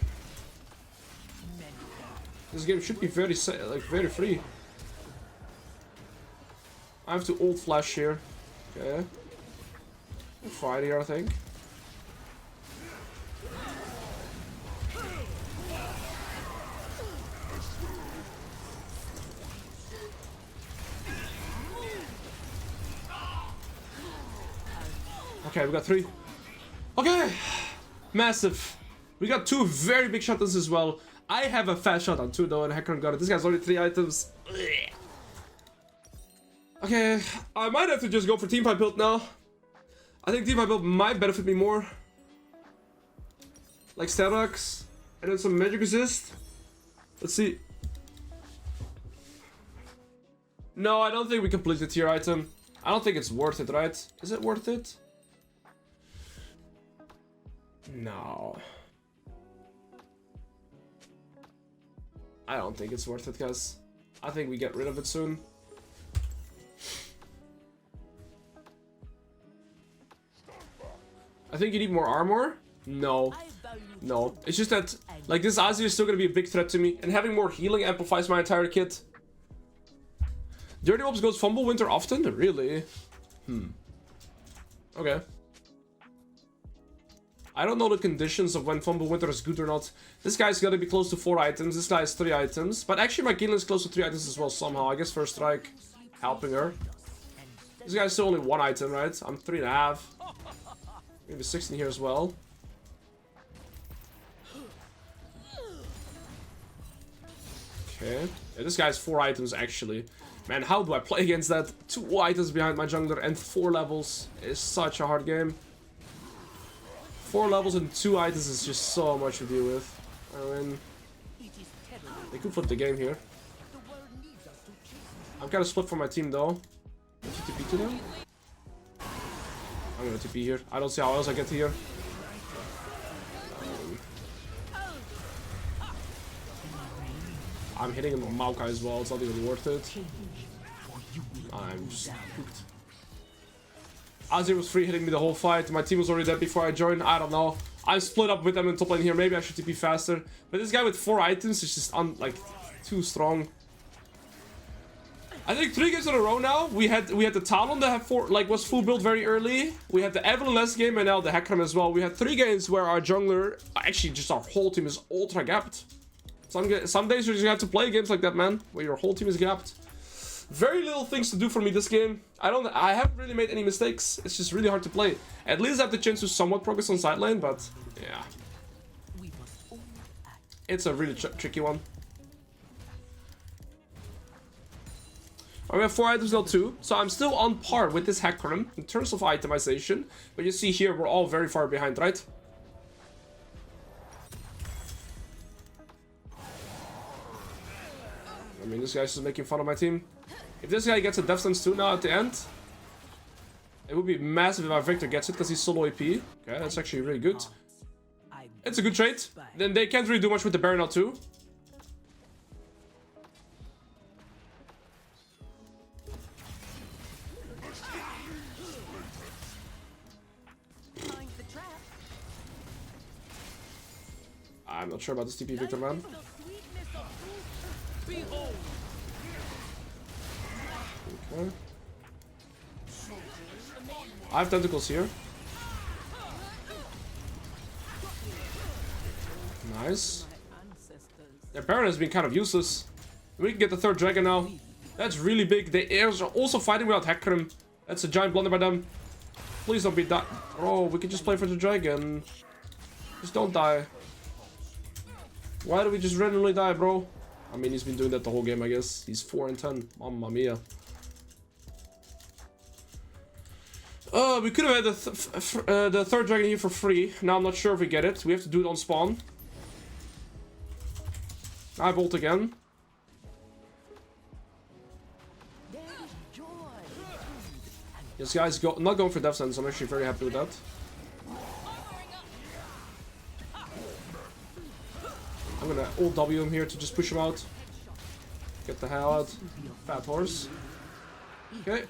This game should be very very free. I have to ult flash here. Okay. We're fine here, I think. Okay, we got 3. Okay! Massive. We got 2 very big shutdowns as well. I have a fast shot on 2 though, and Hecarim got it. This guy's only 3 items. Okay, I might have to just go for teamfight build now. I think teamfight build might benefit me more. Like Aatrox, and then some magic resist. Let's see. No, I don't think we complete the tier item. I don't think it's worth it, right? Is it worth it? No. I don't think it's worth it, guys. I think we get rid of it soon. I think you need more armor. No. No. It's just that, like, this Azir is still gonna be a big threat to me. And having more healing amplifies my entire kit. Dirty Ops goes Fumble Winter often? Really? Okay. I don't know the conditions of when Fumble Winter is good or not. This guy's gotta be close to 4 items. This guy has 3 items. But actually my Galen is close to 3 items as well somehow. I guess First Strike helping her. This guy's still only 1 item, right? I'm 3.5. Maybe 16 here as well. Okay. Yeah, this guy has 4 items actually. Man, how do I play against that? 2 items behind my jungler and 4 levels is such a hard game. 4 levels and 2 items is just so much to deal with. I mean, they could flip the game here. I'm kind of split for my team though. Did you TP to them? I'm gonna TP here. I don't see how else I get here. I'm hitting him with Maokai as well, it's not even worth it. I'm just cooked. Azir was free hitting me the whole fight. My team was already dead before I joined. I don't know. I'm split up with them in top lane here. Maybe I should TP faster. But this guy with 4 items is just like too strong. I think 3 games in a row now. We had the Talon that had 4, like, was full build very early. We had the Evelyn last game and now the Hecarim as well. We had 3 games where our jungler, actually just our whole team is ultra gapped. Some days you just have to play games like that, man, where your whole team is gapped. Very little things to do for me this game. I haven't really made any mistakes. It's just really hard to play. At least I have the chance to somewhat progress on side lane, but yeah. It's a really tricky one. We have 4 items now too, so I'm still on par with this Hecarim in terms of itemization. But you see here, we're all very far behind, right? I mean, this guy's just making fun of my team. If this guy gets a death stance too now at the end, it would be massive if our Victor gets it because he's solo AP. Okay, that's actually really good. It's a good trade. Then they can't really do much with the Baron now too. I'm not sure about this TP Victor, man. Okay. I have tentacles here. Nice. Their Baron has been kind of useless. We can get the 3rd dragon now. That's really big. They are also fighting without Hecarim. That's a giant blunder by them. Please don't be that. Bro, we can just play for the dragon. Just don't die. Why do we just randomly die, bro? I mean, he's been doing that the whole game, I guess. He's 4 and 10. Mamma mia. We could have had the 3rd dragon here for free. Now I'm not sure if we get it. We have to do it on spawn. I bolt again. This guy's not going for death sentence. I'm actually very happy with that. I'm gonna ult W him here to just push him out. Get the hell out. Fat horse. Okay.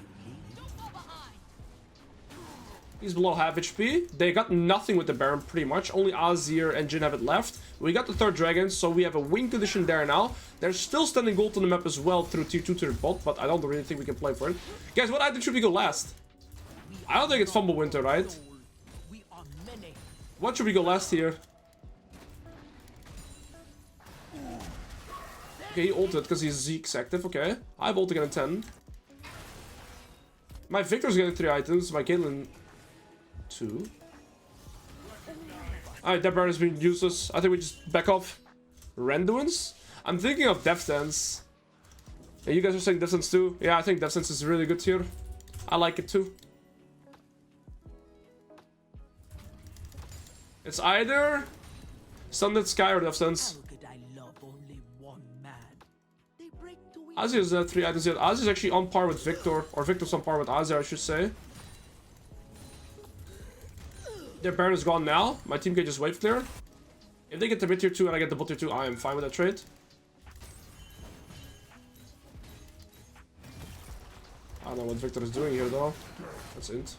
He's below half HP. They got nothing with the Baron pretty much. Only Azir and Jhin have it left. We got the 3rd dragon, so we have a win condition there now. There's still standing gold on the map as well through tier 2 to the bot, but I don't really think we can play for it. Guys, what item should we go last? I don't think it's Fumble Winter, right? What should we go last here? Okay, he ulted because he's Zeke's active. Okay. I have ult again at 10. My Victor's getting 3 items. My Caitlyn 2. Alright, that Baron has been useless. I think we just back off. Randuin's? I'm thinking of Death Dance. Yeah, you guys are saying Death Dance too? Yeah, I think Death Dance is really good here. I like it too. It's either Sunlit Sky or Death Dance. Azir is 3 items yet. Azir is actually on par with Victor. Or Victor's on par with Azir, I should say. Their Baron is gone now. My team can just wave clear. If they get the mid tier 2 and I get the bot tier 2, I am fine with that trade. I don't know what Victor is doing here though. That's int.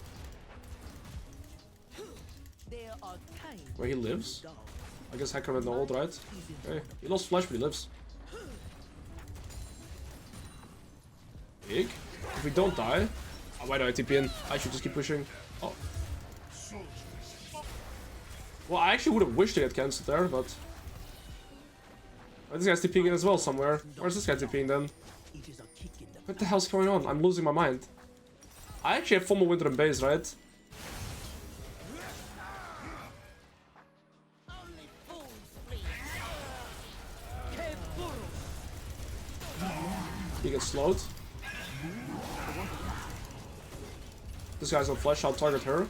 Where he lives? I guess Hacker went old, right? Okay. He lost flash, but he lives. Big. If we don't die... Oh, why do I TP in? I should just keep pushing. Oh. Well, I actually would have wished to get cancelled there, but... Oh, this guy's TPing in as well somewhere. Where's this guy TPing then? What the hell's going on? I'm losing my mind. I actually have FOMO Winter and base, right? He gets slowed. This guy's on flash, I'll target her.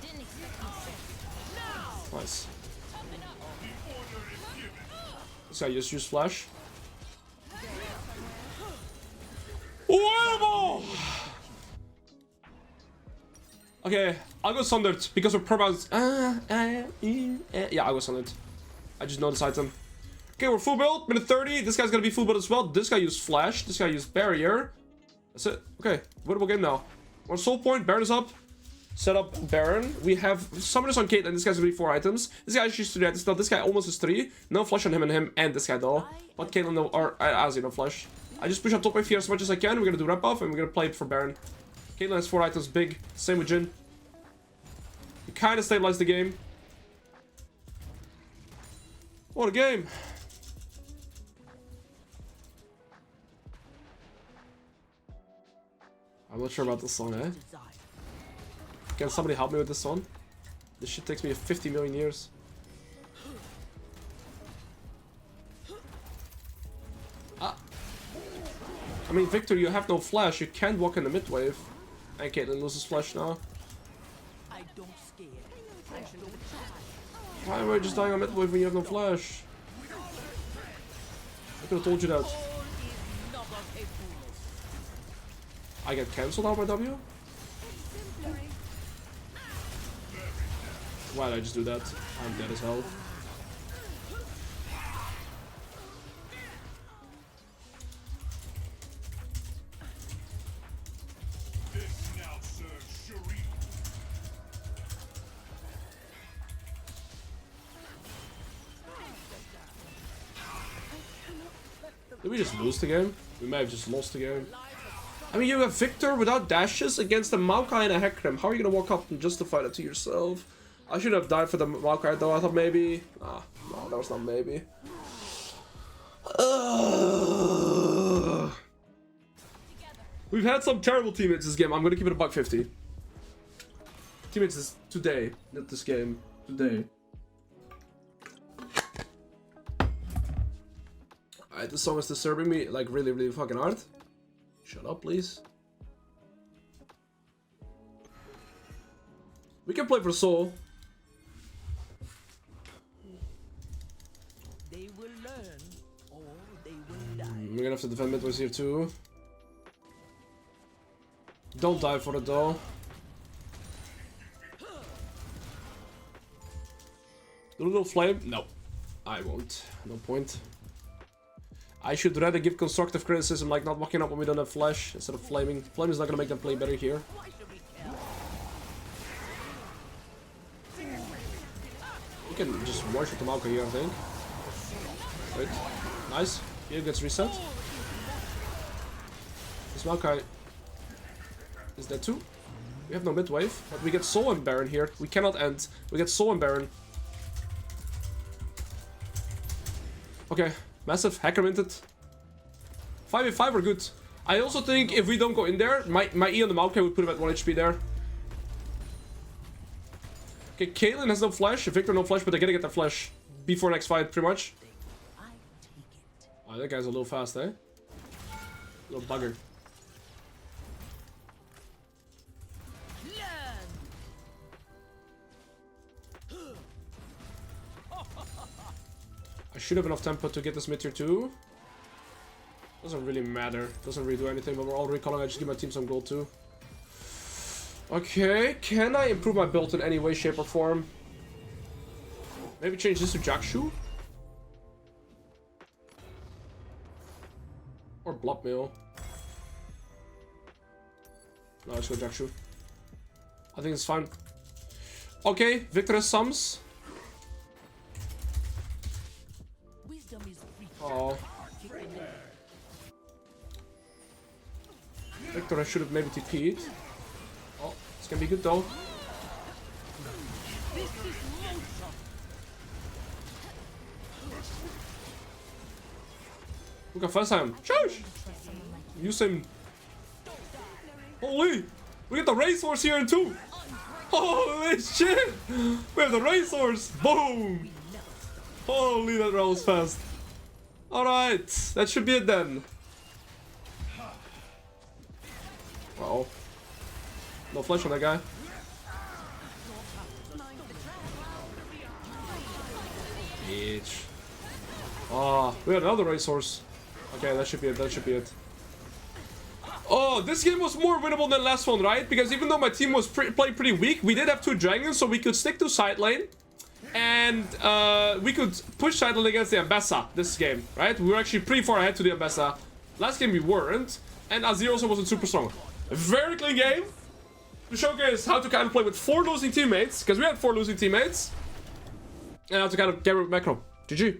Nice. This guy just used flash. Whoa! Okay, I'll go Sundered because we're permads. Yeah, I'll go Sundered. I just know this item. Okay, we're full build, minute 30. This guy's gonna be full build as well. This guy used flash. This guy used barrier. That's it. Okay, winnable game now. We're on soul point. Baron is up. Set up Baron. We have summoners on Caitlyn. This guy's gonna be 4 items. This guy actually 3 items. No, this guy almost is 3. No flash on him and this guy though. But Caitlyn no, or Azir no flash. I just push on top wave here as much as I can. We're gonna do rep buff and we're gonna play it for Baron. Caitlyn has 4 items, big. Same with Jhin. We kind of stabilized the game. What a game! I'm not sure about this song, eh? Can somebody help me with this song? This shit takes me 50 million years. Ah. I mean, Victor, you have no flash. You can't walk in the mid wave. And Caitlyn loses flash now. Why am I just dying on mid wave when you have no flash? I could have told you that. I get cancelled out by W? Why did I just do that? I'm dead as hell. Did we just lose the game? We may have just lost the game. I mean, you have Victor without dashes against a Maokai and a Hecarim. How are you gonna walk up and justify that to yourself? I should have died for the Maokai though. I thought maybe. Ah, no, that was not maybe. We've had some terrible teammates this game. I'm gonna keep it a $150. Teammates is today, not this game. Today. Alright, this song is disturbing me like really, really fucking hard. Shut up, please. We can play for soul. They will learn or they will die. We're gonna have to defend midways here too. Don't die for it though. Do a little flame? No. I won't. No point. I should rather give constructive criticism, like not walking up when we don't have flash, instead of flaming. Flame is not gonna make them play better here. You can just one-shot the Maokai here, I think. Wait. Nice. Here gets reset. This Maokai is dead too. We have no mid wave, but we get Soul and Baron here. We cannot end. We get Soul and Baron. Okay. Massive, hacker minted. 5v5 are good. I also think if we don't go in there, my E on the Maokai would put him at 1 HP there. Okay, Caitlyn has no flash, Victor no flash, but they're gonna get their flash before next fight, pretty much. Oh, that guy's a little fast, eh? Little bugger. I should have enough tempo to get this mid tier too. Doesn't really matter. Doesn't really do anything, but we're all recalling. I just give my team some gold too. Okay, can I improve my build in any way, shape, or form? Maybe change this to Jackshu? Or Blood Mail. No, let's go Jackshu. I think it's fine. Okay, Victor has sums. Oh. Victor, I should have maybe TP'd. Oh, it's gonna be good though. Look at first time. Shush! Use him. Holy! We get the racehorse here in two! Holy shit! We have the racehorse! Boom! Holy, that roll was fast. Alright, that should be it then. Uh-oh. No flash on that guy. Bitch. Oh, we had another racehorse. Okay, that should be it, that should be it. Oh, this game was more winnable than last one, right? Because even though my team was playing pretty weak, we did have 2 dragons, so we could stick to side lane. And we could push side lane against the Ambessa this game, right? We were actually pretty far ahead to the Ambessa. Last game we weren't. And Azir also wasn't super strong. A very clean game to showcase how to kind of play with 4 losing teammates, because we had 4 losing teammates, and how to kind of get rid of macro. GG.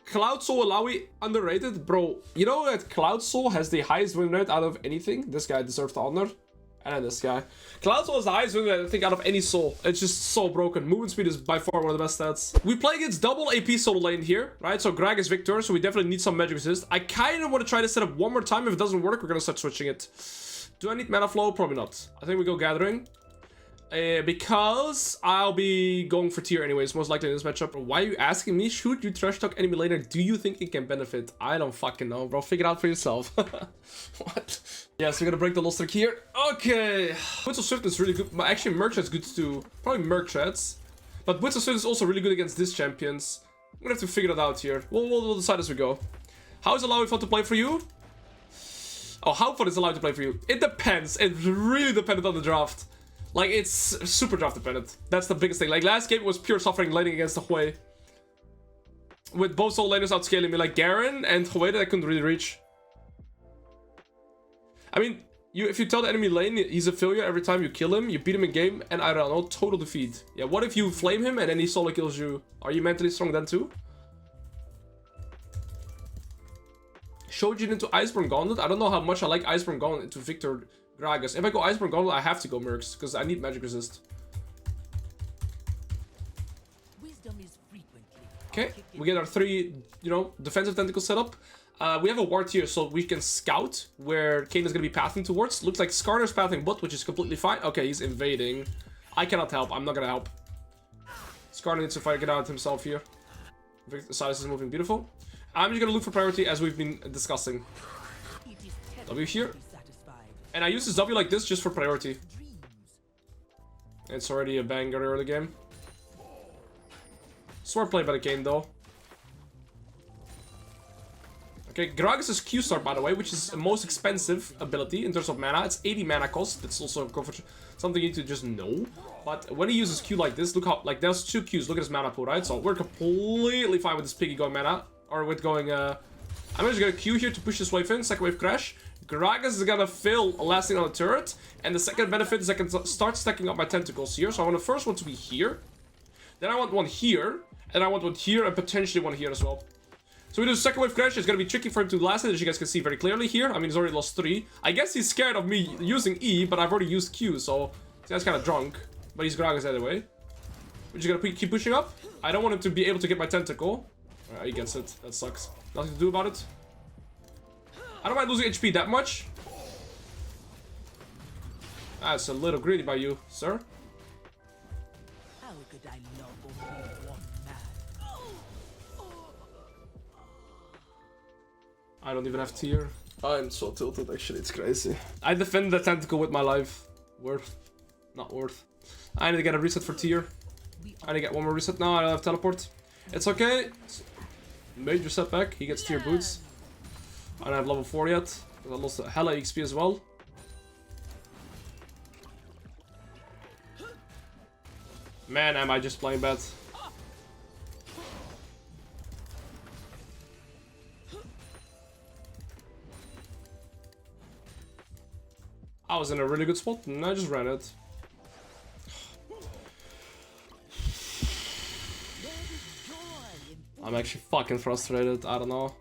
Cloud Soul ILLAOI underrated, bro. You know that Cloud Soul has the highest win rate out of anything. This guy deserves the honor, and then this guy. Cloud Soul is the highest win rate I think out of any soul. It's just so broken. Movement speed is by far one of the best stats. We play against double AP solo lane here, right? So Gragas Victor, so we definitely need some magic resist. I kind of want to try to set up one more time. If it doesn't work, we're gonna start switching it. Do I need mana flow? Probably not. I think we go gathering. Because I'll be going for tier anyways, most likely in this matchup. Why are you asking me? Should you trash talk enemy later? Do you think it can benefit? I don't fucking know, bro. Figure it out for yourself. What? Yes, we're gonna break the lost streak here. Okay. Wits of Swift is really good. Actually, Merchant's good too. Probably Merchants. But Wits of Swift is also really good against these champions. I'm gonna have to figure it out here. We'll decide as we go. How is ILLAOI fun to play for you? Oh, how fun is ILLAOI to play for you? It depends. It really depended on the draft. Like, it's super draft dependent. That's the biggest thing. Like, last game was pure suffering laning against the Hui. With both solo laners outscaling me. Like, Garen and Hui that I couldn't really reach. I mean, if you tell the enemy lane he's a failure every time you kill him, you beat him in game, and I don't know, total defeat. Yeah, what if you flame him and then he solo kills you? Are you mentally strong then too? Shojin into Iceborne Gauntlet? I don't know how much I like Iceborne Gauntlet into Victor Gragas. If I go Iceborne Gauntlet, I have to go Mercs, because I need magic resist. Okay, we get our 3, you know, defensive tentacles set up. We have a ward here, so we can scout where Kayn is going to be pathing towards. Looks like Skarner's pathing bot, which is completely fine. Okay, he's invading. I cannot help. I'm not going to help. Skarner needs to fight it out himself here. Silas is moving beautiful. I'm just going to look for priority as we've been discussing. W here. And I use this W like this just for priority. It's already a banger early game. Smart play by the Kayn though. Okay, Gragas is Q start by the way, which is the most expensive ability in terms of mana. It's 80 mana cost. That's also something you need to just know. But when he uses Q like this, look how, like, there's 2 Qs. Look at his mana pool, right? So we're completely fine with this piggy going mana. Or with going, I'm just gonna Q here to push this wave in. Second wave crash. Gragas is gonna fail lasting on the turret. And the second benefit is I can start stacking up my tentacles here. So I want the first one to be here. Then I want one here. And I want one here and potentially one here as well. So we do the second wave crash. It's gonna be tricky for him to last it, as you guys can see very clearly here. I mean, he's already lost 3. I guess he's scared of me using E, but I've already used Q, so this guy's kind of drunk. But he's Gragas anyway. We're just gonna keep pushing up. I don't want him to be able to get my tentacle. He gets it. That sucks. Nothing to do about it. I don't mind losing HP that much. That's a little greedy by you, sir. How could I love only one man? I don't even have tier. I'm so tilted, actually, it's crazy. I defend the tentacle with my life. Worth. Not worth. I need to get a reset for tier. I need to get one more reset now, I don't have teleport. It's okay. Major setback, he gets tier boots. I don't have level 4 yet. I lost a hella XP as well. Man, am I just playing bad. I was in a really good spot and I just ran it. I'm actually fucking frustrated, I don't know.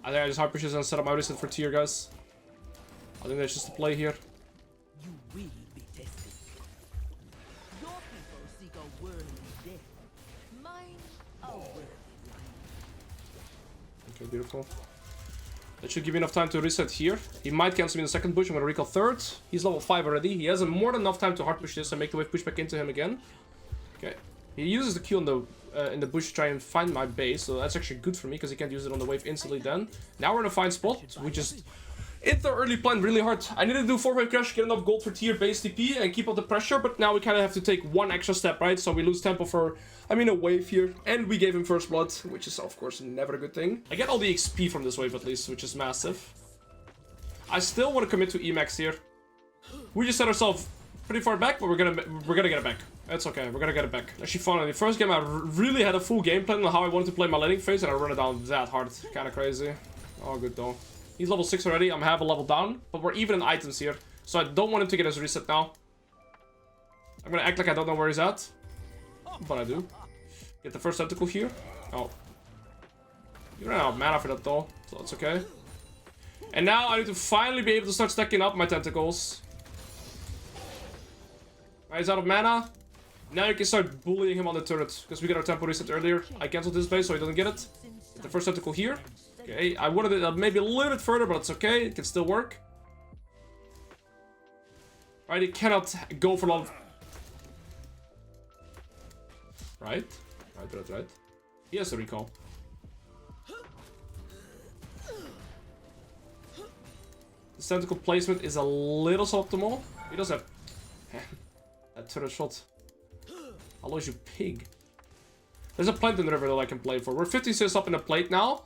I think I just hard pushes and set up my reset for tier, guys. I think that's just a play here. You will be tested. Your people seek a worldly death. Mine, a worldly life. Okay, beautiful. That should give me enough time to reset here. He might cancel me in the second push. I'm gonna recall third. He's level 5 already. He has more than enough time to hard push this and make the wave push back into him again. Okay. He uses the Q on the in the bush to try and find my base, so that's actually good for me because he can't use it on the wave instantly then. Now we're in a fine spot. We just hit the early plan really hard. I need to do 4-wave crash, get enough gold for tier base TP and keep up the pressure, but now we kind of have to take one extra step, right? So we lose tempo for, I mean, a wave here, and we gave him first blood, which is of course never a good thing. I get all the XP from this wave at least, which is massive. I still want to commit to Emax here. We just set ourselves pretty far back, but we're gonna get it back. It's okay, we're gonna get it back. Actually, finally, the first game I really had a full game plan on how I wanted to play my laning phase, and I run it down that hard. Kind of crazy. Oh, good though. He's level 6 already. I'm half a level down, but we're even in items here, so I don't want him to get his reset now. I'm gonna act like I don't know where he's at, but I do. Get the first tentacle here. Oh, you ran out of mana for that though, so that's okay. And now I need to finally be able to start stacking up my tentacles. He's out of mana. Now you can start bullying him on the turret, because we got our tempo reset earlier. I cancelled this base so he doesn't get it. Get the first tentacle here. Okay, I wanted it maybe a little bit further, but it's okay. It can still work. Right, he cannot go for long. Right? Right. He has a recall. The tentacle placement is a little suboptimal. He does have that turret shot. Alois, you pig. There's a plant in the river that I can play for. We're 50 sis up in the plate now.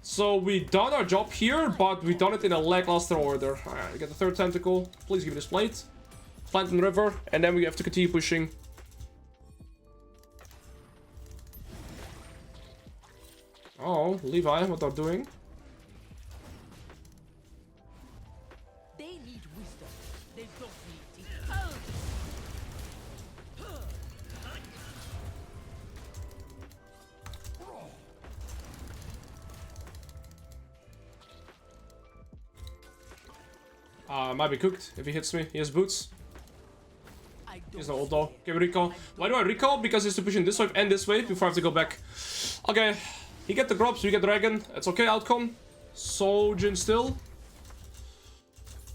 So we done our job here, but we done it in a lackluster order. Alright, we get the third tentacle. Please give me this plate. Plant in the river, and then we have to continue pushing. Oh, Levi, what they're doing? They need wisdom. They don't need teeth. Might be cooked if he hits me. He has boots. He's no ult though. Okay, we recall. Why do I recall? Because he's to push in this wave and this wave before I have to go back. Okay. He get the grubs, we get dragon. It's okay outcome. Sojin still.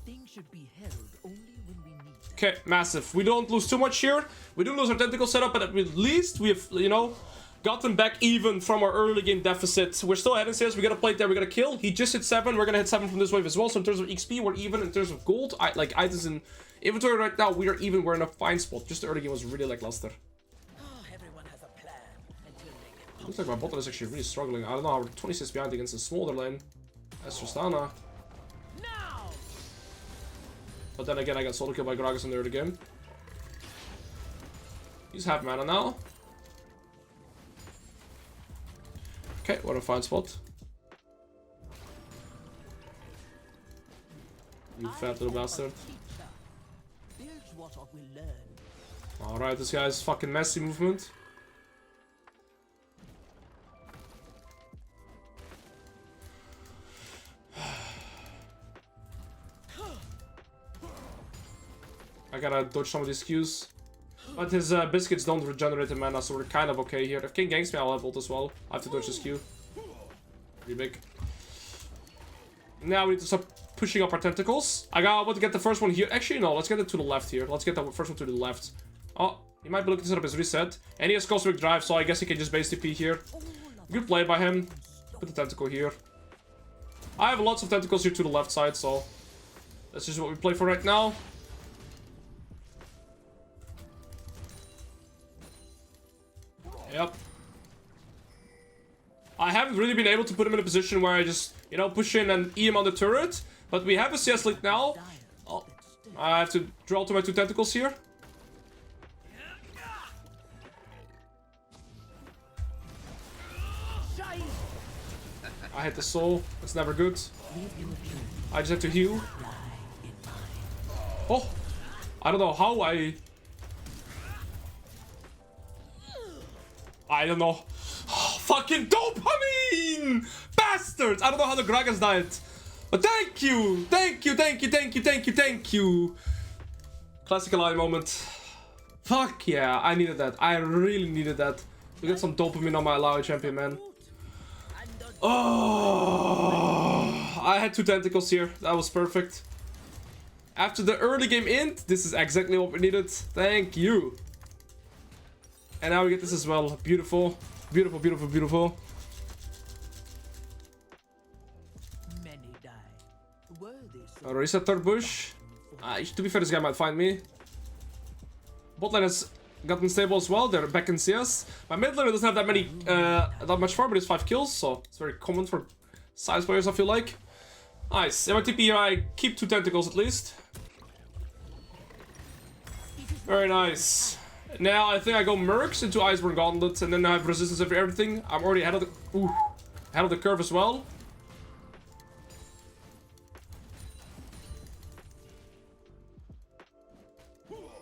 Things should be held only when we need them. Okay, massive. We don't lose too much here. We do lose our tentacle setup, but at least we have, you know, gotten back even from our early game deficit. We're still ahead in sales. We got a plate there. We got a kill. He just hit 7. We're gonna hit 7 from this wave as well. So in terms of XP, we're even. In terms of gold, like items in inventory right now, we are even. We're in a fine spot. Just the early game was really lackluster. Everyone has a plan until they get Looks like my bot lane is actually really struggling. I don't know how we're 26 behind against the Smolder lane. That's Tristana. now. But then again, I got solo killed by Gragas in the early game. He's half mana now. Okay, what a fine spot. You fat little bastard. Build what I will learn. Alright, this guy's fucking messy movement. I gotta dodge some of these Qs. But his biscuits don't regenerate the mana, so we're kind of okay here. If King ganks me, I'll have ult as well. I have to dodge his Q. Pretty big. Now we need to start pushing up our tentacles. I want to get the first one here. Actually, no, let's get it to the left here. Let's get the first one to the left. Oh, he might be looking to set up his reset. And he has Cosmic Drive, so I guess he can just base TP here. Good play by him. Put the tentacle here. I have lots of tentacles here to the left side, so that's just what we play for right now. Yep. I haven't really been able to put him in a position where I just, you know, push in and eat him on the turret. But we have a CS lead now. Oh, I have to draw to my 2 tentacles here. I hit the soul. That's never good. I just have to heal. Oh! I don't know how I don't know. Oh, fucking dopamine! Bastards! I don't know how the Gragas died. But thank you! Thank you, thank you, thank you, thank you, thank you! Classic ILLAOI moment. Fuck yeah, I needed that. I really needed that. To get some dopamine on my ILLAOI champion, man. Oh, I had 2 tentacles here. That was perfect. After the early game int, this is exactly what we needed. Thank you. And now we get this as well. Beautiful. Beautiful, beautiful, beautiful. Many die. Worthy I'll reset third bush. To be fair, this guy might find me. Botlane has gotten stable as well. They're back in CS. My mid laner doesn't have that many, that much farm, but it's 5 kills, so it's very common for size players, I feel like. Nice. In my TP here, I keep 2 tentacles at least. Very nice. Now I think I go Mercs into Iceborne Gauntlets, and then I have resistance over everything. I'm already ahead of the ahead of the curve as well.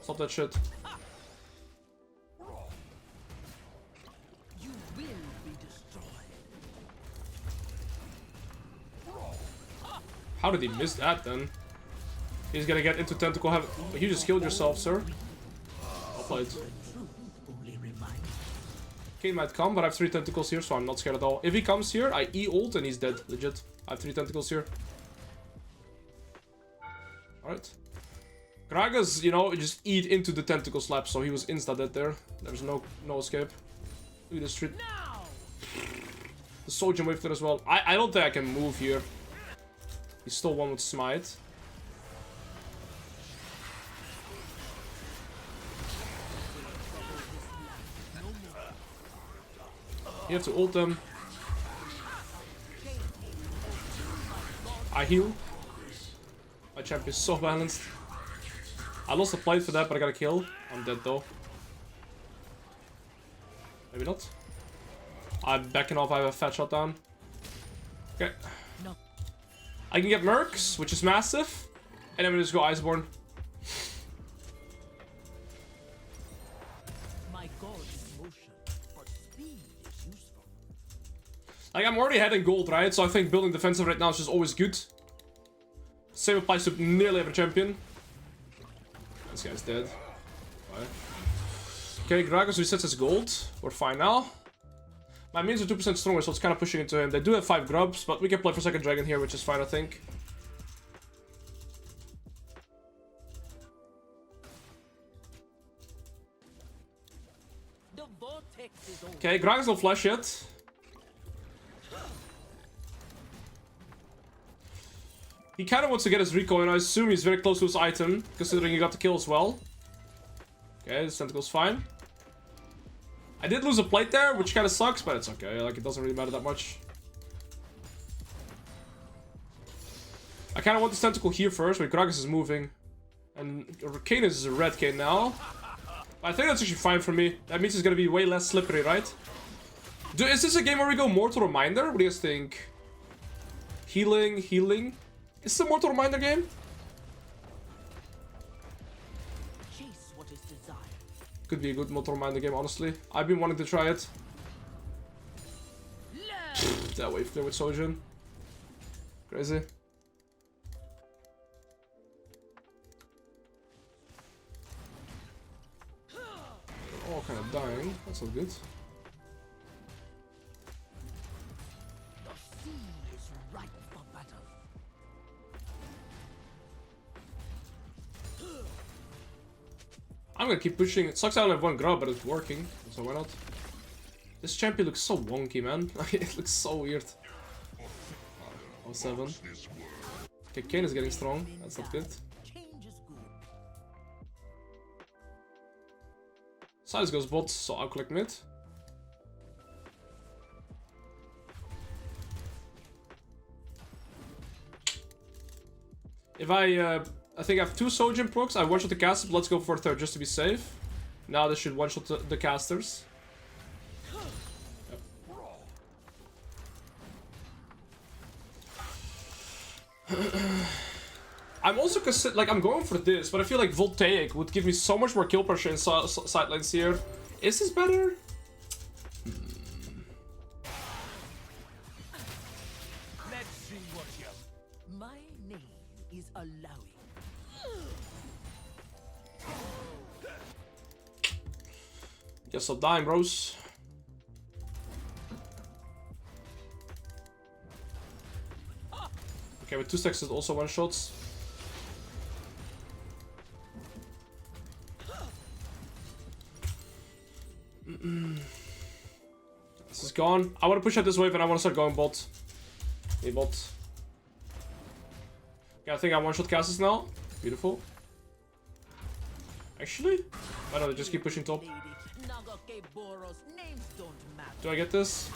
Stop that shit. You will be destroyed. How did he miss that then? He's gonna get into tentacle heaven. You just killed yourself, sir. Well played. Kane might come, but I have 3 tentacles here, so I'm not scared at all. If he comes here, I E-ult and he's dead. Legit. I have 3 tentacles here. Alright. Gragas, you know, just eat into the tentacle slap, so he was insta-dead there. There's no escape. Look at this street. The Sojourn wave there as well. I don't think I can move here. He stole one with Smite. You have to ult them. I heal. My champion is so balanced. I lost a plate for that, but I got a kill. I'm dead though. Maybe not. I'm backing off. I have a fat shot down. Okay. I can get Mercs, which is massive. And I'm gonna just go Iceborne. Like, I'm already ahead in gold, right? So I think building defensive right now is just always good. Same applies to nearly every champion. This guy's dead. Bye. Okay, Gragas resets his gold. We're fine now. My minions are 2% stronger, so it's kind of pushing into him. They do have 5 grubs, but we can play for second dragon here, which is fine, I think. Okay, Gragas no flash yet. He kind of wants to get his recoil, and I assume he's very close to his item, considering he got the kill as well. Okay, this tentacle's fine. I did lose a plate there, which kind of sucks, but it's okay. Like, it doesn't really matter that much. I kind of want this tentacle here first, but Gragas is moving. And Kane is a red Kane now. I think that's actually fine for me. That means it's going to be way less slippery, right? Is this a game where we go Mortal Reminder? What do you guys think? Healing. Is this a Mortal Reminder game? Chase what is desired. Could be a good Mortal Reminder game, honestly. I've been wanting to try it. That wave clear with Sojourn. Crazy. They're all kind of dying. That's not good. I'm gonna keep pushing. It sucks I only have one grab, but it's working. So why not? This champion looks so wonky, man. It looks so weird. Oh, 07. Okay, Kane is getting strong. That's not good. Silas goes bot, so I'll collect mid. If I think I have 2 Sojin procs. I one-shot the caster, but let's go for a third just to be safe. Now this should one-shot the casters. Yep. I'm also like I'm going for this, but I feel like Voltaic would give me so much more kill pressure in side lanes here. Is this better? Let's see what you. My name is ILLAOI. Guess I'll die, bros. Okay, with 2 stacks is also one-shots. This is gone. I want to push out this wave and I want to start going bot. Hey, bot. Okay, I think I one-shot casters now. Beautiful. Actually? Why don't I just keep pushing top? Do I get this?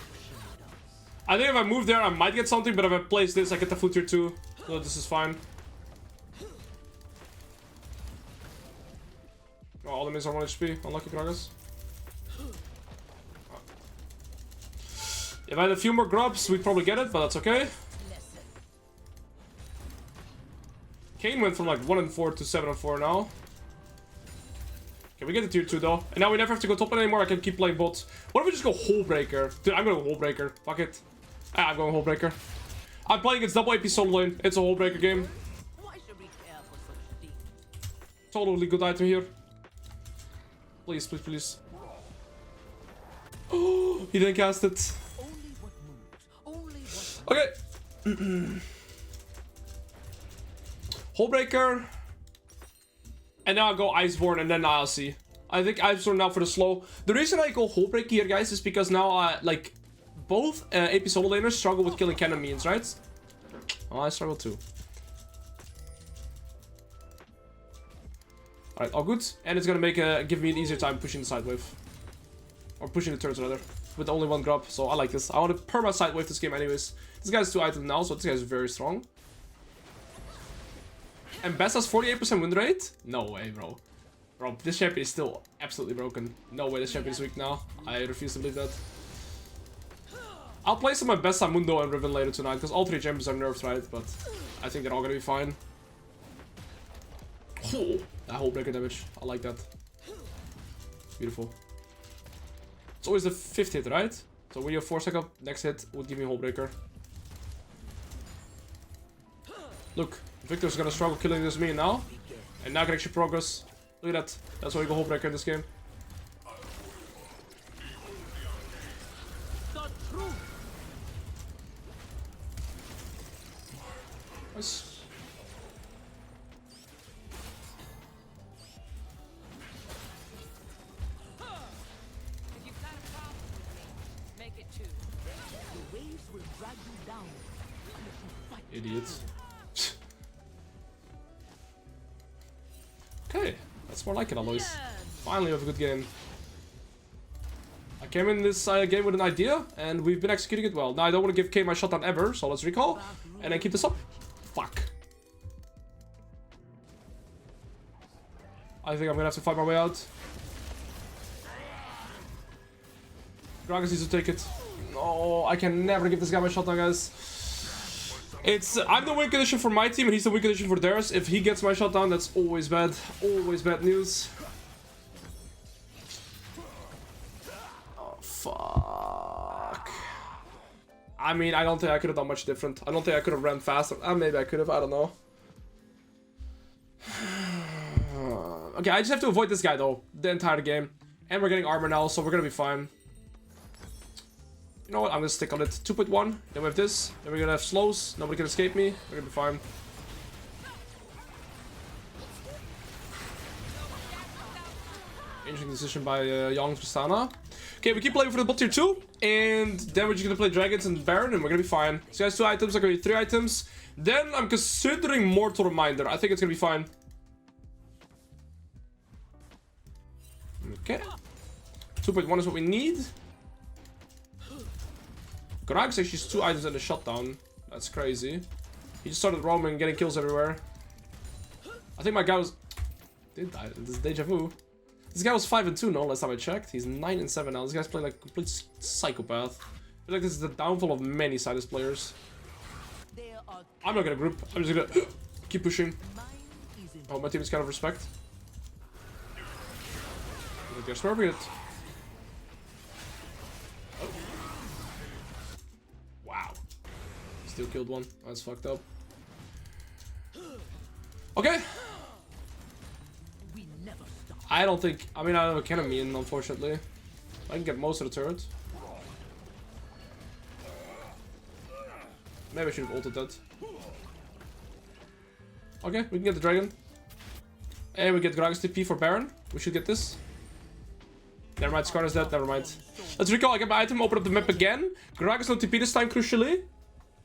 I think if I move there, I might get something, but if I place this, I get the flute here too. So this is fine. Oh, all the mids are 1 HP. Unlucky Gragas. If I had a few more grubs, we'd probably get it, but that's okay. Kane went from like 1-4 to 7-4 now. Okay, we get the tier 2 though. And now we never have to go top lane anymore. I can keep playing bots. What if we just go Hole Breaker? Dude, I'm going Hole Breaker. Fuck it. I'm going Hole Breaker. I'm playing against double AP solo lane. It's a Hole Breaker game. Totally good item here. Please, please, please. Oh, he didn't cast it. Okay. Hole Breaker. And now I go Iceborne and then ILC. I think Iceborne now for the slow. The reason I go Hole Breaker here, guys, is because now, like, both AP solo laners struggle with killing cannon minions, right? Oh, I struggle too. Alright, all good. And it's gonna make give me an easier time pushing the side wave. Or pushing the turns rather. With only 1 grub. So I like this. I want to perma side wave this game anyways. This guy's 2 items now, so this guy's very strong. Ambessa's 48% win rate? No way, bro. Bro, this champion is still absolutely broken. No way this champion is weak now. I refuse to believe that. I'll play some Ambessa, Mundo, and Riven later tonight, because all 3 champions are nerfed, right? But I think they're all gonna be fine. Oh, that Hole Breaker damage. I like that. Beautiful. It's always the 5th hit, right? So when you have 4 seconds, next hit would give me Hole Breaker. Look, Victor's gonna struggle killing this minion now. And now I can actually progress. Look at that. That's why we go Hole Breaker in this game. Nice. Idiots. Okay, that's more like it, Alois. Finally, we have a good game. I came in this game with an idea, and we've been executing it well. Now, I don't want to give K my shutdown ever, so let's recall, and then keep this up. Fuck. I think I'm gonna have to fight my way out. Gragas needs to take it. No, I can never give this guy my shutdown, guys. I'm the win condition for my team and he's the win condition for theirs. If he gets my shutdown, that's always bad. Always bad news. Oh, fuck. I mean, I don't think I could have done much different. I don't think I could have ran faster. Maybe I could have, I don't know. Okay, I just have to avoid this guy though, the entire game. And we're getting armor now, so we're gonna be fine. You know what, I'm gonna stick on it. 2.1, then we have this, then we're gonna have slows, nobody can escape me, we're gonna be fine. Interesting decision by Young Tristana. Okay, we keep playing for the bot tier 2, and then we're just gonna play Dragons and Baron, and we're gonna be fine. This guy's 2 items, I'm gonna be 3 items. Then I'm considering Mortal Reminder. I think it's gonna be fine. Okay. 2.1 is what we need. Gragas actually has 2 items and a shutdown. That's crazy. He just started roaming, getting kills everywhere. I think my guy was... Did die. This is deja vu. This guy was 5 and 2, no, last time I checked. He's 9 and 7 now. This guy's playing like a complete psychopath. I feel like this is the downfall of many Sidus players. I'm not gonna group. I'm just gonna keep pushing. Oh, my team is kind of respect. They're smurfing it. Oh. Wow. Still killed one. That's fucked up. Okay. I don't think... I mean, I don't have a cannon in, unfortunately. I can get most of the turret. Maybe I should have ulted that. Okay, we can get the dragon. And we get Gragas TP for Baron. We should get this. Never mind, Skarn is dead, never mind. Let's recall, I get my item, open up the map again. Gragas no TP this time, crucially.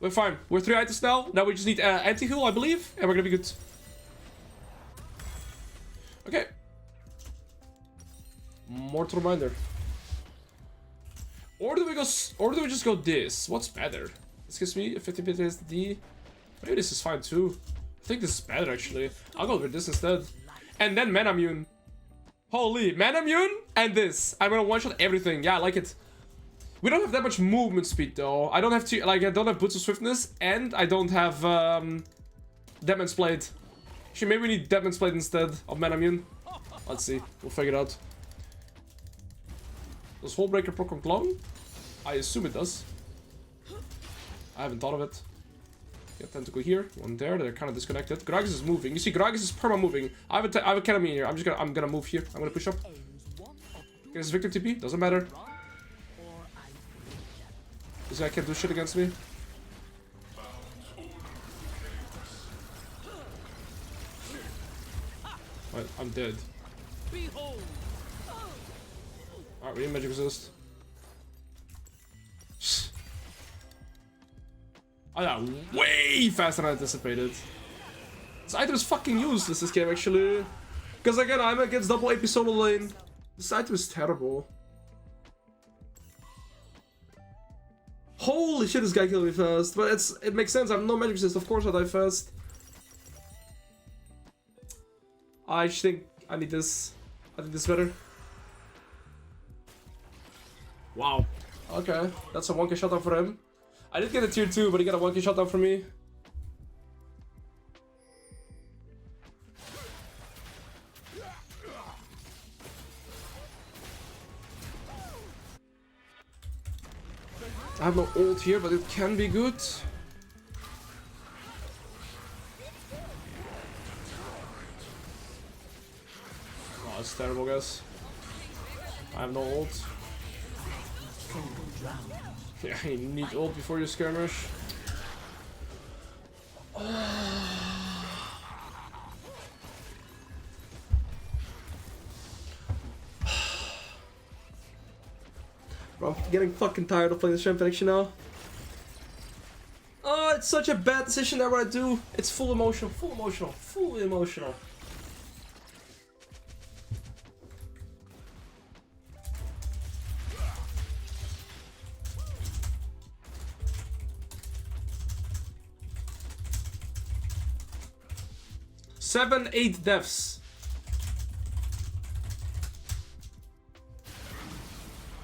We're fine. We're 3 items now. Now we just need anti-heal, I believe. And we're gonna be good. Okay. Mortal Reminder. Or do we go? Or do we just go this? What's better? This gives me a 50% SD. Maybe this is fine too. I think this is better actually. I'll go with this instead. And then Mana Immune. Holy, Mana Immune and this. I'm gonna one-shot everything. Yeah, I like it. We don't have that much movement speed though. I don't have to, like, I don't have Boots of Swiftness, and I don't have Deadman's Blade. Actually, maybe we need Deadman's Blade instead of Mana Immune. Let's see. We'll figure it out. Does Hullbreaker proc on Clone? I assume it does. I haven't thought of it. Get Tentacle here, one there. They're kind of disconnected. Gragas is moving. You see, Gragas is perma moving. I have a cannon here. I'm gonna move here. I'm gonna push up. Okay, this is Victor TP. Doesn't matter. This guy can't do shit against me. Right, I'm dead. Alright, we need magic resist. Oh yeah, way faster than I anticipated. This item is fucking useless this game actually. Because again, I'm against double AP solo lane. This item is terrible. Holy shit, this guy killed me fast. But it makes sense, I have no magic resist, of course I die fast. I just think I need this. I think this is better. Wow. Okay, that's a 1k shutdown for him. I did get a tier 2, but he got a 1k shutdown for me. I have no ult here, but it can be good. Oh, that's terrible, guys. I have no ult. Yeah, you need ult before you skirmish. Bro, I'm getting fucking tired of playing this champion actually now. Oh, it's such a bad decision that what I do. It's full emotional, full emotional, full emotional. Seven, 8 deaths.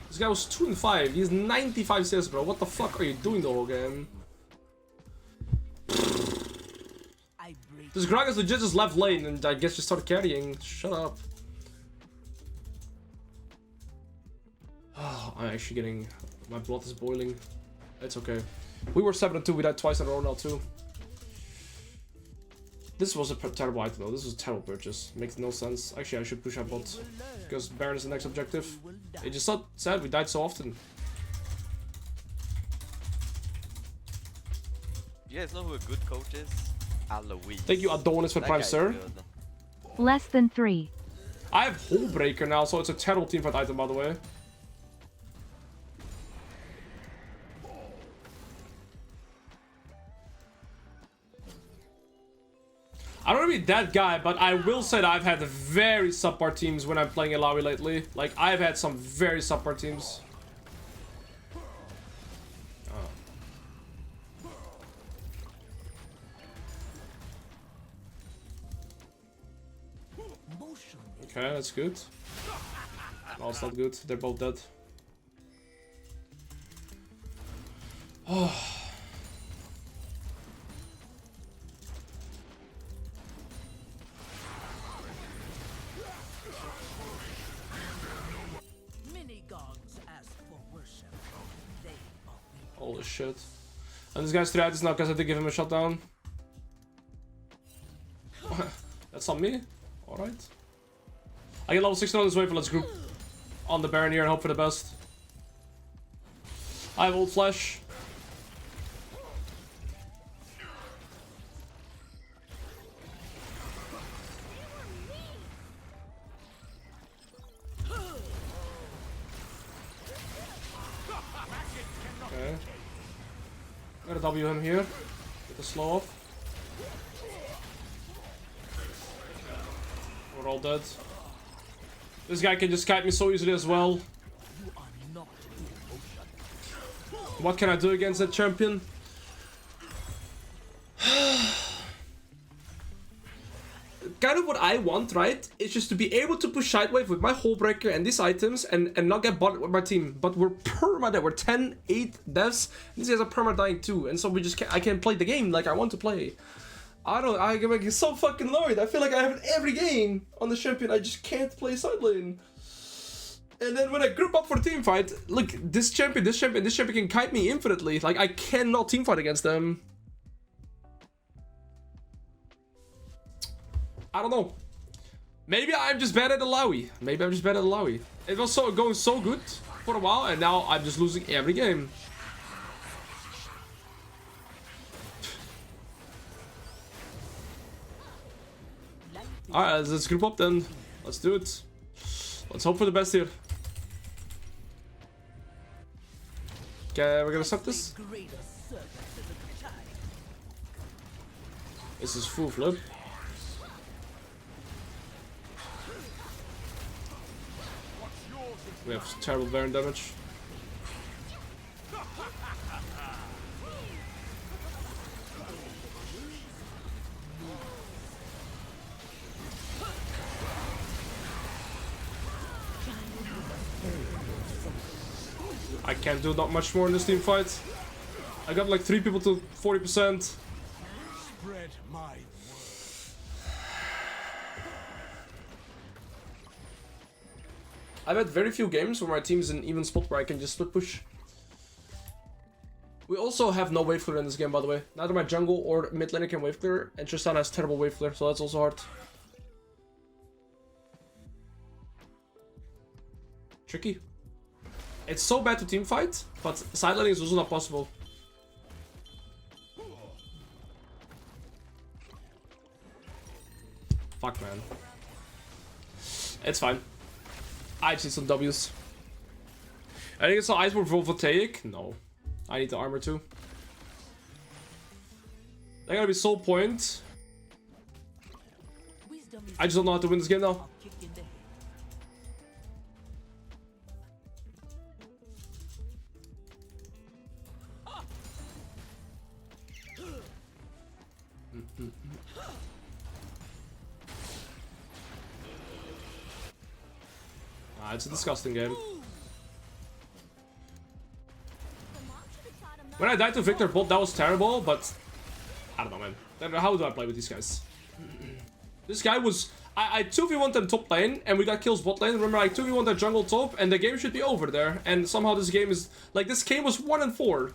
This guy was 2 and 5. He's 95 CS, bro. What the fuck are you doing the whole game? This Gragas legit just left lane and I guess just started carrying. Shut up. Oh, I'm actually getting... My blood is boiling. It's okay. We were 7 and 2. We died twice in a row now too. This was a terrible item though. This was a terrible purchase. Makes no sense. Actually, I should push our bot because Baron is the next objective. It just so sad we died so often. You guys know who a good coach is? ILLAOI. Thank you, Adonis, for That Prime, guy's sir. good. Less than 3. I have Hull Breaker now, so it's a terrible teamfight item, by the way. I don't want to be that guy, but I will say that I've had very subpar teams when I'm playing ILLAOI lately. Like, I've had some very subpar teams. Okay, that's good. No, it's not good. They're both dead. Oh. Holy shit. And this guy's strategy is now because I did give him a shutdown. That's on me. Alright. I get level 16 on this wave, let's group on the Baron here and hope for the best. I have ult flash. Okay. Gotta W him here. Get the slow off. We're all dead. This guy can just kite me so easily as well. What can I do against that champion? Kind of what I want, right? It's just to be able to push sidewave with my Hull Breaker and these items and not get bothered with my team. But we're perma-dead. We're 10, 8 deaths. These guys are perma-dying too. And so we just I can't play the game like I want to play. I get so fucking annoyed. I feel like I have it every game on the champion. I just can't play side lane. And then when I group up for a team fight, look, this champion can kite me infinitely. Like, I cannot team fight against them. I don't know. Maybe I'm just bad at ILLAOI. It was going so good for a while, and now I'm just losing every game. Alright, let's group up then. Let's do it. Let's hope for the best here. Okay, we're gonna set this. This is full flip. We have terrible Baron damage. I can't do not much more in this team fight. I got like 3 people to 40%. Spread my I've had very few games where my team is in an even spot where I can just split push. We also have no wave clear in this game, by the way. Neither my jungle or mid laner can wave clear, and Tristan has terrible wave clear, so that's also hard. Tricky. It's so bad to team fight, but side laning is also not possible. Fuck, man. It's fine. I just need some W's. I think it's an Iceborne Voltaic. No. I need the armor too. They're gonna be soul point. I just don't know how to win this game now. It's a disgusting game. When I died to Victor bot, that was terrible, but I don't know, man. How do I play with these guys? This guy was... I 2v1'd them top lane, and we got kills bot lane. Remember, I 2v1'd their jungle top, and the game should be over there. And somehow this game is... Like, this game was 1-4.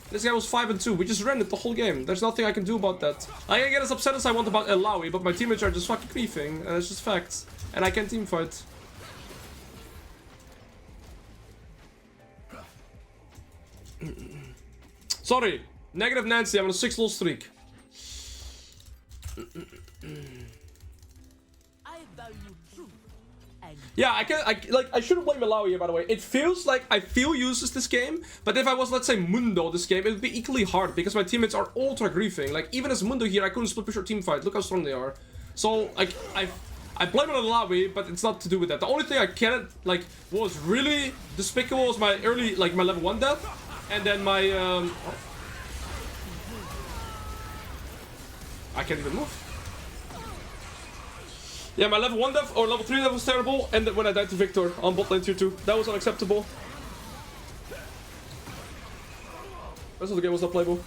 This guy was 5-2. We just ran it the whole game. There's nothing I can do about that. I can get as upset as I want about ILLAOI, but my teammates are just fucking griefing, and it's just facts. And I can't teamfight. Sorry, negative Nancy, I'm on a 6-loss streak. I value truth Yeah, I shouldn't blame ILLAOI here, by the way. It feels like I feel useless this game, but if I was, let's say, Mundo this game, it would be equally hard because my teammates are ultra griefing. Like, even as Mundo here, I couldn't split push or team fight. Look how strong they are. So, like, I blame it on ILLAOI, but it's not to do with that. The only thing I can't, like, was really despicable was my early, like, my level 1 death, and then my, I can't even move. Yeah, my level 1 death or level 3 death was terrible, and when I died to Victor on bot lane tier 2, that was unacceptable. The rest of the game was not playable.